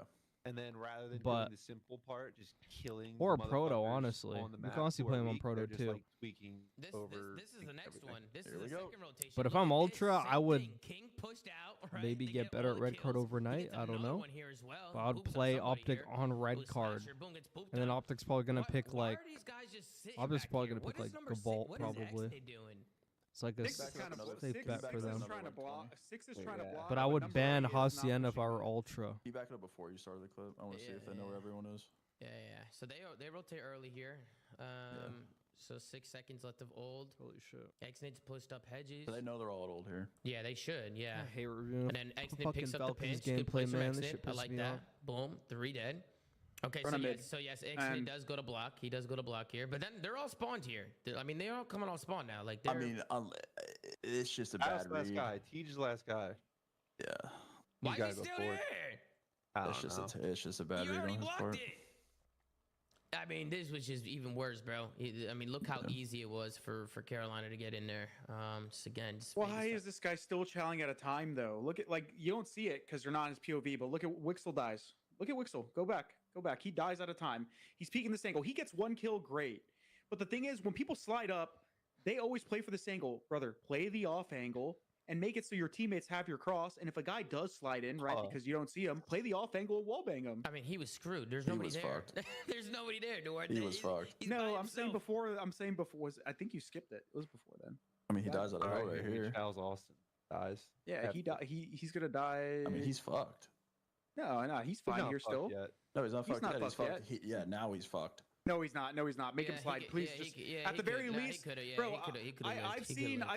And then rather than doing the simple part, just killing or a proto, honestly. You can honestly play him on proto too. Like tweaking this is the next one. This is the second rotation. But if I'm Ultra, I would King pushed out, right? maybe get better at red card overnight. I don't know. But I would play OpTic on red card, and then OpTic's probably gonna pick like. OpTic's probably gonna pick like a vault probably. It's like a safe bet for them. 6 is trying to block. But I would ban Hacienda if I were Ultra. You back it up before you started the clip. I want to see if they know where everyone is. Yeah. So they rotate early here. So 6 seconds left of old. Holy shit. X-Nit's pushed up hedges. So they know they're all at old here. Yeah, they should. Yeah. I hate reviewing and then X-Nit picks up the pinch. Gameplay, man. This I like that. Boom. 3 dead. Okay, so yes, Ixnay does go to block. He does go to block here, but then they're all spawned here. I mean, they're all coming off spawn now. Like, I mean, it's just a bad last guy. Teej's last guy. Yeah. Why is he still here? It's just a bad read on his part. I mean, this was just even worse, bro. I mean, look how easy it was for Carolina to get in there. Why is this guy still challenging at a time, though? Look at, like, you don't see it because they're not in his POV, but look at Wixel dies. Look at Wixel. Go back. He dies at a time. He's peeking this angle. He gets 1 kill, great. But the thing is, when people slide up, they always play for this angle. Brother, play the off angle and make it so your teammates have your cross. And if a guy does slide in, right, because you don't see him, play the off angle and wallbang him. I mean, he was screwed. There's nobody there. There's nobody there, Duarte. He was fucked. No, I'm saying before. I think you skipped it. It was before then. I mean, he dies at a hell right here. Charles Austin dies. Yeah, he's gonna die. I mean, he's fucked. No, he's fine here still. Yet. No, he's not fucked yet. He's fucked. Yet. Now he's fucked. No, he's not. Make him slide, please. At the very least, bro. I've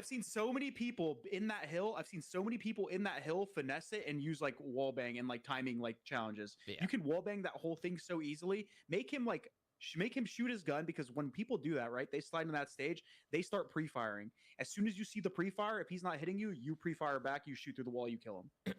seen so many people in that hill. I've seen so many people in that hill finesse it and use like wallbang and like timing like challenges. Yeah. You can wallbang that whole thing so easily. Make him shoot his gun, because when people do that, right, they slide in that stage, they start pre-firing. As soon as you see the pre-fire, if he's not hitting you, you pre-fire back, you shoot through the wall, you kill him.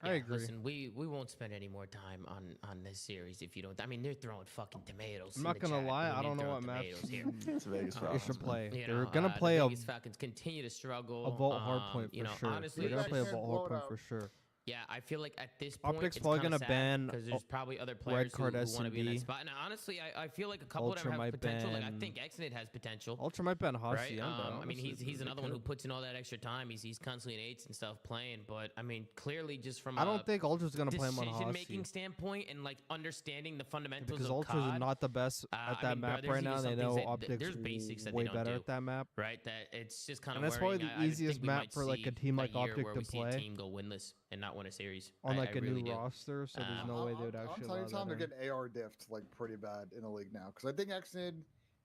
I agree. Listen, we won't spend any more time on this series if you don't. I mean, they're throwing fucking tomatoes. I'm not gonna lie, I don't know what maps it's Vegas they should play. You They're know, gonna play the a Vegas Falcons continue to struggle. A vault hardpoint for sure. Honestly, they're gonna play a vault hardpoint for sure. Yeah, I feel like at this point, OpTic's it's probably gonna sad ban because there's probably other players who want to be in that spot. And honestly, I feel like a couple of them have potential. Like I think Exnit has potential. Ultra might ban Right? Hacienda. I mean, he's another one who puts in all that extra time. He's constantly in 8s and stuff playing. But I mean, clearly just from I don't think Ultra's gonna play him on decision-making standpoint and like understanding the fundamentals because of Ultra's COD, not the best at that map right now. They know OpTic's way better at that map. Right? That it's just kind of. And that's probably the easiest map for like a team like OpTic to play. A team go winless and not win a series on like a new roster, so there's no way they would actually. I'm telling you, they're getting AR diffed like pretty bad in the league now, because I think Xnid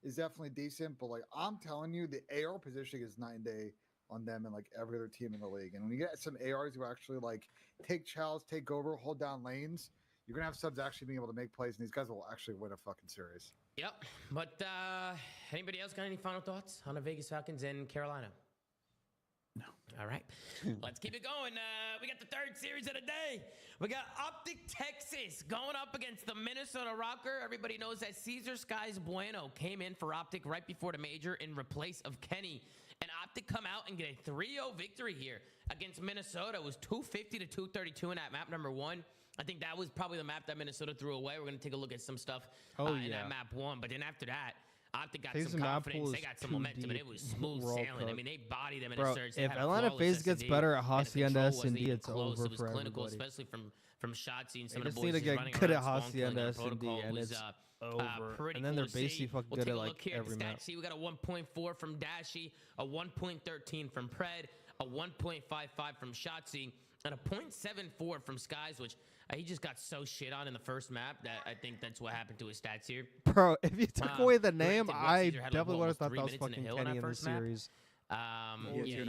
is definitely decent, but like I'm telling you, the AR positioning is night and day on them and like every other team in the league. And when you get some ARs who actually like take chows, take over, hold down lanes, you're gonna have subs actually being able to make plays, and these guys will actually win a fucking series. Yep. But anybody else got any final thoughts on the Vegas Falcons and Carolina? No. All right. Let's keep it going. We got the third series of the day. We got OpTic Texas going up against the Minnesota Røkkr. Everybody knows that Cesar Skies Bueno came in for OpTic right before the major in replace of Kenny. And OpTic come out and get a 3-0 victory here against Minnesota. It was 250 to 232 in that map number 1. I think that was probably the map that Minnesota threw away. We're going to take a look at some stuff in that map 1. But then after that, OpTic got some confidence. They got some momentum, and it was smooth sailing. I mean, they bodied them in a surge. If Atlanta FaZe gets better at Hacienda S&D, it's over It was for clinical, everybody. especially from Shotzzy and some They of the just boys need to just running get good at around Hacienda Spawn S&D, Protocol and was, it's over. pretty And then cool they're to basically see. fucking We'll good take at a like look here at every the map. stats sheet. We got a 1.4 from Dashy, a 1.13 from Pred, a 1.55 from Shotzzy, and a 0.74 from Skies, which he just got so shit on in the first map that I think that's what happened to his stats here. Bro, if you took away the name, I definitely would have thought that was fucking Kenny in the series. You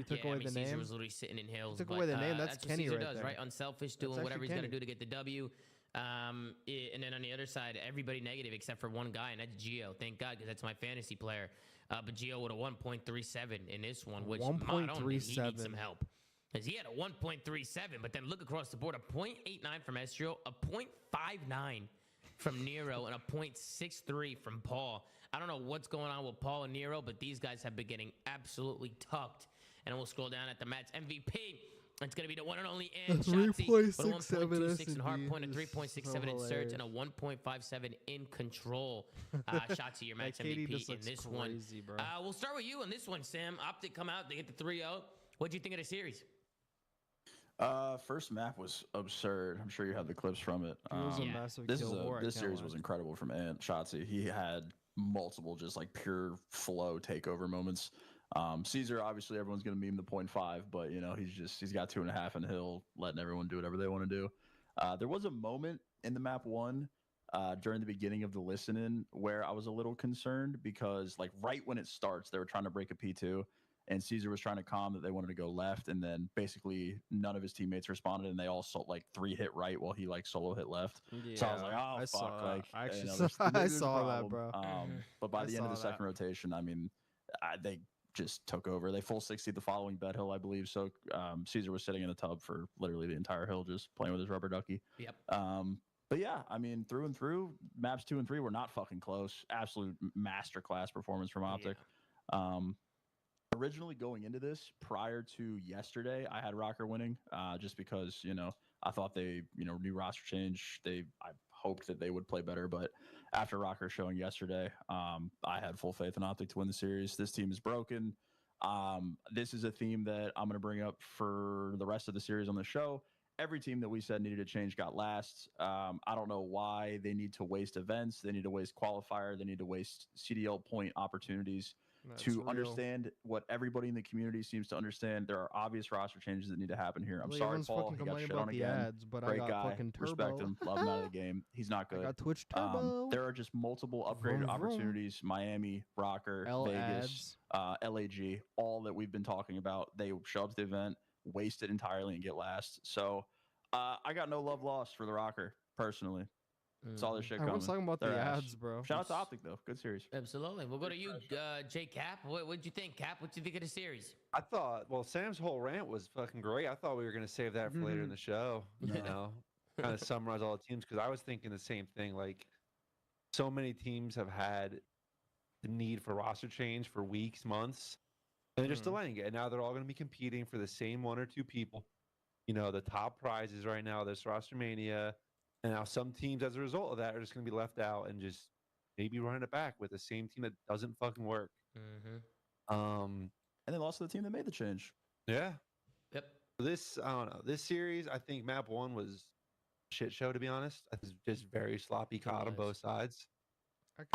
took away the name. Caesar was literally sitting in hills. Took away the name. That's Kenny what Caesar right does, there. right? Unselfish, doing whatever he's got to do to get the W. And then on the other side, everybody negative except for one guy, and that's Gio. Thank God, because that's my fantasy player. But Gio with a 1.37 in this one, which he needs some help. Because he had a 1.37, but then look across the board, a 0.89 from Estrio, a 0.59 from Nero, and a 0.63 from Paul. I don't know what's going on with Paul and Nero, but these guys have been getting absolutely tucked. And we'll scroll down at the match MVP. It's going to be the one and only Shotzzy with a 1.26 in Hardpoint, a 3.67 in Search, and a 1.57 in Control. Shotzzy, your match MVP in this one. We'll start with you on this one, Sam. OpTic come out, they get the 3-0. What'd you think of the series? First map was absurd. I'm sure you had the clips from it. It was a massive kill war. This series was incredible from Shotzzy. He had multiple just like pure flow takeover moments. Caesar, obviously everyone's gonna meme the 0.5, but you know he's got 2.5 and he'll letting everyone do whatever they want to do. There was a moment in the map 1 during the beginning of the listen-in where I was a little concerned because like right when it starts, they were trying to break a P2. and Caesar was trying to calm that they wanted to go left, and then basically none of his teammates responded, and they all like 3 hit right while he like solo hit left. Yeah, so I was like, oh I fuck, saw like that. I actually there's I a saw that, problem. bro. But by I the end of the saw that. second rotation, I mean, they just took over. They full 60 the following bet hill, I believe. So Caesar was sitting in the tub for literally the entire hill, just playing with his rubber ducky. Yep. But yeah, I mean, through and through, maps 2 and 3 were not fucking close. Absolute masterclass performance from OpTic. Yeah. Originally going into this, prior to yesterday, I had Røkkr winning, just because, you know, I thought they, you know, new roster change. I hoped that they would play better, but after Røkkr showing yesterday, I had full faith in OpTic to win the series. This team is broken. This is a theme that I'm going to bring up for the rest of the series on the show. Every team that we said needed to change got last. I don't know why they need to waste events. They need to waste qualifier. They need to waste CDL point opportunities to understand what everybody in the community seems to understand. There are obvious roster changes that need to happen here. I'm sorry, Paul. He got shit on again. Ads, but Great I got guy. fucking Turbo. Respect him. Love him out of the game. He's not good. I got Twitch Turbo. There are just multiple upgraded opportunities. Miami, Røkkr, Vegas, LAG, all that we've been talking about. They show up to the event, waste it entirely, and get last. So I got no love lost for the Røkkr, personally. It's all this shit coming. Everyone's talking about They're the ass. ads, bro. Shout out to OpTic, though. Good series. Absolutely. We'll go to you, J Cap. What did you think, Cap? What did you think of the series? I thought, well, Sam's whole rant was fucking great. I thought we were going to save that for later in the show. You know, kind of summarize all the teams, because I was thinking the same thing. Like, so many teams have had the need for roster change for weeks, months, and they're just delaying it. And now they're all going to be competing for the same 1 or 2 people. You know, the top prizes right now, this roster mania. And now some teams, as a result of that, are just going to be left out and just maybe running it back with the same team that doesn't fucking work. And they lost to the team that made the change. Yeah. Yep. This, I don't know. This series, I think map 1 was a shit show, to be honest. It was just very sloppy COD on both sides.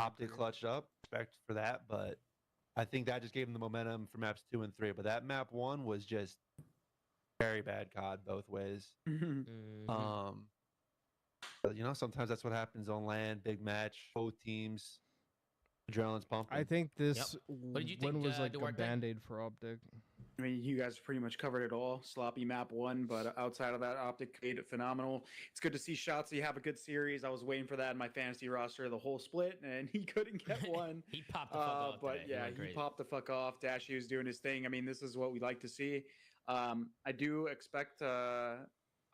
OpTic clutched up. Respect for that. But I think that just gave them the momentum for maps 2 and 3. But that map 1 was just very bad COD both ways. But, you know, sometimes that's what happens on land, big match, both teams, adrenaline's pumping. I think this What did you think, was like a Duarte? band-aid for OpTic. I mean, you guys pretty much covered it all. Sloppy map 1, but outside of that, OpTic made it phenomenal. It's good to see Shotzi have a good series. I was waiting for that in my fantasy roster, the whole split, and he couldn't get one. He popped the fuck off But today. yeah, he popped the fuck off. Dashy was doing his thing. I mean, this is what we like to see. I do expect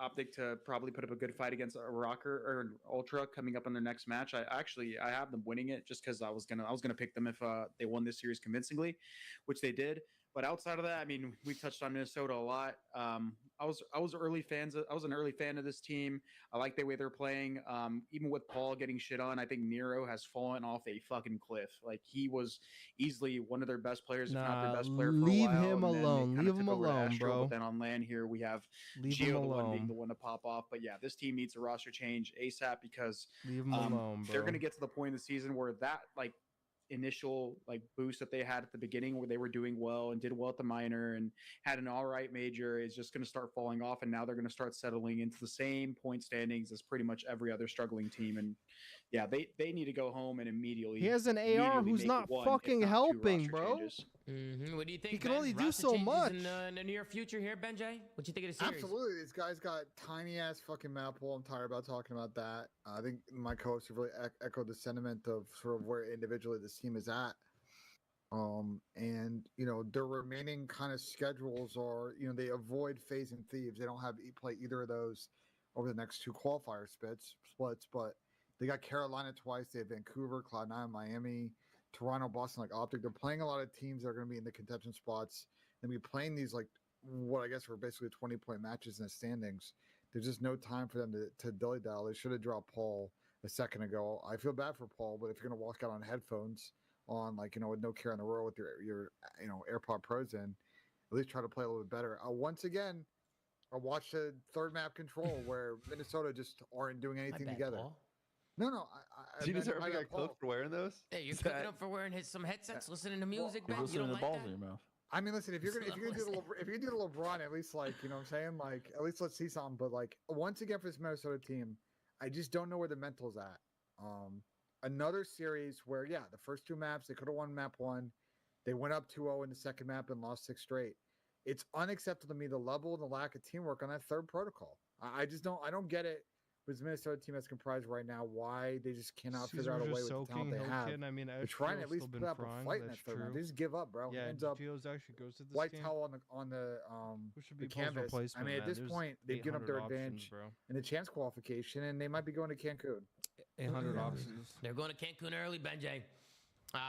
OpTic to probably put up a good fight against Røkkr or Ultra coming up in their next match. I have them winning it just because I was gonna pick them if they won this series convincingly, which they did. But outside of that, I mean, we touched on Minnesota a lot. I was an early fan of this team. I like the way they're playing. Even with Paul getting shit on, I think Nero has fallen off a fucking cliff. Like, he was easily one of their best players, if not their best player for a while. Leave him alone. Leave him alone, bro. But then on land here, we have Gio, the one being the one to pop off. But yeah, this team needs a roster change ASAP because Leave him alone, bro. they're going to get to the point in the season where that, like, initial like boost that they had at the beginning where they were doing well and did well at the minor and had an all right major is just going to start falling off, and now they're going to start settling into the same point standings as pretty much every other struggling team. And yeah, they need to go home and immediately. He has an AR who's not fucking helping, bro. What do you think? He can Ben? only do Roster so changes much. in the near future here, Benjay. What do you think of the series? Absolutely. This guy's got tiny ass fucking map pool. I'm tired about talking about that. I think my co-hosts have really echoed the sentiment of sort of where individually this team is at. And you know, their remaining kind of schedules are, you know, they avoid FaZe and Thieves. They don't have play either of those over the next 2 qualifier splits, but they got Carolina twice. They have Vancouver, Cloud9, Miami, Toronto, Boston, like OpTic. They're playing a lot of teams that are going to be in the contention spots and be playing these like what I guess were basically 20-point matches in the standings. There's just no time for them to dilly-dally. They should have dropped Paul a second ago. I feel bad for Paul, but if you're going to walk out on headphones on, like, you know, with no care in the world with your you know, AirPod Pros in, at least try to play a little bit better. Once again, I watched the third map control where Minnesota just aren't doing anything together. Paul. No. Does he deserve to get cooked for wearing those? Hey, you're cooking up for wearing some headsets, listening to music, Ben. You don't like balls that? in your mouth. I mean, listen, if you're gonna do the LeBron, at least, like, you know what I'm saying? Like, at least let's see something. But like, once again for this Minnesota team, I just don't know where the mental's at. Another series where, yeah, the first 2 maps, they could have won map 1. They went up 2-0 in the second map and lost 6 straight. It's unacceptable to me, the level and the lack of teamwork on that third protocol. I just don't get it. With this Minnesota team that's comprised right now, why they just cannot figure out a way with the talent they have. I mean, they're trying to at least put up a fight in that third round. They just give up, bro. Yeah, Hands up. Geo's actually goes to this white game. towel on the canvas. I mean, at this point, they've given up their advantage in the chance qualification, and they might be going to Cancun. 800 options. They're going to Cancun early, Benjay.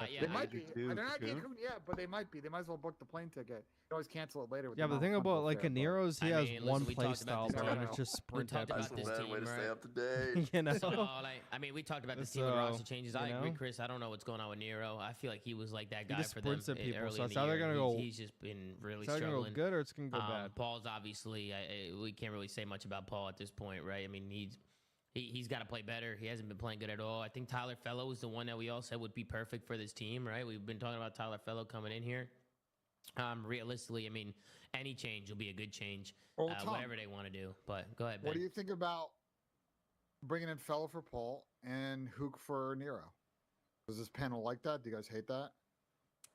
Yeah, they might be. They're not Cancun yet, but they might be. They might as well book the plane ticket. You can always cancel it later. With Yeah, but the thing about like Nero's, he has one play style, bro, and it's just we sprint talked at about this people. team, Way to stay right? up to date. You know? So, like, I mean, we talked about this team with roster changes. I agree, Chris. I don't know what's going on with Nero. I feel like he was like that guy just for them sprints at people, early so in it's the either year. gonna go. He's just been really It's either gonna struggling. go good or it's gonna go bad. Paul's obviously, we can't really say much about Paul at this point, right? I mean, he's got to play better. He hasn't been playing good at all. I think Tyler Fellow is the one that we all said would be perfect for this team, right? We've been talking about Tyler Fellow coming in here. Realistically, I mean, any change will be a good change, Well, Tom, whatever they want to do. But go ahead, Ben. What do you think about bringing in Fellow for Paul and Hook for Nero? Was this panel like that? Do you guys hate that?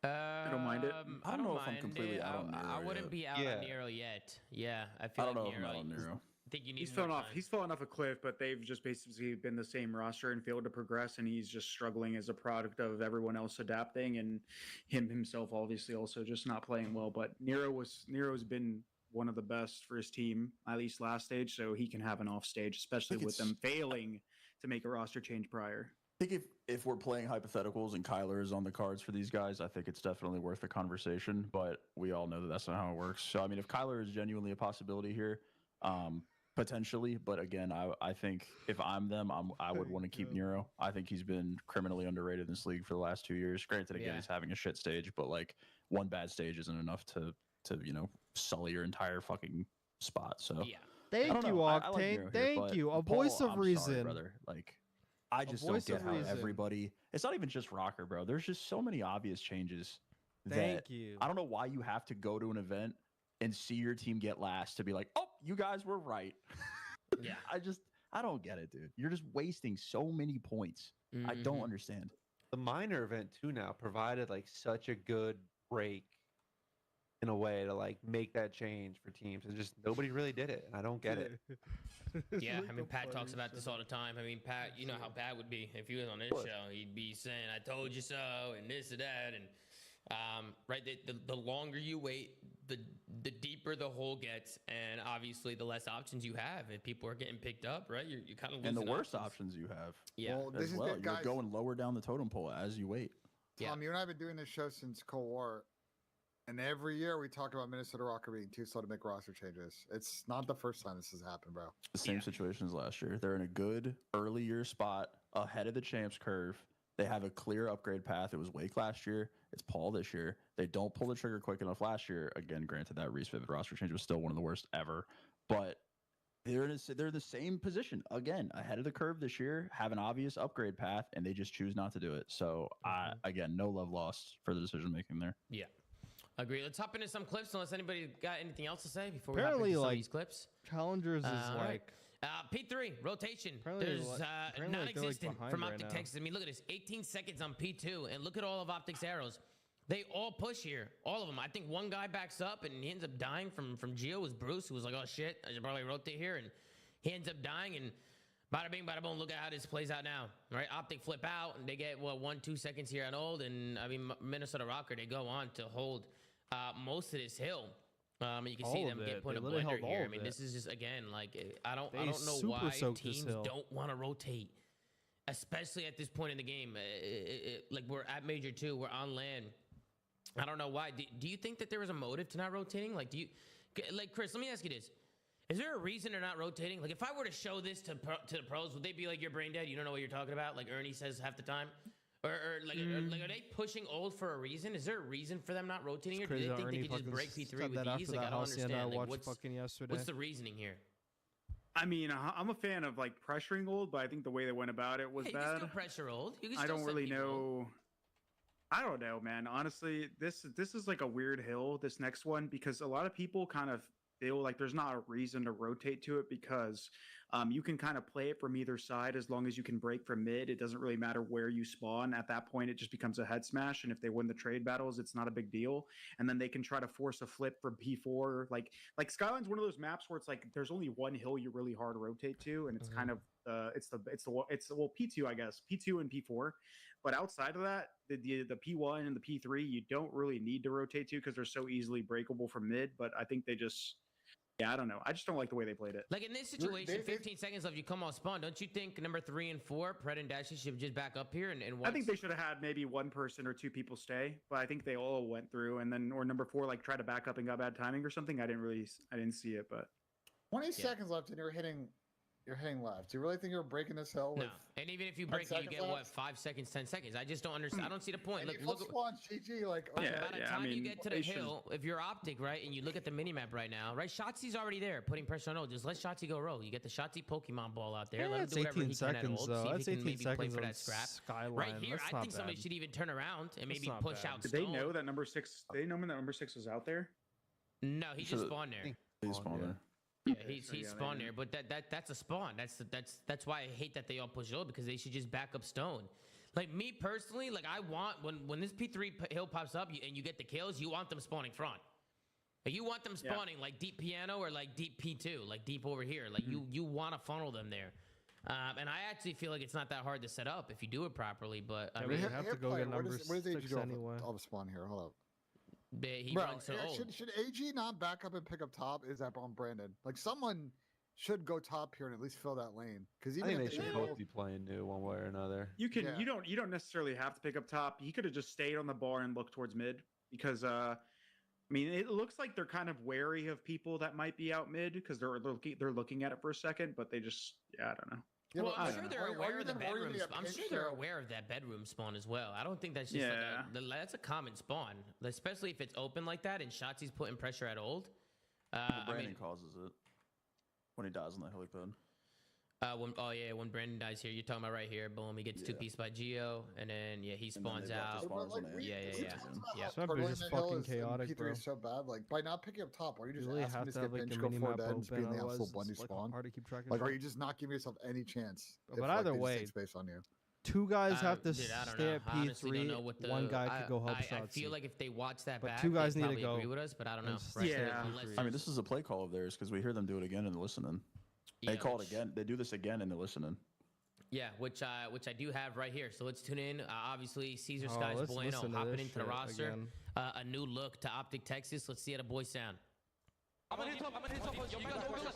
I don't mind it. I don't know if I'm completely out on Nero I wouldn't yet. be out on Nero yet. Yeah, I feel I don't like know if I'm Nero. out on Nero. I think you need He's more fallen off. time. He's fallen off a cliff, but they've just basically been the same roster and failed to progress, and he's just struggling as a product of everyone else adapting and himself obviously also just not playing well. But Nero's been one of the best for his team, at least last stage, so he can have an off stage, especially with them failing to make a roster change prior. I think if we're playing hypotheticals and Kyler is on the cards for these guys, I think it's definitely worth a conversation. But we all know that that's not how it works. So I mean, if Kyler is genuinely a possibility here, potentially. But again, I think if I'm them, I would want to keep Nero. I think he's been criminally underrated in this league for the last 2 years. Granted, again, he's having a shit stage, but like one bad stage isn't enough to sully your entire fucking spot. So Thank you, Octane. Thank you. A voice of reason, sorry, brother. Like. I just don't get how everybody. It's not even just Røkkr, bro. There's just so many obvious changes. Thank you. I don't know why you have to go to an event and see your team get last to be like, oh, you guys were right. Yeah. I don't get it, dude. You're just wasting so many points. I don't understand. The minor event too now provided like such a good break in a way to like make that change for teams, and just nobody really did it. And I don't get it. Yeah, I mean, Pat talks about this all the time. I mean, Pat, you know how Pat would be if he was on this show. He'd be saying, "I told you so," and this and that, and right. The longer you wait, the deeper the hole gets, and obviously the less options you have. If people are getting picked up, right, you're kind of losing. And the worst options you have. Yeah, well, this is well. good, You're guys. going lower down the totem pole as you wait. Tom, you and I have been doing this show since Cold War, and every year we talk about Minnesota Røkkr being too slow to make roster changes. It's not the first time this has happened, bro. The same situation as last year. They're in a good early year spot ahead of the champs curve. They have a clear upgrade path. It was Wake last year. It's Paul this year. They don't pull the trigger quick enough last year. Again, granted that Reese Vivid roster change was still one of the worst ever, but they're in the same position again, ahead of the curve this year, have an obvious upgrade path, and they just choose not to do it. So again, no love lost for the decision making there. Yeah. Agree. Let's hop into some clips unless anybody got anything else to say before Apparently, we hop into some like, of these clips. Challengers is like P3 rotation. There's non-existent from OpTic Texas. I mean, look at this. 18 seconds on P2, and look at all of OpTic's arrows. They all push here, all of them. I think one guy backs up and he ends up dying from Geo. Was Bruce, who was like, "Oh shit, I should probably rotate here," and he ends up dying. And bada bing, bada boom. Look at how this plays out now, right? OpTic flip out, and they get 1-2 seconds here on hold. And I mean, Minnesota Røkkr, they go on to hold most of this hill. You can see them get put in a blender here. I mean, this is just again like I don't know why teams don't want to rotate, especially at this point in the game. Like we're at Major 2, we're on land. I don't know why. Do you think that there was a motive to not rotating? Like, Chris? Let me ask you this: is there a reason they're not rotating? Like, if I were to show this to the pros, would they be like, "You're brain dead. You don't know what you're talking about"? Like Ernie says half the time. Or are they pushing old for a reason? Is there a reason for them not rotating, or do they think they can just break P3 with ease? Like, I don't understand. Like, what's the reasoning here? I mean, I'm a fan of like pressuring old, but I think the way they went about it was bad. You can still pressure old. You can I still don't really know. I don't know, man. Honestly, this is like a weird hill, this next one, because a lot of people kind of feel like there's not a reason to rotate to it because You can kind of play it from either side as long as you can break from mid. It doesn't really matter where you spawn. At that point, it just becomes a head smash. And if they win the trade battles, it's not a big deal. And then they can try to force a flip from P4. Like Skyline's one of those maps where it's like there's only one hill you really hard rotate to, and it's kind of it's P2, I guess, P2 and P4. But outside of that, the P1 and the P3, you don't really need to rotate to because they're so easily breakable from mid. But I think they just. Yeah, I don't know. I just don't like the way they played it. Like in this situation, 15 seconds left, you come off spawn. Don't you think number 3 and 4, Pred and Dashy, should just back up here and I think they should have had maybe one person or two people stay, but I think they all went through, and then or number 4 like tried to back up and got bad timing or something. I didn't see it, but 20 seconds left, and you're hitting left. Do you really think you're breaking this hill? No, and even if you break it, you get what, 5 seconds, 10 seconds. I just don't understand. I don't see the point. Look spawn GG. Like by the time you get to the hill, if you're OpTic, right, and you look at the minimap right now, right, Shotzi's already there, putting pressure on ult. Just let Shotzi go roll. You get the Shotzi Pokemon ball out there. Let him do whatever he can at ult. See if he can maybe play for that scrap. Skyline. Right here, I think somebody should even turn around and maybe push out. Did they know that number 6? They know when that number 6 was out there? No, he just spawned there. He spawned there. Yeah, he spawned there, but that's a spawn. That's why I hate that they all push ult, because they should just back up stone. Like me personally, like I want when this P3 hill pops up and you get the kills, you want them spawning front. Like you want them spawning like deep piano or like deep P2, like deep over here. Like you want to funnel them there. And I actually feel like it's not that hard to set up if you do it properly. But I mean, you have to go get number 6 anyway. I'll spawn here. Hold up. He runs so old. Should AG not back up and pick up top? Is that on Brandon? Like someone should go top here and at least fill that lane. Because I think they should both be playing new one way or another. You can you don't necessarily have to pick up top. He could have just stayed on the bar and looked towards mid because I mean it looks like they're kind of wary of people that might be out mid because they're looking at it for a second, but they just I don't know. Yeah, well, I'm sure they're aware of the bedroom. I'm sure they're aware of that bedroom spawn as well. I don't think that's just that's a common spawn, especially if it's open like that and Shotzi's putting pressure at old. Brandon causes it when he dies on the helipad. When Brandon dies here, you're talking about right here. Boom, he gets 2-piece by Geo, and then he spawns out. This map is just fucking chaotic, bro. Is so bad. Like by not picking up top, are you just really asking have to to have skip like bench, a go mini forward, map and just be in the absolute blundy it's spawn? hard to keep track of. Like, are you just not giving yourself any chance? But either way, space on you. 2 guys have to stay at P3. One guy could go help Shotzi. I feel like if they watch that back, 2 guys need to go. Agree with us, but I don't know. I mean, this is a play call of theirs because we hear them do it again and listening. They call it again. They do this again and they're listening. Yeah, which I do have right here. So let's tune in. Obviously, Caesar Skies Bueno hopping into the roster. A new look to OpTic Texas. Let's see how the boys sound. I'm gonna hit top. You guys hold this.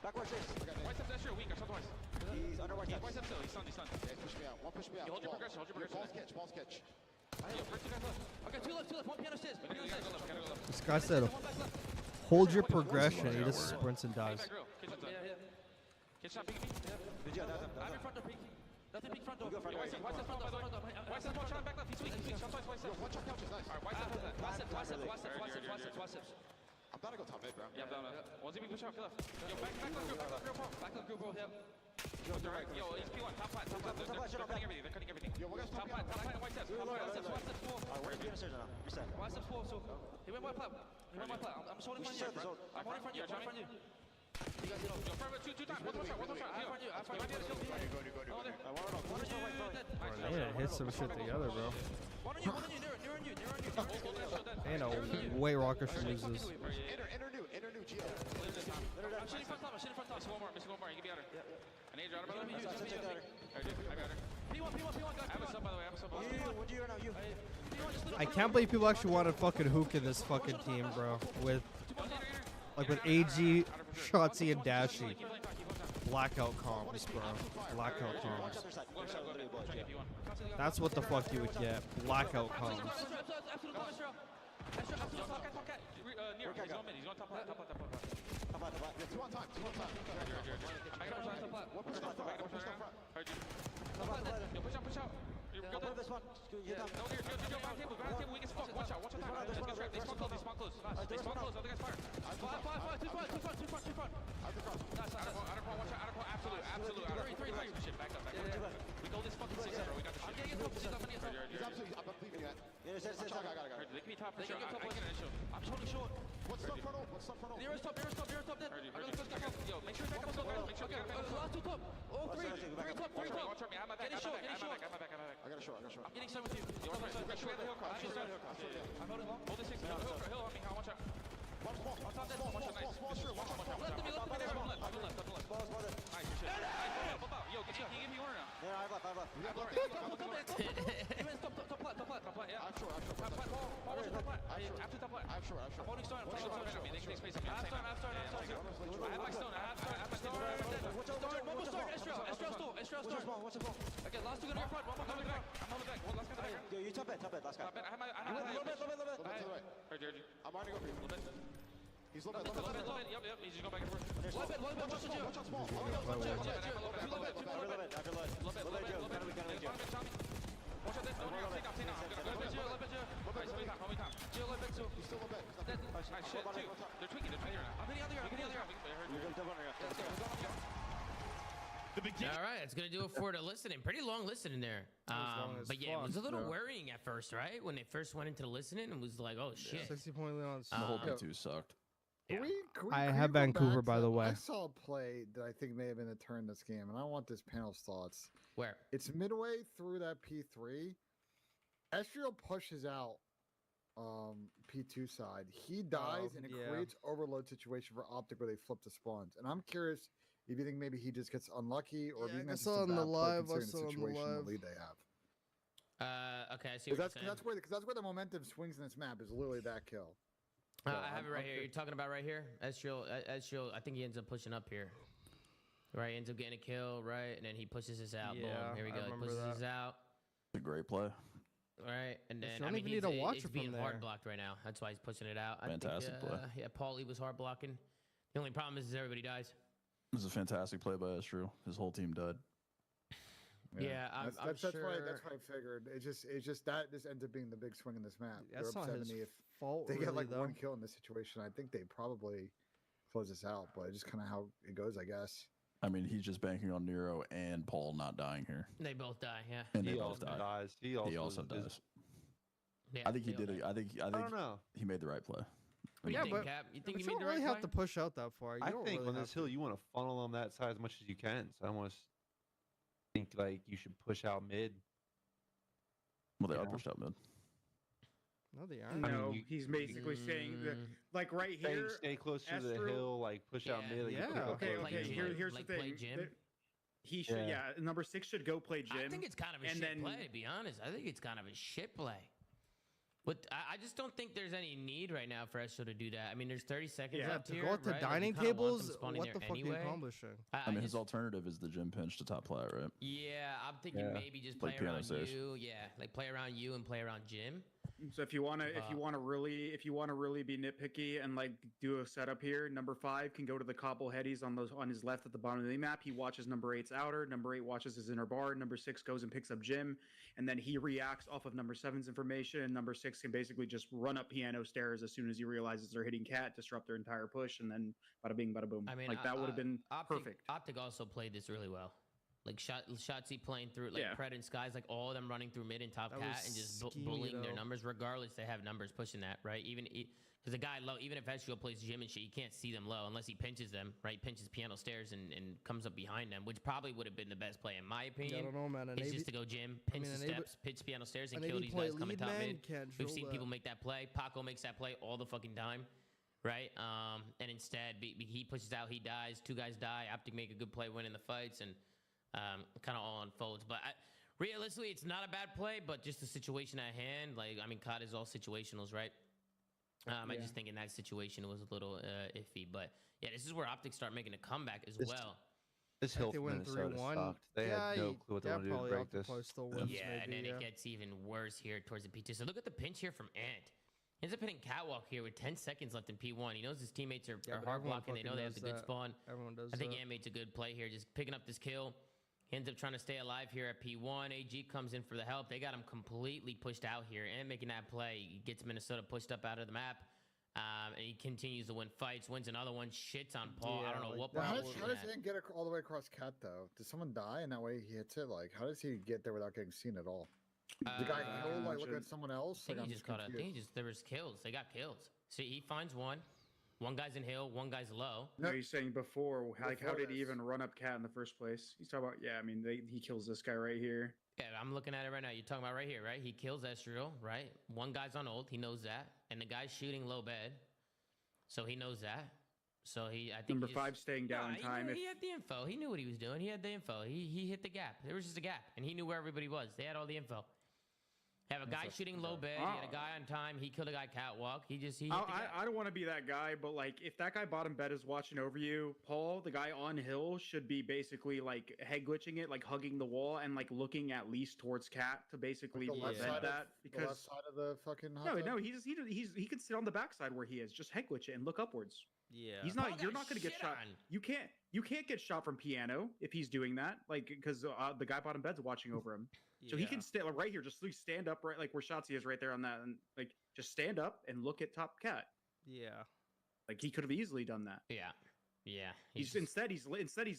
Backward chase. White steps, that's your weak. I shot twice. He's under white steps. White steps still. He's stunned. Okay, push me out. One push me out. Hold your progression. Balls catch. Yo, first 2 guys left. Okay, 2 left. One piano stairs. This guy said, hold your progression. He just sprints and dies. Kitchen not peeking me? I'm in front door, peek. Nothing peek front door. White step front door, by the way. White step, shot back left. He's weak. Shot twice, white step. One shot couch is nice. Alright, white steps. I'm about to go top mid, bro. Yeah, I'm down. One's even push out, kill left. Yo, back left group, bro. Yep. Yo, he's P1, top flat. They're cutting everything. Yo, what guys top flat, and white steps. White steps 4. Alright, where's the upstairs now? Reset. White steps 4, so he went white plat. I'm just holding front here, bro. I'm holding front here. I'm front you. You guys get over. Yo, front 2 times. One shot. I front you. Go. They need to hit some shit together, bro. One on you. Ain't no way Røkkr should lose this. Enter new, Geo. I'm shooting front top. Missing one more. You can be out her. I need you out her, brother. I got her. P1, guys. I have a sub, by the way. What do you right now? I can't believe people actually want to fucking hook in this fucking team, bro. With AG, Shotzi, and Dashy. Blackout comms, bro. Blackout comms. That's what the fuck you would get. Blackout comms. He's on top flat. Yeah, 2 on time. Push out. Go this one. Yeah. No, here. Back table. We can smoke. Watch out. They spawn close. They spawn close. Other guys fire. Two front. Nice. Out of watch out. Absolute. Shit, back up. We go this fucking 6, bro. We got the shit. I'm leaving that. They can be top for sure. I'm just holding short. What's top frontal? What's top frontal? Nearest top, nearest top, nearest top, dead. Yo, make sure you back up so fast. Make sure you back up. Last two top. Oh, three top. Watch me. I have my back. Get it short. I got a short. I'm getting some with you. You're on my side. Make sure you have the hill cross. I'm holding long. Hold the 6. Hill on me. Watch out. On top dead. Watch out. Nice. Watch out. Left to me. Left. Nice. Pop out. Yo, can you give me one now? Yeah, I've left. Top plat. Yeah. I'm sure. Top plat. After top plat. I'm holding stone. They space me. I have stone. I have my stone. One more stone. Estrel stone. What's the ball? Okay, last two going to your front. One more coming back. I'm holding back. One last guy back. Yo, you top it, last guy. I have my Little bit. Right, Georgie. I'm running over you. Little bit. He's low bit. Yep. He's just going back and forth. Low bit. Watch out small. Watch out, take out. Go bit, Gio, bit, Gio. Hold me top. Gio, bit, too. He's still low bit. Nice shit, too. They're tweaking right now. I'm hitting out there. All right, that's gonna do it for the listening. Pretty long listening there. But yeah, it was a little worrying at first, right? When they first went into the listening, it was like, oh shit. 60-point lead on the whole P2 sucked. Yeah. I have Vancouver, by the way. I saw a play that I think may have been a turn this game, and I want this panel's thoughts. Where? It's midway through that P3. Estriel pushes out P2 side. He dies, and it creates overload situation for OpTic where they flip the spawns. And I'm curious if you think maybe he just gets unlucky, or if you think that's just a bad play considering the situation, the lead they have. Okay, I see what you're saying. That's where the momentum swings in this map, is literally that kill. I have it right here. You're talking about right here? Estriel, I think he ends up pushing up here. Right, ends up getting a kill, right? And then he pushes us out. Yeah, boom. Here we go. He pushes us out. It's a great play. Right, and then I don't even need to watch it from being there. hard blocked right now. That's why he's pushing it out. Fantastic play. Yeah, Paulie was hard blocking. The only problem is everybody dies. This is a fantastic play by Estriel. His whole team died. Yeah, I'm that's sure. That's what I figured. It's just that this ends up being the big swing in this map. That's They're up not his 70. If fault, they get really, like though. one kill in this situation, I think they probably close this out. But it's just kind of how it goes, I guess. I mean, he's just banking on Nero and Paul not dying here. They both die, yeah. And He they both also die. dies. He also dies. Yeah, I think he did it. I think I don't know. he made the right play. What do you think, but Cap? You think you you made don't the really right have play? to push out that far. You I don't think really on have this hill, you want to funnel them that side as much as you can. So I almost think like you should push out mid. Well, they are pushed out mid. No, they aren't. No, he's basically saying that, like right here, Stay close to the hill, like push out mid. Like, Yeah. Okay. Here's like the play thing. Jim. He should, number 6 should go play Jim. I think it's kind of a and shit then, play, to be honest. I think it's kind of a shit play. But I just don't think there's any need right now for Estriel to do that. I mean, there's 30 seconds left to here. go out to right? dining Like, you kinda want them tables. spawning What there the fuck anyway. are you accomplishing? I mean, his alternative is the Jim pinch to top plat, right? Yeah, I'm thinking maybe just play Like around piano stairs. you. Yeah, like play around you and play around Jim. So if you want to really be nitpicky and like do a setup here, number 5 can go to the cobble headies on his left at the bottom of the map. He watches number 8's outer. Number 8 watches his inner bar. Number 6 goes and picks up Jim, and then he reacts off of number 7's information. And number 6 can basically just run up piano stairs as soon as he realizes they're hitting cat, disrupt their entire push, and then bada bing, bada boom. I mean, like that would have been perfect. OpTic also played this really well. Like Shotzi playing through like Pred and Skies, like all of them running through mid and top That cat was and just schemy, bullying their though. numbers. Regardless, they have numbers pushing that, right? Even because the guy low, even if Estriel plays Jim and shit, you can't see them low unless he pinches them, right? Pinches piano stairs and comes up behind them, which probably would have been the best play in my opinion. I don't know, man. It's just to go Jim, pinch the steps, pitch piano stairs, and kill these guys coming top mid. We've seen people make that play. Paco makes that play all the fucking time. Right, and instead he pushes out, he dies. 2 guys die. OpTic make a good play, winning the fights, and kind of all unfolds. But realistically, it's not a bad play, but just the situation at hand. Like, I mean, COD is all situationals, right? I just think in that situation it was a little iffy. But yeah, this is where OpTic start making a comeback as well. This hill They from went Minnesota 3-1. sucked. They had no clue what they wanted to do to break this. And then it gets even worse here towards the P2. So look at the pinch here from Ant. He ends up hitting catwalk here with 10 seconds left in P1. He knows his teammates are hard blocking. They know they have the good spawn. Everyone does I think that. Ant made a good play here, just picking up this kill. He ends up trying to stay alive here at P1. AG comes in for the help. They got him completely pushed out here and making that play. He gets Minnesota pushed up out of the map. And he continues to win fights, wins another one, shits on Paul. I don't know what How Paul does Ant get all the way across cat though? Does someone die and that way he hits it? Like, how does he get there without getting seen at all? The guy Hill, like looking at someone else. I think he just caught. I think there was kills. They got kills. See, he finds one. One guy's in hill. One guy's low. No, he's saying before. Like, how did he even run up cat in the first place? He's talking about. Yeah, I mean, he kills this guy right here. Yeah, I'm looking at it right now. You're talking about right here, right? He kills Estriel, right? One guy's on ult. He knows that, and the guy's shooting low bed, so he knows that. So I think number 5 staying down in time. He had the info. He knew what he was doing. He had the info. He hit the gap. There was just a gap, and he knew where everybody was. They had all the info. Have a guy shooting low bed. He had a guy on time. He killed a guy catwalk. He hit the gap. I don't want to be that guy, but like if that guy bottom bed is watching over you, Paul, the guy on hill should be basically like head glitching it, like hugging the wall and like looking at least towards cat to basically prevent that. Because the left side of the fucking no, he can sit on the backside where he is, just head glitch it and look upwards. Yeah, he's not. You're not going to get shot. You can't get shot from piano if he's doing that. Like because the guy bottom bed's watching over him. So he can stay right here, just stand up right like where Shotzi is right there on that, and like just stand up and look at top cat. Yeah, like he could have easily done that. Yeah. Instead he's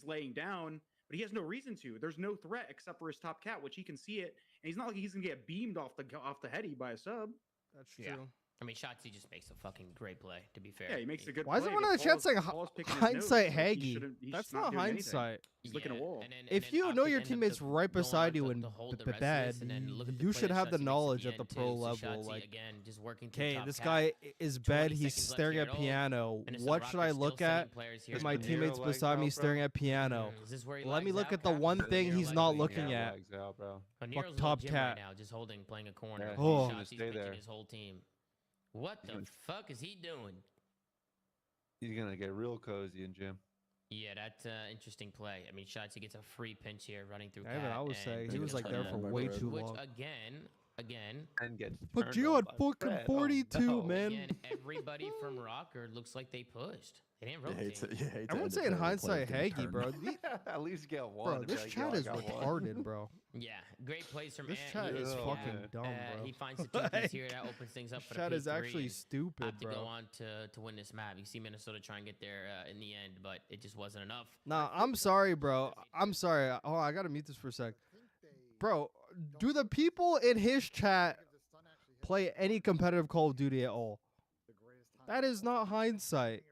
laying down, but he has no reason to. There's no threat except for his top cat, which he can see it, and he's not like he's gonna get beamed off the heady by a sub. That's true. I mean, Shotzi just makes a fucking great play, to be fair. Yeah, he makes a good play. Why is everyone in the chat saying hindsight Haggy? That's not hindsight. He's looking at a wall. If you know your teammate's right beside you in bed, you should have the knowledge at the pro level. Like, okay, this guy is bed, he's staring at piano. What should I look at? If my teammate's beside me staring at piano. Let me look at the one thing he's not looking at. Fuck top cat. Right now, just playing a corner. Oh, Shotzi's picking his whole team. What the fuck is he doing? He's gonna get real cozy in gym. Yeah, that's interesting play. I mean, Shotzi gets a free pinch here running through. I would say he was like there for way too long. Again, and gets. But you had fucking 42, man. Again, everybody from Røkkr looks like they pushed. They didn't rotate. Everyone's saying hindsight Haggy, bro. At least get one. Bro, this chat is retarded, bro. Yeah, great plays from this chat is fucking dumb, bro. He finds the two here. That opens things up for the chat is actually stupid, bro. Have to go on to win this map. You see Minnesota try and get there in the end, but it just wasn't enough. Nah, I'm sorry, bro. I'm sorry. Oh, I gotta mute this for a sec. Bro, do the people in his chat play any competitive Call of Duty at all? That is not hindsight.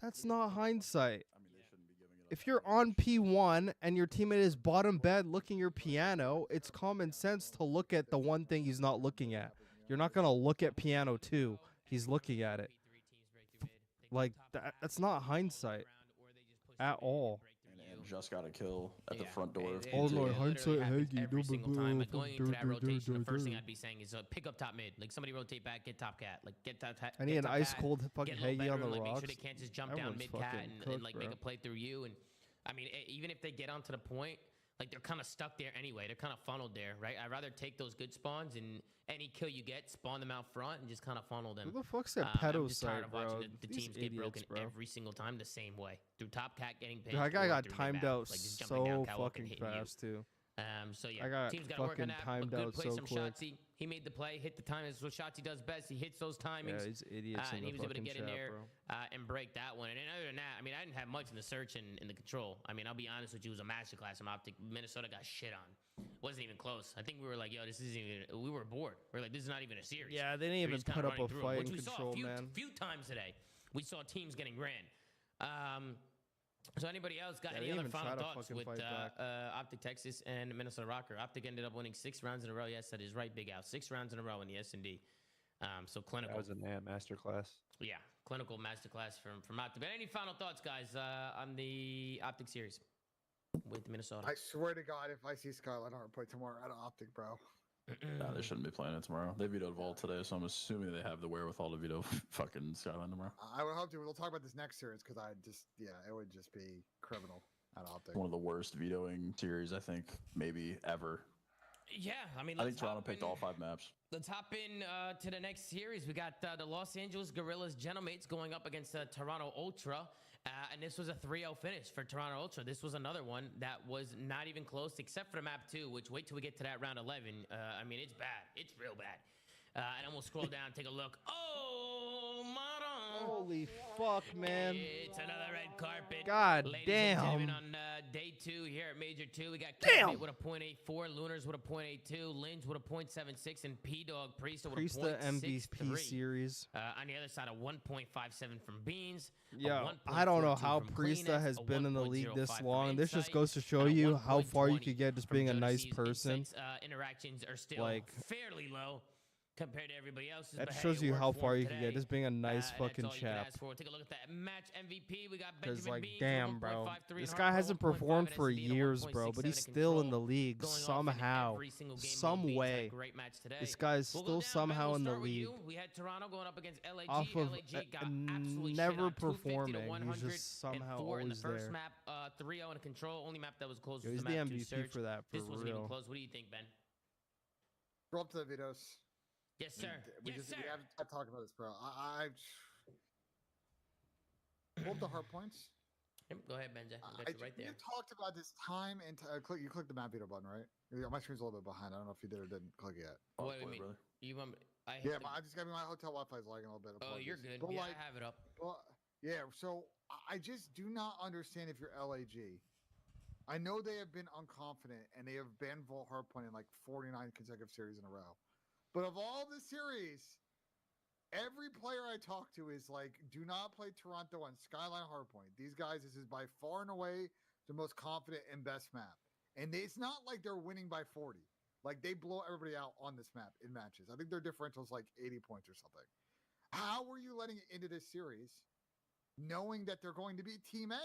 That's not hindsight. If you're on P1 and your teammate is bottom bed looking your piano, it's common sense to look at the one thing he's not looking at. You're not going to look at piano too. He's looking at it. Like, that's not hindsight at all. Just got a kill at the front door. Oh no, hindsight Haggy. Every single time, like going into that rotation, the first thing I'd be saying is pick up top mid. Like somebody rotate back, get top cat. Like get top cat. I need an ice cold fucking Haggy on the like, rocks. Make sure they can't just jump down mid cat and like make a play through you. And I mean, even if they get onto the point, like they're kind of stuck there anyway. They're kind of funneled there, right? I'd rather take those good spawns and any kill you get, spawn them out front and just kind of funnel them. Who the fuck's that pedo site, bro? Watching the teams get broken every single time the same way. Through top cat getting pinned. That guy got timed out so fucking fast too. So yeah, team's got to work on that. Timed out good play from Shotzi. He made the play, hit the time. That's what Shotzi does best. He hits those timings. Yeah, he's idiots and he was able to get in there and break that one. And other than that, I mean, I didn't have much in the search and in the control. I mean, I'll be honest with you, it was a masterclass from OpTic. Minnesota got shit on. Wasn't even close. I think we were like, yo, this isn't even. We were bored. We were like, this is not even a series. Yeah, they didn't even put up a fight in control, man. Few times today, we saw teams getting ran. So anybody else got any other final thoughts with OpTic Texas and Minnesota Røkkr? OpTic ended up winning 6 rounds in a row. Yes, that is right, Big Al. 6 rounds in a row in the S&D. So clinical. That was a masterclass. Yeah, clinical masterclass from OpTic. But any final thoughts, guys, on the OpTic series with Minnesota? I swear to God, if I see Skyline Hardpoint tomorrow at OpTic, bro. No, they shouldn't be playing it tomorrow. They vetoed Vault today, so I'm assuming they have the wherewithal to veto fucking Skyline tomorrow. I would hope to. We'll talk about this next series because it would just be criminal at OpTic. One of the worst vetoing series, I think, maybe ever. Yeah, I mean, I think Toronto picked all 5 maps. Let's hop in to the next series. We got the Los Angeles Guerrillas Genomates going up against Toronto Ultra. And this was a 3-0 finish for Toronto Ultra. This was another one that was not even close, except for the map 2, which wait till we get to that round 11. I mean, it's bad. It's real bad. And then we'll scroll down and take a look. Oh, Maron. Holy fuck, man. It's another red carpet. God Ladies damn. And gentlemen, on day 2 here at Major 2. We got Damn! Kid with a .84, Lunars with a .82, Linge with a .76, and P-Dog Priesta with Priesta a MVP .63. series. On the other side, a 1.57 from Beans. Yeah, I don't know how Priesta has been in the league this long. This just goes to show you how far you could get just being a nice person. Interactions are still Like, fairly low compared to everybody else's. that but shows hey, you it how worked for far him you could today. get just being a nice fucking That's all you can chap. ask for. Take a look at that match MVP. We got Because, Benjamin like, Beans with damn, bro. 1.53 This and guy Hardpoint, hasn't 1.5 performed and for SD and years, bro, but 1.67 he's still in the control. league Going off in somehow. every single game. Some Beans had a way. great match today. This guy's We'll still go down, Ben. somehow We'll in the start with league. you. We had Toronto going up against LAG. Off of LAG got absolutely never shit on, 250 to performing. 100 He's just somehow and 4 in the always first there. map, 3-0 in control. Only map that was close Yo, was he's the the map 2 MVP search. for that, for This wasn't even real. close. What do you think, Ben? Go up to the videos. Yes, sir. We haven't talked about this, bro. I pull up the hard points. Go ahead, Benja. I got you right there. You talked about this time and you clicked the map video button, right? My screen's a little bit behind. I don't know if you did or didn't click it yet. What do you mean? You want me? I just got my hotel Wi-Fi is lagging a little bit. Oh, you're good. But Yeah, I have it up. Yeah, so I just do not understand if you're LAG. I know they have been unconfident and they have banned Volt Hardpoint in like 49 consecutive series in a row. But of all the series, every player I talk to is like, do not play Toronto on Skyline Hardpoint. These guys, this is by far and away the most confident and best map. And it's not like they're winning by 40. Like, they blow everybody out on this map in matches. I think their differential is like 80 points or something. How were you letting it into this series knowing that they're going to be Team A?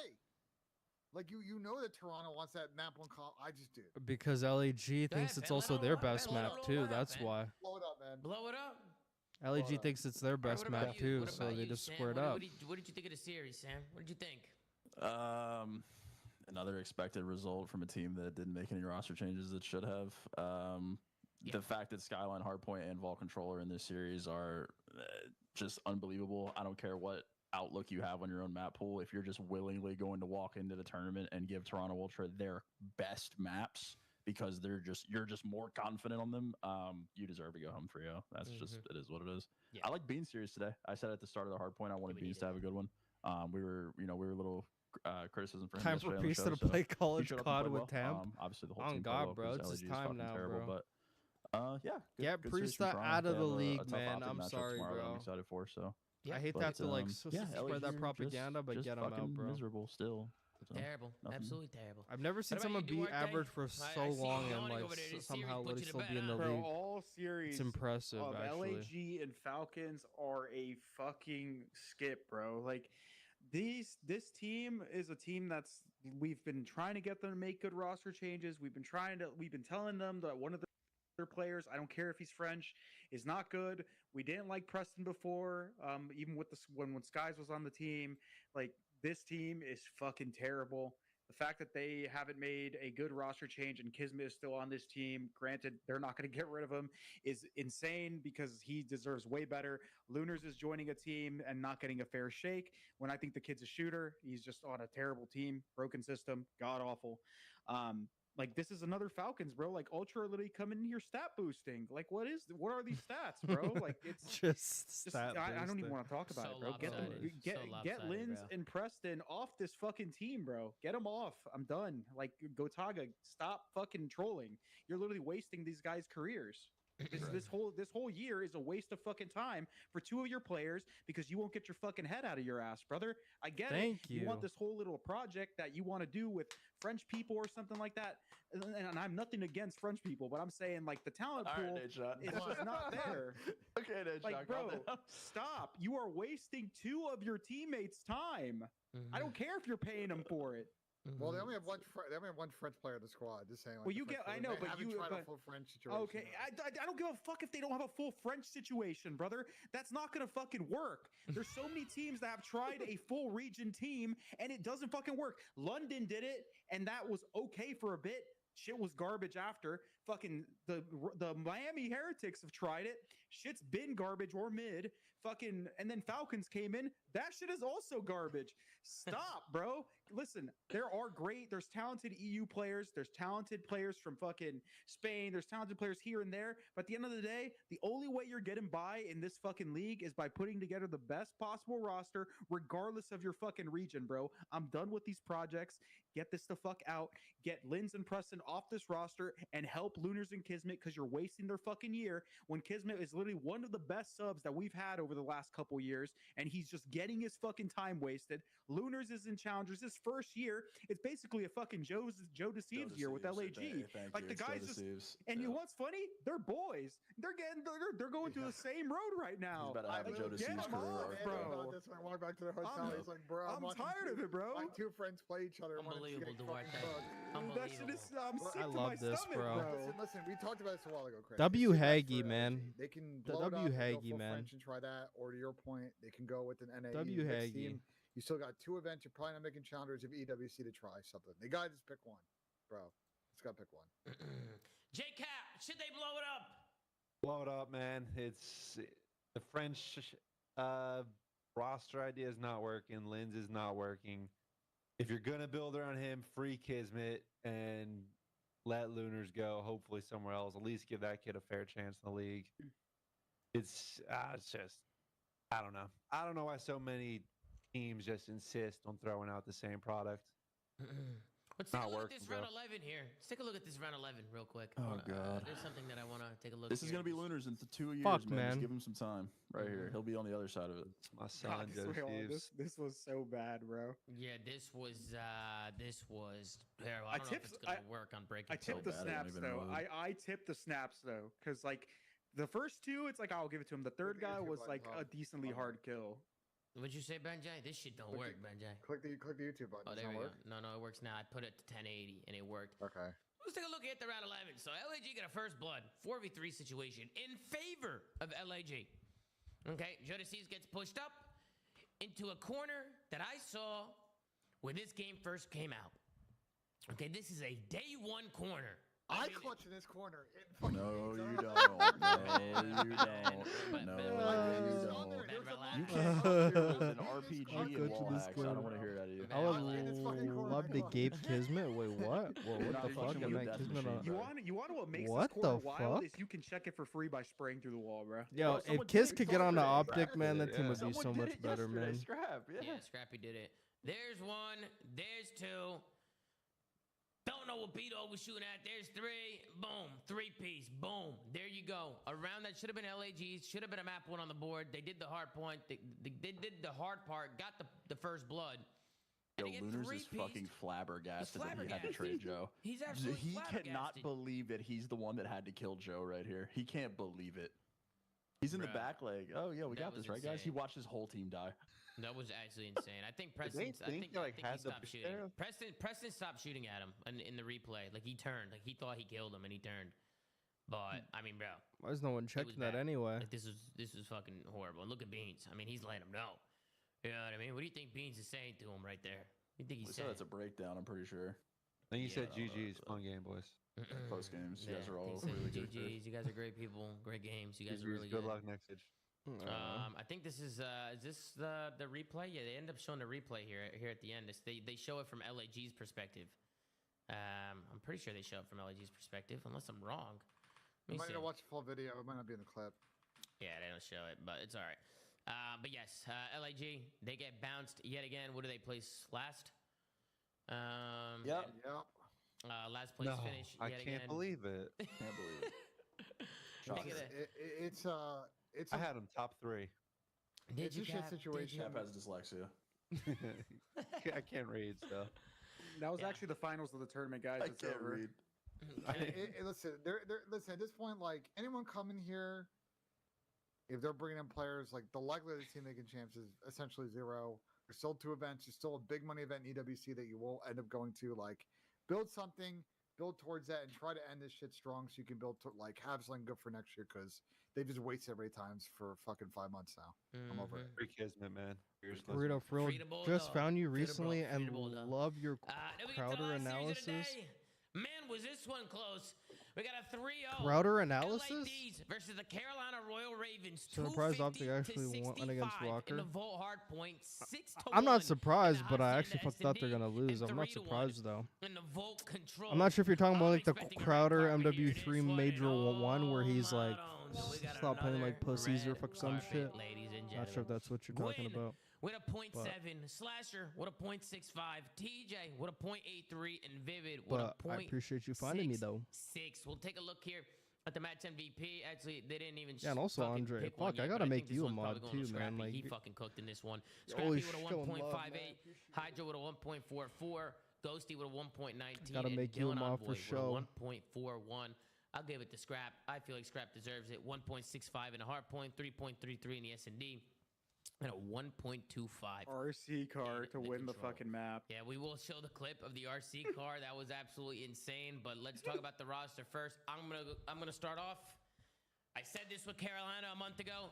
Like, you know that Toronto wants that map one call. I just do. Because LAG thinks it's also their best map, too. That's why. Blow it up, man. Blow it up. LAG thinks it's their best map, too, so they just squared up. What did you think of the series, Sam? What did you think? Another expected result from a team that didn't make any roster changes that should have. The fact that Skyline, Hardpoint, and Vault Controller in this series are just unbelievable. I don't care what outlook you have on your own map pool. If you're just willingly going to walk into the tournament and give Toronto Ultra their best maps because you're just more confident on them, you deserve to go home 3-0. That's just, it is what it is. Yeah. I like Beans series today. I said at the start of the Hardpoint I wanted Beans to have a good one. We were a little criticism for him. Time for Priesta to play college COD with Temp. Obviously, the whole on team God, bro, it's LAG his time now, terrible, bro. But get good series from Priesta Toronto. out They of the have a league, tough man. OpTic I'm matchup sorry, tomorrow that bro. I'm excited for. So I hate to have to like spread that LAG propaganda, but just get him out, fucking bro. miserable still. So, Terrible. nothing. Absolutely terrible. I've never seen What about someone you, be Duarte? average for so I see long you and yawning like over there. This somehow series put let you to still bed, be in the huh? Bro, league. all series It's impressive, of actually. LAG and Falcons are a fucking skip, bro. Like, this team is a team that's we've been trying to get them to make good roster changes. We've been telling them that one of their players, I don't care if he's French, is not good. We didn't like Preston before, even with when Skies was on the team. Like, this team is fucking terrible. The fact that they haven't made a good roster change and Kismet is still on this team, granted, they're not going to get rid of him, is insane because he deserves way better. Lunars is joining a team and not getting a fair shake when I think the kid's a shooter. He's just on a terrible team, broken system, god awful. Like, this is another Falcons, bro. Like, Ultra literally come in here stat boosting. Like, what are these stats, bro? Like, it's just stat I don't even boosting. want to talk about So it, bro. Get lopsided, Linz bro. and Preston off this fucking team, bro. Get them off. I'm done. Like, Gotaga, stop fucking trolling. You're literally wasting these guys' careers. This whole year is a waste of fucking time for two of your players because you won't get your fucking head out of your ass, brother. I get Thank it. You want this whole little project that you want to do with French people or something like that. And I'm nothing against French people, but I'm saying, like, the talent pool is just not there. Okay, Nate, like, bro, stop. You are wasting two of your teammates' time. I don't care if you're paying them for it. Well, they only have one. They only have one French player in the squad. Just saying. Like, Well, you get. I know, but haven't you. tried But, a full French situation. okay, I don't give a fuck if they don't have a full French situation, brother. That's not gonna fucking work. There's so many teams that have tried a full region team and it doesn't fucking work. London did it, and that was okay for a bit. Shit was garbage after. Fucking the Miami Heretics have tried it. Shit's been garbage or mid. Fucking, and then Falcons came in. That shit is also garbage. Stop, bro. Listen, there's talented EU players. There's talented players from fucking Spain. There's talented players here and there. But at the end of the day, the only way you're getting by in this fucking league is by putting together the best possible roster, regardless of your fucking region, bro. I'm done with these projects. Get this the fuck out. Get Linz and Preston off this roster and help Lunars and Kismet because you're wasting their fucking year when Kismet is literally one of the best subs that we've had over the last couple years, and he's just getting his fucking time wasted. Lunars is in Challengers. His first year, it's basically a fucking Joe Deceives year with LAG. Like the guys just, and you know what's funny? They're boys. They're going through the same road right now. He's about to have a Joe Deceives career, bro. That's when I walk back to the hotel. He's like, bro, I'm tired of it, bro. My two friends play each other. Unbelievable, Duarte. That shit is, I'm sick I to love my this, stomach, bro. Listen, we talked about this a while ago, Chris. W Haggy, man. They can The blow it W up and go Haggy, full man. French and try that, or to your point, they can go with an NAE. W next Haggy. team. You still got 2 events. You're probably not making challengers of EWC to try something. They gotta just pick one, bro. Just gotta pick one. J-Cap, should they blow it up? Blow it up, man. It's the French roster idea is not working. Linz is not working. If you're gonna build around him, free Kismet and let Lunars go. Hopefully somewhere else. At least give that kid a fair chance in the league. It's just, I don't know. I don't know why so many teams just insist on throwing out the same product. Let's take a look at this round 11 here. Let's take a look at this round 11 real quick. Oh, God. There's something that I want to take a look at. This is going to be Lunars in 2 years, Fuck, man. man. Just give him some time. Right here. He'll be on the other side of it. It's my son, Joe Steves. This was so bad, bro. Yeah, this was terrible. I don't know if it's gonna work on breaking. I tipped the snaps though. I tipped the snaps though, because like the first 2, it's like I'll give it to him. The third guy was like a decently hard kill. What'd you say, Benjay? This shit don't work, Benjay. Click the YouTube button. Oh, there we go. No, it works now. I put it to 1080 and it worked. Okay. Let's take a look at the round 11. So LAG got a first blood 4v3 situation in favor of LAG. Okay, Joe Deceives gets pushed up into a corner that I saw when this game first came out. Okay, this is a day 1 corner. I clutch in this corner. No, you don't. No, you don't. No, you don't. You can't with an RPG and wall hacks. I don't want to hear it out of you. I would love to Gabe Kismet. Wait, what? Well, what the fuck? I'm not Kismet on. You want what makes What this corner the wild fuck? is you can check it for free by spraying through the wall, bro. Yo, if Kiss could get on the OpTic, man, that team would be so much better, man. Yeah, Scrappy did it. There's 1. There's 2. Don't know what Borito was shooting at. There's 3. Boom. 3-piece. Boom. There you go. A round that should have been LAG's. Should have been a map 1 on the board. They did the hard point. They did the hard part. Got the first blood. Yo, Lunars is fucking flabbergasted that he had to trade Joe. He's absolutely He flabbergasted. cannot believe that he's the one that had to kill Joe right here. He can't believe it. He's in the back leg. Oh, yeah, we got this, right, guys? He watched his whole team die. That was actually insane. I think Preston. I think he stopped shooting. Preston stopped shooting at him in the replay. Like he turned. Like he thought he killed him and he turned. But I mean, bro. Why is no one checking that anyway? Like, this was fucking horrible. And look at Beans. I mean, he's letting him know. You know what I mean? What do you think Beans is saying to him right there? What do you think he's saying? That's a breakdown. I'm pretty sure. I think you said GG's. Fun game, boys. Close games. You guys are all really good. GG's. You guys are great people. Great games. You guys are really good. Good luck next stage. I think this is this the replay? Yeah, they end up showing the replay here at the end. They show it from LAG's perspective. I'm pretty sure they show it from LAG's perspective, unless I'm wrong. You might not watch the full video. It might not be in the clip. Yeah, they don't show it, but it's all right. But yes, LAG, they get bounced yet again. What do they place last? Yep. Last place finish. I can't believe it. Can't believe it. It's I had him top 3. It's a shit situation. Cap has dyslexia. I can't read, so. That was actually the finals of the tournament, guys. I can't read. Listen, listen. At this point, like anyone coming here, if they're bringing in players, like the likelihood of the team making champs is essentially 0. There's still 2 events. There's still a big money event in EWC that you will end up going to. Like, build something, build towards that, and try to end this shit strong so you can build have something good for next year because they just wasted every times for fucking 5 months now. I'm over it. Free Kismet, man. Burrito for real. Just found you recently and love your Crowder analysis. Man, was this one close. We got a 3-0. Crowder analysis? LADs versus the Carolina Royal Ravens. Surprised OpTic actually won against in the Røkkr. Volt Hardpoint, 6-1. I'm not surprised, but I actually thought they're gonna lose. I'm not surprised though. In the Volt control. I'm not sure if you're talking about like the Crowder MW3 Major 1 where he's like, stop playing like pussies or fuck some shit. Not sure if that's what you're talking about. With a .7, Slasher with a .65, TJ with a .83, and Vivid with a I appreciate you finding me though. 6. We'll take a look here at the match MVP. Actually, they didn't even. Yeah, and also Andre. Fuck, I gotta make you a mod too, man. Like he fucking cooked in this one. Scrappy with a 1.58, Hydra with a 1.44, Ghosty with a 1.19. Gotta make you a mod for show. 1.41. I'll give it to Scrap. I feel like Scrap deserves it. 1.65 in the Hardpoint, 3.33 in the S&D. And a 1.25 RC car to win the fucking map. Yeah, we will show the clip of the RC car. That was absolutely insane. But let's talk about the roster first. I'm gonna start off. I said this with Carolina a month ago.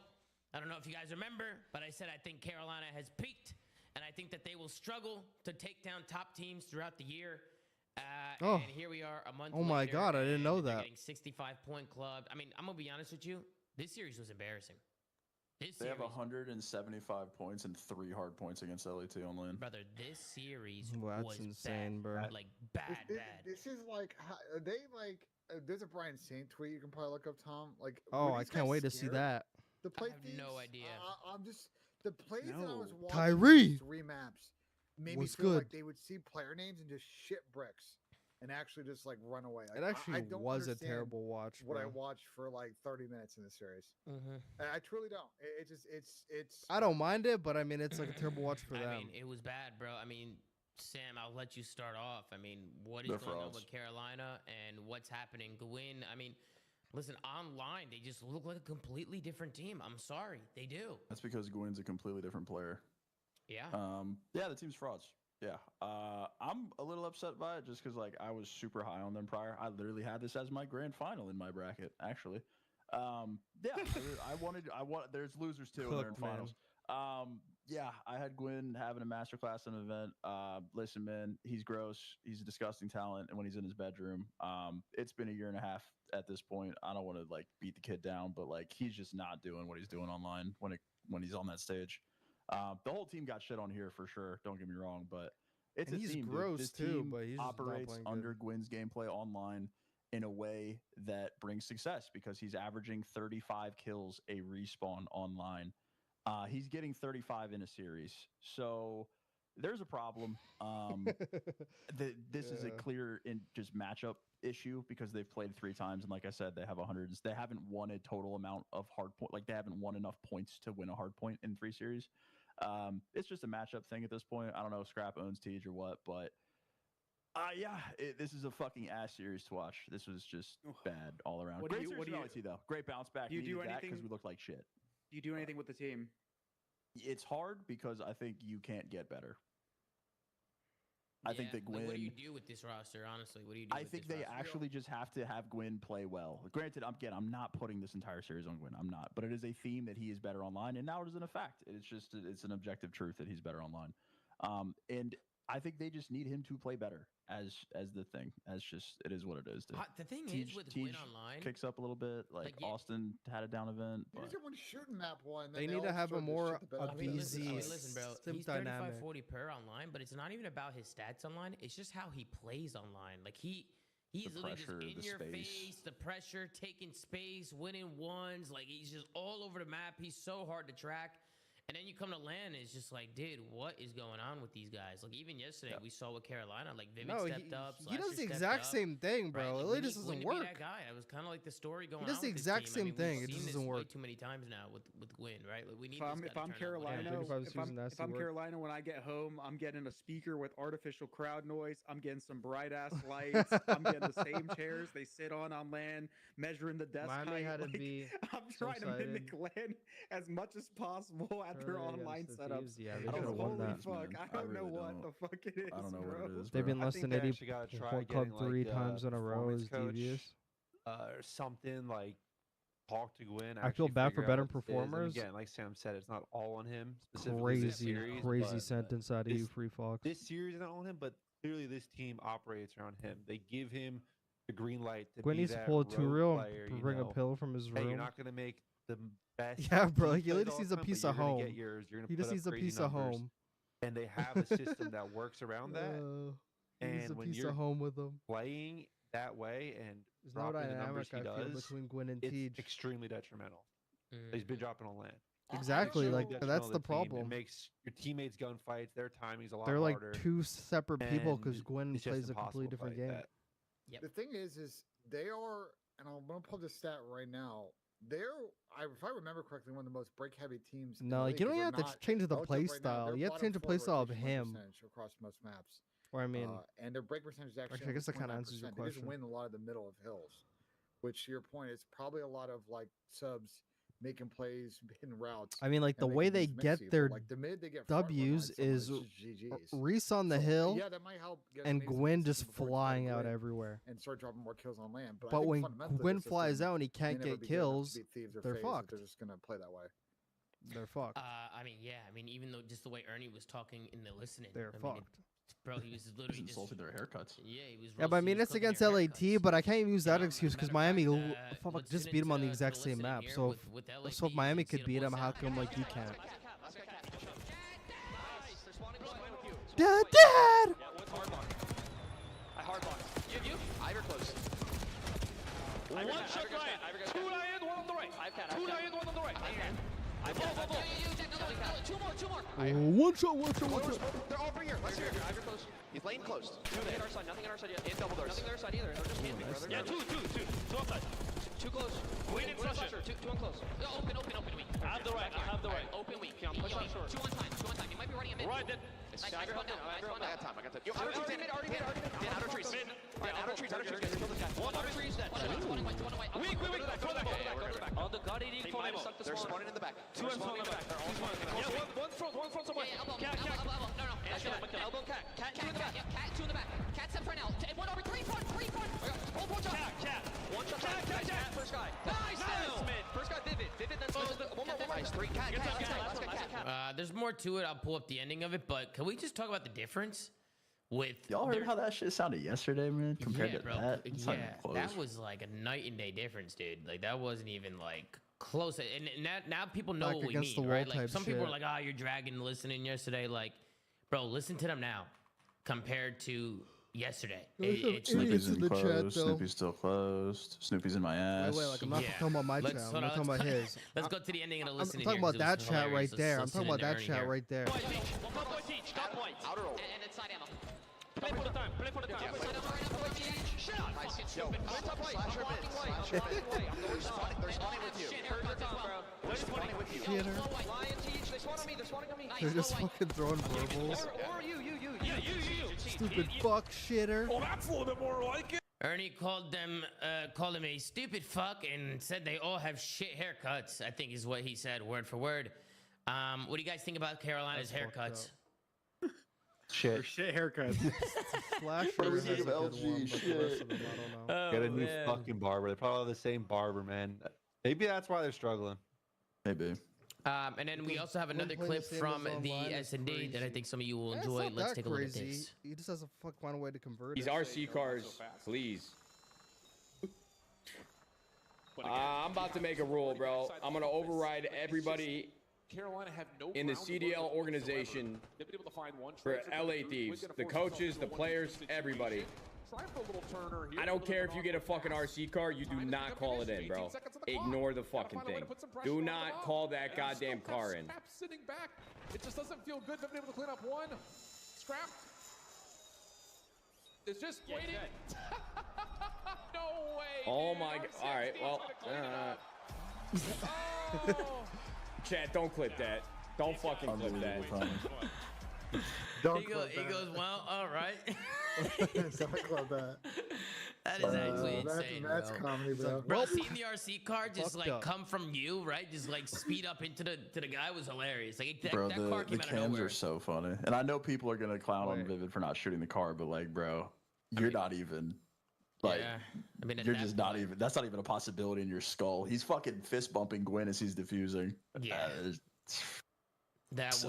I don't know if you guys remember, but I said I think Carolina has peaked, and I think that they will struggle to take down top teams throughout the year. And here we are a month. Oh my God, I didn't know that. Getting 65-point club. I mean, I'm gonna be honest with you. This series was embarrassing. They have 175 points and 3 hard points against LA2 online. Brother, this series was insane, bad. bro. Like bad. This is like, are they like? There's a Brian Saint tweet you can probably look up, Tom. Like, oh, I can't wait to see that. The play I have no idea. I'm just the plays that I was watching. Tyree Three maps made me feel good. like they would see player names and just shit bricks. And actually just like run away. It actually was a terrible watch. What I watched for like 30 minutes in the series. And I truly don't. It's. I don't mind it, but I mean, it's like a terrible watch for them. I mean, it was bad, bro. I mean, Sam, I'll let you start off. I mean, what is going on with Carolina and what's happening? Gwyn, I mean, listen, online, they just look like a completely different team. I'm sorry. They do. That's because Gwyn's a completely different player. Yeah. Yeah, the team's frauds. Yeah, I'm a little upset by it just because like I was super high on them prior. I literally had this as my grand final in my bracket, actually. Yeah, I wanted. There's losers too in their finals. Yeah, I had Gwyn having a masterclass in an event. Listen, man, he's gross. He's a disgusting talent, and when he's in his bedroom, it's been a year and a half at this point. I don't want to like beat the kid down, but like he's just not doing what he's doing online when he's on that stage. The whole team got shit on here for sure. Don't get me wrong, but it's and a he's team. Gross this too, team but he's operates under Gwyn's gameplay online in a way that brings success because he's averaging 35 kills a respawn online. He's getting 35 in a series, so there's a problem. This is a clear just matchup issue because they've played 3 times, and like I said, they have 100. They haven't won a total amount of hard point. Like they haven't won enough points to win a hard point in 3 series. It's just a matchup thing at this point. I don't know if Scrap owns Tej or what, but yeah, this is a fucking ass series to watch. This was just bad all around. Great series finale though. Great bounce back. Do you do anything because we looked like shit? Do you do anything with the team? It's hard because I think you can't get better. I think that Gwyn. Like, what do you do with this roster, honestly? What do you do? I think they actually just have to have Gwyn play well. Granted, I'm not putting this entire series on Gwyn. I'm not, but it is a theme that he is better online, and now it is an effect. It's an objective truth that he's better online. And I think they just need him to play better as the thing. As just it is what it is. The thing is with Gwyn online, kicks up a little bit. Like Austin had a down event. There's someone shooting map one. They need to have a more listen, bro. He's dynamic. 35-40 per online, but it's not even about his stats online. It's just how he plays online. Like he's literally just in your face, the pressure, taking space, winning ones. Like he's just all over the map. He's so hard to track. And then you come to LAN, and it's just like, dude, what is going on with these guys? Like, even yesterday, we saw with Carolina, like, Vivid stepped up. He does the exact same thing, bro. Right? It really just doesn't work. That guy. It was kind of like the story going on. He does the exact same thing. It just doesn't work. Way too many times now with Gwyn, right? Like, we need if I'm Carolina, if I'm Carolina, when I get home, I'm getting a speaker with artificial crowd noise. I'm getting some bright ass lights. I'm getting the same chairs they sit on LAN, measuring the desk height. Had to be I'm trying to mimic LAN as much as possible at their online setups. Yeah, they should have won that. Fuck, I don't know what the fuck it is. I don't know what it is. They've been less than 80 club 3 like, times in a row is devious. Or something like talk to Gwyn. I feel bad for better performers. Again, like Sam said, it's not all on him. Specifically Crazy sentence out of you, Free Fox. This series is not on him, but clearly this team operates around him. They give him the green light to Gwen be needs to that pull a rogue 2-reel player, and you bring a know. pillow from his Hey, room. you're not gonna make the best. Yeah, bro. team He plays just all needs the a time, piece but of you're gonna home. get yours. You're gonna He put just up needs a crazy piece of numbers, home. and they have a system that works around that. He needs a And when piece you're of home with him. playing that way and There's no dropping the numbers dynamic he I feel does, between Gwyn and it's Tej. extremely detrimental. He's been dropping on land. Exactly, like Extremely that's detrimental the to team. It problem. makes your teammates gunfights. Their timing's a lot They're like harder. two separate people because and Gwyn it's just plays a completely impossible to different play game. that. The thing is they are, and I'm gonna pull this stat right now. If I remember correctly, one of the most break-heavy teams. No, like you don't even have to change the play style. You have to change the play style of him. Across most maps. Or I mean, and their break percentage is actually. I guess that kind of answers your They just question. win a lot of the middle of hills, which to your point is probably a lot of like subs making plays, hitting routes. I mean, like the and way making they these get mixy, their but, like the mid they get front run W's on someone, is it's just GGs. Reese on the So, hill yeah, that might help get and maybe some Gwyn just consistent before you flying find out Gwyn everywhere. and start dropping more kills on land. But I But think when fundamentally Gwyn the flies system out and he may can't never get be good enough to kills, beat Thieves or they're FaZe if fucked. They're just gonna play that way. They're fucked. I mean, yeah. I mean, even though just the way Ernie was talking in the listening, They're I mean, fucked. Bro, he was literally just insulting their haircuts. Yeah, he was. Yeah, but I mean, it's against LAT, but I can't even use that excuse because Miami just beat him on the exact same map. So if Miami could beat him, how come like you can't? Dad! I hardbox. You? Ivor close. One shot right. Two iron, one on the right. Two iron, one on the right. Go. Two more. One shot. They're all over here. Let's hear it. Ivor close. He's lane close. Nothing on our side. Nothing on our side yet. In double doors. Nothing on our side either. They're just camping. Yeah, two. Two outside. Too close. Wait in flusher. Two on close. Open weak. I have the right. Open weak. Push on short. Two on time. You might be running a mid. Right then. I got time. Yo, outer trees. Already mid. Yeah, outer trees. Outer trees. Kill this guy. One outer trees. Weak. On the gut eating for them. They're spawning in the back. Two in front of the back. Yeah, one front somewhere. Cat. Elbow cat. Cat two in the back. Cat two in the back. Cat set for now. One over three front. Hold one shot. Cat. One shot. Cat. First guy. Nice. First guy Vivid. Then one more. Nice. Three. Cat. There's more to it. I'll pull up the ending of it, but can we just talk about the difference with Y'all heard how that shit sounded yesterday, man? Compared to bro, that, it's not even close. that was like a night and day difference, dude. Like that wasn't even like close. And now people know Like what we against the mean, wall right? Like type some people are shit. like, "Ah, you're dragging listening yesterday." Like, bro, listen to them now compared to yesterday. It's Snoopy's in the chat, closed. though. Snoopy's still closed. Snoopy's in my ass. Wait, like I'm not talking about my chat. I'm not talking about his. Let's go to the ending of the I'm listening. talking here, about 'cause it that was chat hilarious. right there. I'm Let's talking listen about to that Ernie chat here. right there. Got point. Outer roll. And it's side ammo. Play for the time. Shut up. They're spawning with you. They're spawning with you. They're just fucking throwing verbals. Or you. Stupid fuck shitter. Oh, that's a little bit more like it. Ernie called him a stupid fuck and said they all have shit haircuts. I think is what he said, word for word. What do you guys think about Carolina's haircuts? Shit. Shit haircuts. Flash What do we has think a of good one, LG? but the rest of them, I don't know. Get a new fucking barber. They're probably all the same barber, man. Maybe that's why they're struggling. Maybe. And then we also have another playing clip the same from as the online is S&D that I think some of you will Yeah, it's enjoy. not Let's that take a look at crazy. this. He just has to find a way to convert These it. RC cars, please. I'm about to make a rule, bro. I'm gonna override everybody Carolina have no in the ground CDL whatsoever. organization They've been able to find one for transfer LA through. Thieves. Who's gonna The force himself coaches, into the a players, one-two everybody. situation. Try for a little turner here, I a don't little care bit if you of get a an fucking pass. RC car, you do Time is not gonna call it finish. in, bro. 18 seconds on the clock. Ignore the Gotta fucking find a way thing. to put some pressure Do on not them. call that And goddamn still have car in. Scrap sitting back. It just doesn't feel good. They've been able to clean up one. Scrap is just waiting. No way. Oh dude. my god. R16 All right, well. is gonna clean it up. Chat, don't clip that. Don't fucking clip that. Don't He clip that. goes, well, all right. Don't clip that. That is actually That's insane, that's bro. comedy, bro. Bro, seeing the RC car just Fucked like up. come from you, right? Just like speed up into the guy was hilarious. Like that, Bro, that car the came out of cams nowhere. are so funny. And I know people are going to clown on Wait. Vivid for not shooting the car, but like, bro, you're not even, like, Yeah. I mean, at you're that just not point- even, that's not even a possibility in your skull. He's fucking fist bumping Gwen as he's defusing. Yeah. That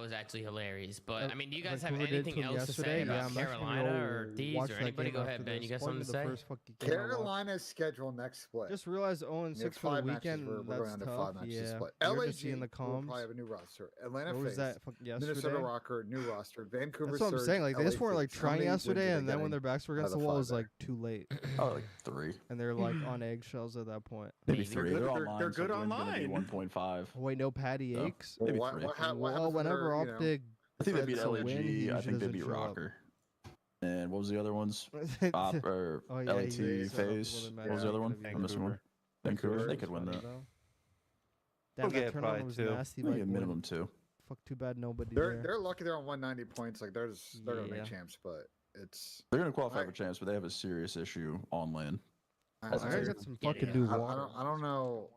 was actually hilarious. But I mean, do you guys have Vancouver did anything to else to say yesterday. about I'm actually gonna Carolina or go Thieves watch or that anybody? game Go ahead, after Ben. You this. got something to say? First fucking game I watched. Carolina's schedule next split. Just realized 0-6 We have for the 5 matches. weekend. We're That's going on to tough. 5 matches Yeah. split. We were LAG just seeing the will comms. probably have a new roster. Atlanta What was faced that yesterday? Minnesota Røkkr, new roster. Vancouver That's what I'm Surge, saying. Like they just LA weren't like Thieves. How trying many wins yesterday, are and they then when their getting backs were out against of the wall, it five was there? like too late. Oh, like 3. And they're like on eggshells at that point. Maybe 3. They're online. They're good so the win's gonna be online. 1.5. Oh, wait, no Patty So, Aches. maybe Well, 3. what happens Well, if whenever they're, you know, OpTic I think they beat decides to LAG. win, he I usually think they doesn't beat show up. Røkkr. And what was the other ones? Oh, yeah, LAT he phase. phase. What was the other one? I'm missing one. Vancouver. They could win that. Damn, get that tournament probably was 2. nasty. Maybe Like, a minimum 2. fuck, too bad nobody They're there. lucky they're on 190 points. Like they're gonna Yeah. make champs, but it's They're gonna qualify for champs, but they have a serious issue on land. I I got some fucking new water. I don't know.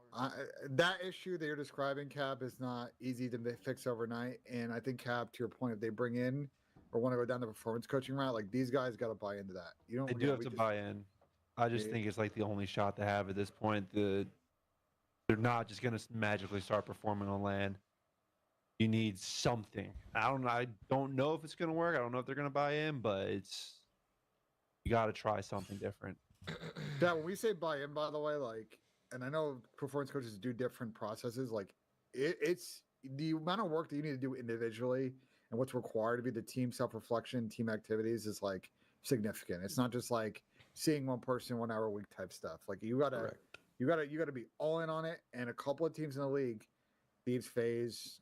That issue that you're describing, Cap, is not easy to fix overnight. And I think, Cap, to your point, if they bring in or want to go down the performance coaching route, like these guys got to buy into that. You don't. They do have to buy in. I just think it's like the only shot they have at this point. They're not just gonna magically start performing on land. You need something. I don't know if it's gonna work. I don't know if they're gonna buy in, but you got to try something different. Yeah, when we say buy in, by the way, like, and I know performance coaches do different processes. Like, it's the amount of work that you need to do individually and what's required to be the team self-reflection, team activities is like significant. It's not just like seeing one person 1 hour a week type stuff. Like you gotta be all in on it. And a couple of teams in the league, Thieves phase,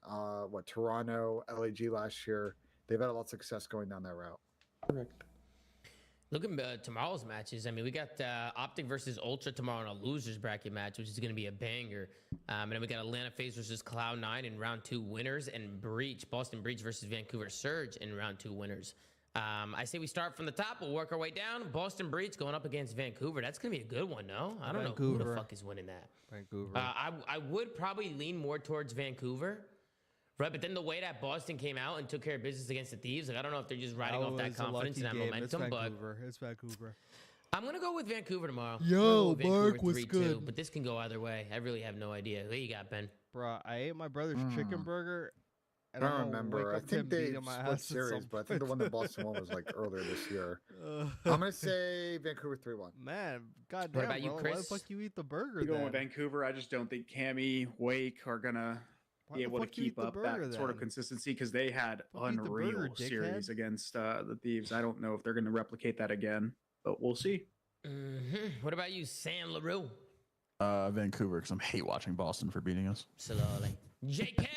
Toronto, LAG last year, they've had a lot of success going down that route. Correct. Looking at tomorrow's matches, I mean, we got OpTic versus Ultra tomorrow in a losers bracket match, which is going to be a banger. And then we got Atlanta FaZe versus Cloud9 in round 2 winners, and Boston Breach versus Vancouver Surge in round 2 winners. I say we start from the top. We'll work our way down. Boston Breach going up against Vancouver. That's going to be a good one, no? I don't know who the fuck is winning that. Vancouver. I would probably lean more towards Vancouver. Right, but then the way that Boston came out and took care of business against the Thieves, like I don't know if they're just riding off that confidence and that momentum, but it's Vancouver. I'm gonna go with Vancouver tomorrow. Yo, Mark was good, but this can go either way. I really have no idea. Who you got, Ben? Bro, I ate my brother's chicken burger. And I don't remember. I think they split series, but I think the one that Boston won was like earlier this year. I'm gonna say Vancouver 3-1. Man, goddamn. What about you, Chris? Why the fuck you eat the burger? You going then? with Vancouver? I just don't think Cammy, Wake are gonna be able to keep up that sort of consistency because they had unreal series against the Thieves. I don't know if they're going to replicate that again, but we'll see. What about you, Sam LaRue? Vancouver, because I hate watching Boston for beating us. Slowly. J-Cap!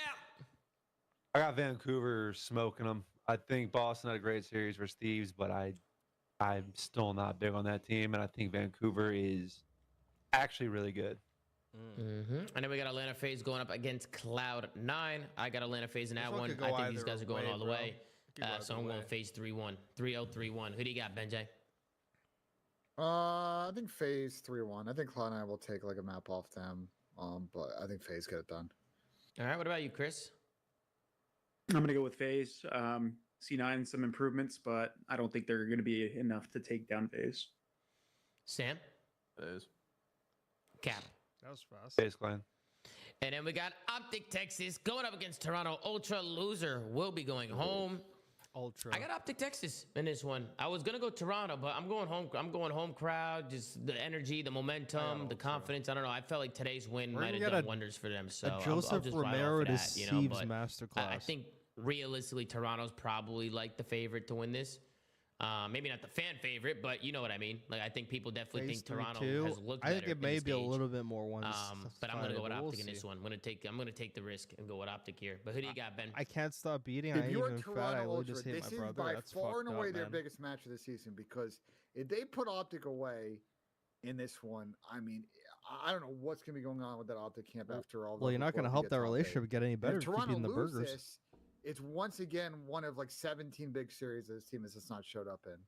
I got Vancouver smoking them. I think Boston had a great series versus Thieves, but I'm still not big on that team, and I think Vancouver is actually really good. And then we got Atlanta FaZe going up against Cloud9. I got Atlanta FaZe in that one. I think these guys are going all the way. So I'm going FaZe 3-1. 3-0-3-1. Who do you got, Benjay? I think FaZe 3-1. I think Cloud9 will take like a map off them. But I think FaZe get it done. All right. What about you, Chris? I'm going to go with FaZe. C9 some improvements, but I don't think they're going to be enough to take down FaZe. Sam? FaZe. That Cap. was fast. FaZe Clan. And then we got OpTic Texas going up against Toronto. Ultra loser will be going home. Ultra. I got OpTic Texas in this one. I was gonna go Toronto, but I'm going home. I'm going home crowd. Just the energy, the momentum, the confidence. I don't know. I felt like today's win might have done wonders for them. So a Joseph I'll just Romero ride to off of that, you know, Sieves but masterclass. I think realistically, Toronto's probably like the favorite to win this. Maybe not the fan favorite, but you know what I mean. Like I think people definitely think Toronto has looked better. I think it may be a little bit more one. But I'm gonna go with OpTic in this one. I'm gonna take the risk and go with OpTic here. But who do you got, Ben? I can't stop beating. If I ain't you're even fat. I Toronto literally just Ultra, hate this my is brother. by That's far and fucked away up, their man. biggest match of the season because if they put OpTic away in this one, I mean, I don't know what's gonna be going on with that OpTic camp after all. Well, you're not gonna help that relationship get any better if you keep eating the burgers. This, it's once again one of like 17 big series that this team has just not showed up in.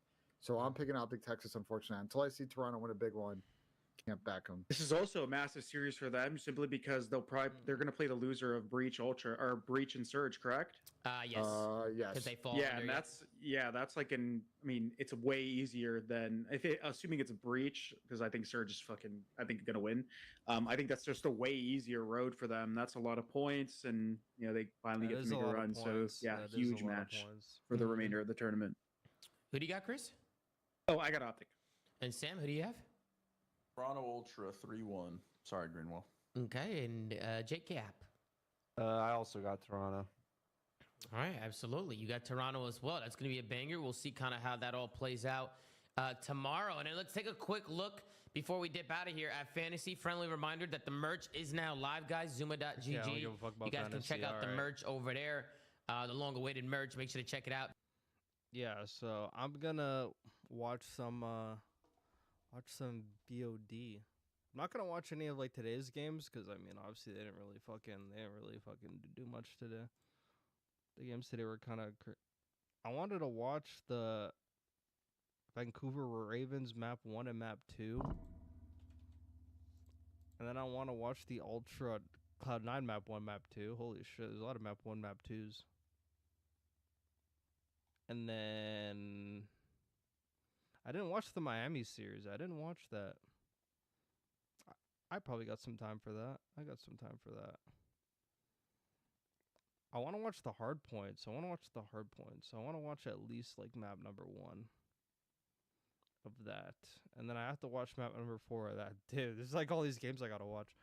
So I'm picking OpTic Texas, unfortunately, until I see Toronto win a big one. Can't back them. This is also a massive series for them, simply because they're going to play the loser of Breach Ultra or Breach and Surge, correct? Yes. Yes. Because they fall. Yeah, and that's like it's way easier than assuming it's a Breach, because I think Surge is gonna win. I think that's just a way easier road for them. That's a lot of points, and they finally get to make a run. So yeah, huge match for the remainder of the tournament. Who do you got, Chris? Oh, I got OpTic. And Sam, who do you have? Toronto Ultra 3-1. Sorry, Greenwell. Okay, and Jake Cap. I also got Toronto. All right, absolutely. You got Toronto as well. That's going to be a banger. We'll see kind of how that all plays out tomorrow. And then let's take a quick look before we dip out of here at Fantasy. Friendly reminder that the merch is now live, guys. Zuma.gg. Yeah, I don't give a fuck about you guys fantasy. can check out the merch over there. The long-awaited merch. Make sure to check it out. Yeah, so I'm gonna watch some VOD. I'm not gonna watch any of like today's games because obviously they didn't really fucking do much today. The games today were kind of. I wanted to watch the Vancouver Ravens map 1 and map 2, and then I want to watch the Ultra Cloud9 map 1, map 2. Holy shit, there's a lot of map 1, map 2s. And then I didn't watch the Miami series. I didn't watch that. I probably got some time for that. I got some time for that. I want to watch the Hardpoint. So I want to watch at least like map number 1 of that. And then I have to watch map number 4 of that. Dude, there's like all these games I got to watch.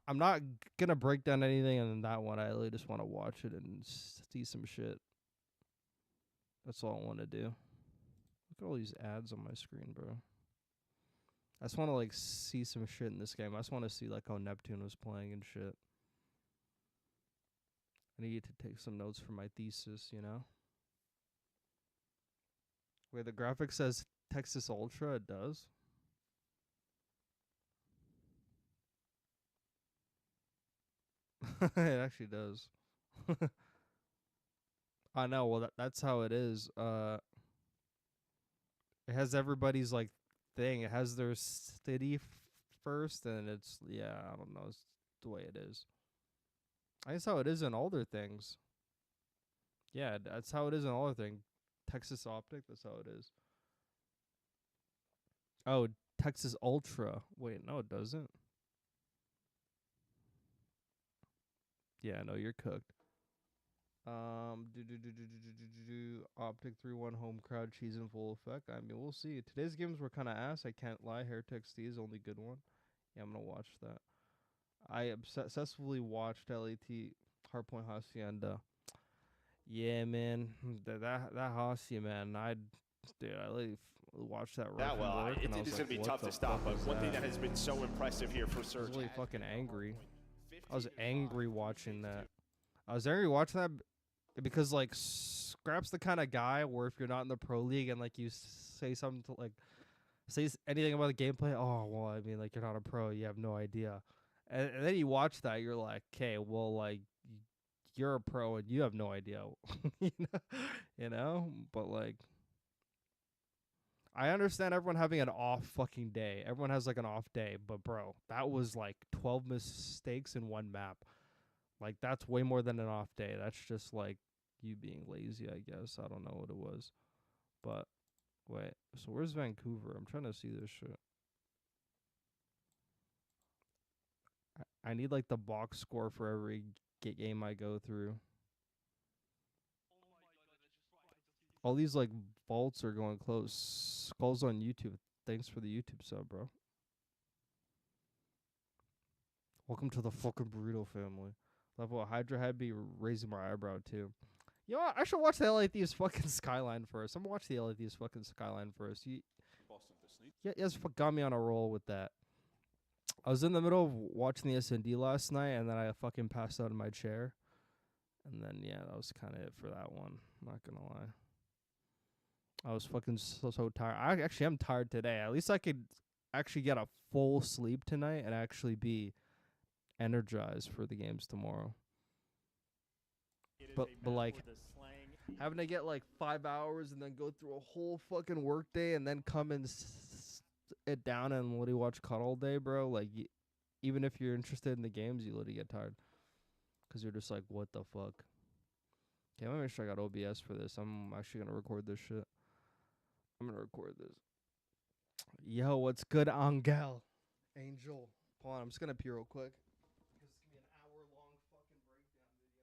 I'm not going to break down anything in that one. I really just want to watch it and see some shit. That's all I want to do. Look at all these ads on my screen, bro. I just want to like see some shit in this game. I just want to see like how Neptune was playing and shit. I need to take some notes for my thesis, Wait, the graphic says Texas Ultra. It does. It actually does. I know. Well, that's how it is. It has everybody's like thing. It has their city first, and it's I don't know. It's the way it is. I guess how it is in all their things. Yeah, that's how it is in all their things. Texas OpTic. That's how it is. Oh, Texas Ultra. Wait, no, it doesn't. Yeah, no, you're cooked. OpTic 3-1 home crowd cheese in full effect. We'll see. Today's games were kind of ass. I can't lie. Heretics T is only good one. Yeah, I'm gonna watch that. I obsessively watched LAT Hardpoint Hacienda. Yeah, man, that Hacienda, man. I really watched that. That well, it is gonna be tough to stop. But one thing that has been so impressive here for Surge. I was really fucking angry. I was angry watching that. I was angry watching that because like Scrap's the kind of guy where if you're not in the pro league and like you say something to like say anything about the gameplay, oh well, like you're not a pro, you have no idea, and then you watch that, you're like, okay, well, like you're a pro and you have no idea, you know. But like, I understand everyone having an off fucking day. Everyone has like an off day, but bro, that was like 12 mistakes in one map. Like, that's way more than an off day. That's just, like, you being lazy, I guess. I don't know what it was. But, wait. So, where's Vancouver? I'm trying to see this shit. I need, like, the box score for every game I go through. All these, like, vaults are going close. Skulls on YouTube. Thanks for the YouTube sub, bro. Welcome to the fucking Burrito family. Level Hydra had be raising my eyebrow too. You know what? I should watch the LA Thieves fucking Skyline first. I'm gonna watch the LA Thieves fucking Skyline first. Yes, got me on a roll with that. I was in the middle of watching the S&D last night, and then I fucking passed out in my chair. And then that was kind of it for that one. I'm not gonna lie. I was fucking so tired. I actually am tired today. At least I could actually get a full sleep tonight and actually be energized for the games tomorrow. But like having to get like 5 hours and then go through a whole fucking work day and then come and it down and literally watch COD all day, bro, like even if you're interested in the games, you literally get tired because you're just like, what the fuck. Okay, let me make sure I got OBS for this. I'm actually gonna record this shit. I'm gonna record this. Yo, what's good, Angel? Angel. Hold on, I'm just gonna pee real quick. This is gonna be an hour-long fucking breakdown video.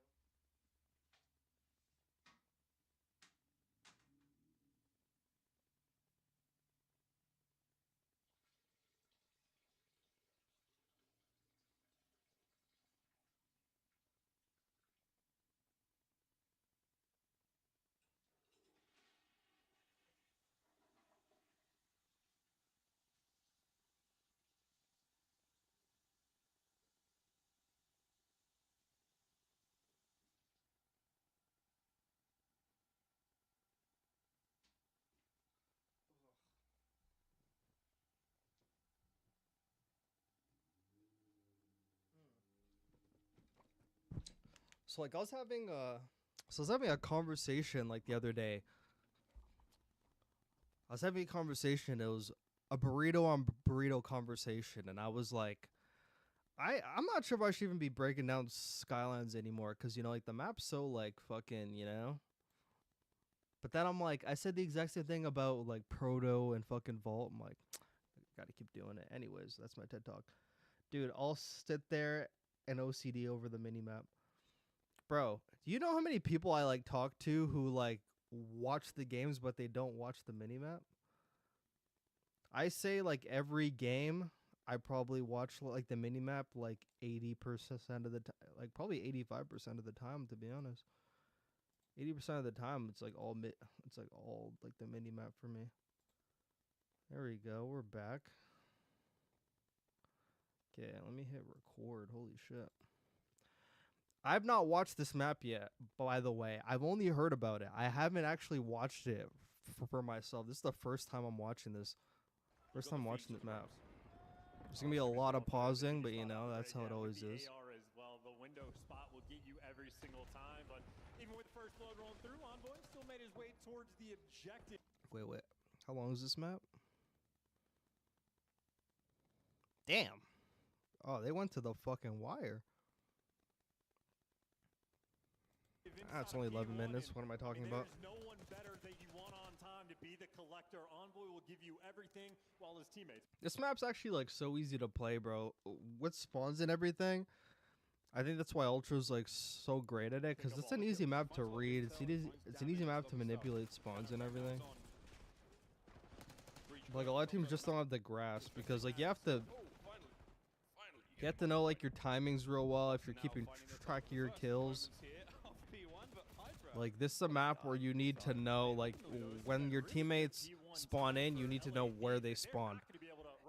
So like I was having a conversation like the other day. I was having a conversation. It was a burrito on burrito conversation, and I was like, I'm not sure if I should even be breaking down Skylines anymore, because you know, like the map's so like fucking, you know. But then I'm like, I said the exact same thing about like Proto and fucking Vault. I'm like, gotta keep doing it. Anyways, that's my TED talk, dude. I'll sit there and OCD over the mini map. Bro, do you know how many people I like talk to who like watch the games but they don't watch the minimap? I say like every game I probably watch like the minimap like 80% of the time, like probably 85% of the time, to be honest. 80% of the time it's like all like the minimap for me. There we go, we're back. Okay, let me hit record. Holy shit. I've not watched this map yet, by the way. I've only heard about it. I haven't actually watched it for myself. This is the first time I'm watching this. First time watching this map. There's going to be a lot of pausing, but you know, that's how it always is. The window spot will get you every single time, but even with the first load rolling through, Envoy still made his way towards the objective. Wait. How long is this map? Damn. Oh, they went to the fucking wire. It's only 11 minutes. What am I talking about? There's no one better that you want on time to be the collector. Envoy will give you everything while his teammates. This map's actually like so easy to play, bro. With spawns and everything, I think that's why Ultra's like so great at it, because it's an easy map to read. It's an easy map to manipulate spawns and everything. Like a lot of teams just don't have the grasp, because like you have to know like your timings real well if you're keeping track of your kills. Like this is a map where you need to know like when your teammates spawn in, you need to know where they spawned.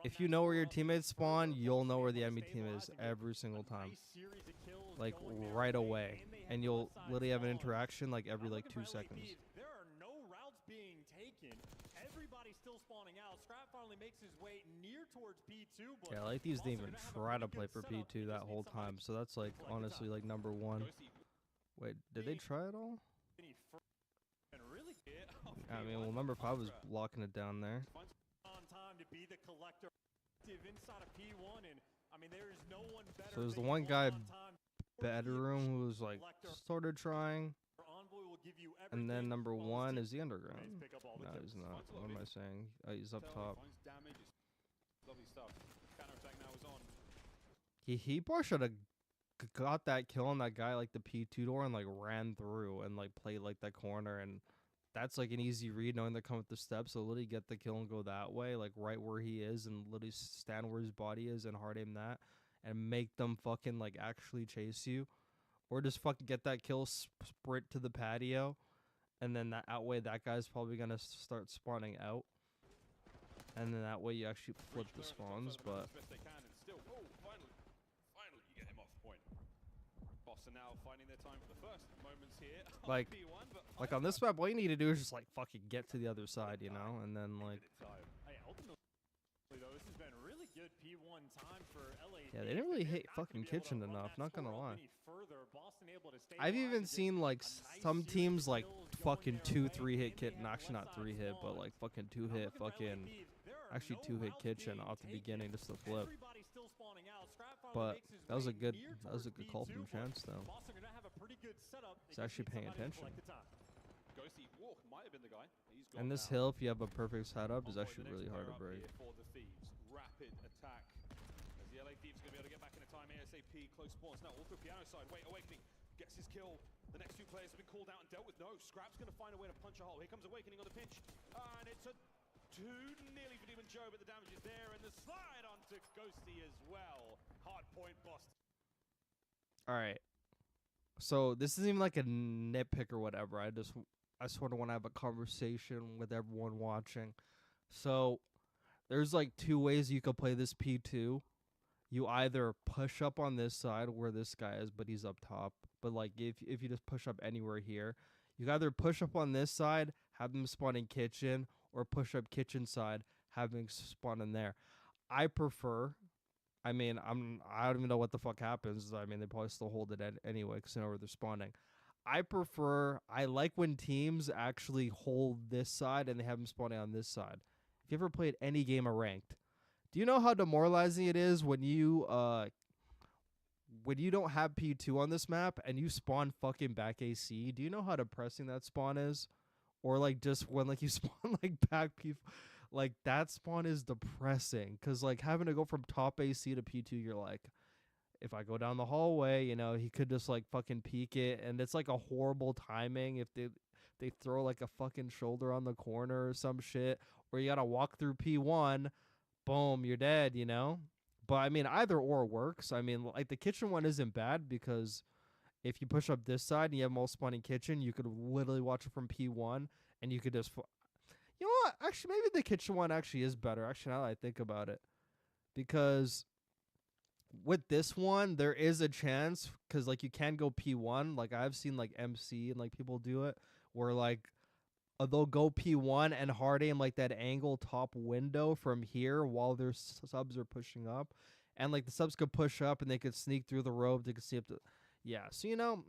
If you know where your teammates spawn, you'll know where the enemy team is every single time, like right away, and you'll literally have an interaction like every like 2 seconds. There are no routes being taken. Everybody's still spawning out. Scrap finally makes his way near towards P2. But yeah, like these didn't even try to play for P2 that whole time, so that's like honestly like number one. Wait, did they try it all? I mean, well, number 5 was locking it down there. So there's the one guy, bedroom, who was like sort of trying, and then number 1 is the underground. No, he's not. What am I saying? He's up top. He probably should have got that kill on that guy like the P2 door and like ran through and like played like that corner, and that's like an easy read knowing they come with the steps, so literally get the kill and go that way, like right where he is, and literally stand where his body is and hard aim that and make them fucking like actually chase you, or just fucking get that kill, sprint to the patio, and then that way that guy's probably gonna start spawning out, and then that way you actually flip the spawns. But now finding their time for the first moments here. Like on this map, all you need to do is just like fucking get to the other side, you know, and then like. Though, this has been really good P1 time for LA. Yeah, they didn't really hit fucking Kitchen enough, not gonna lie. I've even seen like some teams like fucking 2-3 hit Kitten, actually not 3 hit, but like fucking 2 hit fucking actually two-hit kitchen off the beginning just to flip. But that was a good call from Chance though. He's actually paying attention. And this hill, if you have a perfect setup, is actually really hard to break. Rapid attack. As the LA Thieves are going to be able to get back into time ASAP. Close spawns now. Also piano side. Wait, Awakening gets his kill. The next two players have been called out and dealt with. No, Scrap's going to find a way to punch a hole. Here comes Awakening on the pinch. And it's a 2 nearly for Demon Joe, but the damage is there. And the slide onto Ghosty as well. Hardpoint Boston. All right. So this isn't even like a nitpick or whatever. I sort of want to have a conversation with everyone watching. So there's like 2 ways you could play this P2. You either push up on this side where this guy is, but he's up top. But like if you just push up anywhere here, you can either push up on this side, have him spawn in kitchen, or push up kitchen side, have him spawn in there. I prefer. I mean, I don't even know what the fuck happens. I mean, they probably still hold it anyway because they know where they're spawning. I like when teams actually hold this side and they have them spawning on this side. If you ever played any game of ranked, do you know how demoralizing it is when you don't have P2 on this map and you spawn fucking back AC? Do you know how depressing that spawn is? Or like just when like you spawn like back P, like that spawn is depressing because like having to go from top AC to P2, you're like, if I go down the hallway, you know, he could just like fucking peek it, and it's like a horrible timing if they throw like a fucking shoulder on the corner or some shit, or you gotta walk through P1, boom, you're dead, you know. But I mean, either or works. I mean, like the kitchen one isn't bad because if you push up this side and you have most spawning kitchen, you could literally watch it from P1, and you could just, you know what? Actually, maybe the kitchen one actually is better. Actually, now that I think about it, because with this one, there is a chance because like you can go P1. Like I've seen like MC and like people do it where like they'll go P1 and hard aim like that angle top window from here while their subs are pushing up, and like the subs could push up and they could sneak through the rope. They could see up to, yeah. So you know,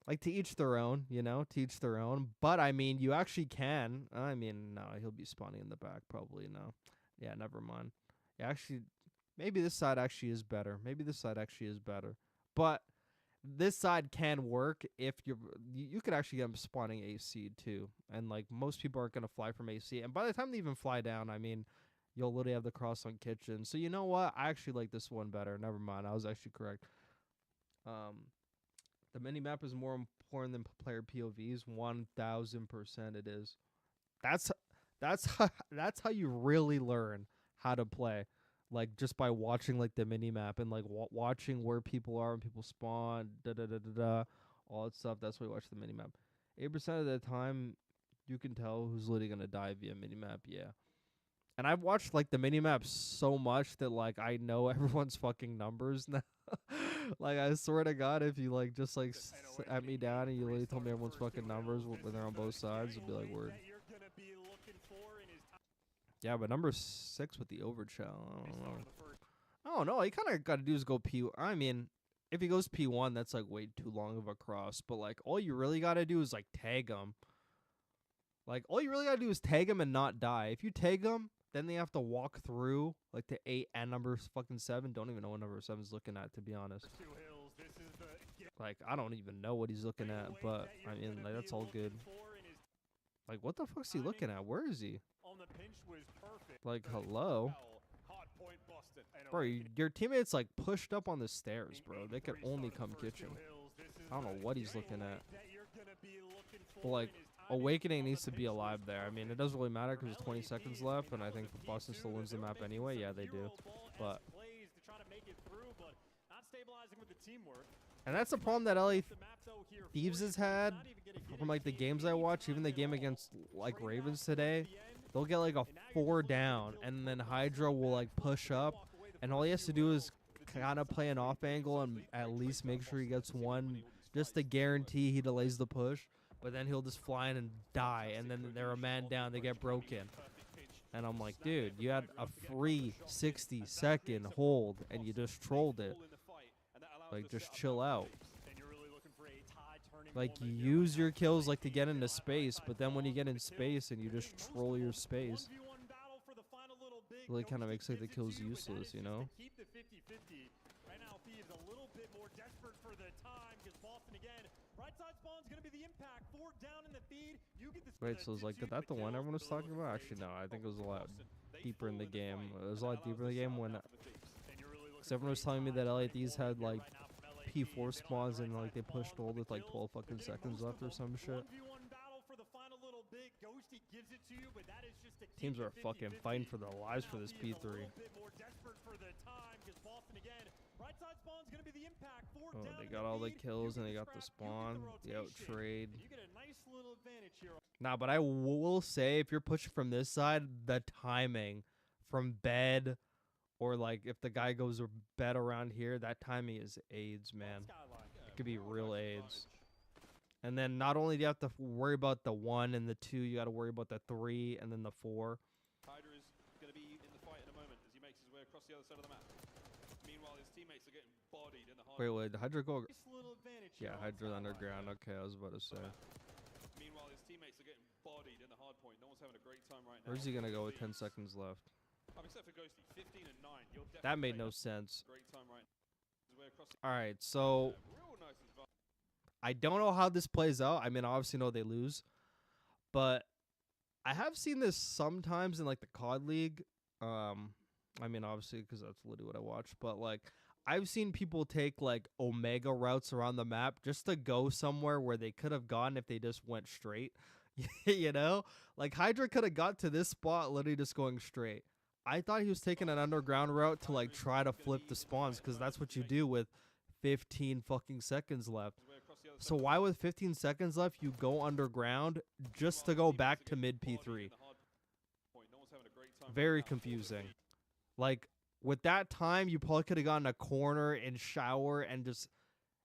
like to each their own. You know, to each their own. But I mean, you actually can. I mean, no, he'll be spawning in the back probably. No, yeah, never mind. Yeah, actually. Maybe this side actually is better. But this side can work if you could actually get them spawning AC too. And like most people aren't going to fly from AC. And by the time they even fly down, I mean, you'll literally have the cross on kitchen. So you know what? I actually like this one better. Never mind. I was actually correct. The mini map is more important than player POVs. 1000% it is. That's how you really learn how to play. Like just by watching like the mini map and like watching where people are and people spawn, all that stuff. That's why you watch the mini map. 8% of the time, you can tell who's literally gonna die via mini map. Yeah, and I've watched like the mini map so much that like I know everyone's fucking numbers now. Like I swear to God, if you like just like at me down and you literally told me everyone's fucking numbers when they're on both sides, it'd be like word. Yeah, but number 6 with the overchill, I don't know. Oh no, you kind of got to do is go P. I mean, if he goes P1, that's like way too long of a cross. But like, all you really got to do is like tag him. Like, all you really got to do is tag him and not die. If you tag him, then they have to walk through like the 8 and number fucking 7. Don't even know what number 7 is looking at, to be honest. Like, I don't even know what he's looking at, but I mean, like, that's all good. Like, what the fuck's he looking at? Where is he? Like, hello? Bro, your teammates, like, pushed up on the stairs, bro. They could only come kitchen. I don't know what he's looking at. But, like, Awakening needs to be alive there. I mean, it doesn't really matter because there's 20 seconds left, and I think Boston still wins the map anyway. Yeah, they do. But... And that's the problem that LA Thieves has had from, like, the games I watch. Even the game against, like, Ravens today. They'll get, like, a 4 down, and then Hydra will, like, push up. And all he has to do is kind of play an off angle and at least make sure he gets 1 just to guarantee he delays the push. But then he'll just fly in and die, and then they're a man down. They get broken. And I'm like, dude, you had a free 60-second hold, and you just trolled it. Like, just chill out. Like, you use your kills, like, to get into space, but then when you get in space and you just troll your space, Really kind of makes like the kills useless, you know? Keep the 50-50. Right now, Thieves a little bit more desperate for the time because Boston again. Right side spawn's going to be the impact. 4 down in the feed. You get the Wait, so it's like, is that the one everyone was talking about? Actually, no, I think it was a lot deeper in the game. It was a lot deeper in the game when, because everyone was telling me that LADs had like P4 spawns and like they pushed gold with like 12 fucking seconds left or some shit. Teams are fucking fighting for their lives for this P3. Oh, they got all the kills and they got the spawn, the out trade. Nah, but I will say, if you're pushing from this side, the timing from bed, or like if the guy goes bed around here, that timing is AIDS, man. It could be real AIDS. And then not only do you have to worry about the 1 and the 2, you got to worry about the 3 and then the 4. Hydra is going to be in the fight in a moment as he makes his way across the other side of the map. Meanwhile, his teammates are getting bodied in the hard. Wait, Hydra go? Yeah, Hydra underground. Okay, I was about to say. Meanwhile, his teammates are getting bodied in the hard point. No one's having a great time right now. Where's he gonna go with 10 seconds left? Except for Ghosty, 15 and 9. That made no sense. Great time right now. All right, so I don't know how this plays out. I mean, I obviously know they lose, but I have seen this sometimes in like the COD League. I mean, obviously, because that's literally what I watch. But like, I've seen people take like Omega routes around the map just to go somewhere where they could have gone if they just went straight. You know, like Hydra could have got to this spot literally just going straight. I thought he was taking an underground route to like try to flip the spawns, because that's what you do with 15 fucking seconds left. So why with 15 seconds left you go underground just to go back to mid P3? Very confusing. Like with that time you probably could have gotten a corner and shower and just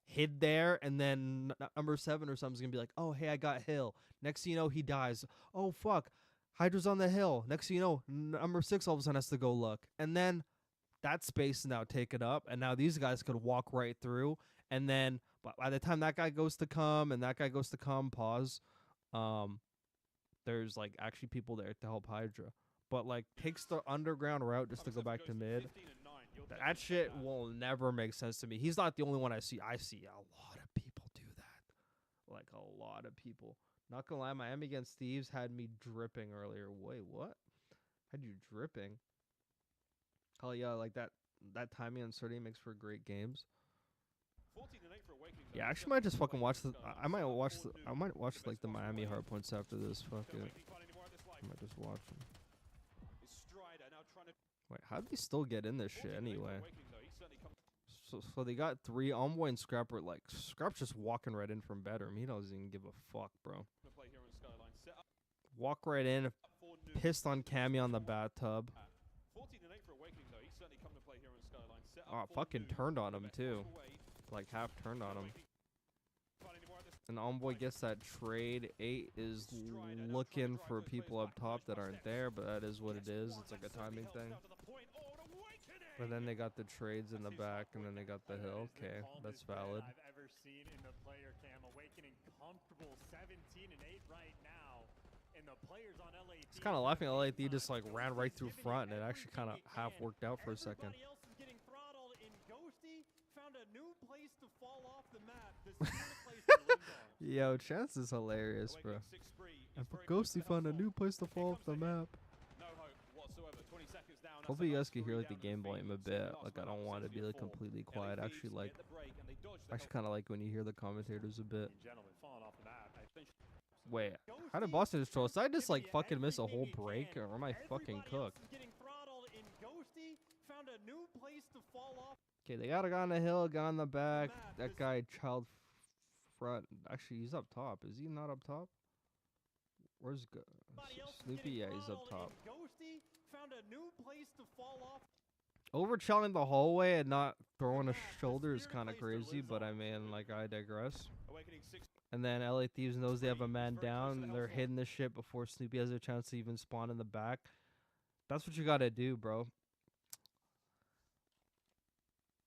hid there, and then number 7 or something's gonna be like, oh hey, I got Hill. Next thing you know, he dies. Oh fuck, Hydra's on the hill. Next thing you know, number 6 all of a sudden has to go look. And then that space is now taken up, and now these guys could walk right through. And then by the time that guy goes to come and that guy goes to come, pause, there's like actually people there to help Hydra. But like takes the underground route just to go back to mid. That shit will never make sense to me. He's not the only one I see. I see a lot of people do that. Like a lot of people. Not gonna lie, Miami against Thieves had me dripping earlier. Wait, what? Had you dripping? Hell yeah, like that timing uncertainty makes for great games. Yeah, I actually might just fucking watch the. I might watch like the Miami Hardpoints after this. Fuck it. I might just watch them. Wait, how did they still get in this shit anyway? So they got 3 Envoy and Scrapper. Like Scrap's just walking right in from bedroom. He doesn't even give a fuck, bro. Walk right in, pissed on Cammy on the bathtub. Oh, fucking turned on him too. Like half turned on him. And Envoy gets that trade. 8 is looking for people up top that aren't there, but that is what it is. It's like a timing thing. But then they got the trades in the back, and then they got the hill. Okay, that's valid. I've ever seen in the player cam. Awakening comfortable 17 and 8 right now. And the players on LA. It's kind of laughing. LAD just like ran right through front, and it actually kind of half worked out for a second. Yo, Chance is hilarious, bro. And for Ghosty found a new place to fall off the map. Hopefully you guys can hear like the game volume a bit. Like I don't want to be like completely quiet. Actually kind of like when you hear the commentators a bit. Wait, how did Boston just troll? Did I just like fucking miss a whole break, or am I fucking cooked? Okay, they got a guy on the hill, a guy on the back. That guy, child front. Actually, he's up top. Is he not up top? Where's Snoopy? Yeah, he's up top. Overchelling the hallway and not throwing a shoulder is kind of crazy, but I mean, like, I digress. And then LA Thieves knows they have a man down, and they're hitting the shit before Snoopy has a chance to even spawn in the back. That's what you gotta do, bro.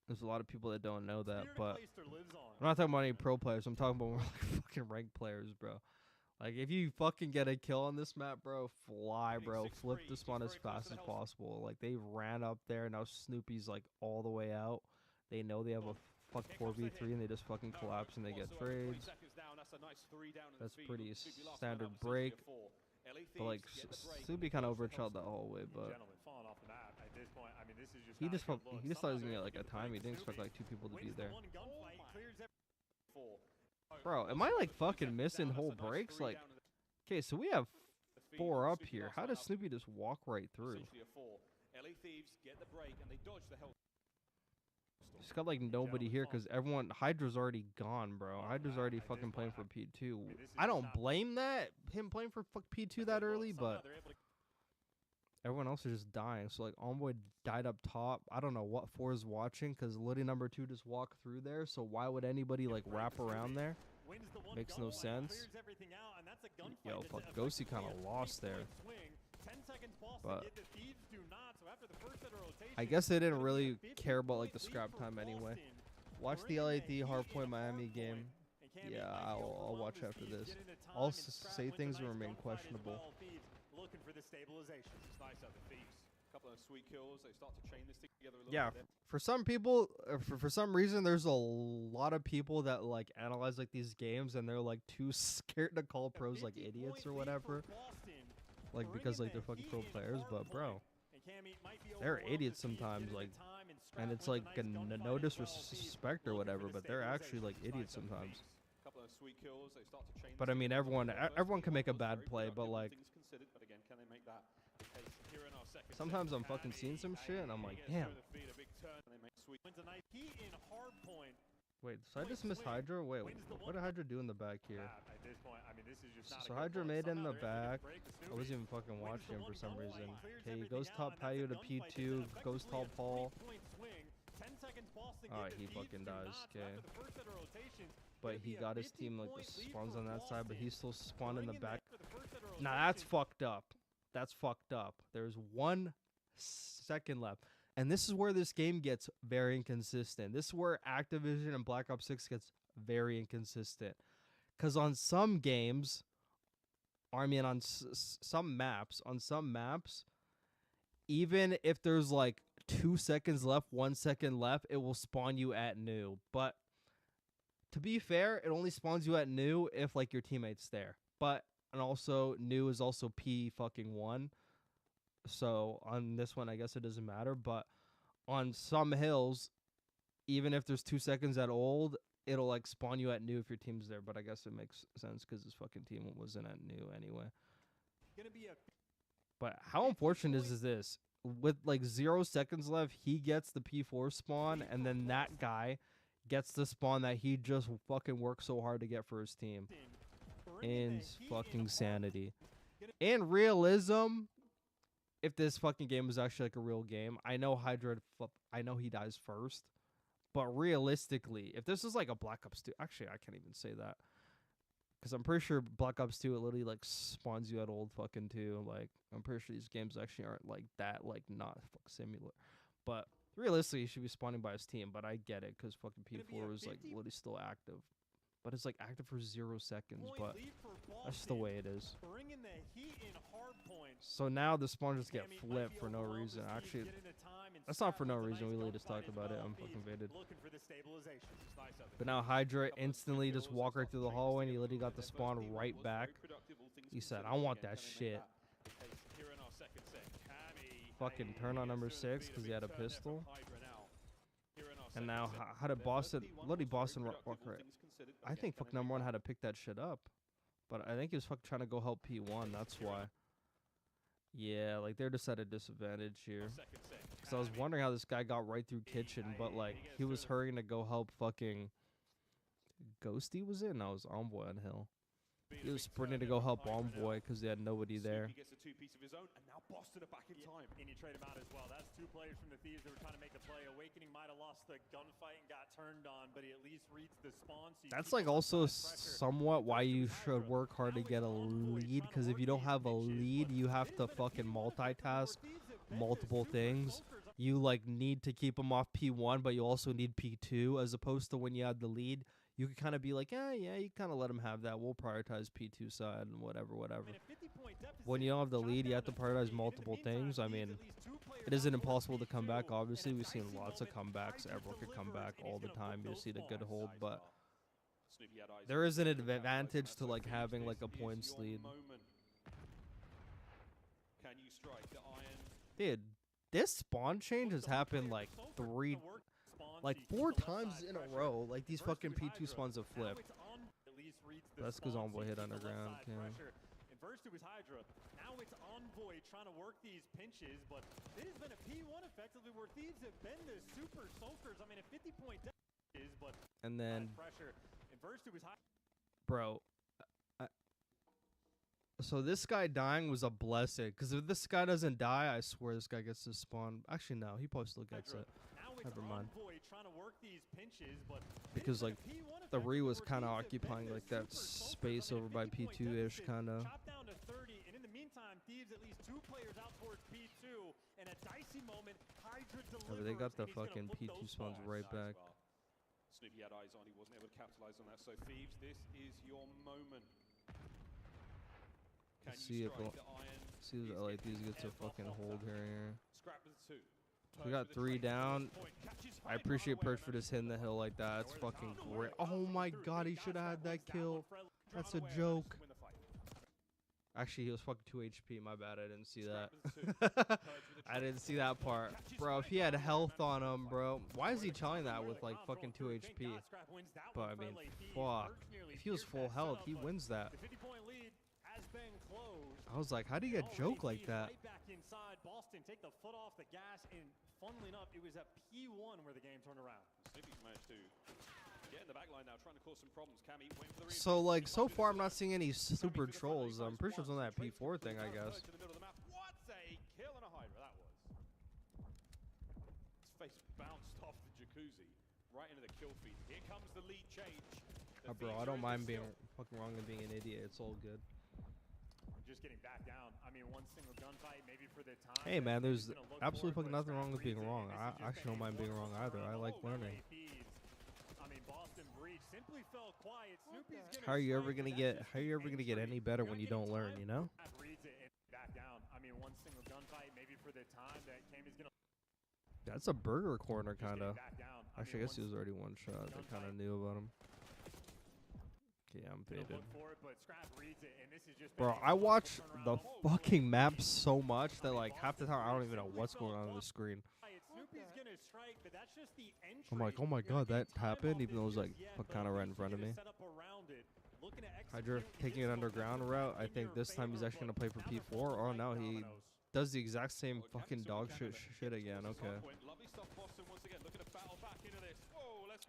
There's a lot of people that don't know that, but I'm not talking about any pro players. I'm talking about more like fucking ranked players, bro. Like, if you fucking get a kill on this map, bro, fly, bro. Flip the spawn as fast as possible. Like, they ran up there. Now Snoopy's, like, all the way out. They know they have a fuck 4v3, and they just fucking collapse, and they get trades. That's pretty standard break. But, like, Snoopy kind of overshot that whole way, but... He just thought he was gonna get, like, a time. He didn't expect, like, 2 people to be there. Bro, am I, like, fucking missing whole breaks? Like, okay, so we have 4 up here. How does Snoopy just walk right through? Just got, like, nobody here because everyone... Hydra's already gone, bro. Hydra's already fucking playing for P2. I don't blame that, him playing for P2 that early, but... Everyone else is just dying. So, like, Envoy died up top. I don't know what 4 is watching because Liddy number 2 just walked through there. So why would anybody, like, wrap around there? Makes no sense. Yo, fuck, Ghosty kind of lost there. But I guess they didn't really care about, like, the scrap time anyway. Watch the LAT Hardpoint Miami game. Yeah, I'll watch after this. I'll say things that remain questionable. Looking for the stabilization. It's nice out the Thieves. A couple of sweet kills. They start to chain this together a little bit. For some people, for some reason, there's a lot of people that, like, analyze, like, these games, and they're, like, too scared to call pros, like, idiots or whatever. Like, because, like, they're fucking pro players. But, bro, they're idiots sometimes, like, and it's, like, no disrespect or whatever, but they're actually, like, idiots sometimes. But, I mean, everyone can make a bad play, but, like, sometimes I'm fucking seeing some shit and I'm like, damn. Wait, so I just missed Hydra? Wait, what did Hydra do in the back here? So Hydra made it in the back. I wasn't even fucking watching him for some reason. Okay, he goes top patio to P2, goes top Paul. Alright, he fucking dies, okay. But he got his team, like, the spawns on that side, but he's still spawned in the back. Nah, that's fucked up. That's fucked up. There's 1 second left. And this is where this game gets very inconsistent. This is where Activision and Black Ops 6 gets very inconsistent. Because on some games, or I mean on some maps, even if there's like 2 seconds left, 1 second left, it will spawn you at new. But to be fair, it only spawns you at new if, like, your teammate's there. But, and also, new is also P fucking 1. So on this one, I guess it doesn't matter. But on some hills, even if there's 2 seconds at old, it'll, like, spawn you at new if your team's there. But I guess it makes sense because this fucking team wasn't at new anyway. But how unfortunate is this? With, like, 0 seconds left, he gets the P4 spawn, and then that guy gets the spawn that he just fucking worked so hard to get for his team. In fucking sanity. In realism, if this fucking game was actually, like, a real game, I know Hydra, I know he dies first, but realistically, if this is like a Black Ops 2, actually, I can't even say that, because I'm pretty sure Black Ops 2, it literally, like, spawns you at old fucking 2. Like, I'm pretty sure these games actually aren't like that, like, not fuck similar. But realistically, he should be spawning by his team, but I get it, because fucking P4 is, like, literally still active. But it's, like, active for 0 seconds, but that's just the way it is. So now the spawn just get flipped for no reason. Actually, that's not for no reason. We literally just talked about it. I'm fucking faded. But now Hydra instantly just walked right through the hallway, and he literally got the spawn right back. He said, I want that shit. Fucking turn on number 6 because he had a pistol. And now, how did Boston... Literally, Boston... I think fucking number 1 had to pick that shit up. But I think he was fucking trying to go help P1. That's why. Yeah, like, they're just at a disadvantage here. Because I was wondering how this guy got right through kitchen. But, like, he was hurrying to go help fucking... Ghosty was in? No, it was Envoy on Hill. He was sprinting to go help Envoy because they had nobody there. Gets a 2-piece of his own, and now Boston are back in time. And you trade him out as well. That's 2 players from the Thieves that were trying to make the play. Awakening might have lost the gunfight and got turned on, but he at least reached the spawn. So that's, like, also somewhat why you should work hard to get a lead, because if you don't have a lead, you have to fucking multitask multiple things. You, like, need to keep them off P1, but you also need P2, as opposed to when you had the lead, you could kind of be like, yeah, you kind of let them have that. We'll prioritize P2 side and whatever. When you don't have the lead, you have to prioritize multiple things. I mean, it isn't impossible to come back. Obviously, we've seen lots of comebacks. Everyone could come back all the time. You see the good hold, but there is an advantage to like having like a points lead. Dude, this spawn change has happened like 4 times in a row. Like these fucking P2 spawns have flipped. That's because Envoy hit underground. Yeah. First it was Hydra, now it's Envoy trying to work these pinches, but it has been a P1 effectively where Thieves have been the super soakers. I mean, a 50-point is, but and then pressure. And first it was Hydra. Bro, so this guy dying was a blessing, because if this guy doesn't die, I swear this guy gets to spawn. Actually, no, he probably still gets it. Never mind. Because like the Ree was kind of occupying like that space over by P2-ish kind of. And in the meantime, Thieves at least 2 players out towards P2, and a dicey moment. Hydra delivers. They got the fucking P2 spawns right back. Snoopy had eyes on, he wasn't able to capitalize on that. So Thieves, this is your moment. See if like these gets a fucking hold here. We got 3 down. I appreciate Perch for just hitting the hill like that. That's fucking great. Oh my god, he should have had that kill. That's a joke. Actually, he was fucking 2 HP. My bad, I didn't see that. I didn't see that part. Bro, if he had health on him, bro. Why is he telling that with like fucking 2 HP? But I mean, fuck. If he was full health, he wins that. I was like, how do you get joke like that? Right back inside. Boston take the foot off the gas, and funnily enough, it was at P1 where the game turned around. Snoopy's managed to get in the back line now, trying to cause some problems. Cammy waiting for the So like, so far I'm not seeing any super trolls. I'm pretty sure it's on that P4 thing, I guess. What a kill and a Hydra that was. His face bounced off the jacuzzi right into the kill feed. Here comes the lead change. Bro, I don't mind being fucking wrong and being an idiot. It's all good. Just getting back down. I mean, one single gunfight, maybe for the time. Hey man, there's absolutely fucking nothing wrong with being wrong. I actually don't mind being wrong either. I like learning. I mean, Boston Breach simply fell quiet. How are you ever gonna get any better when you don't learn, you know? Back down. I mean, one single gunfight, maybe for the time that Kami's gonna. That's a burger corner kinda. Actually, I guess he was already one shot. They kinda knew about him. Okay, I'm faded. Bro, I watch the fucking map so much that like half the time I don't even know what's going on the screen. I'm like, oh my god, that happened, even though it was like kind of right in front of me. Hydra taking an underground route. I think this time he's actually gonna play for P4. Oh no, he does the exact same fucking dog shit again. Okay.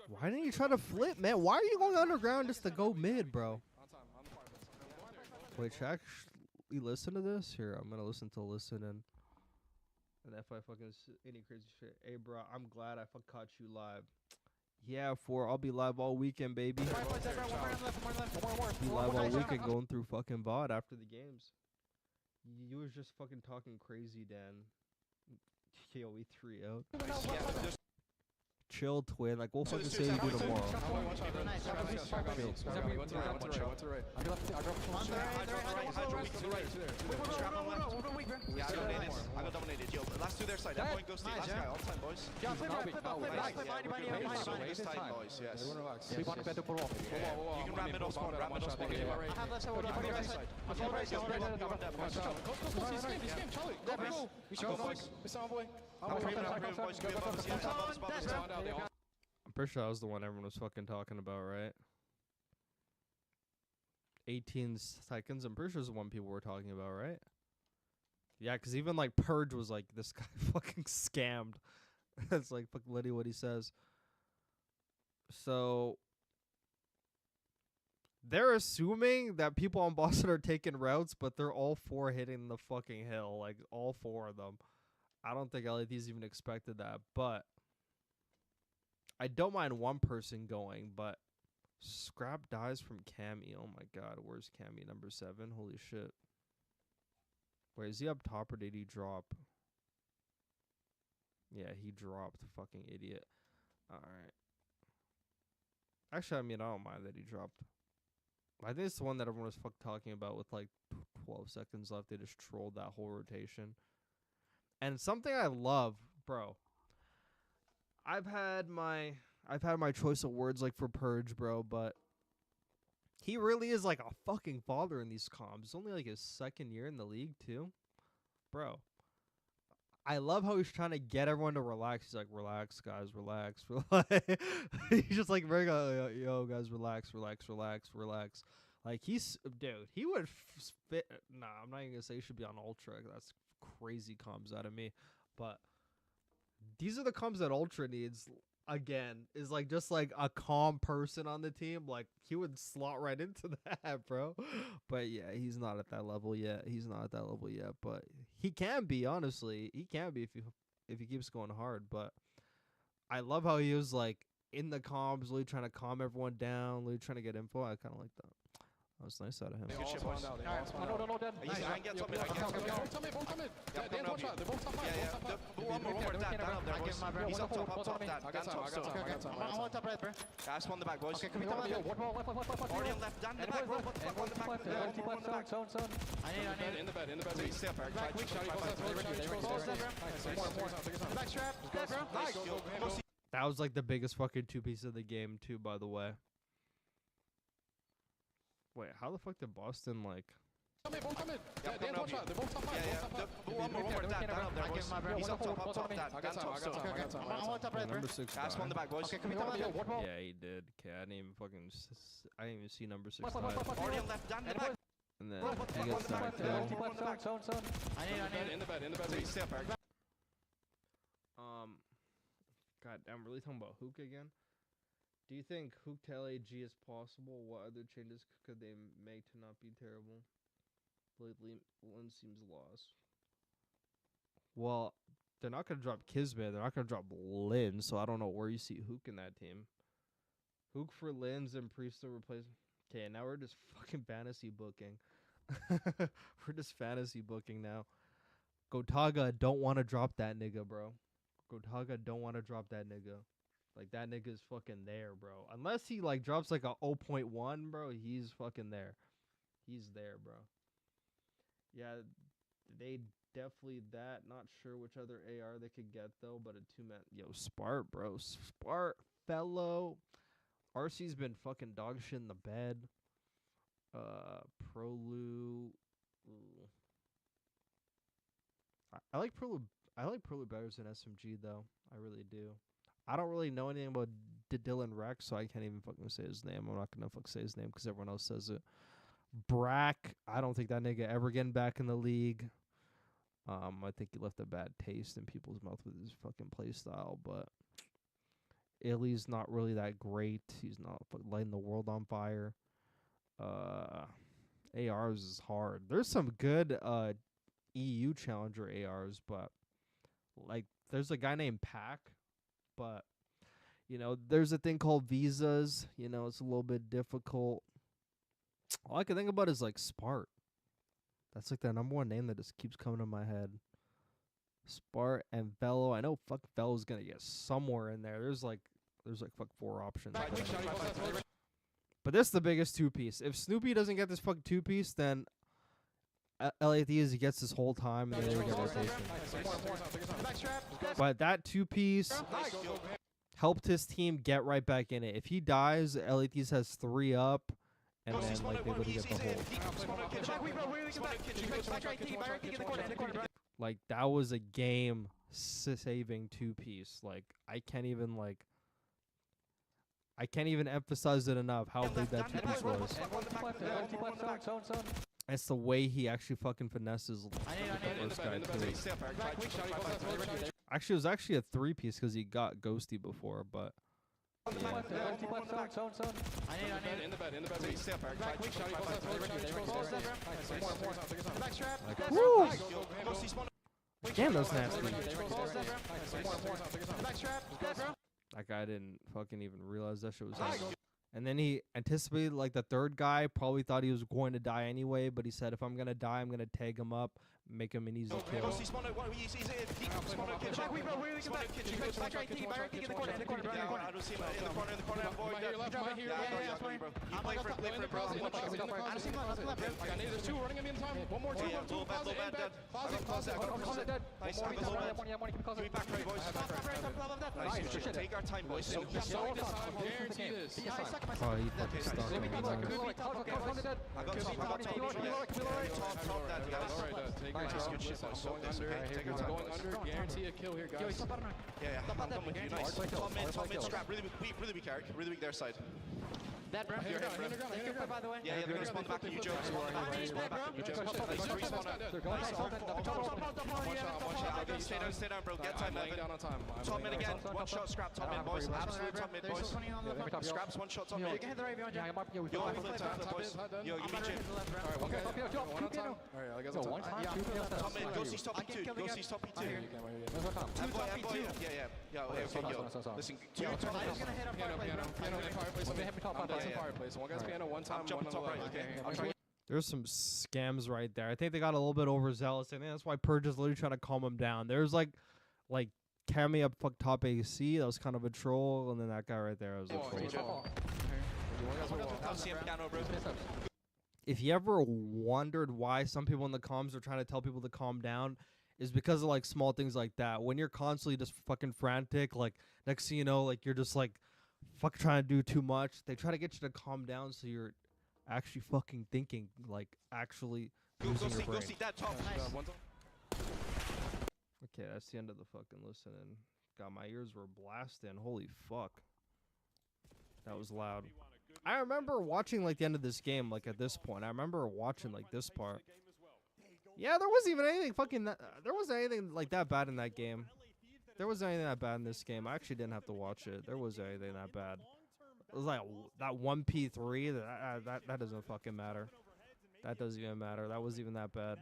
Why didn't you try to flip, man? Why are you going underground just to go mid, bro? Wait, should I actually listen to this? Here, I'm gonna listen to and if I fucking any crazy shit. Hey, bro, I'm glad I caught you live. Yeah, I'll be live all weekend, baby. Be live all weekend, going through fucking VOD after the games. You was just fucking talking crazy, Dan. KOE 3-0. Chill, twin. Like, we'll fucking say you do tomorrow. Yeah, I got dominated. Yo, last 2 their side. That point goes to last guy. All time, boys. Yeah, play this time, boys. Yes. You can ram middle spawn. I have left side. I'm pretty sure that was the one everyone was fucking talking about, right? 18 seconds. I'm pretty sure it's the one people were talking about, right? Yeah, because even like Purge was like, this guy fucking scammed. That's like fucking literally what he says. So they're assuming that people on Boston are taking routes, but they're all 4 hitting the fucking hill. Like all 4 of them. I don't think LAD's even expected that, but I don't mind one person going, but Scrap dies from Cammy. Oh my god, where's Cammy number 7? Holy shit. Wait, is he up top or did he drop? Yeah, he dropped, fucking idiot. Alright. Actually, I mean, I don't mind that he dropped. I think it's the one that everyone was talking about with like 12 seconds left. They just trolled that whole rotation. And something I love, bro. I've had my choice of words like for Purge, bro, but he really is like a fucking father in these comms. It's only like his second year in the league too, bro. I love how he's trying to get everyone to relax. He's like, relax, guys, relax, relax. He's just like, yo, guys, relax. Like, dude, he would fit. Nah, I'm not even going to say he should be on Ultra. That's crazy comms out of me. But these are the comms that Ultra needs, again, is like just like a calm person on the team. Like, he would slot right into that, bro. But yeah, he's not at that level yet. But he can be, honestly. He can be if he keeps going hard. But I love how he was like in the comms, really trying to calm everyone down, really trying to get info. I kind of like that. That was nice out of him. Good shit, boys. No, dead. Nice. I can get top mid. Both top mid. Yeah, Dan, one shot. They're both top 5. Yeah. One more. Dan up there, boys. He's up top. Dan top still. I want top right, bro. Guys, one in the back, boys. Okay, can we top mid? Already on left. Dan in the back, bro. One in the back. Zone. I need. In the bed. Please stay up, Eric. Back, quick shot. Balls dead, bro. More. Back strap. Dead, bro. Nice. That was like the biggest fucking two-piece of the game, too, by the way. Wait, how the fuck did Boston, like... Both come in. Yeah, Dan, one shot. They're both top 5. Yeah. One more. Dan up there, boys. He's up top. Dan top still. I want top right, bro. Number 6 Guys, one in the back, boys. Okay, can we top mid? Yeah, he did. Okay, I didn't even see number 6 dive. Already on left. Dan in the back. And then he gets that kill. I need. In the bed. Please stay up, Eric. God, I'm really talking about Hook again. Do you think Hook to LAG is possible? What other changes could they make to not be terrible? Lately, one seems lost. Well, they're not going to drop Kismet. They're not going to drop Lin, so I don't know where you see Hook in that team. Hook for Lin's and Priest to replace... Okay, now we're just fucking fantasy booking. We're just fantasy booking now. Gotaga don't want to drop that nigga, bro. Gotaga don't want to drop that nigga. Like, that nigga's fucking there, bro. Unless he, like, drops, like, a 0.1, bro, he's fucking there. He's there, bro. Yeah, they definitely that. Not sure which other AR they could get, though, but a two-man... Yo, Spart, bro. Spart, fellow. RC's been fucking dog shit in the bed. Prolu... I like Prolu better than SMG, though. I really do. I don't really know anything about Dylan Rex, so I can't even fucking say his name. I'm not going to fucking say his name because everyone else says it. Brack, I don't think that nigga ever getting back in the league. I think he left a bad taste in people's mouth with his fucking play style, but Illy's not really that great. He's not lighting the world on fire. ARs is hard. There's some good EU challenger ARs, but like there's a guy named Pack. But, you know, there's a thing called visas. You know, it's a little bit difficult. All I can think about is, like, Spart. That's, like, the number one name that just keeps coming to my head. Spart and Velo. I know fuck Velo's going to get somewhere in there. There's, like, fuck 4 options. But this is the biggest two-piece. If Snoopy doesn't get this fucking two-piece, then LA Thieves gets this whole time and they never get rotation. But that two-piece helped his team get right back in it. If he dies, LA Thieves has 3 up, and then like they literally get the whole. Like that was a game-saving two-piece. Like I can't even emphasize it enough how big that two-piece was. It's the way he actually fucking finesses the first guy too. Actually, it was actually a 3-piece because he got Ghosty before, but... Yeah. Like, woo! Damn, that was nasty. That guy didn't fucking even realize that shit was happening. And then he anticipated, like, the third guy probably thought he was going to die anyway, but he said, if I'm going to die, I'm going to tag him up, make him an easy Go kill. see Spono. He's in. Spono kitchen. Back kitchen. Back right in the corner. I don't see him in the corner. Boy, My here left. My here. yeah, bro. You play for bro. I need there's two running in the time. One more, two. Low bad, dead. Closet. Nice. Give me back right, boys. Nice. Take our time, boys. So this time, guarantee this. Oh, he fucking stuck him. I got top, that, guys. Nice, good shit, boys. So this, okay? Take your time, Going boys. under, guarantee a kill here, guys. Yeah, I'm done with you. Nice. Top mid, scrap. Really weak, Eric. Really weak their side. That, bro. You're hit, bro. By the way. Yeah, they're gonna spawn back on you, Joe. Spawn back on you, Joe. Nice, respawn. Stay down, bro. Get time, Evan. Top mid again. One shot, scrap. Top mid, boys. Absolute top mid, boys. Scraps, one shot, top mid. Yo, flip, boys. Yo, give me Jim. Alright, one at a time. Alright, I guess I'll Top mid, go see stop P2. Go see stop P2. Boy. Yeah, okay, yo. Listen, two top Piano, fireplace. Fireplace. One guy's piano, one time, one on the left. Okay. There's some scams right there. I think they got a little bit overzealous. I think that's why Purge is literally trying to calm him down. There's like Cammy up fuck top AC. That was kind of a troll, and then that guy right there was a troll. If you ever wondered why some people in the comms are trying to tell people to calm down, is because of like small things like that. When you're constantly just fucking frantic, like next thing you know, like you're just like trying to do too much. They try to get you to calm down so you're actually fucking thinking, like actually using your brain. Okay, that's the end of the fucking listening. God, my ears were blasting. Holy fuck. That was loud. I remember watching like the end of this game, like at this point. I remember watching like this part. Yeah, there wasn't even anything fucking there wasn't anything like that bad in that game. There wasn't anything that bad in this game. I actually didn't have to watch it. There wasn't anything that bad. It was like that 1P3. That doesn't fucking matter. That doesn't even matter. That wasn't even that bad.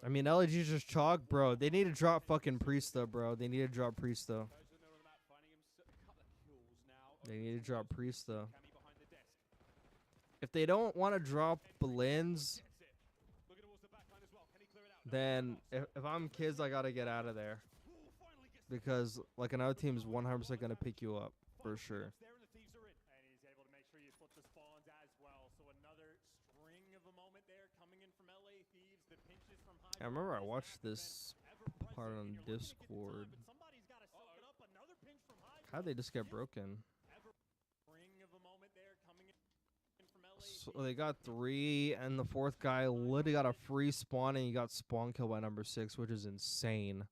I mean, LG's just chalk, bro. They need to drop fucking Priesta, bro. They need to drop Priesta. They need to drop Priesta. If they don't want to drop Belin's, then if I'm kids, I gotta get out of there. Because like another team is 100% gonna pick you up for sure. I remember I watched this part on Discord. How'd they just get broken? So they got 3, and the 4th guy literally got a free spawn, and he got spawn kill by number 6, which is insane.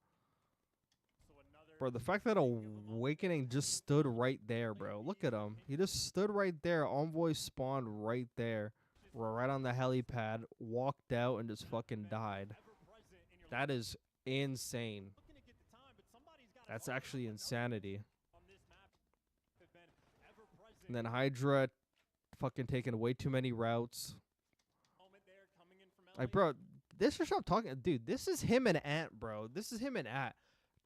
Bro, the fact that Awakening just stood right there, bro. Look at him. He just stood right there. Envoy spawned right there. Right on the helipad. Walked out and just fucking died. That is insane. That's actually insanity. And then Hydra fucking taking way too many routes. Like, bro, this is what I'm talking. Dude, this is him and Ant, bro. This is him and Ant.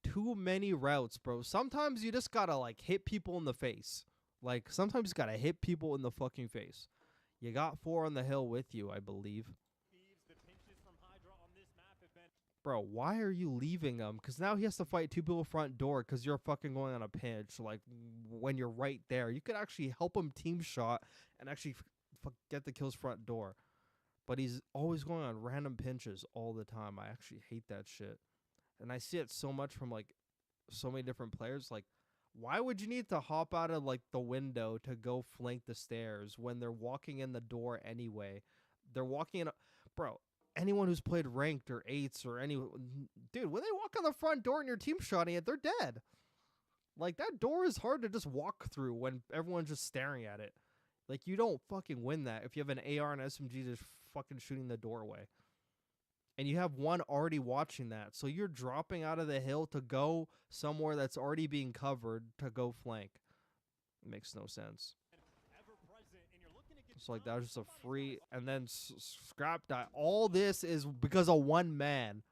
Too many routes, bro. Sometimes you just gotta like hit people in the face. Like sometimes you gotta hit people in the fucking face. You got 4 on the hill with you, I believe. Bro, why are you leaving him? Because now he has to fight 2 people front door because you're fucking going on a pinch. Like, when you're right there, you could actually help him team shot and actually get the kills front door. But he's always going on random pinches all the time. I actually hate that shit. And I see it so much from, like, so many different players. Like, why would you need to hop out of, like, the window to go flank the stairs when they're walking in the door anyway? They're walking in... Bro... Anyone who's played ranked or 8s or any dude, when they walk on the front door and your team shotting it, they're dead. Like that door is hard to just walk through when everyone's just staring at it. Like you don't fucking win that if you have an AR and SMG just fucking shooting the doorway. And you have one already watching that. So you're dropping out of the hill to go somewhere that's already being covered to go flank. It makes no sense. So like that was just a free, and then Scrap die. All this is because of one man.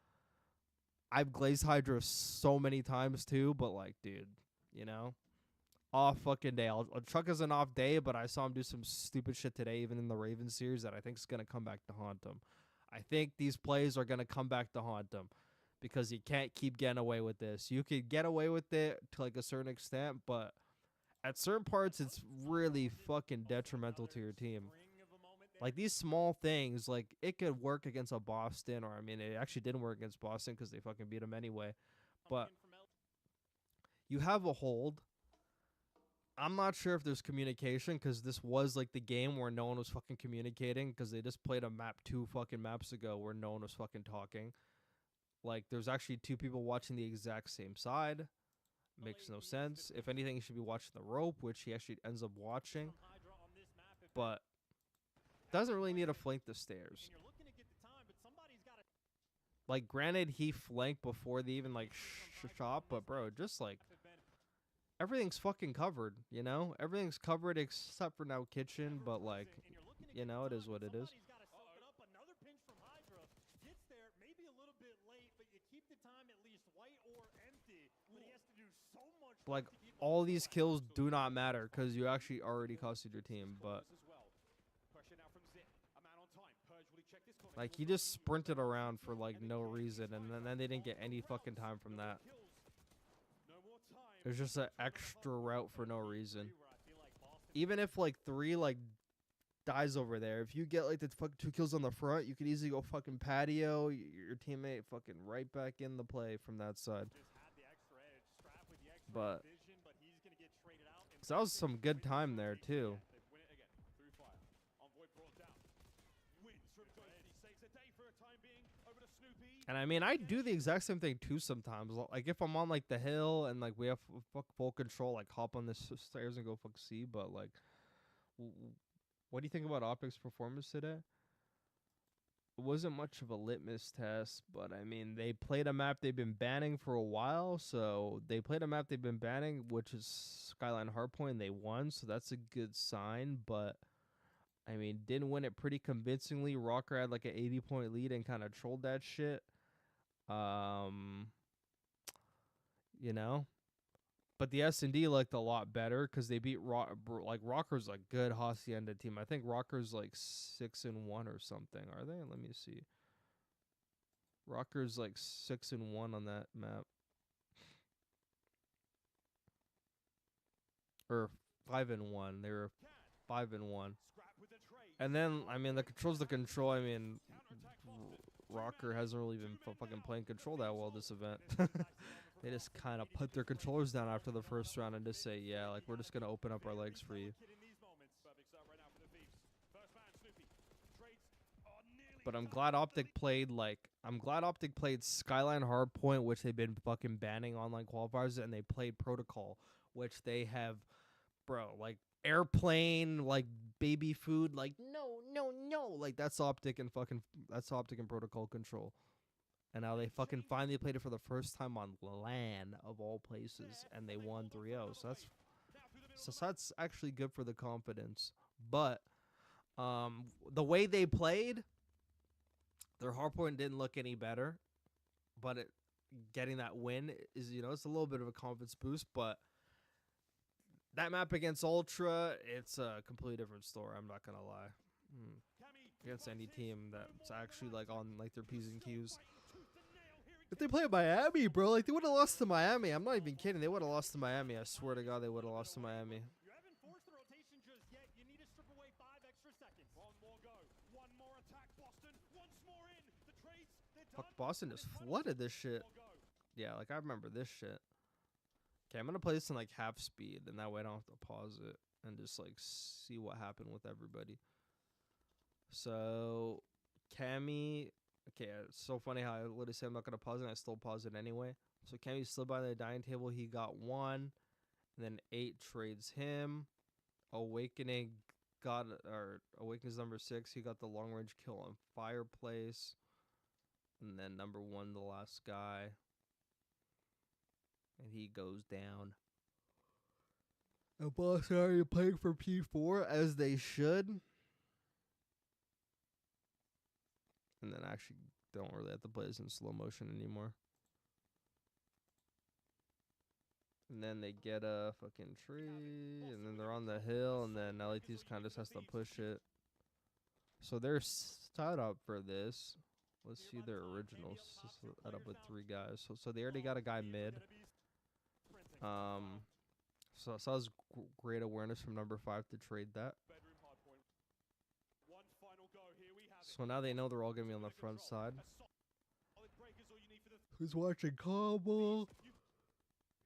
I've glazed Hydra so many times too, but like, dude, you know, off fucking day. Chuck is an off day, but I saw him do some stupid shit today, even in the Ravens series, that I think is gonna come back to haunt him. I think these plays are gonna come back to haunt him because you can't keep getting away with this. You could get away with it to like a certain extent, but at certain parts, it's really fucking detrimental to your team. Like these small things, like it could work against a Boston, or I mean, it actually didn't work against Boston because they fucking beat them anyway. But you have a hold. I'm not sure if there's communication because this was like the game where no one was fucking communicating because they just played a map 2 fucking maps ago where no one was fucking talking. Like there's actually 2 people watching the exact same side. Makes no sense. If anything, he should be watching the rope, which he actually ends up watching. But doesn't really need to flank the stairs. Like, granted, he flanked before they even, like, shot, but, bro, just, like, everything's fucking covered, you know? Everything's covered except for now kitchen, but, like, you know, it is what it is. Like, all these kills do not matter because you actually already costed your team, but like he just sprinted around for like no reason, and then they didn't get any fucking time from that. There's just an extra route for no reason. Even if like 3 like dies over there, if you get like the fucking 2 kills on the front, you could easily go fucking patio your teammate fucking right back in the play from that side. But so that was some good time there too. And I mean, I do the exact same thing too sometimes. Like if I'm on like the hill and like we have full control, like hop on the stairs and go fuck C. But like, what do you think about OpTic's performance today? It wasn't much of a litmus test, but I mean, they played a map they've been banning for a while. So they played a map they've been banning, which is Skyline Hardpoint, and they won. So that's a good sign. But I mean, didn't win it pretty convincingly. Røkkr had like an 80-point lead and kind of trolled that shit. You know, but the S&D looked a lot better because they beat like Røkkr's a good Hacienda team. I think Røkkr's like 6-1 or something. Are they? Let me see. Røkkr's like 6-1 on that map, or 5-1. They were 5-1. And then I mean, the control's the control. I mean, Røkkr hasn't really been fucking playing control that well this event. They just kind of put their controllers down after the first round and just say, yeah, like we're just gonna open up our legs for you. But I'm glad OpTic played Skyline Hardpoint, which they've been fucking banning online qualifiers, and they played Protocol, which they have, bro, like airplane, like baby food, like no, like that's OpTic and Protocol control. And now they fucking finally played it for the first time on LAN of all places, and they won 3-0. So that's actually good for the confidence. But the way they played, their hardpoint didn't look any better. But getting that win is, you know, it's a little bit of a confidence boost. But that map against Ultra, it's a completely different story. I'm not gonna lie. Against any team that's actually like on like their P's and Q's. If they play Miami, bro, like they would have lost to Miami. I'm not even kidding. They would have lost to Miami. I swear to God, they would have lost to Miami. Fuck, Boston just flooded this shit. Yeah, like I remember this shit. Okay, I'm gonna play this in like half speed, and that way I don't have to pause it and just like see what happened with everybody. So, Cammy. Okay, it's so funny how I literally said I'm not going to pause it, and I still pause it anyway. So Cammy slid by the dining table. He got 1. And then 8 trades him. Awakening's number 6. He got the long-range kill on Fireplace. And then number 1, the last guy. And he goes down. And Boston are playing for P4, as they should. And then actually don't really have to play this in slow motion anymore. And then they get a fucking tree, and then they're on the hill, and then LAT's kind of just has to push it. So they're set up for this. Let's see their originals set up with 3 guys. So they already got a guy mid. So that was great awareness from number 5 to trade that. So now they know they're all going to be on the front side. Who's watching combo?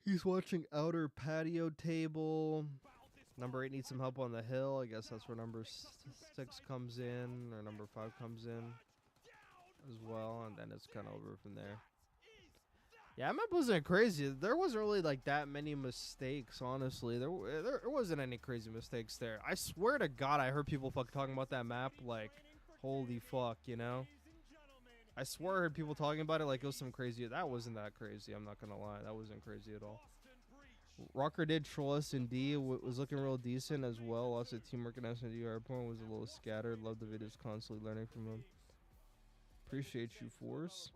He's watching outer patio table. Number 8 needs some help on the hill. I guess that's where number 6 comes in, or number 5 comes in as well, and then it's kind of over from there. Yeah, that map wasn't crazy. There wasn't really like that many mistakes, honestly. There wasn't any crazy mistakes there. I swear to God, I heard people talking about that map like, holy fuck, you know? I swear I heard people talking about it like it was some crazy. That wasn't that crazy. I'm not gonna lie. That wasn't crazy at all. Røkkr did troll S&D. Was looking real decent as well. Lots of teamwork in S&D. Hardpoint was a little scattered. Love the videos. Constantly learning from him. Appreciate you, Force.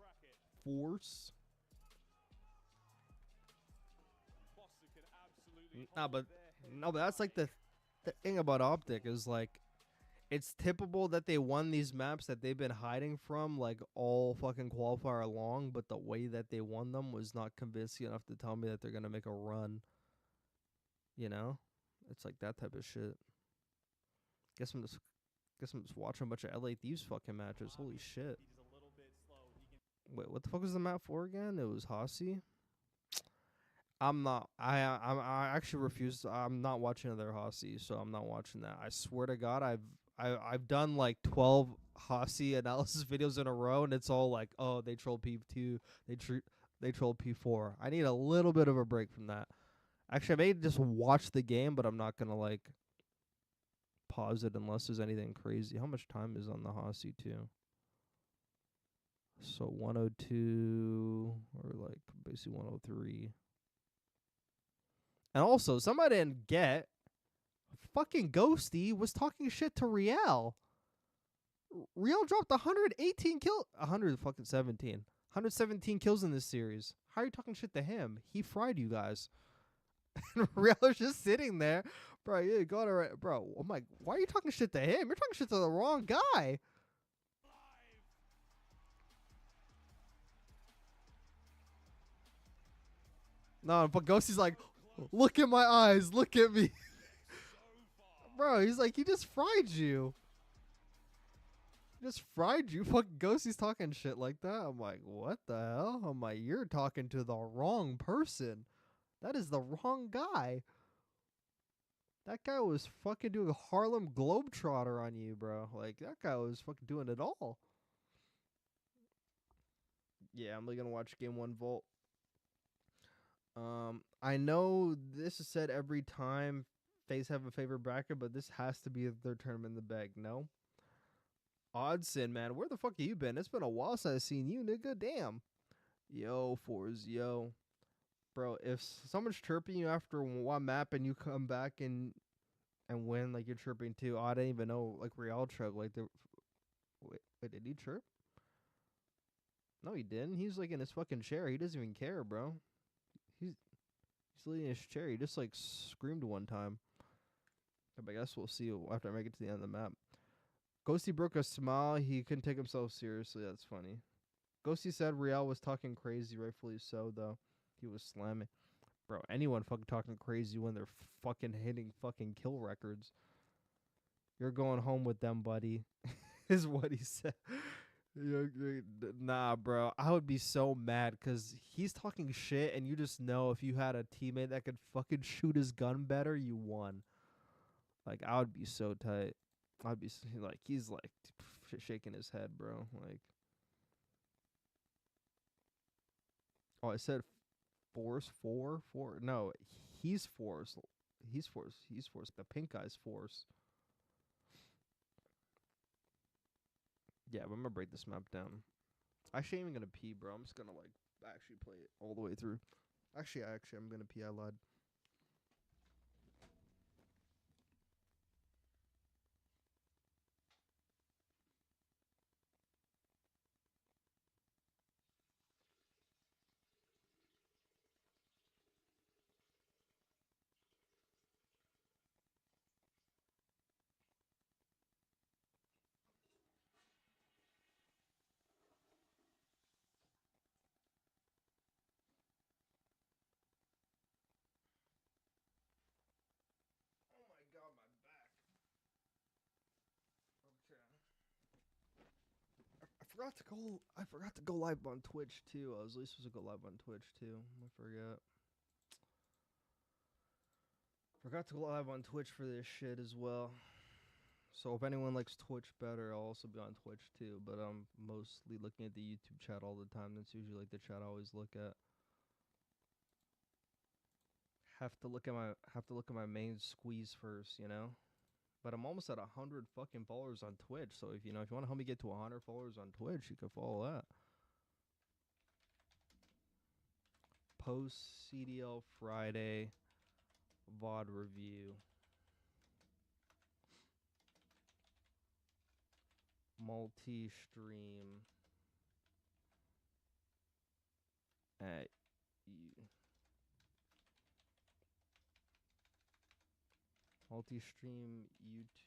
But that's like the thing about OpTic is like, it's typical that they won these maps that they've been hiding from like all fucking qualifier long, but the way that they won them was not convincing enough to tell me that they're gonna make a run. You know, it's like that type of shit. Guess I'm just watching a bunch of LA Thieves fucking matches. Holy shit. Wait, what the fuck was the map for again? It was Hossie. I actually refuse. I'm not watching another Hossie, so I'm not watching that. I swear to God, I've done like 12 Hossie analysis videos in a row, and it's all like, oh, they troll P2, they troll P4. I need a little bit of a break from that. Actually, I may just watch the game, but I'm not gonna like pause it unless there's anything crazy. How much time is on the Hossie too? So 102 or like basically 103. And also, somebody didn't get, fucking Ghosty was talking shit to Riel. Riel dropped 117 kills in this series. How are you talking shit to him? He fried you guys. And Riel is just sitting there. Bro, you got it. Bro, I'm like, why are you talking shit to him? You're talking shit to the wrong guy. No, but Ghosty's like, look at my eyes, look at me. Bro, he's like, he just fried you. He just fried you. Fucking Ghosty's talking shit like that. I'm like, what the hell? I'm like, you're talking to the wrong person. That is the wrong guy. That guy was fucking doing a Harlem Globetrotter on you, bro. Like, that guy was fucking doing it all. Yeah, I'm really gonna watch Game 1 Volt. I know this is said every time FaZe have a favorite bracket, but this has to be their tournament in the bag, no? Oddson, man, where the fuck have you been? It's been a while since I've seen you, nigga. Damn. Yo, Forz, yo. Bro, if someone's chirping you after one map and you come back and win, like you're chirping too, I didn't even know, like, Real Chug, like, wait, did he chirp? No, he didn't. He's, like, in his fucking chair. He doesn't even care, bro. He's leaning his chair. He just like screamed one time. But I guess we'll see after I make it to the end of the map. Ghosty broke a smile. He couldn't take himself seriously. That's funny. Ghosty said Real was talking crazy, rightfully so, though. He was slamming. Bro, anyone fucking talking crazy when they're fucking hitting fucking kill records. You're going home with them, buddy. Is what he said. Nah, bro. I would be so mad because he's talking shit, and you just know if you had a teammate that could fucking shoot his gun better, you won. Like, I would be so tight. I'd be like, he's like shaking his head, bro. Like, oh, I said Force 4? No, he's Force. He's Force. The pink guy's Force. Yeah, but I'm gonna break this map down. Actually, I'm even gonna pee, bro. I'm just gonna like actually play it all the way through. Actually, I'm gonna pee. I lied. I forgot to go live on Twitch too. I was at least supposed to go live on Twitch too. I forgot. Forgot to go live on Twitch for this shit as well. So if anyone likes Twitch better, I'll also be on Twitch too. But I'm mostly looking at the YouTube chat all the time. That's usually like the chat I always look at. Have to look at my main squeeze first, you know. But I'm almost at 100 fucking followers on Twitch. So if you want to help me get to 100 followers on Twitch, you can follow that. Post CDL Friday VOD review. Multi-stream at multi-stream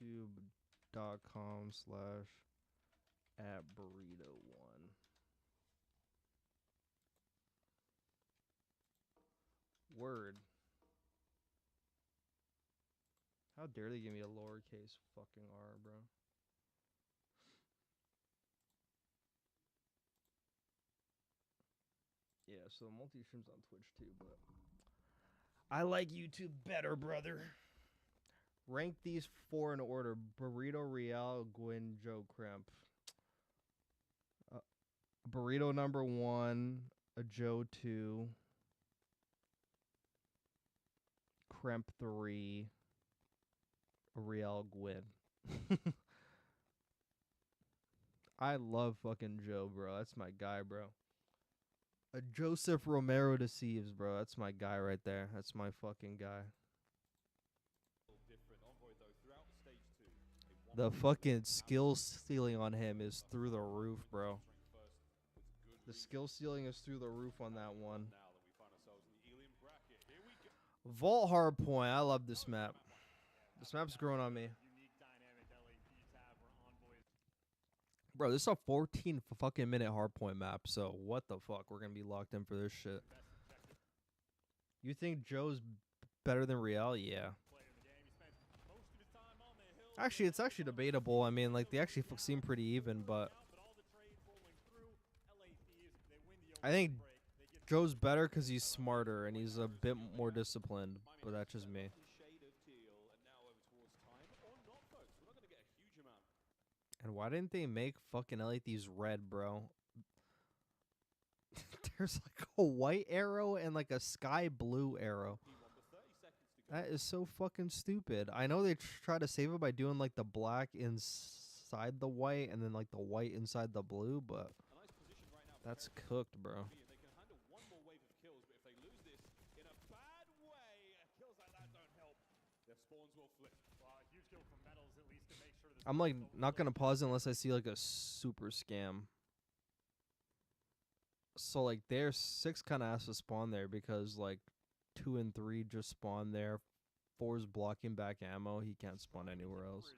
youtube.com/@burrito1. Word. How dare they give me a lowercase fucking r, bro? Yeah, so multi-streams on Twitch too, but I like YouTube better, brother. Rank these 4 in order: Burrito, Real, Gwyn, Joe, Kremp. Burrito number 1, a Joe 2, Kremp 3, a Real, Gwyn. I love fucking Joe, bro. That's my guy, bro. A Joseph Romero deceives, bro. That's my guy right there. That's my fucking guy. The fucking skill ceiling on him is through the roof, bro. The skill ceiling is through the roof on that one. Vault Hardpoint. I love this map. This map's growing on me. Bro, this is a 14 fucking minute Hardpoint map, so what the fuck? We're gonna be locked in for this shit. You think Joe's better than Real? Yeah. Actually, it's actually debatable. I mean, like, they actually seem pretty even, but I think Joe's better because he's smarter and he's a bit more disciplined, but that's just me. And why didn't they make fucking LATs red, bro? There's like a white arrow and like a sky blue arrow. That is so fucking stupid. I know they try to save it by doing like the black inside the white and then like the white inside the blue, but that's cooked, bro. I'm like not gonna pause unless I see like a super scam. So like their 6 kind of has to spawn there because like 2 and 3 just spawn there. 4's blocking back ammo. He can't spawn anywhere else.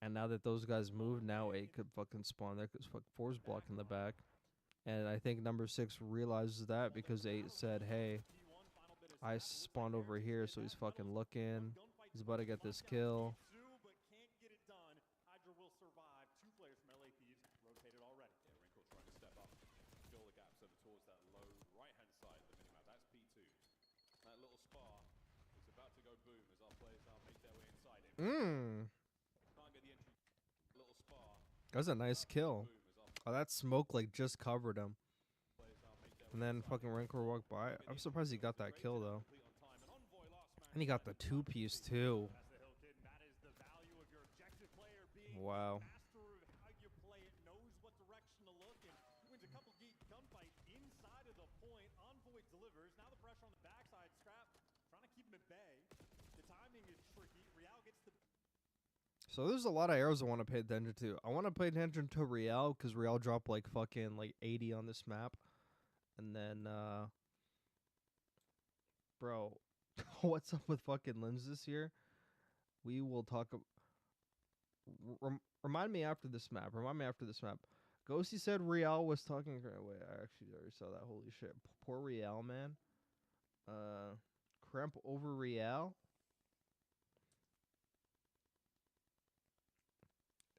And now that those guys moved, now 8 could fucking spawn there because 4's blocking the back. And I think number 6 realizes that because 8 said, hey, I spawned over here, so he's fucking looking. He's about to get this kill. That's a nice kill. Oh, that smoke like just covered him. And then fucking Røkkr walked by. I'm surprised he got that kill though. And he got the 2-piece too. Wow. So there's a lot of arrows I want to pay attention to. I want to pay attention to Real because Real dropped like fucking like 80 on this map. And then, bro, what's up with fucking limbs this year? We will talk. Remind me after this map. Ghosty said Real was talking. Wait, I actually already saw that. Holy shit. Poor Real, man. Kremp over Real.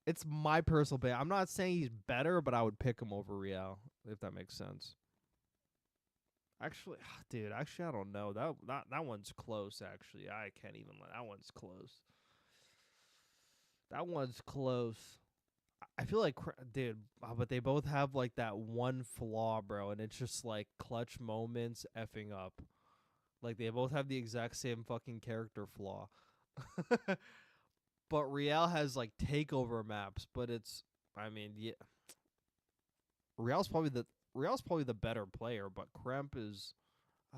It's my personal pick. I'm not saying he's better, but I would pick him over Real, if that makes sense. Actually, dude, I don't know. That one's close, actually. I can't even let that one's close. That one's close. I feel like, dude, but they both have like that one flaw, bro, and it's just like clutch moments effing up. Like they both have the exact same fucking character flaw. But Real has like takeover maps, but it's, I mean, yeah. Real's probably the better player, but Kremp is,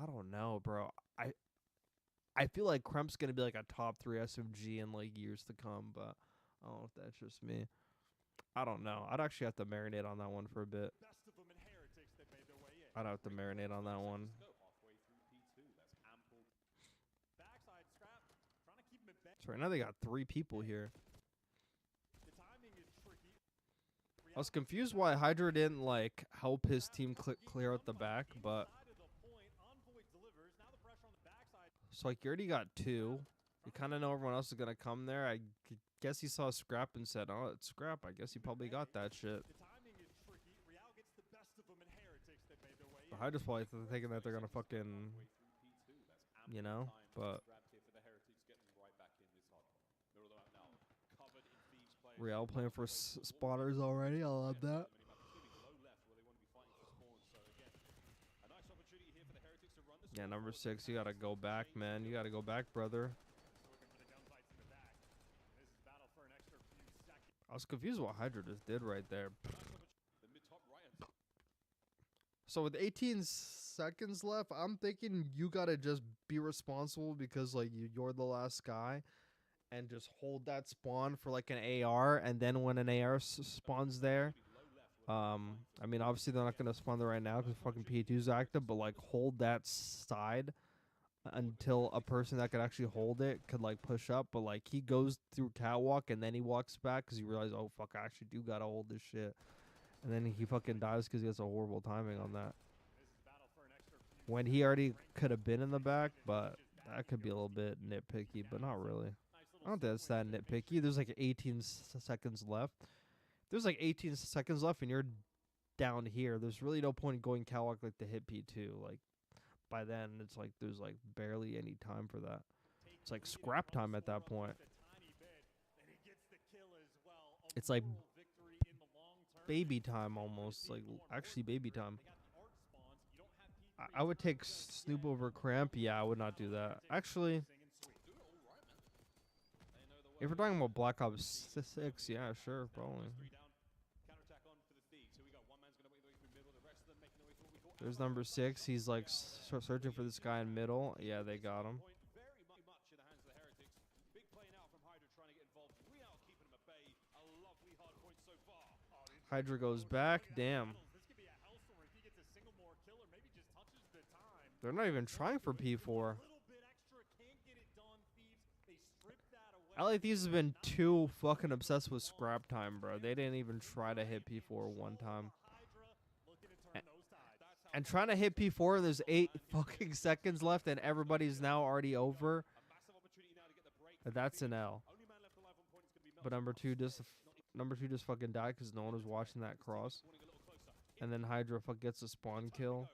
I don't know, bro. I feel like Kremp's gonna be like a top 3 SMG in like years to come, but I don't know if that's just me. I don't know. I'd actually have to marinate on that one for a bit. I'd have to marinate on that one. So right now they got 3 people here. I was confused why Hydra didn't like help his team clear out the back, but so like you already got 2. You kind of know everyone else is gonna come there. I guess he saw Scrap and said, "Oh, it's Scrap." I guess he probably got that shit. Hydra's probably thinking that they're gonna fucking, you know, but. Real playing for spotters already. I love that. Yeah, number 6. You gotta go back, man. You gotta go back, brother. I was confused what Hydra just did right there. So with 18 seconds left, I'm thinking you gotta just be responsible because like you're the last guy. And just hold that spawn for like an AR, and then when an AR spawns there, I mean obviously they're not gonna spawn there right now because fucking P2's active, but like hold that side until a person that could actually hold it could like push up. But like he goes through catwalk and then he walks back because he realizes, oh fuck, I actually do gotta hold this shit, and then he fucking dies because he has a horrible timing on that. When he already could have been in the back, but that could be a little bit nitpicky, but not really. I don't think that's that nitpicky. There's like 18 seconds left. There's like 18 seconds left and you're down here. There's really no point in going catwalk like to hit P2. Like by then it's like there's like barely any time for that. It's like scrap time at that point. It's like baby time almost. Like actually baby time. I would take Snoop over Cramp. Yeah, I would not do that. Actually, if we're talking about Black Ops 6, yeah, sure, probably. There's number 6. He's like searching for this guy in middle. Yeah, they got him. Hydra goes back. Damn. They're not even trying for P4. LA Thieves have been too fucking obsessed with scrap time, bro. They didn't even try to hit P4 one time. And trying to hit P4, and there's 8 fucking seconds left, and everybody's now already over. That's an L. But number two just fucking died because no one was watching that cross. And then Hydra gets a spawn kill.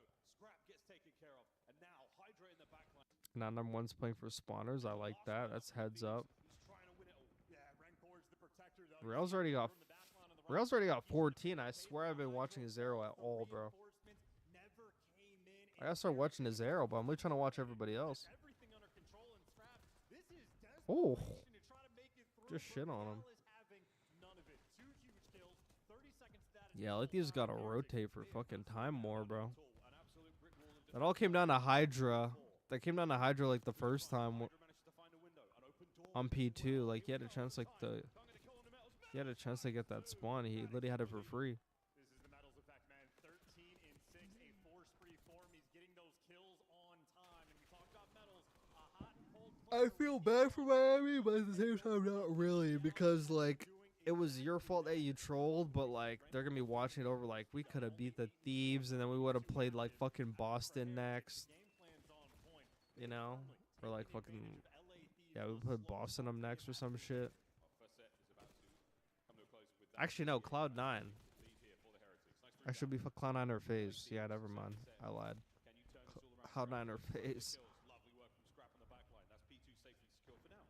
Now number 1's playing for spawners. I like that. That's heads up. Real's already got 14. I swear I've been watching his arrow at all, bro. I gotta start watching his arrow, but I'm really trying to watch everybody else. Oh, just shit on him. Yeah, like these gotta rotate for fucking time more, bro. That all came down to Hydra. That came down to Hydra like the first time on P2. Like he had a chance like to get that spawn. He literally had it for free. I feel bad for Miami, but at the same time, not really, because like it was your fault that you trolled, but like they're gonna be watching it over. Like we could have beat the Thieves, and then we would have played like fucking Boston next, you know, or like fucking we put Boston up next or some shit. Actually, no, Cloud9. I should be Cloud9 or FaZe. Yeah, never mind. I lied. Cloud9 or FaZe. Lovely work from Scrap on the back line. That's P2 safely secure for now.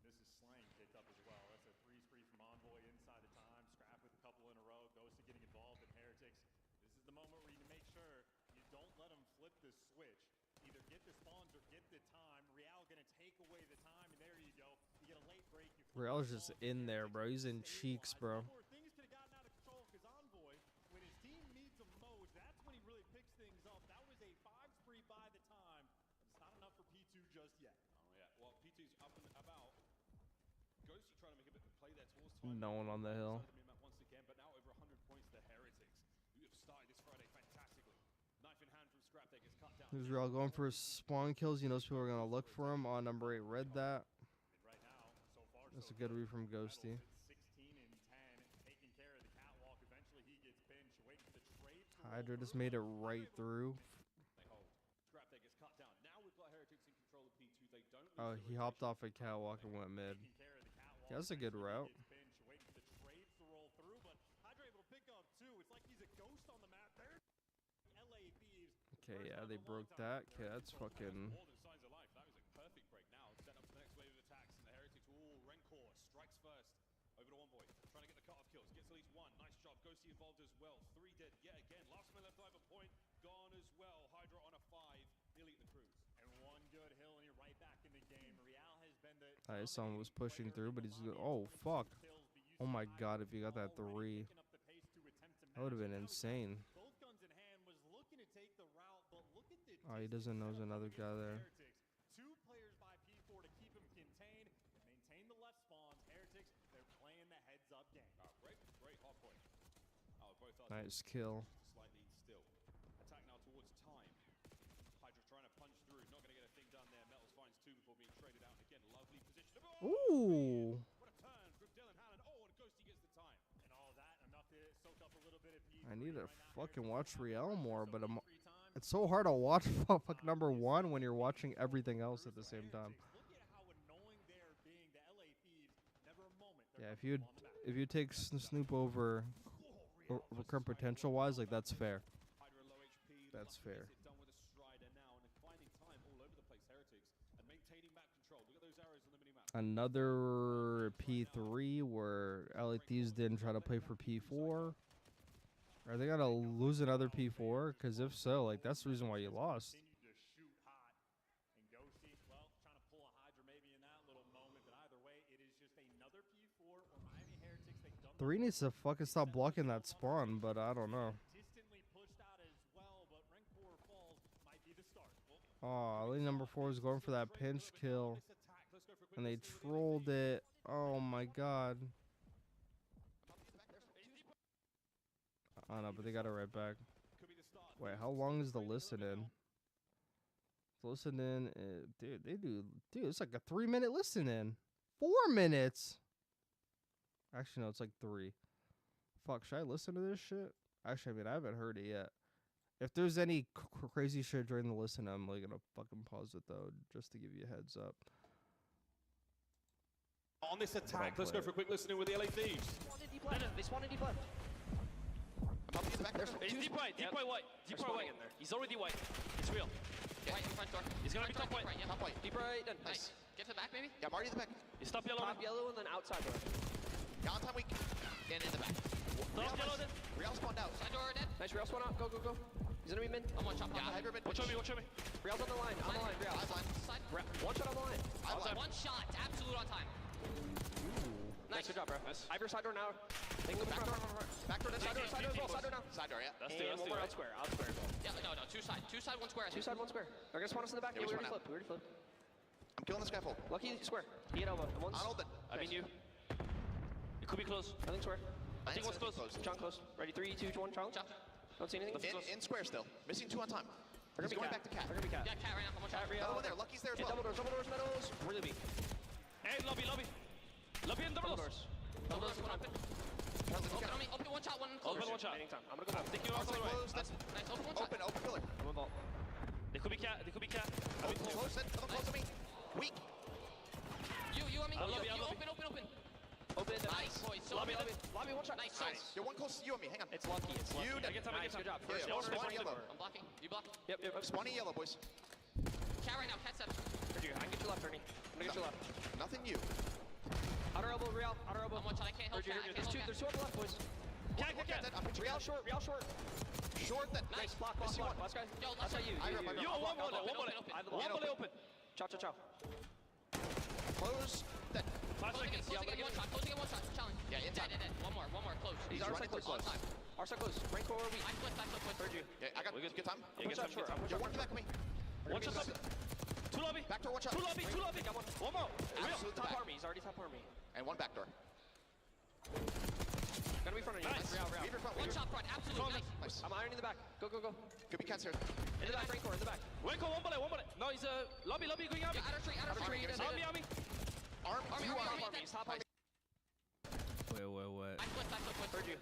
This is Slang picked up as well. That's a 3 spree from Envoy inside the time. Scrap with a couple in a row. Ghosty getting involved in Heretics. This is the moment where you make sure you don't let them flip the switch. Either get the spawns or get the time. Real gonna take away the time, and there you go. You get a late break. Real's just in there, bro. He's in cheeks, bro. Things could have gotten out of control because Envoy, when his team needs him most, that's when he really picks things up. That was a 5 spree by the time. It's not enough for P2 just yet. Oh yeah, well P2's up and about. Ghosty trying to make a bit of a play there towards time. No one on the hill. Once again, but now over 100 points to Heretics, who have started this Friday fantastically. Knife in hand from Scrap, that gets cut down. Here's Real going for his spawn kills. He knows people are gonna look for him. On number 8, read that. That's a good read from Ghosty. 16 and 10, taking care of the catwalk. Eventually he gets pinched, waiting for the trade. Hydra just made it right through. They hold. Scrap that gets cut down. Now we've got Heretics in control of P2. They don't. Oh, he hopped off a catwalk and went mid. Yeah, that's a good route. Waiting for the trades to roll through, but Hydra able to pick up 2. It's like he's a ghost on the map. There, LA Thieves. Okay, yeah, they broke that. Okay, that's fucking. More than signs of life. That was a perfect break. Now set up for the next wave of attacks, and the Heretics. Røkkr strikes first. Over to Envoy, trying to get the cut-off kills. Gets at least 1. Nice job. Ghosty involved as well. 3 dead yet again. Last man left alive a point. Gone as well. Hydra on a 5. Nearly at the cruise. And 1 good hill, and you're right back in the game. Real has been the. Someone was pushing through, but he's. Oh, fuck. Oh my god, if you got that 3. That would have been insane. Both guns in hand, was looking to take the route, but look at the. Oh, he doesn't know there's another guy there. 2 players by P4 to keep him contained. Maintain the left spawns. Heretics, they're playing the heads-up game. Great hardpoint. Both are Nice kill. slightly still. Attack now towards time. Hydra trying to punch through. Not going to get a thing done there. Metals finds 2 before being traded out. Again, lovely position. Ooh. What a turn from Dylan Hannon. Oh, and Ghosty gets the time. And all that, enough to soak up a little bit of I need to fucking watch Real more, but it's so hard to watch fuck number 1 when you're watching everything else at the same time. Yeah, if you take Snoop over current potential wise, like that's fair. That's fair. Another P3 where LA Thieves didn't try to play for P4. Are they gonna lose another P4? Because if so, like that's the reason why you lost. 3 needs to fucking stop blocking that spawn, but I don't know. Oh, lane number 4 is going for that pinch kill. And they trolled it. Oh my god. I don't know, but they got it right back. Wait, how long is the listen in? Listen in, dude, it's like a 3-minute listen in. 4 minutes. Actually, no, it's like 3. Fuck, should I listen to this shit? Actually, I mean, I haven't heard it yet. If there's any crazy shit during the listen, I'm like gonna fucking pause it though, just to give you a heads up. On this attack, let's go for a quick listening with the LA Thieves. They spawned in deep left. He's deep white white. Deep white white. He's already white. It's real. Right in front door. He's gonna be top white. Right, yeah, top white. Deep right, done. Nice. Get to the back, maybe? Yeah, I'm already in the back. He's top yellow. Top yellow and then outside door. Down time weak. And in the back. Top yellow then. Real spawned out. Side door dead. Nice, Real spawn out. Go, go, go. He's gonna be mid. I'm one shot. Yeah, Hydra mid. Watch on me, watch on me. Real's on the line. On the line, Real. I'm line. Side. One shot on the line. One shot. Absolute on time. Nice, good job, bro. Nice. Ivor side door now. Back door, back door, side door, side door as well, side door now. Side door, yeah. Let's do it, one more out square, Yeah, no, two side, one square. Two side, one square. They're gonna spawn us in the back. Yeah, we already flipped, I'm killing the scaffold. Lucky square. He hit over. Once. Arnold then. I mean you. It could be close. I think square. I think one's close. John close. Ready, 3, 2, 1, Charlie. Don't see anything. In square still. Missing 2 on time. We're gonna be going back to cat. We're gonna be cat. Yeah, cat right now. Another one there. Lucky's there as well. Double doors, medals. Really weak. Hey, lobby. Lobby and double doors. Double doors, one open. Open on me. Open one shot, one close. Open one shot. I'm gonna go down. Take you off the way. Nice, open one shot. Open pillar. I'm involved. They could be cat. Close it. Another close on me. Weak. You on me. Lobby. Open. Open. Nice, boys. Lobby, one shot. Nice. You're one close to you and me. Hang on. It's lucky. You I get time. nice. Good job. Yeah, spawn yellow. I'm blocking. You block. Yep. Spawn yellow, boys. Cat right now. Cat set. I can get you left, Ernie. I'm gonna get you left. Nothing you. Outer elbow, Real. Outer elbow. I'm one shot. I can't help Cat. There's two on the left, boys. Cat. Real short. Short that. Nice. Block. Last guy. Yo, last guy. You. You. One bullet open. Chow. Close that. 5 seconds. Closing in one shot. Challenge. Yeah, inside. Dead. One more. Close. He's running close. Our side close. Røkkr, we. I flip. Heard you. Yeah, I got good time. Yeah, get time. You're one back with me. One shot. Two lobby. Back door, one shot. Two lobby. Got one. One more. Absolute top back. army. He's already top army. And one back door. Gotta be front of you. Nice. Real. Leave your front. One shot front. Absolutely. Nice. I'm ironing the back. Go. Could be cancer. In the back, Røkkr, in the back. Røkkr, one bullet. No, he's lobby going out. Yeah, outer tree. Army. Army. He's top army. Wait. I flip. Heard you.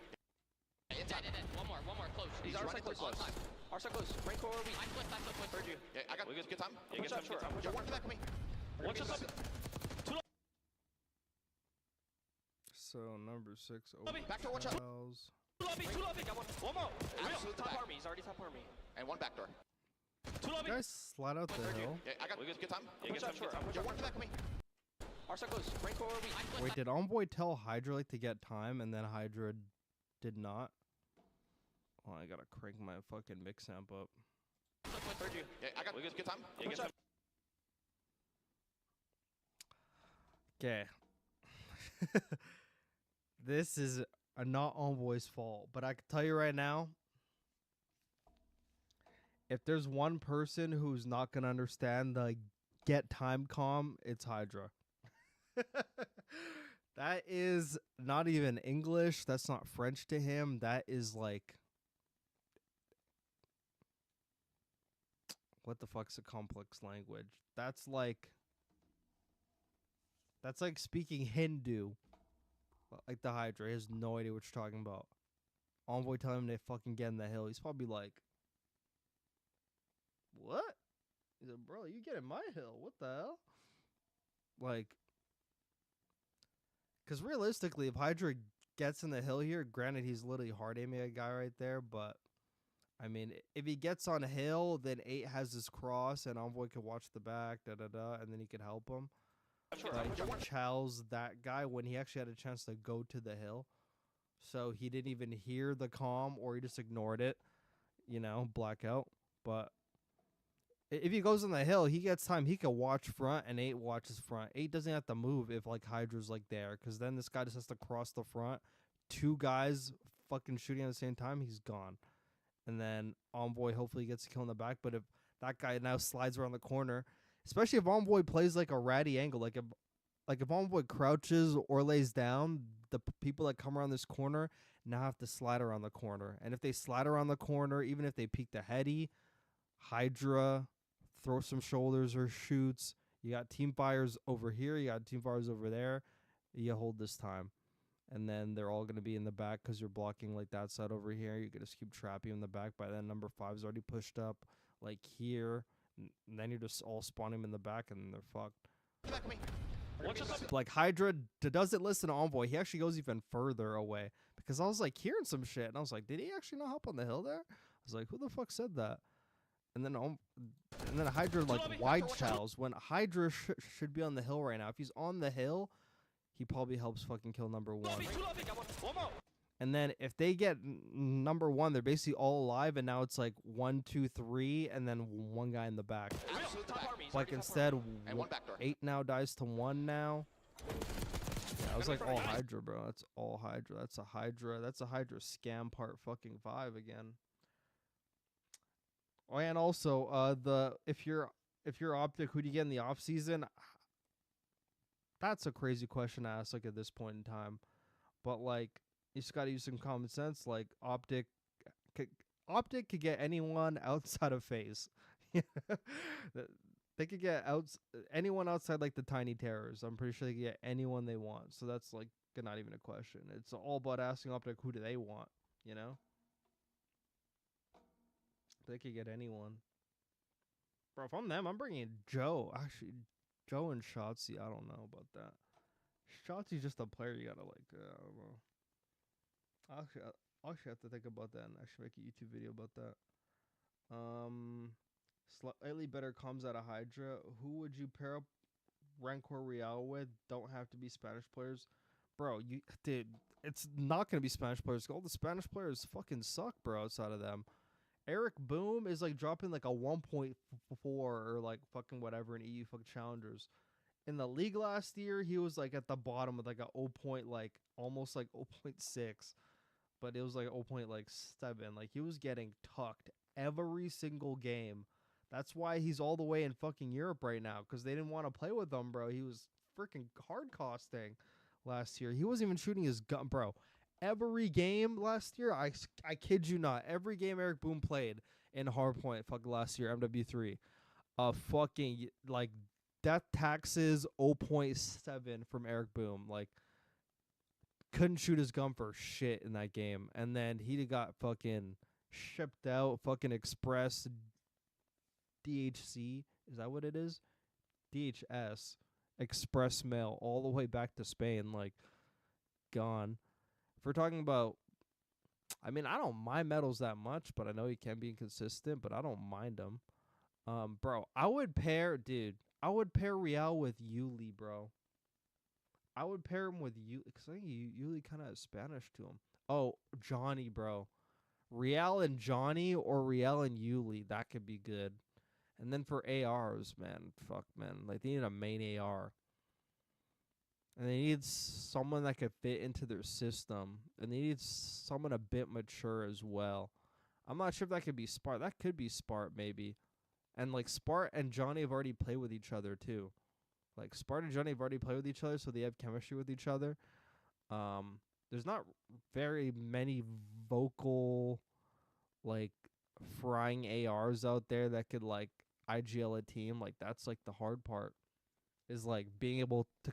Inside. Dead. One more. Close. He's running close. Our side close. Røkkr, we. I flip. Heard you. Yeah, I got good time. Yeah, get time. You're one back with me. One shot. So number 6. Back door, one shot. Two lobby. Got one more. Absolute top back. army. He's already top army. And one back door. Two lobby. Guys, slide out the hill. Yeah, I got good time. Yeah, get time. You're one back with me. Our side close. Røkkr, we. Wait, did Envoy tell Hydra like to get time and then Hydra did not? Oh, I gotta crank my fucking mix amp up. Heard you. Yeah, I got good time. Yeah, get time. Okay. This is not Envoy's fault, but I can tell you right now, if there's one person who's not gonna understand the get time comm, it's Hydra. That is not even English. That's not French to him. That is like, what the fuck's a complex language? That's like speaking Hindu. Like the Hydra, he has no idea what you're talking about. Envoy telling him to fucking get in the hill. He's probably like, what? He's like, bro, you get in my hill. What the hell? Like, because realistically, if Hydra gets in the hill here, granted, he's literally hard aiming a guy right there, but I mean, if he gets on a hill, then 8 has his cross, and Envoy can watch the back, and then he can help him. But he chows that guy when he actually had a chance to go to the hill. So he didn't even hear the comm, or he just ignored it, blackout. But if he goes on the hill, he gets time. He can watch front, and 8 watches front. 8 doesn't have to move if like Hydra's like there, because then this guy just has to cross the front. 2 guys fucking shooting at the same time, he's gone. And then Envoy hopefully gets a kill in the back. But if that guy now slides around the corner, especially if Envoy plays like a ratty angle, like if Envoy crouches or lays down, the people that come around this corner now have to slide around the corner. And if they slide around the corner, even if they peek the heady, Hydra throw some shoulders or shoots. You got team fires over here. You got team fires over there. You hold this time. And then they're all going to be in the back because you're blocking like that side over here. You're going to keep trapping in the back. By then, number 5's already pushed up like here. And then you're just all spawning them in the back and they're fucked. Like Hydra doesn't listen to Envoy. He actually goes even further away because I was like hearing some shit and I was like, did he actually not hop on the hill there? I was like, who the fuck said that? And then Hydra like wide chows when Hydra should be on the hill right now. If he's on the hill, he probably helps fucking kill number 1. And then if they get number 1, they're basically all alive, and now it's like 1, 2, 3, and then 1 guy in the back. Like instead, 8 now dies to 1 now. Yeah, I was like all Hydra, bro. That's all Hydra. That's a Hydra. That's a Hydra scam part fucking 5 again. Oh, and also if you're OpTic, who do you get in the off season? That's a crazy question to ask like at this point in time, but like you just got to use some common sense. Like OpTic could get anyone outside of FaZe. They could get anyone outside like the Tiny Terrors. I'm pretty sure they could get anyone they want. So that's like not even a question. It's all about asking OpTic who do they want. They could get anyone. Bro, if I'm them, I'm bringing Joe. Actually, Joe and Shotzi, I don't know about that. Shotzi's just a player you gotta like. I don't know. I'll actually have to think about that and actually make a YouTube video about that. Slightly better comes out of Hydra. Who would you pair up Røkkr Real with? Don't have to be Spanish players. Bro, dude, it's not going to be Spanish players. All the Spanish players fucking suck, bro, outside of them. Eric Boom is like dropping like a 1.4 or like fucking whatever in EU fucking challengers. In the league last year, he was like at the bottom with like a 0. Like almost like 0.6, but it was like 0.7. Like he was getting tucked every single game. That's why he's all the way in fucking Europe right now, because they didn't want to play with him, bro. He was freaking hard costing last year. He wasn't even shooting his gun, bro. Every game last year, I kid you not, every game Eric Boom played in Hardpoint fucking last year, MW3, fucking like death taxes 0.7 from Eric Boom. Like couldn't shoot his gun for shit in that game, and then he got fucking shipped out, fucking express DHC, is that what it is? DHS express mail all the way back to Spain, like gone. If we're talking about, I mean, I don't mind medals that much, but I know he can be inconsistent, but I don't mind him. Bro, I would pair Real with Yuli, bro. I would pair him with Yuli, because I think Yuli kind of has Spanish to him. Oh, Johnny, bro. Real and Johnny or Real and Yuli, that could be good. And then for ARs, man, fuck, man. Like, they need a main AR. And they need someone that could fit into their system. And they need someone a bit mature as well. I'm not sure if that could be Spart. That could be Spart, maybe. And, like, Spart and Johnny have already played with each other, too. Like, Spart and Johnny have already played with each other, so they have chemistry with each other. There's not very many vocal, like, frying ARs out there that could, like, IGL a team. Like, that's, like, the hard part. Is, like, being able to...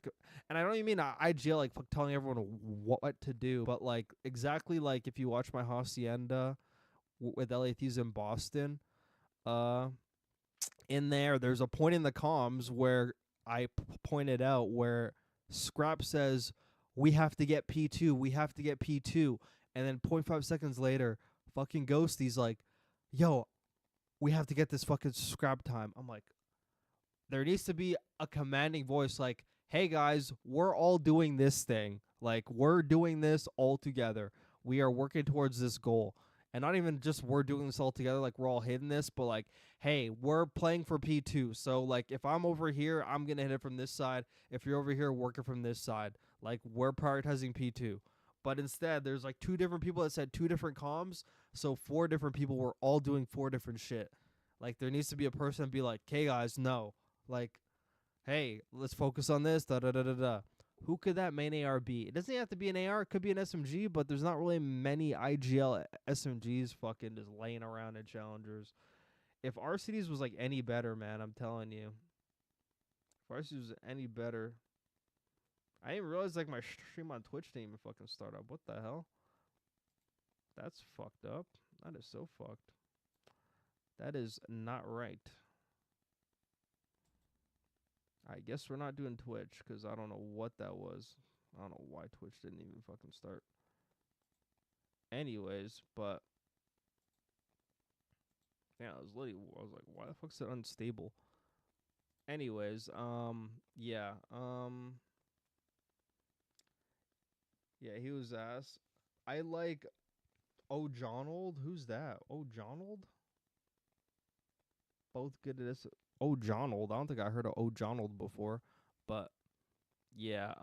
And I don't even mean IGL, like, telling everyone what to do, but, like, exactly like if you watch my Hacienda with LA Thieves in Boston, in there's a point in the comms where I pointed out where Scrap says, we have to get P2, we have to get P2, and then 0.5 seconds later, fucking Ghosty's like, yo, we have to get this fucking Scrap time. I'm like, there needs to be a commanding voice like, hey guys, we're all doing this thing. Like, we're doing this all together. We are working towards this goal. And not even just we're doing this all together, like we're all hitting this, but like, hey, we're playing for P2. So like if I'm over here, I'm going to hit it from this side. If you're over here, working from this side. Like we're prioritizing P2. But instead, there's like 2 different people that said 2 different comms. So 4 different people were all doing 4 different shit. Like there needs to be a person be like, hey guys, no. Like, hey, let's focus on this, da-da-da-da-da. Who could that main AR be? It doesn't have to be an AR. It could be an SMG, but there's not really many IGL SMGs fucking just laying around in challengers. If RCDs was, like, any better, man, I'm telling you. If RCDs was any better. I didn't realize, like, my stream on Twitch didn't even fucking start up. What the hell? That's fucked up. That is so fucked. That is not right. I guess we're not doing Twitch, because I don't know what that was. I don't know why Twitch didn't even fucking start. Anyways, but... yeah, I was like, why the fuck's it unstable? Anyways, yeah, yeah, he was ass. I like O'Jonald. Who's that? O'Jonald? Both good at this. O'Jonald. I don't think I heard of O'Jonald before, but yeah,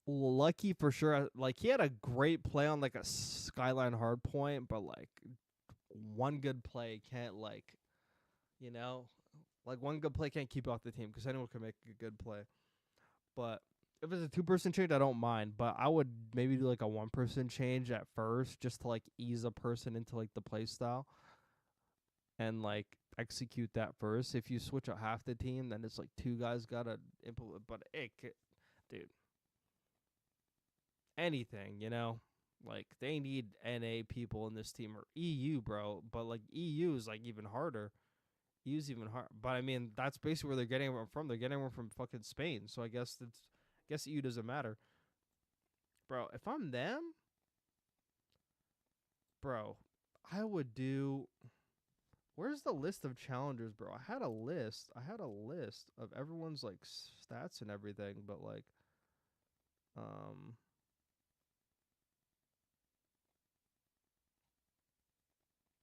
Lucky for sure. Like he had a great play on like a Skyline Hardpoint, but like one good play can't like, you know, like one good play can't keep off the team because anyone can make a good play. But if it's a 2-person change, I don't mind. But I would maybe do like a 1-person change at first, just to like ease a person into like the play style. And like execute that first. If you switch out half the team, then it's like 2 guys gotta implement. But dude, anything, you know, like they need NA people in this team or EU, bro. But like EU is like even harder. EU's even hard. But I mean, that's basically where they're getting them from. They're getting them from fucking Spain. So I guess EU doesn't matter. Bro, if I'm them, bro, I would do. Where's the list of challengers, bro? I had a list of everyone's like stats and everything, but like,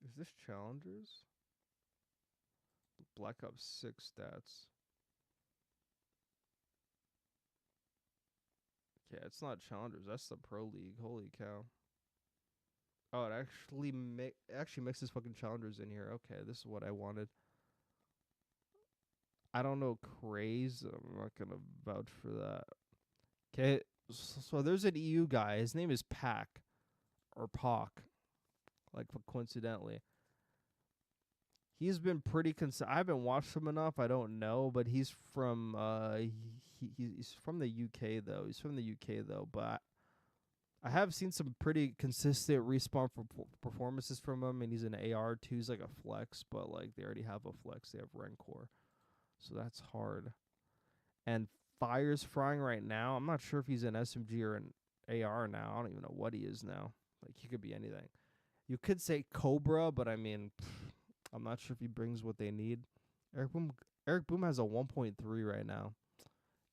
is this challengers? Black Ops 6 stats. Okay, it's not challengers. That's the Pro League. Holy cow. Oh, it actually mixes fucking challengers in here. Okay, this is what I wanted. I don't know Craze. I'm not gonna vouch for that. Okay, so there's an EU guy. His name is Pac, or Pac, like coincidentally. He's been pretty I haven't watched him enough. I don't know, but he's from he's from the UK though. He's from the UK though, but I have seen some pretty consistent respawn performances from him, and he's an AR too. He's like a flex, but like they already have a flex. They have Røkkr, so that's hard. And Fire's frying right now. I'm not sure if he's an SMG or an AR now. I don't even know what he is now. Like he could be anything. You could say Cobra, but I mean, I'm not sure if he brings what they need. Eric Boom has a 1.3 right now.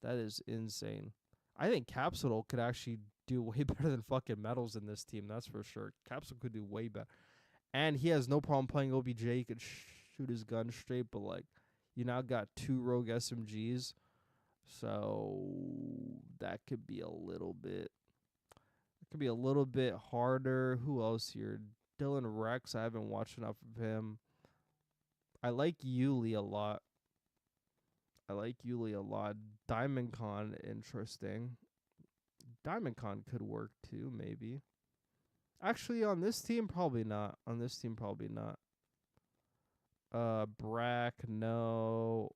That is insane. I think Capsule could actually do way better than fucking Metals in this team. That's for sure. Capsule could do way better. And he has no problem playing OBJ. He could shoot his gun straight, but like, you now got 2 rogue SMGs. So that could be a little bit. It could be a little bit harder. Who else here? Dylan Rex. I haven't watched enough of him. I like Yuli a lot. Diamond Con, interesting. Diamond Con could work too, maybe. Actually, on this team, probably not. Brack, no.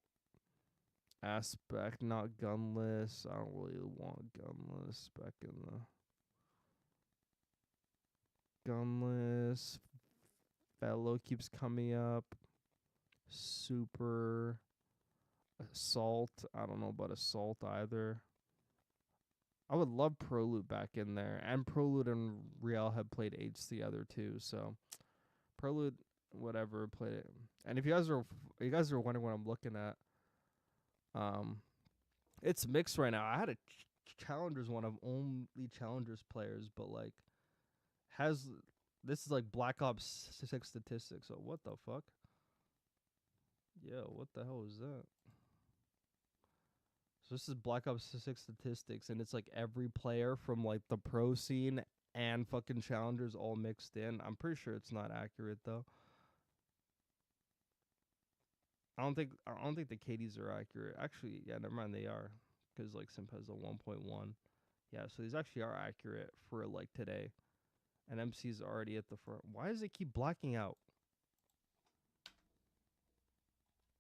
Aspect, not gunless. I don't really want gunless back in the... Gunless. Fellow keeps coming up. Super. Assault. I don't know about Assault either. I would love Proloot back in there. And Proloot and Real have played H together too. So Proloot, whatever, played it. And if you guys are wondering what I'm looking at, it's mixed right now. I had a Challengers one of only Challengers players, but like this is like Black Ops 6 statistics. So what the fuck? Yo, what the hell is that? So this is Black Ops 6 statistics, and it's like every player from like the pro scene and fucking Challengers all mixed in. I'm pretty sure it's not accurate though. I don't think the KDs are accurate. Actually, yeah, never mind, they are, because like Simp has a 1.1. Yeah, so these actually are accurate for like today. And MC's already at the front. Why does it keep blacking out?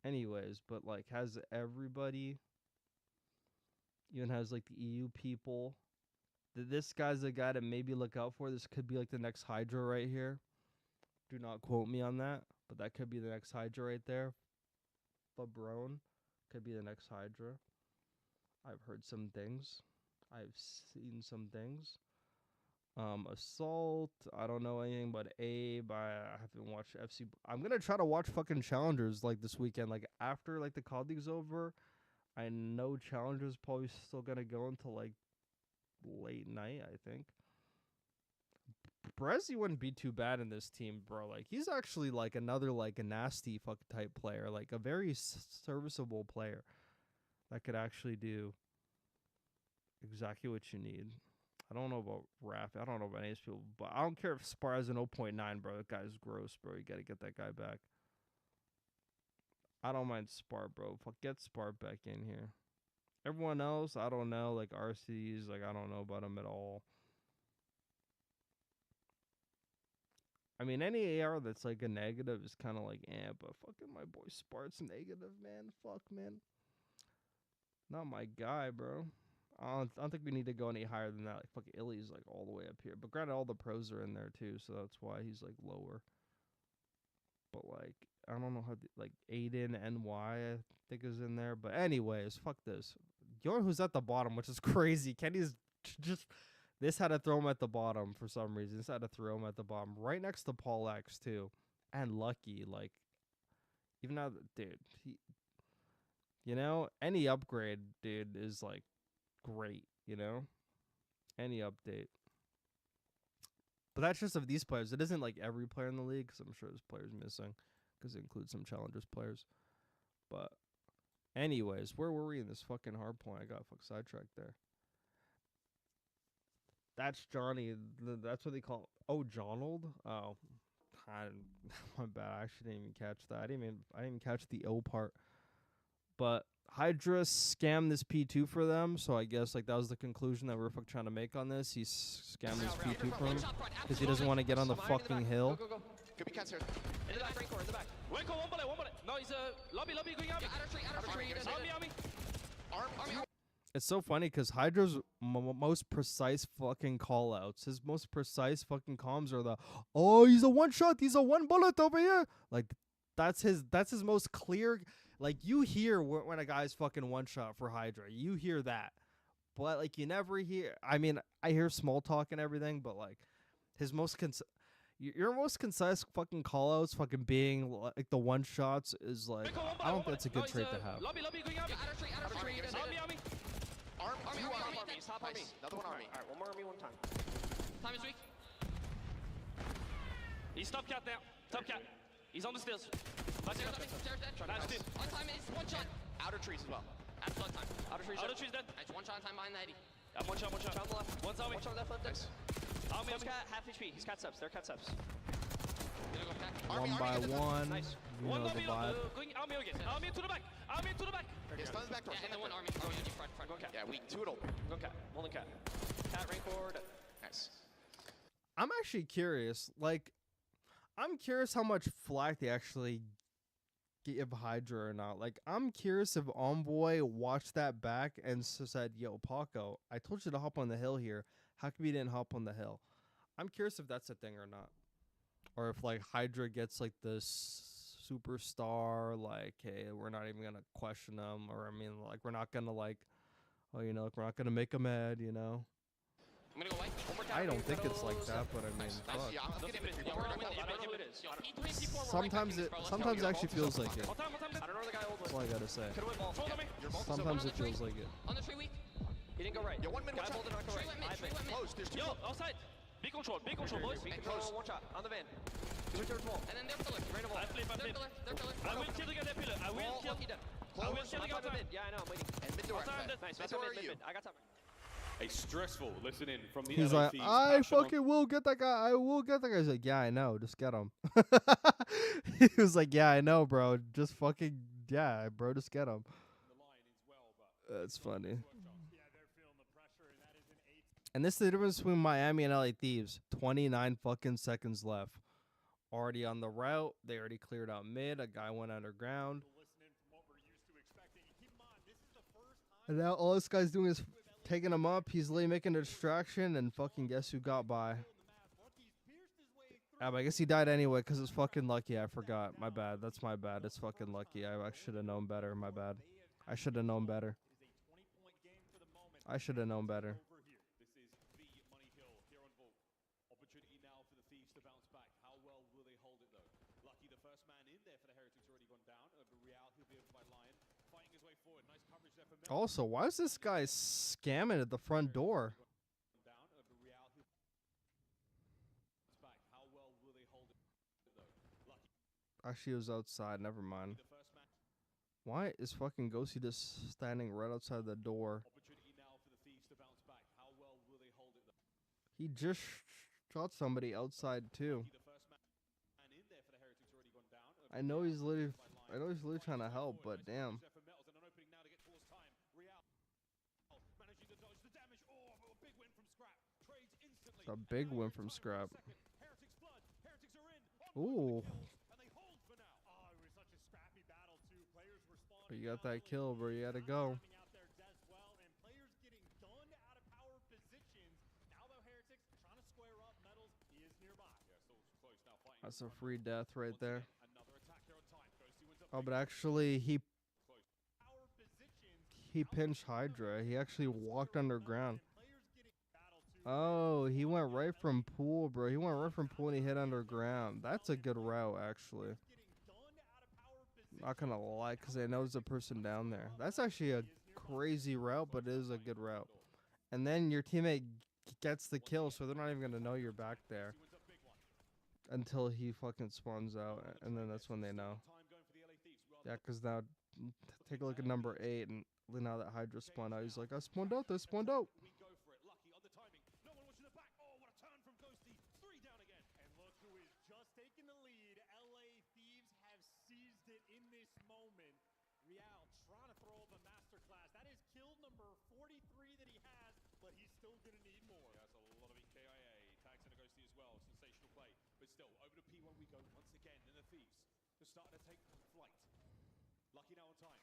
Anyways, but like has everybody, even has like the EU people. This guy's the guy to maybe look out for. This could be like the next Hydra right here. Do not quote me on that, but that could be the next Hydra right there. Fabron could be the next Hydra. I've heard some things. I've seen some things. Assault. I don't know anything but Abe. I haven't watched FC. I'm gonna try to watch fucking Challengers like this weekend. Like after like the COD League's over, I know Challengers probably still gonna go until like late night. I think. Brezzy wouldn't be too bad in this team, bro. Like he's actually like another like a nasty fuck type player, like a very serviceable player that could actually do exactly what you need. I don't know about Raph. I don't know about any of these people, but I don't care if Spar has an 0.9, bro. That guy's gross, bro. You gotta get that guy back. I don't mind Spar, bro. Fuck, get Spar back in here. Everyone else, I don't know. Like RCs, like I don't know about them at all. I mean, any AR that's like a negative is kind of like, but fucking my boy Spart's negative, man. Fuck, man. Not my guy, bro. I don't think we need to go any higher than that. Like, fucking Illy's like all the way up here. But granted, all the pros are in there too, so that's why he's like lower. But like, I don't know how like Aiden NY I think is in there, but anyways, fuck this. You know who's at the bottom, which is crazy. Kenny's just this had to throw him at the bottom for some reason. This had to throw him at the bottom, right next to Paul X too, and Lucky. Like even now, dude, you know, any upgrade, dude, is like great. You know, any update. But that's just of these players. It isn't like every player in the league, because I'm sure there's players missing, because it includes some challengers players. But anyways, where were we in this fucking hard point? I got sidetracked there. That's Johnny. That's what they call. Oh, Johnald. Oh, my bad. I actually didn't even catch that. I didn't even catch the O part. But Hydra scammed this P2 for them, so I guess like that was the conclusion that we're trying to make on this. He scammed this P2 for him because he doesn't want to get on the fucking hill. Go. Could be cancer. In the back, Røkkr, in the back. Røkkr, one bullet. No, he's lobby going out. Out of tree. Army. It's so funny because Hydra's most precise fucking call-outs, his most precise fucking comms are the, oh, he's a one-shot, he's a one bullet over here. Like, that's his most clear. Like, you hear when a guy's fucking one-shot for Hydra. You hear that. But, like, you never hear... I mean, I hear small talk and everything, but, like, his most... your most concise fucking call-outs fucking being, like, the one-shots is, like... I don't think that's a good trait to have. Lobby going out. Out of tree. Army. Army. Stop army. Another one army. Alright, one more army, one time. Time is weak. He's top cat now. Top cat. He's on the stairs. Stairs dead. On time is one shot. Outer trees as well. Absolute time. Outer trees dead. Nice, one shot on time behind the 80. Yeah, one shot. On the left. One's army. One shot on the left. Nice. Army. Cat, half HP. He's cat steps. They're cat steps. One by one. Nice. You know the vibe. Going army again. Army to the back. Yeah, stun the back door. And then one army. Front. Go cat. Yeah, weak. Two it open. Go cat. Holding cat. Cat, Røkkr. Nice. I'm actually curious. Like, I'm curious how much flack they actually give Hydra or not. Like, I'm curious if Envoy watched that back and said, yo, Paco, I told you to hop on the hill here. How come you didn't hop on the hill? I'm curious if that's a thing or not. Or if, like, Hydra gets, like, this superstar, like, hey, we're not even going to question them. Or, I mean, like, we're not going to, like, oh, you know, like, we're not going to make them mad, you know? I'm gonna go white. I don't think it's like that, but I mean, fuck. Yeah, I'm getting it. I don't know who it is. Sometimes it actually feels like it. I don't know the guy old That's all I gotta say. Sometimes it feels like it. On the tree weak. He didn't go right. Yeah, 1 minute. Guy holding on the right. Tree went mid. Close. There's two. Yo, outside. Be control, boys. Be control. One shot on the van. He's right wall. And then they're pillar. Right wall. I flip. They're pillar. I will kill the guy. I will kill. I will kill the guy outside. Yeah, I know. I'm waiting. And mid door. Nice. Mid door. I got time. A stressful listening from the He's LA like, Thieves. I fucking will get that guy. I will get that guy. He's like, yeah, I know. Just get him. He was like, yeah, I know, bro. Just fucking, yeah, bro. Just get him. That's funny. And this is the difference between Miami and LA Thieves. 29 fucking seconds left. Already on the route. They already cleared out mid. A guy went underground. And now all this guy's doing is taking him up. He's literally making a distraction, and fucking guess who got by? But I guess he died anyway because it's fucking lucky. I forgot. My bad. That's my bad. It's fucking lucky. I should have known better. My bad. I should have known better. I should have known better. This is the money hill here on Vault. Opportunity now for the Thieves to bounce back. How well will they hold it though? Lucky, the first man in there for the Heretics, already gone down. Over Real, he'll be over by Lion. Fighting his way forward. Nice coverage there for Mel. Also, why is this guy scamming at the front door? Actually, it was outside. Never mind. Why is fucking Ghosty just standing right outside the door? He just shot somebody outside too. I know he's literally trying to help, but damn. It's a big win from Scrap. Ooh. But you got that kill, bro. You had to go. That's a free death right there. Another attack here on time. Oh, but actually, he pinched Hydra. He actually walked underground. Oh, he went right from pool, bro. He went right from pool and he hit underground. That's a good route, actually. Not gonna lie, because I know there's a person down there. That's actually a crazy route, but it is a good route. And then your teammate gets the kill, so they're not even gonna know you're back there until he fucking spawns out, and then that's when they know. Yeah, because now, take a look at number 8, and now that Hydra spawned out, he's like, I spawned out, they spawned out. Taking the lead, LA Thieves have seized it in this moment. Real trying to throw up a masterclass. That is kill number 43 that he has, but he's still going to need more. Yeah, that's a lot of EKIA. Tags into Ghosty as well. Sensational play. But still, over to P1 we go once again. And the Thieves are starting to take flight. Lucky now on time.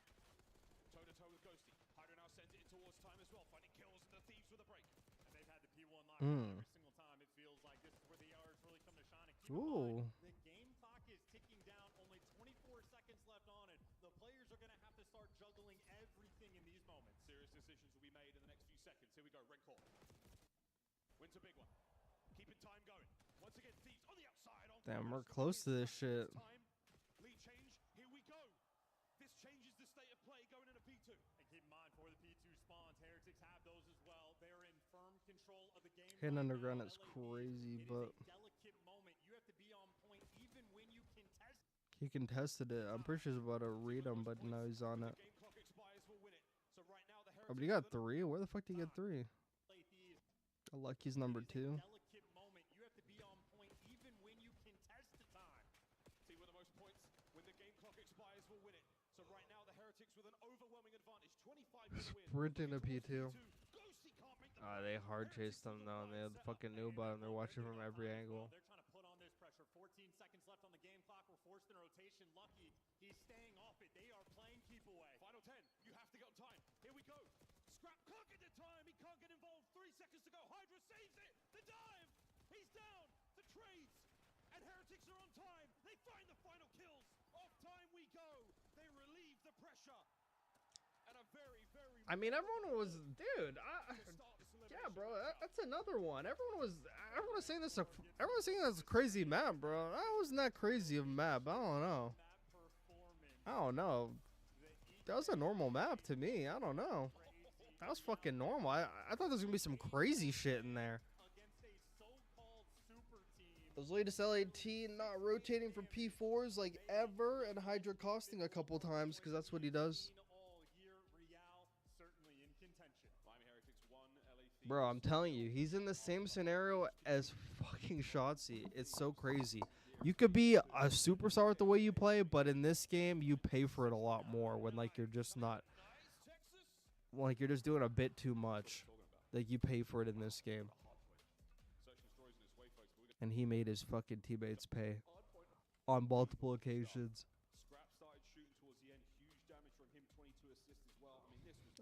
Toe-to-toe with Ghosty. Hydra now sends it in towards time as well. Finding kills and the Thieves with a break. And they've had the P1 lock every single time. It feels like this is where the hours really come to shine. And keep in mind, the game clock is ticking down. Only 24 seconds left on it. The players are going to have to start juggling everything in these moments. Serious decisions will be made in the next few seconds. Here we go. Røkkr wins a big one. Keeping time going. Once again, Thieves on the outside. Damn, we're close to this shit. Lead change. Here we go. This changes the state of play going into P2. And keep in mind, for the P2 spawns, Heretics have those as well. They're in firm control of the game. Hitting underground is crazy, but delicate moment. You have to be on point even when you contest. he contested it. I'm pretty sure he's about to read him, but no, he's on it. Oh, but he got 3. Where the fuck did he get 3? Lucky's number 2. Delicate moment. You have to be on point even when you contest the time. See with the most points when the game clock expires will win it. So right now the Heretics with an overwhelming advantage. 25 to win. Sprinting to P2. They hard chased them though, and they had the fucking noob on them. They're watching from every angle. They're trying to put on this pressure. 14 seconds left on the game clock. We're forced in rotation. Lucky, he's staying off it. They are playing keep away. Final 10. You have to get on time. Here we go. Scrap can't get the time. He can't get involved. 3 seconds to go. Hydra saves it. The dive. He's down. The trades. And Heretics are on time. They find the final kills. Off time we go. They relieve the pressure. And a very, very... I mean, everyone was... Dude, yeah, bro, that's another one. Everyone was saying this... Everyone was saying that's a crazy map, bro. That wasn't that crazy of a map. I don't know. That was a normal map to me. I don't know. That was fucking normal. I thought there was going to be some crazy shit in there. Those latest LAT not rotating for P4s like ever, and Hydra costing a couple times because that's what he does. Bro, I'm telling you, he's in the same scenario as fucking Shotzi. It's so crazy. You could be a superstar with the way you play, but in this game, you pay for it a lot more when, like, you're just not... Like, you're just doing a bit too much. Like, you pay for it in this game. And he made his fucking teammates pay on multiple occasions.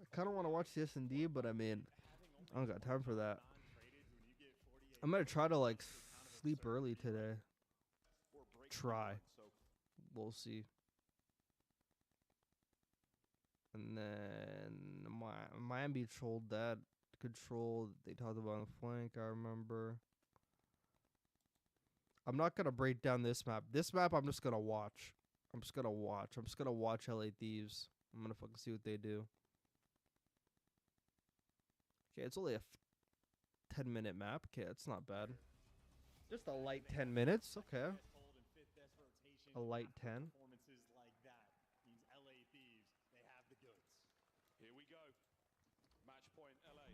I kind of want to watch the S&D, but I mean, I don't got time for that. I'm going to try to, like, sleep early today. Try. We'll see. And then Miami trolled that. Control, they talked about on the flank, I remember. I'm not going to break down this map. This map, I'm just going to watch. I'm just going to watch LA Thieves. I'm going to fucking see what they do. Okay, it's only a 10-minute map. Okay, that's not bad. Just a light 10 minutes. Okay. A light 10. Performances like that means LA Thieves, they have the goods. Here we go. Match point LA.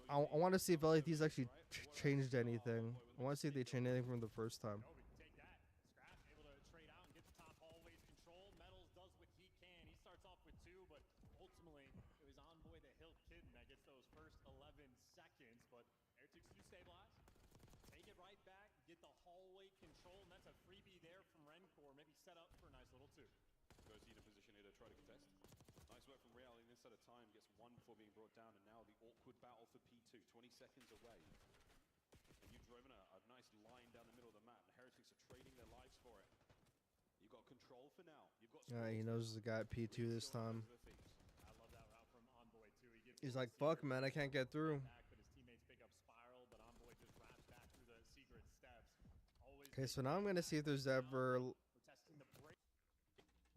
I want to see if LA Thieves actually changed anything. I want to see if they changed anything from the first time. Take that. Scrap able to trade out and get the top hallways control. Metals does what he can. He starts off with 2, but ultimately it was Envoy the Hill Kitten that gets those first 11 seconds. But Heretics do stabilize. Take it right back. Get the hallway control. And that's a freebie there from Røkkr. Maybe set up for a nice little 2. Goes in a position here to try to contest. Nice work from Real in this at a time. Gets 1 before being brought down. And now the awkward battle for P2. 20 seconds away. And you've driven a nice line down the middle of the map. The Heretics are trading their lives for it. You've got control. He knows the guy at P2 this time. He's like, fuck, man, I can't get through. Okay, so now I'm going to see if there's ever...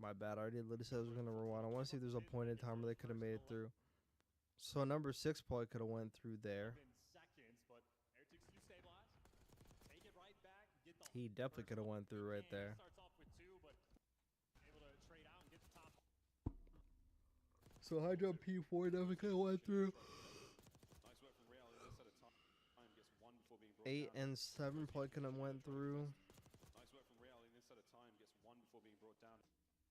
My bad, I already literally said I was going to rewind. I want to see if there's a point in time where they could have made it through. So number 6 probably could have went through there. He definitely could have went through right there. So Hydra P4 definitely could have went through. 8 and 7 probably could have went through. Nice work from Real in this set of time. Gets 1 before being brought down.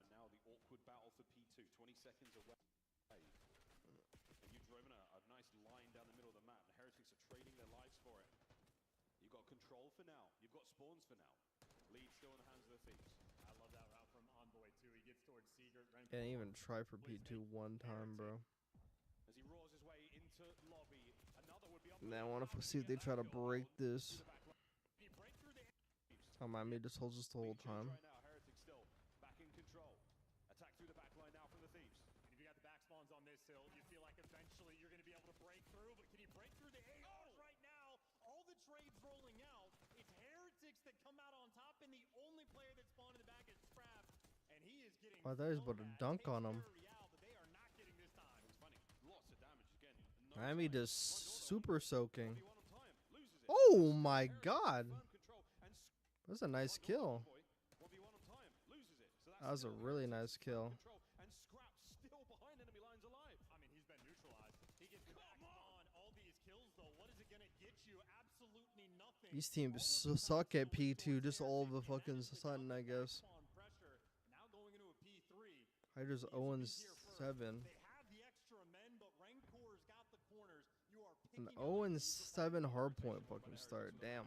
And now the awkward battle for P2. 20 seconds away. And you've driven a nice line down the middle of the map. The Heretics are trading their lives for it. You've got control for now. You've got spawns for now. Lead still in the hands of the Thieves. I love that route from Envoy too. He gets towards Secret. Can't even try for P2 one time, bro. As he roars his way into lobby. Another would be up. Now I want to see if they try to break this. Oh, my mid just holds this the whole time. Right now, Heretics still back in control. Attack through the back line now from the Thieves. And if you got the back spawns on this hill, you feel like eventually you're going to be able to break through. But can he break through the ARs right now? All the trades rolling out. It's Heretics that come out on top, and the only player that spawned in the back is Scrap. And he is getting. I thought he was about to dunk on him. Miami does super soaking. Oh my god. That's a nice kill. That was a really nice kill. And Scrap still behind enemy lines alive. I mean, he's been neutralized. He gets back on all these kills, though. What is it going to get you? Absolutely nothing. These teams suck at P2 just all of the fucking sudden, I guess. Now going into a P3. Hydra's 0 and 7. An 0 and 7 hardpoint fucking start. Damn.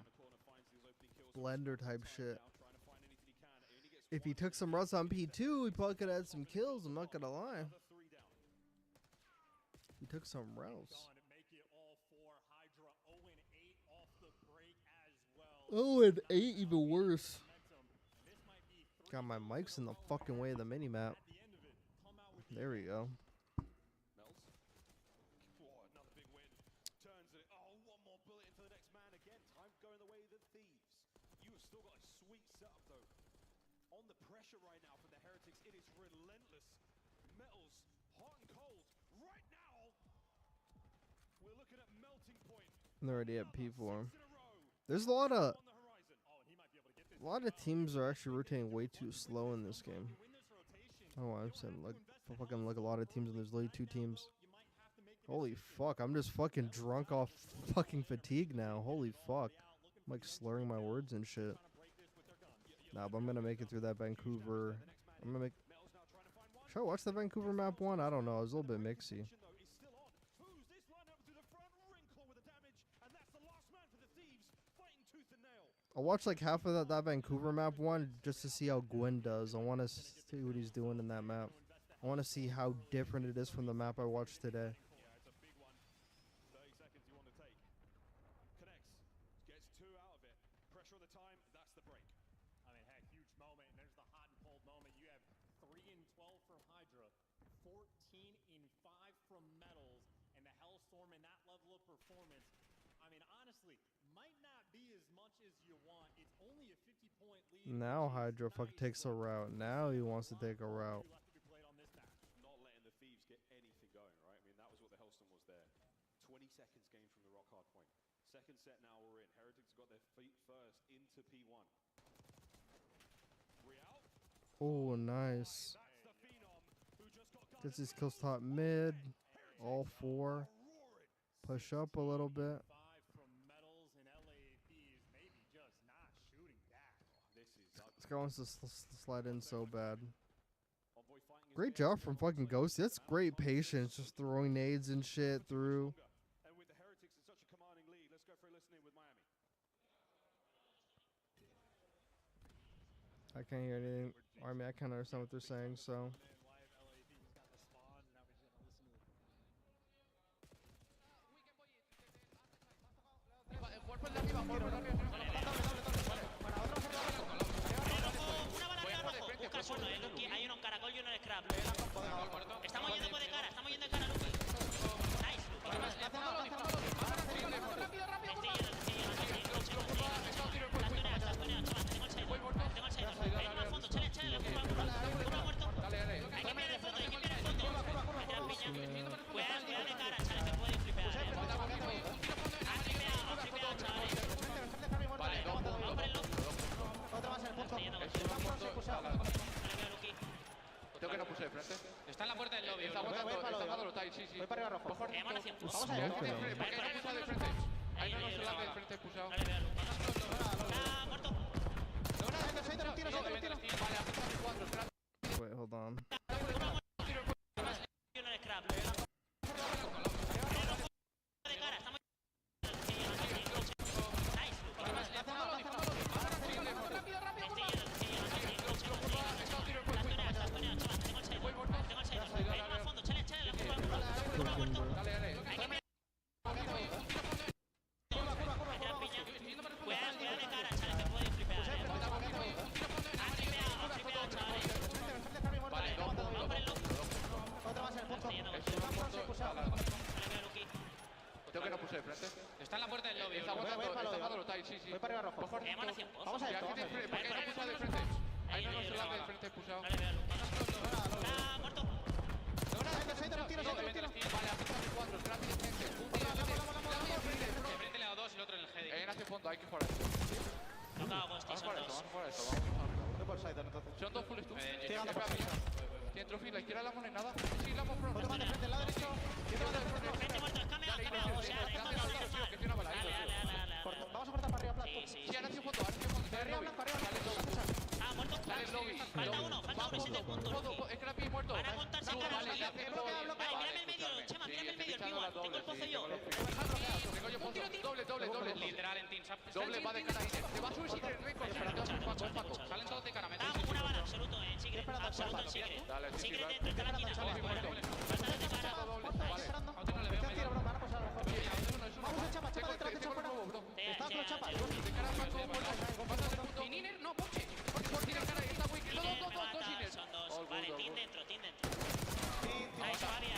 Blender type shit. If he took some runs on P2, he probably could have had some kills. I'm not gonna lie. He took some routes. 0 and 8, even worse. Got my mics in the fucking way of the mini map. There we go. On the pressure right now from the Heretics, it is relentless. Metals, hot and cold. Right now, we're looking at melting point. They're already at P4. There's a lot of teams are actually rotating way too slow in this game. Oh, I'm saying like fucking like a lot of teams, and there's only 2 teams. Holy fuck! I'm just fucking drunk off fucking fatigue now. Holy fuck! I'm like slurring my words and shit. Nah, but I'm gonna make it through that Vancouver. I'm gonna make. Should I watch the Vancouver map 1? I don't know. It was a little bit mixy. I'll watch like half of that Vancouver map 1 just to see how Gwyn does. I want to see what he's doing in that map. I want to see how different it is from the map I watched today. And that level of performance, I mean, honestly, might not be as much as you want. It's only a 50-point lead. Now Hydra fuck takes a route. Now he wants to take a route. Not letting the Thieves get anything going, right? I mean, that was what the Hellstorm was there. 20 seconds game from the Rock Hardpoint. Second set now we're in. Heretics got their feet first into P1. Real. Oh, nice. Gets his kills top mid. All 4. Push up a little bit. This guy wants to slide in so bad. Great job from fucking Ghost. That's great patience, just throwing nades and shit through. And with the Heretics in such a commanding lead, let's go for a listen in with Miami. I can't hear anything. I mean, I can't understand what they're saying, so. uno. Hay uno en caracol y uno en scrap. Estamos yendo de cara, Luki. Nice, Tengo que no puse de frente. Está en la puerta del lobby. Está aguantando los tiles, sí. Voy para arriba rojo. Vamos a ¿Por qué hay no puso de frente? Ahí no se la de frente pushado. Wait, hold on. Tengo que no puse de frente. Está en la puerta del lobby. Está aguantando los tiles, sí. Voy para arriba rojo. Vamos a esto. ¿Por qué no puse de frente? Ahí no se la de frente pushado. Frente le ha dado 2 y el otro en el heading. Hacia fondo, hay que jugar esto. Vamos a jugar esto. Son dos full stuff. Tiene trophy, la izquierda la mano y nada. Sí, la hemos front. Otro de frente, el lado derecho. Vamos a cortar para arriba, Plato. Sí, ahora hacia fondo, arriba blanco, Muerto. Dale el lobby. Falta uno, y 7 puntos. Es que la pi muerto. Van a contar sin cara. Vale, Mírame el medio, Chema, mírame el medio, el P1. Tengo el pozo yo. Tengo yo pozo. Doble. Literal en team. Doble va de cara ahí. Te va a subir si te récord. Paco. Salen todos de cara. Dame una bala, absoluto, Secret. Absoluto el Secret. Dale, sí, Secret vale. dentro, está la quina. Falta de cara. A otro no le veo. Vamos a Chapa detrás de Chapa. Está con Chapa. De cara a Paco, muerto. Y Niner, no, Poche. Porque tiene cara ahí, está muy que. Dos Niner. Son dos. Vale, team dentro. Ahí se va bien,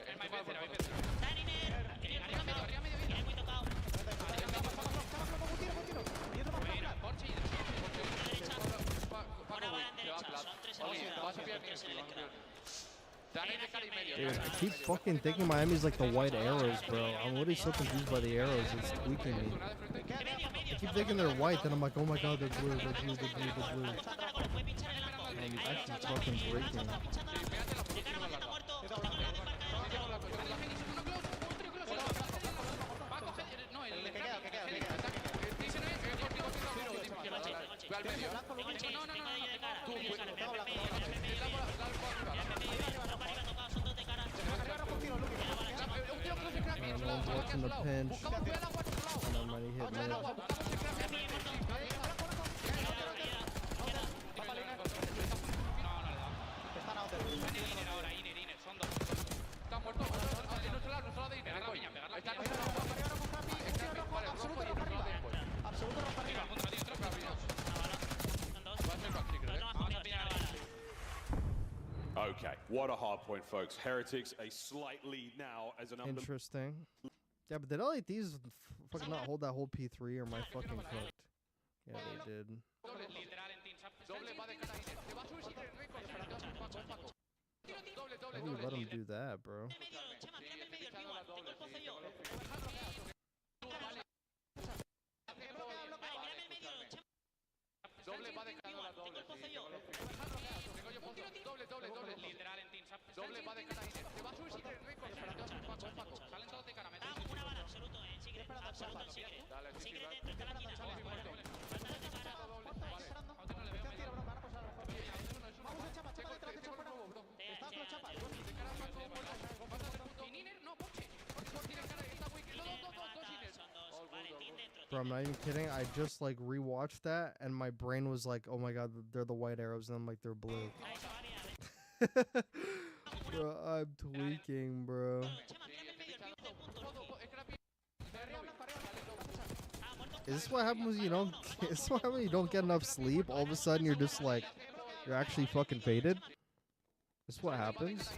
Es my best, era Está Niner. Niner muy tocado. Una bala en derecha. Son 3 en la Dude, I keep fucking thinking Miami's like the white arrows, bro. I'm literally so confused by the arrows. It's tweaking me. I keep thinking they're white, then I'm like, oh my god, they're blue. Man, it's actually fucking breaking. No one's watching the pinch. And I'm ready to hit mid. Okay, what a hard point, folks. Heretics a slight lead now as an Interesting. Yeah, but did LA Thieves fucking not hold that whole P3 or am I fucking cooked? Yeah, they did. How do you let him do that, bro? Doble va de cara ahí. Te va a subir si te récord. Salen todos de cara. Una bala, absoluto, Secret. Absoluto el Secret. Secret dentro, está la quina. Falta de cara. Vamos a Chapa detrás de Chapa. Está con Chapa. De cara a Paco, muerto. Y Niner, no, Poche. Tiene cara ahí, está muy que. Dos Niner. Bro, I'm not even kidding. I just like rewatched that and my brain was like, oh my god, they're the white arrows. And I'm like, they're blue. Bro, I'm tweaking, bro. Is this what happens when you don't? Is this what happens when you don't get enough sleep? All of a sudden, you're just like, you're actually fucking faded. This is what happens.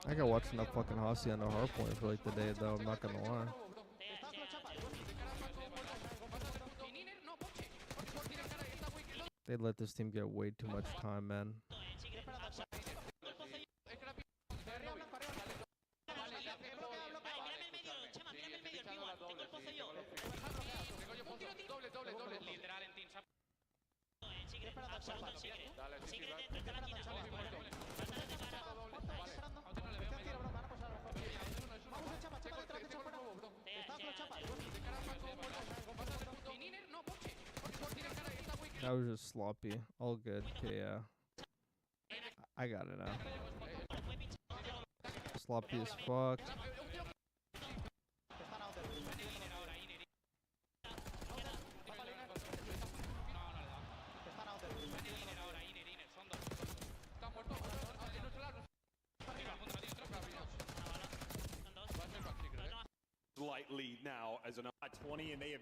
I got watch enough fucking Hossie on the Hardpoint for like the day though. I'm not gonna lie. They let this team get way too much time, man. That was just sloppy. All good. Okay, yeah. I got it now. Sloppy as fuck. Slight lead now as an 20, and they have.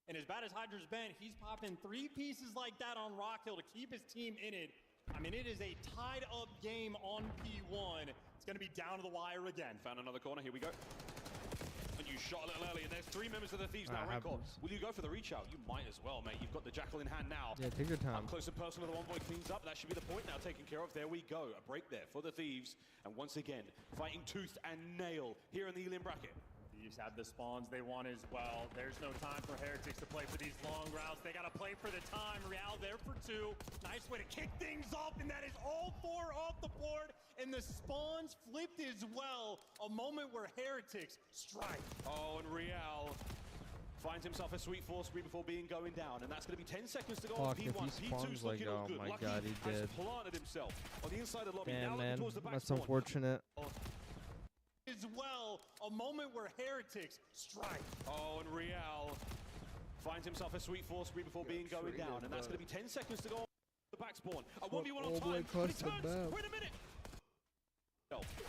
And as bad as Hydra's been, he's popping 3 pieces like that on Røkkr to keep his team in it. I mean, it is a tied up game on P1. It's going to be down to the wire again. Found another corner. Here we go. And you shot a little early, and there's 3 members of the Thieves now. Røkkr, will you go for the reach out? You might as well, mate. You've got the Jackal in hand now. Yeah, take your time. Up close and personal, the one boy cleans up. That should be the point now taken care of. There we go. A break there for the Thieves. And once again, fighting tooth and nail here in the Elim bracket. Thieves have the spawns they want as well. There's no time for Heretics to play for these long routes. They got to play for the time. Real there for 2. Nice way to kick things off, and that is all 4 off the board. And the spawns flipped as well. A moment where Heretics strike. Oh, and Real finds himself a sweet 4 spree before being going down, and that's going to be 10 seconds to go on P1. P2's like, looking all oh good. my Lucky god, he did. has planted himself on the inside of the lobby. Damn, now man, towards the back that's spawn. unfortunate. As well, a moment where Heretics strike. Oh, and Real finds himself a sweet 4 spree before being going down, and that's going to be 10 seconds to go on the back spawn. A 1v1 on time, but he turns. Wait a minute.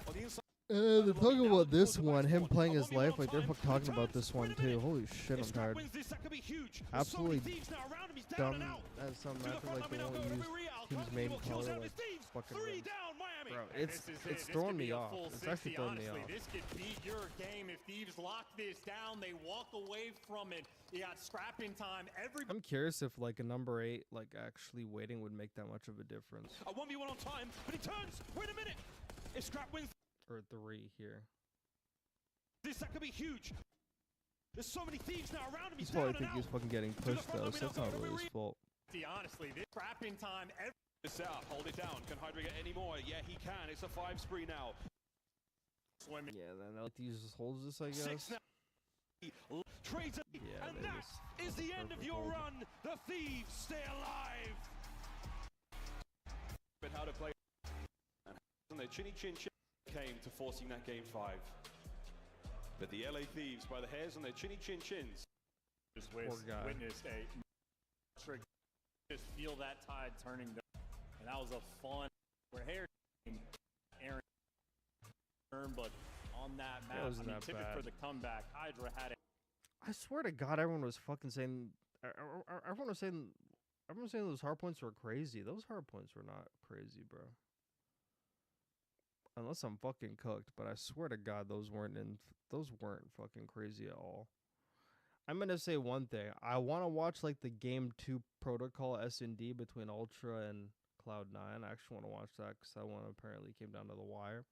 On the inside. They're talking about this one, him playing his life, like they're talking about this one too. Holy shit, I'm tired. Absolutely dumb as some after like they won't use team's main color like fucking red. Bro, it's throwing me off. It's actually throwing me off. This could be your game if Thieves lock this down. They walk away from it. You got scrapping time. I'm curious if like a number 8 like actually waiting would make that much of a difference. A 1v1 on time, but he turns. Wait a minute. If Scrap wins. Or 3 here. That could be huge. There's so many Thieves now around him. He's probably think he's fucking getting pushed though, so that's not really his fault. Honestly, this scrapping time. This out, hold it down. Can Hydra get any more? Yeah, he can. It's a 5 spree now. Yeah, then he just holds this, I guess. Trades and that is the end of your run. The Thieves stay alive. But how to play. And their chinny chin came to forcing that game 5. But the LA Thieves by the hairs on their chinny chin chins. Just witnessed a just feel that tide turning. And that was a fun where Hair Aaron but on that map, I mean, tip it for the comeback. Hydra had it. I swear to God, everyone was fucking saying. Everyone was saying those hardpoints were crazy. Those hardpoints were not crazy, bro. Unless I'm fucking cooked, but I swear to God, those weren't fucking crazy at all. I'm gonna say one thing. I want to watch like the Game 2 Protocol S&D between Ultra and Cloud9. I actually want to watch that because that one apparently came down to the wire.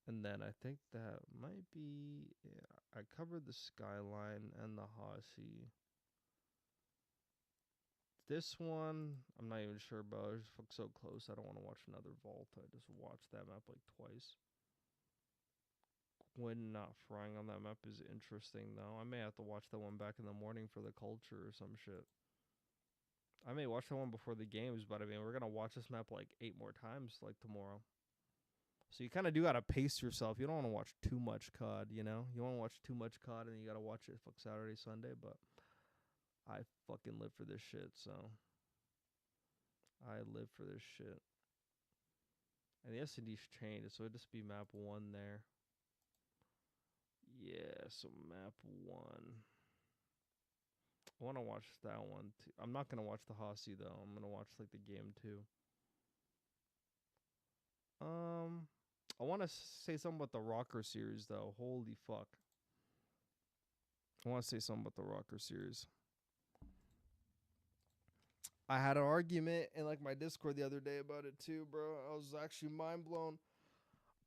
And then I think that might be. Yeah, I covered the Skyline and the Hossie. This one, I'm not even sure about. It's so close. I don't want to watch another vault. I just watched that map like twice. When not frying on that map is interesting, though. I may have to watch that one back in the morning for the culture or some shit. I may watch that one before the games, but I mean, we're going to watch this map like 8 more times like tomorrow. So you kind of do got to pace yourself. You don't want to watch too much COD, you know? You want to watch too much COD and you got to watch it Saturday, Sunday, but I fucking live for this shit, so I live for this shit. And the S&D's changed, so it'd just be map 1 there. Yeah, so map 1. I want to watch that one too. I'm not gonna watch the Hossie though. I'm gonna watch like the game too. I want to say something about the Røkkr series though. Holy fuck. I want to say something about the Røkkr series. I had an argument in like my Discord the other day about it too, bro. I was actually mind blown.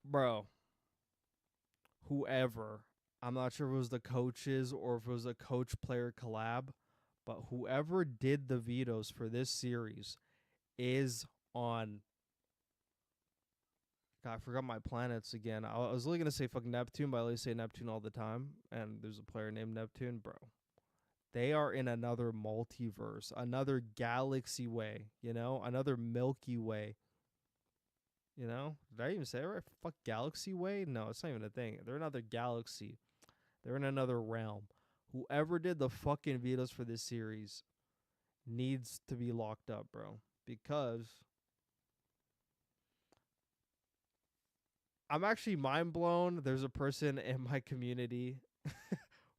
Bro, whoever, I'm not sure if it was the coaches or if it was a coach-player collab, but whoever did the vetoes for this series is on... God, I forgot my planets again. I was really going to say fucking Neptune, but I always say Neptune all the time, and there's a player named Neptune. Bro, they are in another multiverse, another galaxy way, you know? Another Milky Way. You know? Did I even say it right? Fuck, Galaxy Way? No, it's not even a thing. They're another galaxy. They're in another realm. Whoever did the fucking vetoes for this series needs to be locked up, bro. Because I'm actually mind blown. There's a person in my community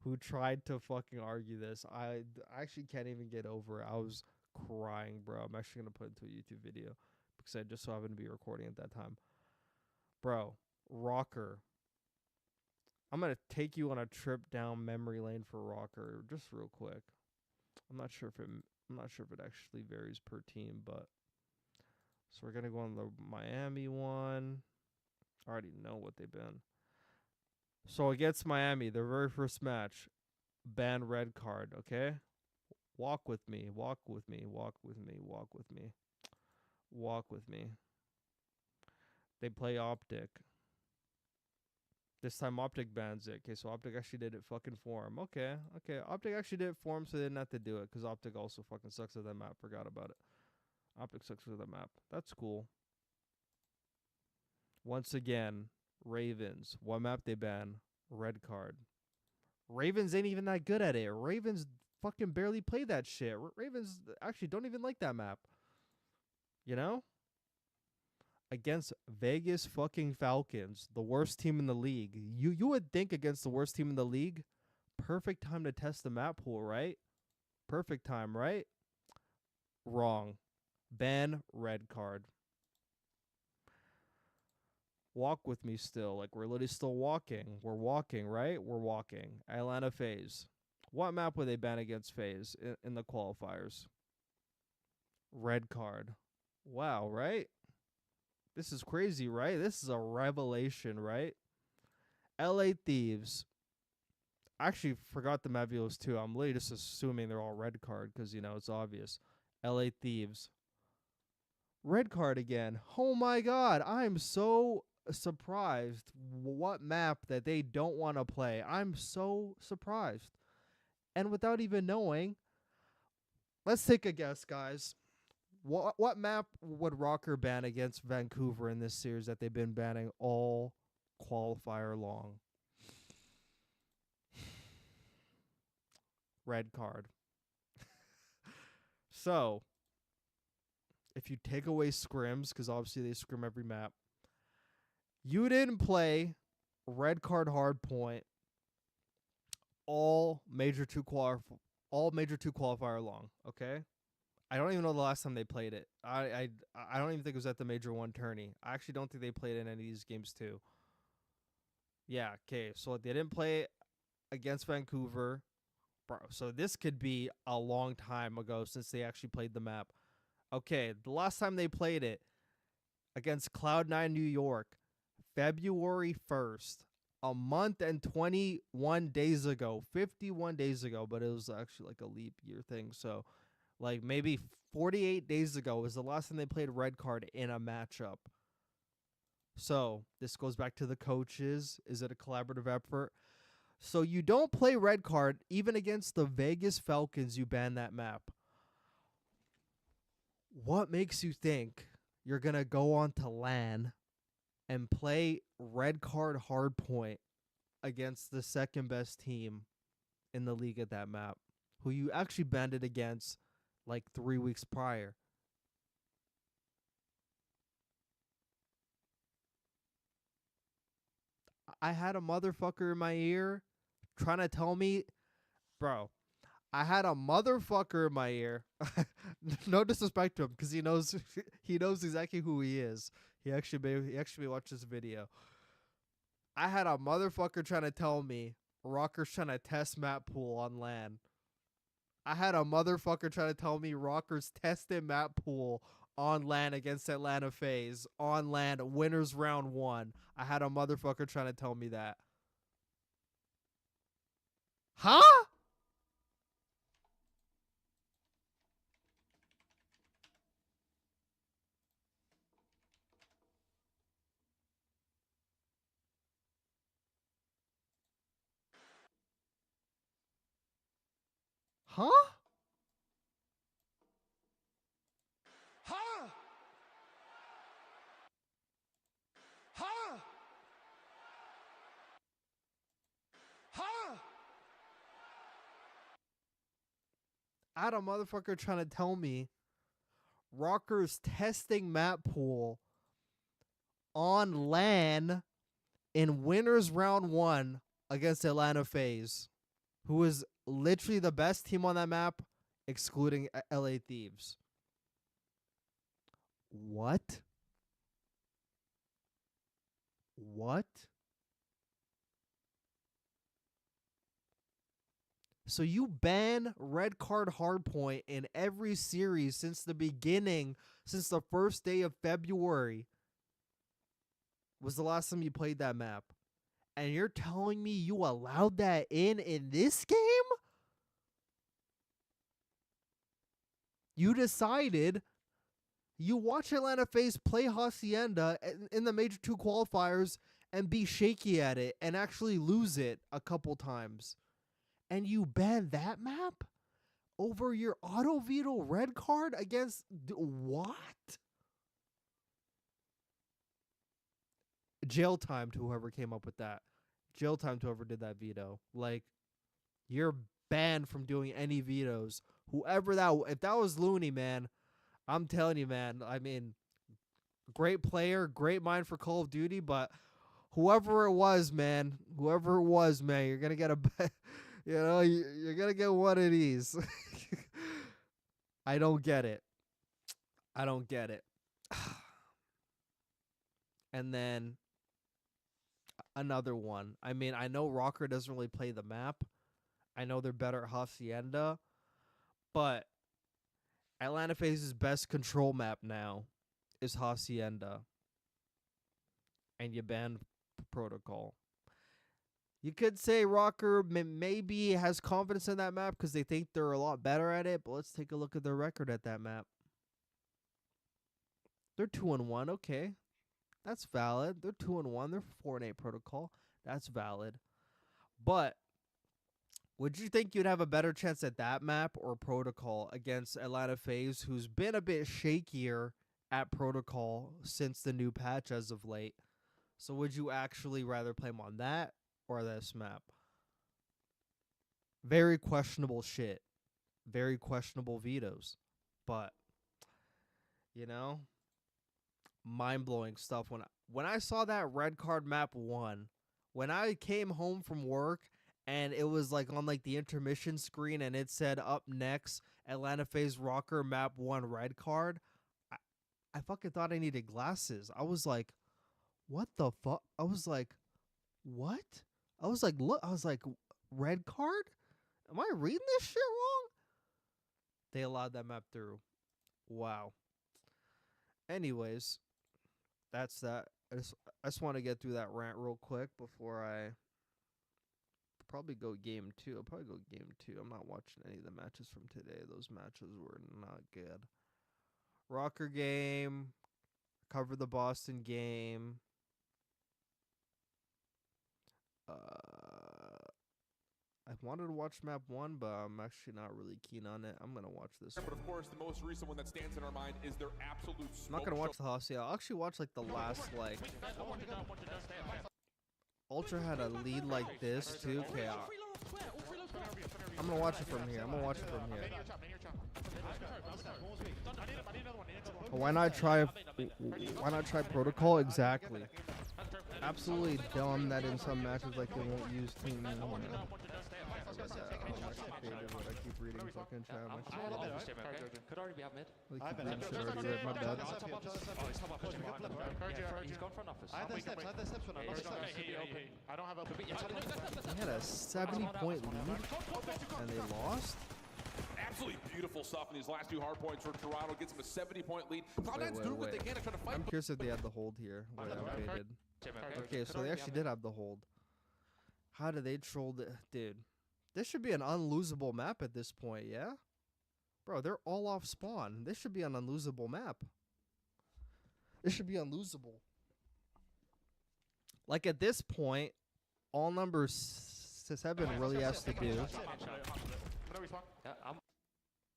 who tried to fucking argue this. I actually can't even get over it. I was crying, bro. I'm actually going to put it into a YouTube video because I just so happened to be recording at that time. Bro, Røkkr. I'm going to take you on a trip down memory lane for Røkkr just real quick. I'm not sure if it actually varies per team, but so we're going to go on the Miami one. I already know what they've been. So against Miami, their very first match, ban red card, okay? Walk with me, walk with me, walk with me, walk with me. Walk with me. They play OpTic. This time OpTic bans it. Okay, so OpTic actually did it fucking for him. Okay. OpTic actually did it for him, so they didn't have to do it, because OpTic also fucking sucks at that map. Forgot about it. OpTic sucks at that map. That's cool. Once again, Ravens. What map they ban? Red card. Ravens ain't even that good at it. Ravens fucking barely play that shit. Ravens actually don't even like that map. You know? Against Vegas fucking Falcons, the worst team in the league. You would think against the worst team in the league, perfect time to test the map pool, right? Perfect time, right? Wrong. Ban red card. Walk with me still. Like, we're literally still walking. We're walking, right? We're walking. Atlanta FaZe. What map would they ban against FaZe in the qualifiers? Red card. Wow, right? This is crazy, right? This is a revelation, right? LA Thieves. I actually forgot the map views too. I'm literally just assuming they're all red card because, you know, it's obvious. LA Thieves. Red card again. Oh my god. I'm so surprised what map that they don't want to play. I'm so surprised. And without even knowing, let's take a guess, guys. What map would Røkkr ban against Vancouver in this series that they've been banning all qualifier long? Red card. So, if you take away scrims, because obviously they scrim every map, you didn't play red card hardpoint all major two qualifier long, okay? I don't even know the last time they played it. I don't even think it was at the Major 1 tourney. I actually don't think they played in any of these games too. Yeah, okay. So they didn't play against Vancouver. Bro, so this could be a long time ago since they actually played the map. Okay, the last time they played it against Cloud9 New York, February 1st, a month and 21 days ago, 51 days ago, but it was actually like a leap year thing. So, like maybe 48 days ago was the last time they played red card in a matchup. So, this goes back to the coaches. Is it a collaborative effort? So, you don't play red card even against the Vegas Falcons, you ban that map. What makes you think you're going to go on to LAN and play red card hardpoint against the second best team in the league at that map, who you actually banned it against like 3 weeks prior? I had a motherfucker in my ear trying to tell me, bro, I had a motherfucker in my ear. No disrespect to him, because he knows exactly who he is. He actually watched this video. I had a motherfucker trying to tell me Røkkr's trying to test map pool on LAN. I had a motherfucker trying to tell me Røkkr's testing map pool on LAN against Atlanta FaZe. On LAN, winners round 1. I had a motherfucker trying to tell me that. Huh? Huh? Huh? Huh? Huh? I had a motherfucker trying to tell me Røkkr's testing map pool on LAN in winners round 1 against Atlanta FaZe, who is literally the best team on that map, excluding LA Thieves. What? What? So you ban red card hardpoint in every series since the beginning, since the first day of February was the last time you played that map. And you're telling me you allowed that in this game? You decided, you watch Atlanta FaZe play Hacienda in the Major 2 qualifiers and be shaky at it and actually lose it a couple times. And you ban that map over your auto veto red card against what? Jail time to whoever came up with that. Jail time to whoever did that veto. Like, you're banned from doing any vetoes. Whoever that, if that was Looney, man, I'm telling you, man. I mean, great player, great mind for Call of Duty, but whoever it was, man, you're gonna get a, you're gonna get one of these. I don't get it. And then another one. I mean, I know Røkkr doesn't really play the map. I know they're better at Hacienda, but Atlanta FaZe's best control map now is Hacienda. And you ban Protocol. You could say Røkkr maybe has confidence in that map because they think they're a lot better at it, but let's take a look at their record at that map. They're 2-1, okay. That's valid. They're 2-1. They're 4-8 Protocol. That's valid. But would you think you'd have a better chance at that map or Protocol against Atlanta FaZe, who's been a bit shakier at Protocol since the new patch as of late? So would you actually rather play them on that or this map? Very questionable shit. Very questionable vetoes. But, you know, mind-blowing stuff. When I saw that red card map 1, when I came home from work and it was like on like the intermission screen and it said up next Atlanta FaZe Røkkr map 1 red card, I fucking thought I needed glasses. I was like, what the fuck? I was like, what? I was like, look, I was like, red card? Am I reading this shit wrong? They allowed that map through. Wow. Anyways, that's that. I just want to get through that rant real quick before I probably go game 2. I'll probably go game 2. I'm not watching any of the matches from today. Those matches were not good. Røkkr game. Cover the Boston game. I wanted to watch map 1, but I'm actually not really keen on it. I'm going to watch this. But of course, the most recent one that stands in our mind is their absolute I'm not going to watch the Hacienda. I'll actually watch like the last, like... Ultra had a lead like this, too. Okay, I'm going to watch it from here. Why not try Protocol? Exactly. absolutely dumb that in some matches like they won't use team. I keep reading fucking chat. Could already be out mid. My bad. He's gone front office. I have the steps when I don't have open. They had a 70-point lead and they lost. Absolutely beautiful stuff in these last two hard points for Toronto. Gets them a 70-point lead. Cloud9's doing what they can to try to fight. I'm curious if they had the hold here. Where they updated. Okay, so they actually did have the hold. How did they troll the dude? This should be an unlosable map at this point, yeah? Bro, they're all off spawn. This should be an unlosable map. This should be unlosable. Like at this point, all number 7 really has to do.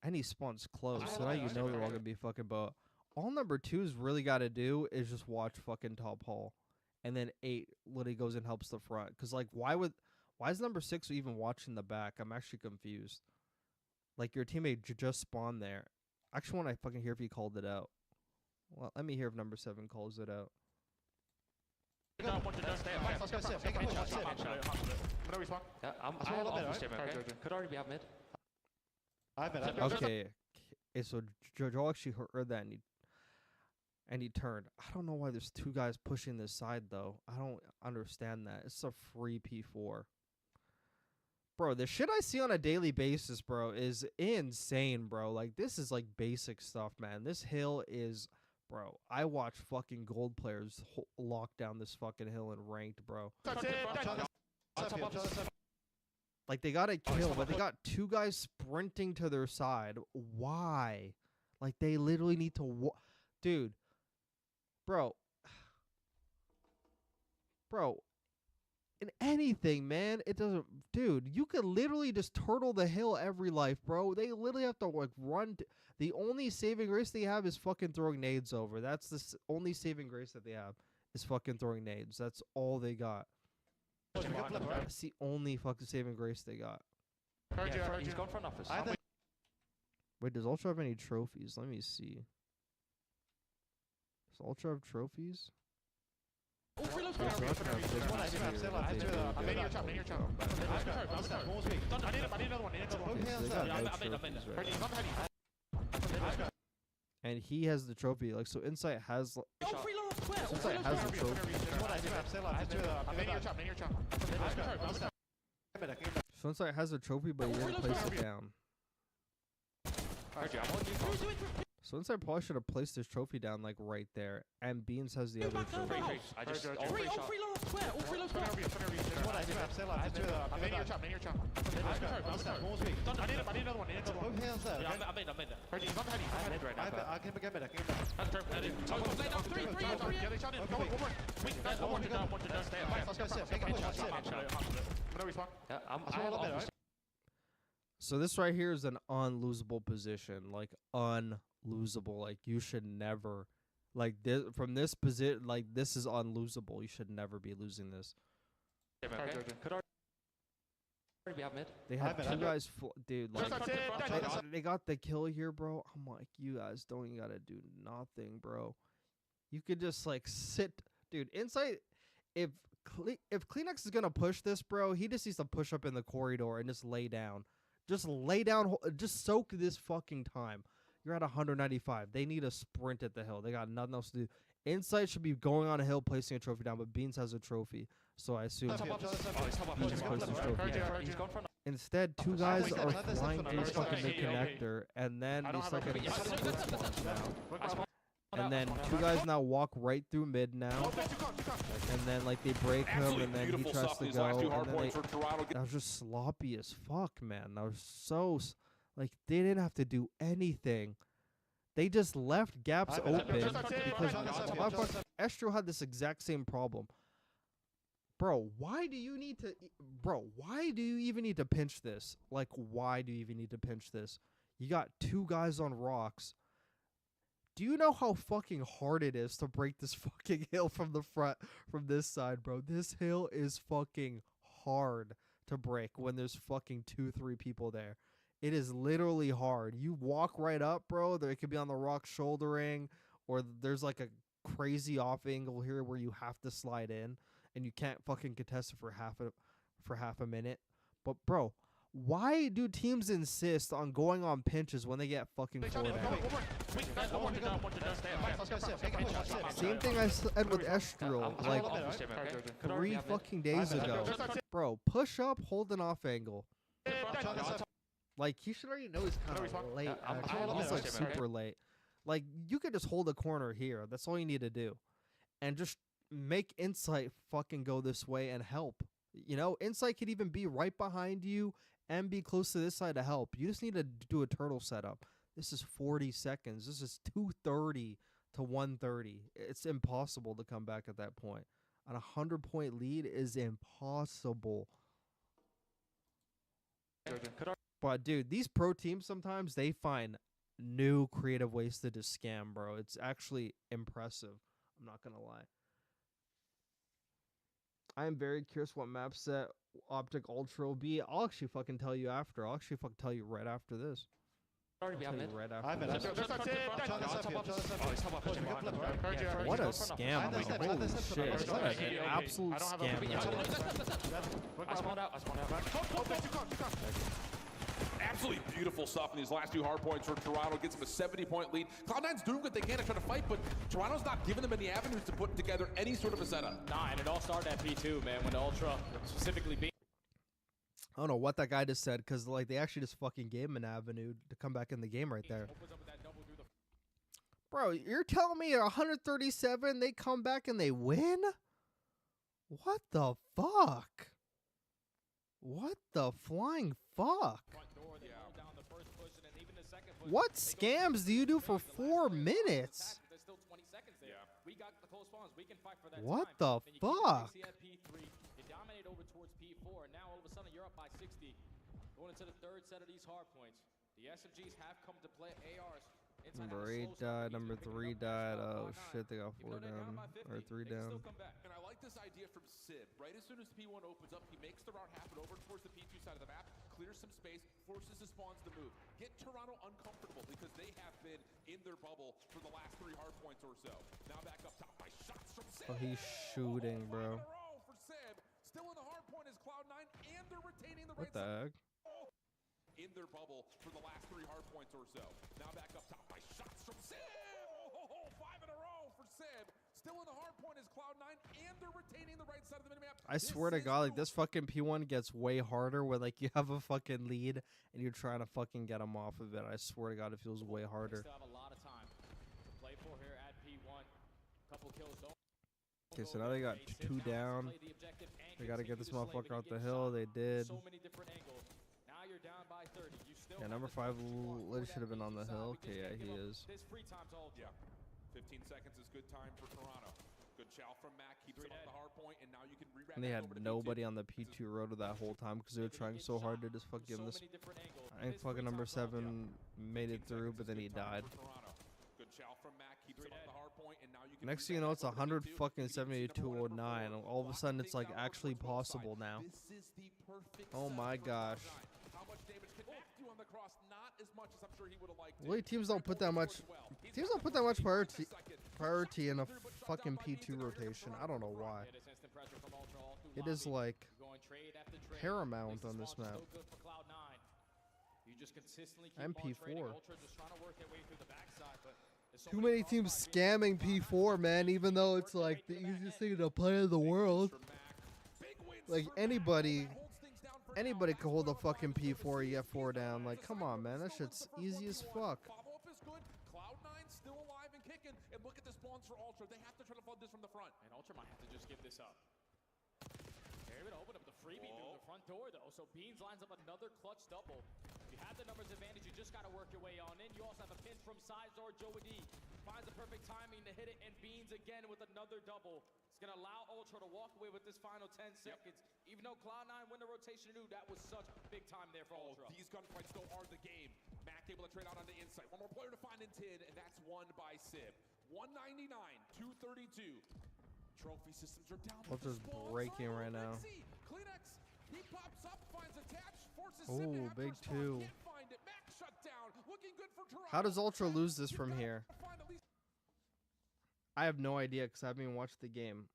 And he spawns close, so now you know they're all gonna be fucking boat. All number 2's really gotta do is just watch fucking top hall. And then 8 literally goes and helps the front. Cause like why is number 6 even watching the back? I'm actually confused. Like your teammate just spawned there. I actually want to fucking hear if he called it out. Well, let me hear if number 7 calls it out. Could already be out mid. Okay, so Joe actually heard that and he turned. I don't know why there's 2 guys pushing this side though. I don't understand that. It's a free P4. Bro, the shit I see on a daily basis, bro, is insane, bro. Like, this is, like, basic stuff, man. This hill is, bro, I watch fucking gold players lock down this fucking hill in ranked, bro. Like, they got a kill, but they got 2 guys sprinting to their side. Why? Like, they literally need to... Dude. Bro. Bro. In anything, man, it doesn't... Dude, you could literally just turtle the hill every life, bro. They literally have to, like, run... The only saving grace they have is fucking throwing nades over. That's the only saving grace that they have, is fucking throwing nades. That's all they got. That's the only fucking saving grace they got. He's gone front office. Wait, does Ultra have any trophies? Let me see. Does Ultra have trophies? And he has the trophy. Like, so Insight has... Insight has the trophy. So Insight has a trophy, but he didn't place it down. So Insight probably should have placed his trophy down, like, right there. And Beans has the other trophy. So this right here is an unlosable position, like unlosable. Like you should never, like this from this position. Like this is unlosable. You should never be losing this. They had 2 guys, dude. Like, they got the kill here, bro. I'm like, you guys don't even gotta do nothing, bro. You could just like sit, dude. Insight, if Climax is gonna push this, bro, he just needs to push up in the corridor and just lay down. Just lay down, just soak this fucking time. You're at 195. They need a sprint at the hill. They got nothing else to do. Insight should be going on a hill, placing a trophy down, but Beans has a trophy. So I assume Beans puts his trophy down. Instead, 2 guys are flying through fucking the connector, and then the second split spawns now. And then 2 guys now walk right through mid now. And then, like, they break him, and then he tries to go. And then that was just sloppy as fuck, man. That was so... Like, they didn't have to do anything. They just left gaps open because Estro had this exact same problem. Bro, why do you need to... Bro, why do you even need to pinch this? Like, why do you even need to pinch this? You got 2 guys on rocks. Do you know how fucking hard it is to break this fucking hill from the front, from this side, bro? This hill is fucking hard to break when there's fucking 2-3 people there. It is literally hard. You walk right up, bro. There, it could be on the rock shouldering, or there's like a crazy off angle here where you have to slide in. and you can't fucking contest it for half a minute. But bro, why do teams insist on going on pinches when they get fucking 4 down? Same thing I said with Estrel like 3 fucking days ago. Bro, push up, hold an off angle. Like, he should already know he's kind of late. He's like super late. Like, you could just hold a corner here. That's all you need to do. And just make Insight fucking go this way and help. You know, Insight could even be right behind you and be close to this side to help. You just need to do a turtle setup. This is 40 seconds. This is 2:30 to 1:30. It's impossible to come back at that point. On a 100-point lead is impossible. But, dude, these pro teams sometimes, they find new creative ways to just scam, bro. It's actually impressive. I'm not going to lie. I am very curious what map set OpTic Ultra will be. I'll actually fucking tell you after. I'll actually fucking tell you right after this. Right after this. What a scam, bro. Holy shit. What an absolute scam. I spawned out. Absolutely beautiful stuff in these last 2 hard points for Toronto. Gets them a 70-point lead. Cloud9's doing what they can to try to fight, but Toronto's not giving them any avenues to put together any sort of a setup. Nah, and it all started at P2, man, when the Ultra specifically beat. I don't know what that guy just said, because like they actually just fucking gave him an avenue to come back in the game right there. Bro, you're telling me at 137 they come back and they win? What the fuck? What the flying fuck? What scams do you do for 4 minutes? What the fuck? Over towards P4, and now all of a sudden you're up by 60. Going into the 3rd set of these hard points. The SMGs have come to play. ARs. Number 8 died, number 3 died. Oh shit, they got 4 down. Or 3 down. And I like this idea from Sib. Right as soon as P1 opens up, he makes the route happen over towards the P2 side of the map, clears some space, forces his spawns to move. Get Toronto uncomfortable because they have been in their bubble for the last 3 hard points or so. Now back up top by shots from Sib. Oh, he's shooting, bro. For Sib. Still in the hard point is Cloud9, and they're retaining the right side. What the heck? In their bubble for the last 3 hard points or so. Now back up top by shots from Sib. 5 in a row for Sib. Still in the hard point is Cloud9, and they're retaining the right side of the minimap. I swear to God, like this fucking P1 gets way harder when like you have a fucking lead and you're trying to fucking get them off of it. I swear to God, it feels way harder. Still have a lot of time to play for here at P1. Couple kills. Okay, so now they got 2 down. They got to get this motherfucker out the hill. They did. Yeah, number 5 should have been on the hill. Okay, yeah, he is. Yeah, 15 seconds is good time for Toronto. Good chow from Mac, keeps him on the hard point, and now you can re-wrap. And they had nobody on the P2 rotor that whole time because they were trying so hard to just fuck give him this. I think fucking number 7 made it through, but then he died. Good chow from Mac, keeps him on the hard point, and now you can. Next thing you know, it's 100 fucking 7209. All of a sudden, it's like actually possible now. Oh my gosh. How much damage can Mac do on the cross? Not as much as I'm sure he would have liked. Really, teams don't put that much. Teams don't put that much priority in a fucking P2 rotation. I don't know why. It is like paramount on this map. And P4. Too many teams scamming P4, man, even though it's like the easiest thing to play in the world. Like anybody could hold a fucking P4, you get 4 down. Like, come on, man, that shit's easy as fuck. Follow-up is good. Cloud9 still alive and kicking. And look at the spawns for Ultra. They have to try to flood this from the front. And Ultra might have to just give this up. They're able to open up the freebie through the front door, though. So Beans lines up another clutch double. You have the numbers advantage. You just got to work your way on in. You also have a pinch from Sizor. Joey D finds the perfect timing to hit it. And Beans again with another double. It's going to allow Ultra to walk away with this final 10 seconds. Even though Cloud9 win the rotation to do, that was such big time there for Ultra. These gunfights though are the game. Mac able to trade out onto Insight. One more player to find in Tid, and that's won by Sib. 199, 232. Trophy systems are down. Ultra's breaking right now. Climax, he pops up, finds attach, forces oh, big 2. Can't find it. Mac shut down. Looking good for Toronto. How does Ultra lose this from here? I have no idea because I haven't even watched the game.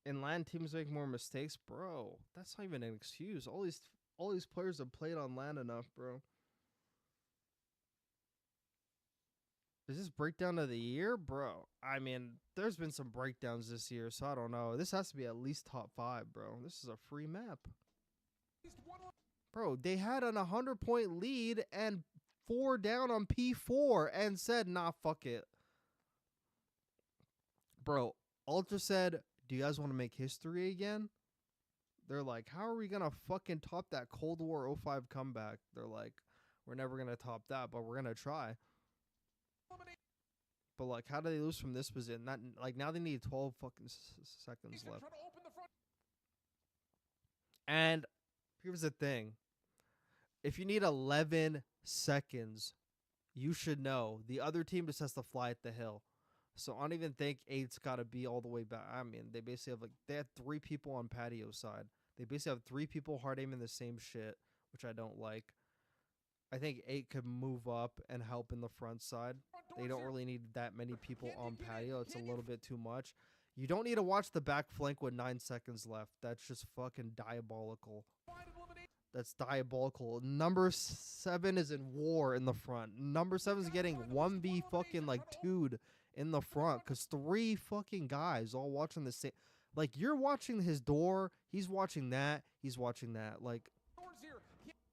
And LAN teams make more mistakes, bro. That's not even an excuse. All these players have played on LAN enough, bro. Is this breakdown of the year, bro? I mean, there's been some breakdowns this year, so I don't know. This has to be at least top 5, bro. This is a free map. Bro, they had an 100-point lead and 4 down on P4 and said, nah, fuck it. Bro, Ultra said, do you guys want to make history again? They're like, how are we going to fucking top that Cold War 05 comeback? They're like, we're never going to top that, but we're going to try. But, like, how do they lose from this position? Not, like, now they need 12 fucking seconds left. And here's the thing. If you need 11 seconds, you should know the other team just has to fly at the hill. So I don't even think 8's got to be all the way back. I mean, they basically have, like, they had 3 people on patio side. They basically have 3 people hard aiming the same shit, which I don't like. I think 8 could move up and help in the front side. They don't really need that many people on patio. It's a little bit too much. You don't need to watch the back flank with 9 seconds left. That's just fucking diabolical. That's diabolical. Number 7 is in war in the front. Number 7 is getting 1v fucking like 2'd in the front because 3 fucking guys all watching the same. Like, you're watching his door. He's watching that. He's watching that. Like,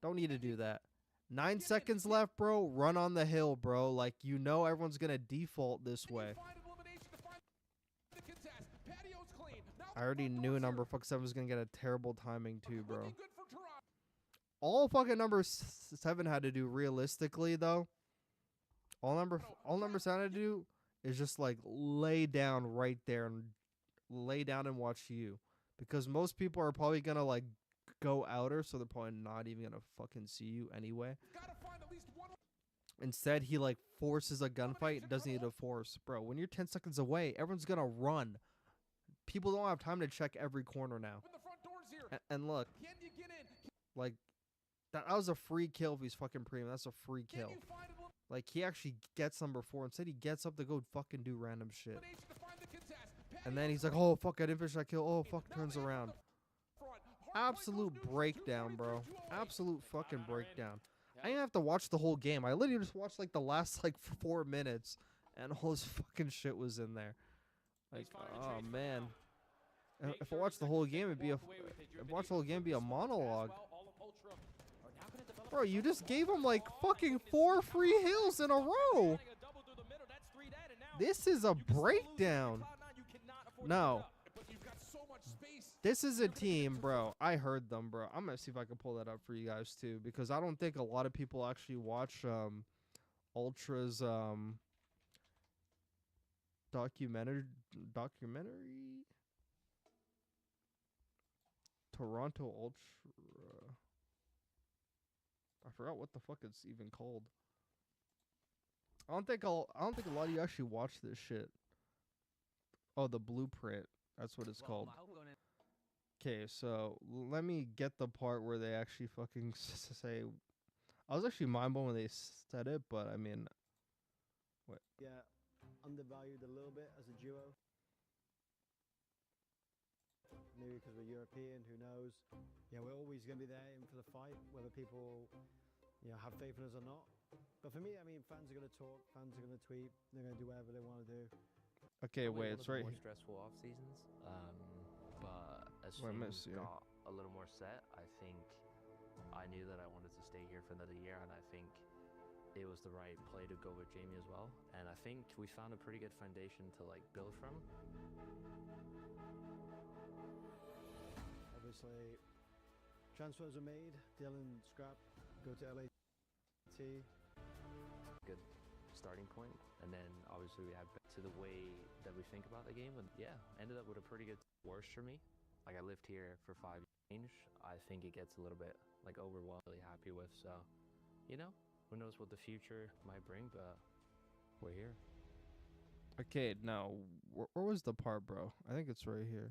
don't need to do that. 9 seconds left, bro. Run on the hill, bro. Like, you know everyone's going to default this way. I already knew number 7 was going to get a terrible timing too, bro. All fucking number 7 had to do realistically, though. All number 7 had to do is just, like, lay down right there and lay down and watch you. Because most people are probably going to, like, go outer, so they're probably not even gonna fucking see you anyway. Instead, he like forces a gunfight. Doesn't need to force, bro. When you're 10 seconds away, everyone's gonna run. People don't have time to check every corner now. And look, like that was a free kill if he's fucking premium. That's a free kill. Like, he actually gets number 4. Instead, he gets up to go fucking do random shit. And then he's like, oh fuck, I didn't finish that kill. Oh fuck, turns around. Absolute breakdown, bro. Absolute fucking breakdown. I didn't have to watch the whole game. I literally just watched like the last like 4 minutes, and all this fucking shit was in there. Like, oh man. If I watched the whole game, it'd be a monologue. Bro, you just gave him like fucking 4 free hills in a row. This is a breakdown. No. This is a team, bro. I heard them, bro. I'm going to see if I can pull that up for you guys, too. Because I don't think a lot of people actually watch Ultra's documentary? Toronto Ultra. I forgot what the fuck it's even called. I don't think a lot of you actually watch this shit. Oh, the Blueprint. That's what it's called. Okay, so let me get the part where they actually fucking say. I was actually mind blown when they said it, but I mean, what? Yeah, undervalued a little bit as a duo. Maybe because we're European, who knows? Yeah, we're always going to be there in for the fight, whether people, have faith in us or not. But for me, I mean, fans are going to talk, fans are going to tweet, they're going to do whatever they want to do. Okay, wait, it's right here. More stressful off seasons, but as things got a little more set, I think I knew that I wanted to stay here for another year, and I think it was the right play to go with Jamie as well. And I think we found a pretty good foundation to like build from. Obviously, transfers are made. Dylan, Scrap, go to LAT. Good starting point, and then obviously we add to the way that we think about the game, and yeah, ended up with a pretty good worst for me. Like, I lived here for 5 years. I think it gets a little bit like overwhelmed. Really happy with, so who knows what the future might bring, but we're here. Okay, now where was the part, bro? I think it's right here.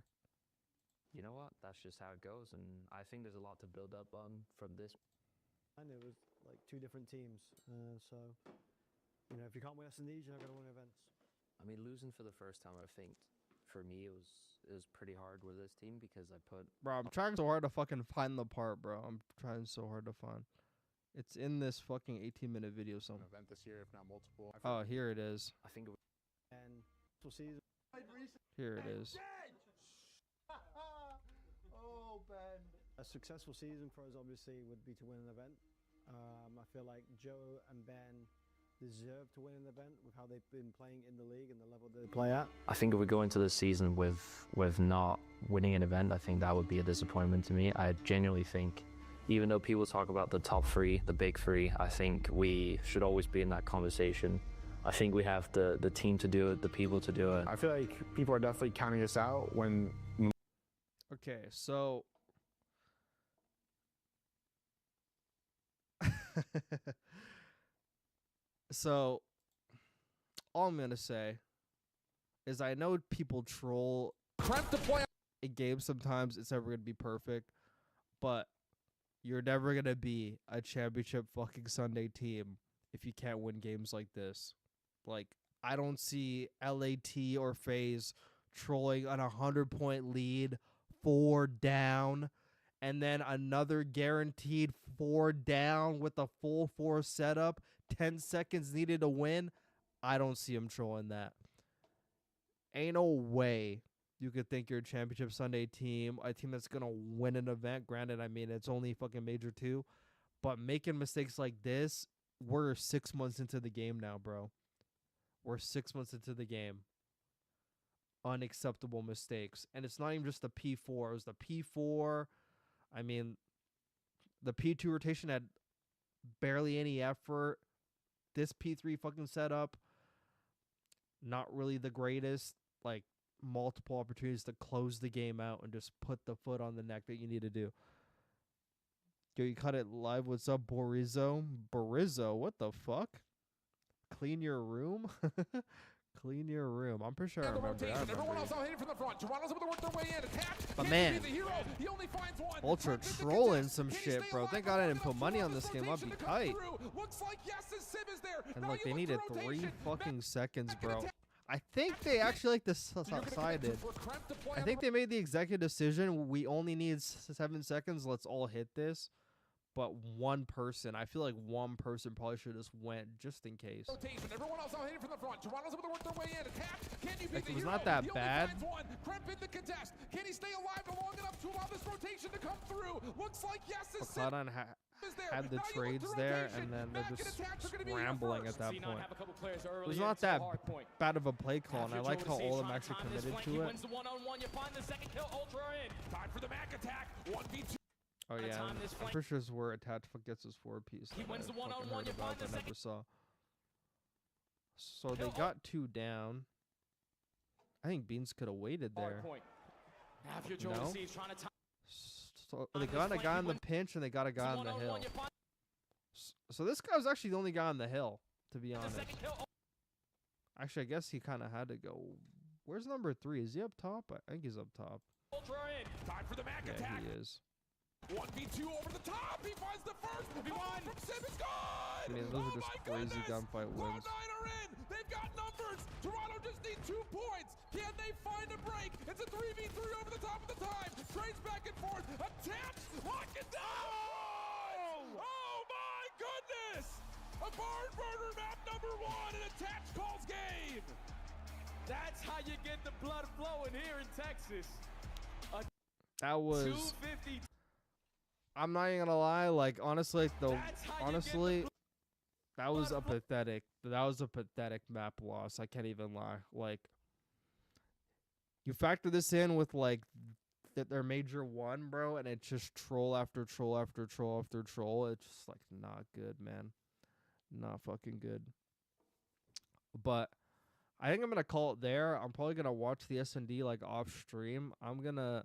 You know what? That's just how it goes, and I think there's a lot to build up on from this. And it was like 2 different teams, so if you can't win SNDs, you're not going to win events. I mean, losing for the first time, I think, for me, it was pretty hard with this team because I put. Bro, I'm trying so hard to fucking find the part, bro. I'm trying so hard to find. It's in this fucking 18-minute video somewhere. Event this year, if not multiple. Oh, here it is. I think. And we'll see. Here it is. Oh, Ben. A successful season for us, obviously, would be to win an event. I feel like Joe and Ben deserve to win an event with how they've been playing in the league and the level they play at. I think if we go into this season with not winning an event, I think that would be a disappointment to me. I genuinely think, even though people talk about the top three, the big three, I think we should always be in that conversation. I think we have the team to do it, the people to do it. I feel like people are definitely counting us out when. Okay, so. So, all I'm gonna say is I know people troll a game sometimes. It's never gonna be perfect, but you're never gonna be a championship fucking Sunday team if you can't win games like this. Like, I don't see LAT or FaZe trolling on 100-point lead, 4 down, and then another guaranteed 4 down with a full 4 setup, 10 seconds needed to win. I don't see him trolling that. Ain't no way you could think you're a championship Sunday team, a team that's going to win an event. Granted, I mean, it's only fucking Major 2, but making mistakes like this, we're 6 months into the game now, bro. We're 6 months into the game. Unacceptable mistakes. And it's not even just the P4. It was the P4. I mean, the P2 rotation had barely any effort. This P3 fucking setup, not really the greatest. Like, multiple opportunities to close the game out and just put the foot on the neck that you need to do. Yo, you cut it live. What's up, Borito? Borito, what the fuck? Clean your room? Clean your room. I'm pretty sure I remember that. Everyone else out hitting from the front. Toronto's able to work their way in. Attack. But man, Ultra trolling some shit, bro. Thank God I didn't put money on this game. I'd be tight. And look, they needed 3 fucking seconds, bro. I think they actually decided. I think they made the executive decision. We only need 7 seconds. Let's all hit this. But one person, I feel like one person probably should have just went just in case. Everyone else out hitting from the front. Toronto's able to work their way in. Attack. Can you beat Like, the it was hero? not that He only bad. finds one. Kremp in the contest. Can he stay alive long enough to allow this rotation to come through? Looks like yes. But Cloud9 had the trades there, and then they're just scrambling at that point. It was not that bad of a play call, and I like how all of them actually committed to it. Time for the Mac attack. 1v2. Oh yeah, I'm pretty sure this is where Attached gets his 4-piece. He wins the one-on-one. I never saw. So they got 2 down. I think Beans could have waited there. No. So they got a guy on the pinch and they got a guy on the hill. So this guy was actually the only guy on the hill, to be honest. Actually, I guess he kind of had to go. Where's number 3? Is he up top? I think he's up top. Time for the Mac attack. Yeah, he is. 1v2 over the top. He finds the first. He won. From Sim is gone. I mean, those are just crazy gunfight wins. Cloud9 are in. They've got numbers. Toronto just needs 2 points. Can they find a break? It's a 3v3 over the top of the time. Trades back and forth. Attach. Lock it down. Oh my goodness. A barn burner map number 1 and Attach calls game. That's how you get the blood flowing here in Texas. That was. 250. I'm not even gonna lie. Like, honestly, that was a pathetic. That was a pathetic map loss. I can't even lie. Like, you factor this in with like that their Major 1, bro, and it's just troll after troll after troll after troll. It's just like not good, man. Not fucking good. But I think I'm gonna call it there. I'm probably gonna watch the S&D like off stream. I'm gonna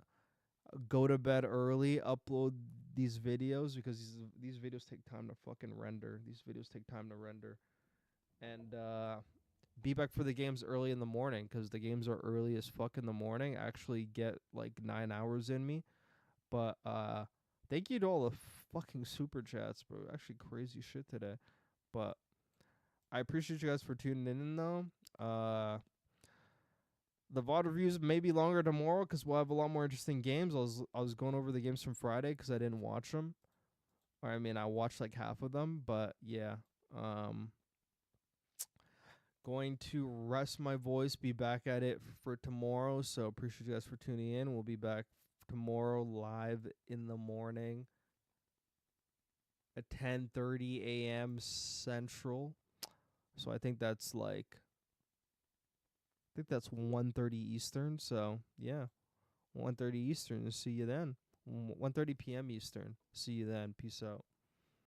go to bed early, upload these videos because these videos take time to fucking render. These videos take time to render. And be back for the games early in the morning because the games are early as fuck in the morning. I actually get like 9 hours in me. But thank you to all the fucking super chats, bro. Actually crazy shit today. But I appreciate you guys for tuning in though. the VOD reviews may be longer tomorrow because we'll have a lot more interesting games. I was going over the games from Friday because I didn't watch them. Or I mean, I watched like half of them, but yeah. Going to rest my voice, be back at it for tomorrow. So appreciate you guys for tuning in. We'll be back tomorrow live in the morning at 10:30 a.m. Central. So I think that's 1:30 Eastern. So yeah, 1:30 Eastern. See you then. 1:30 p.m. Eastern. See you then. Peace out.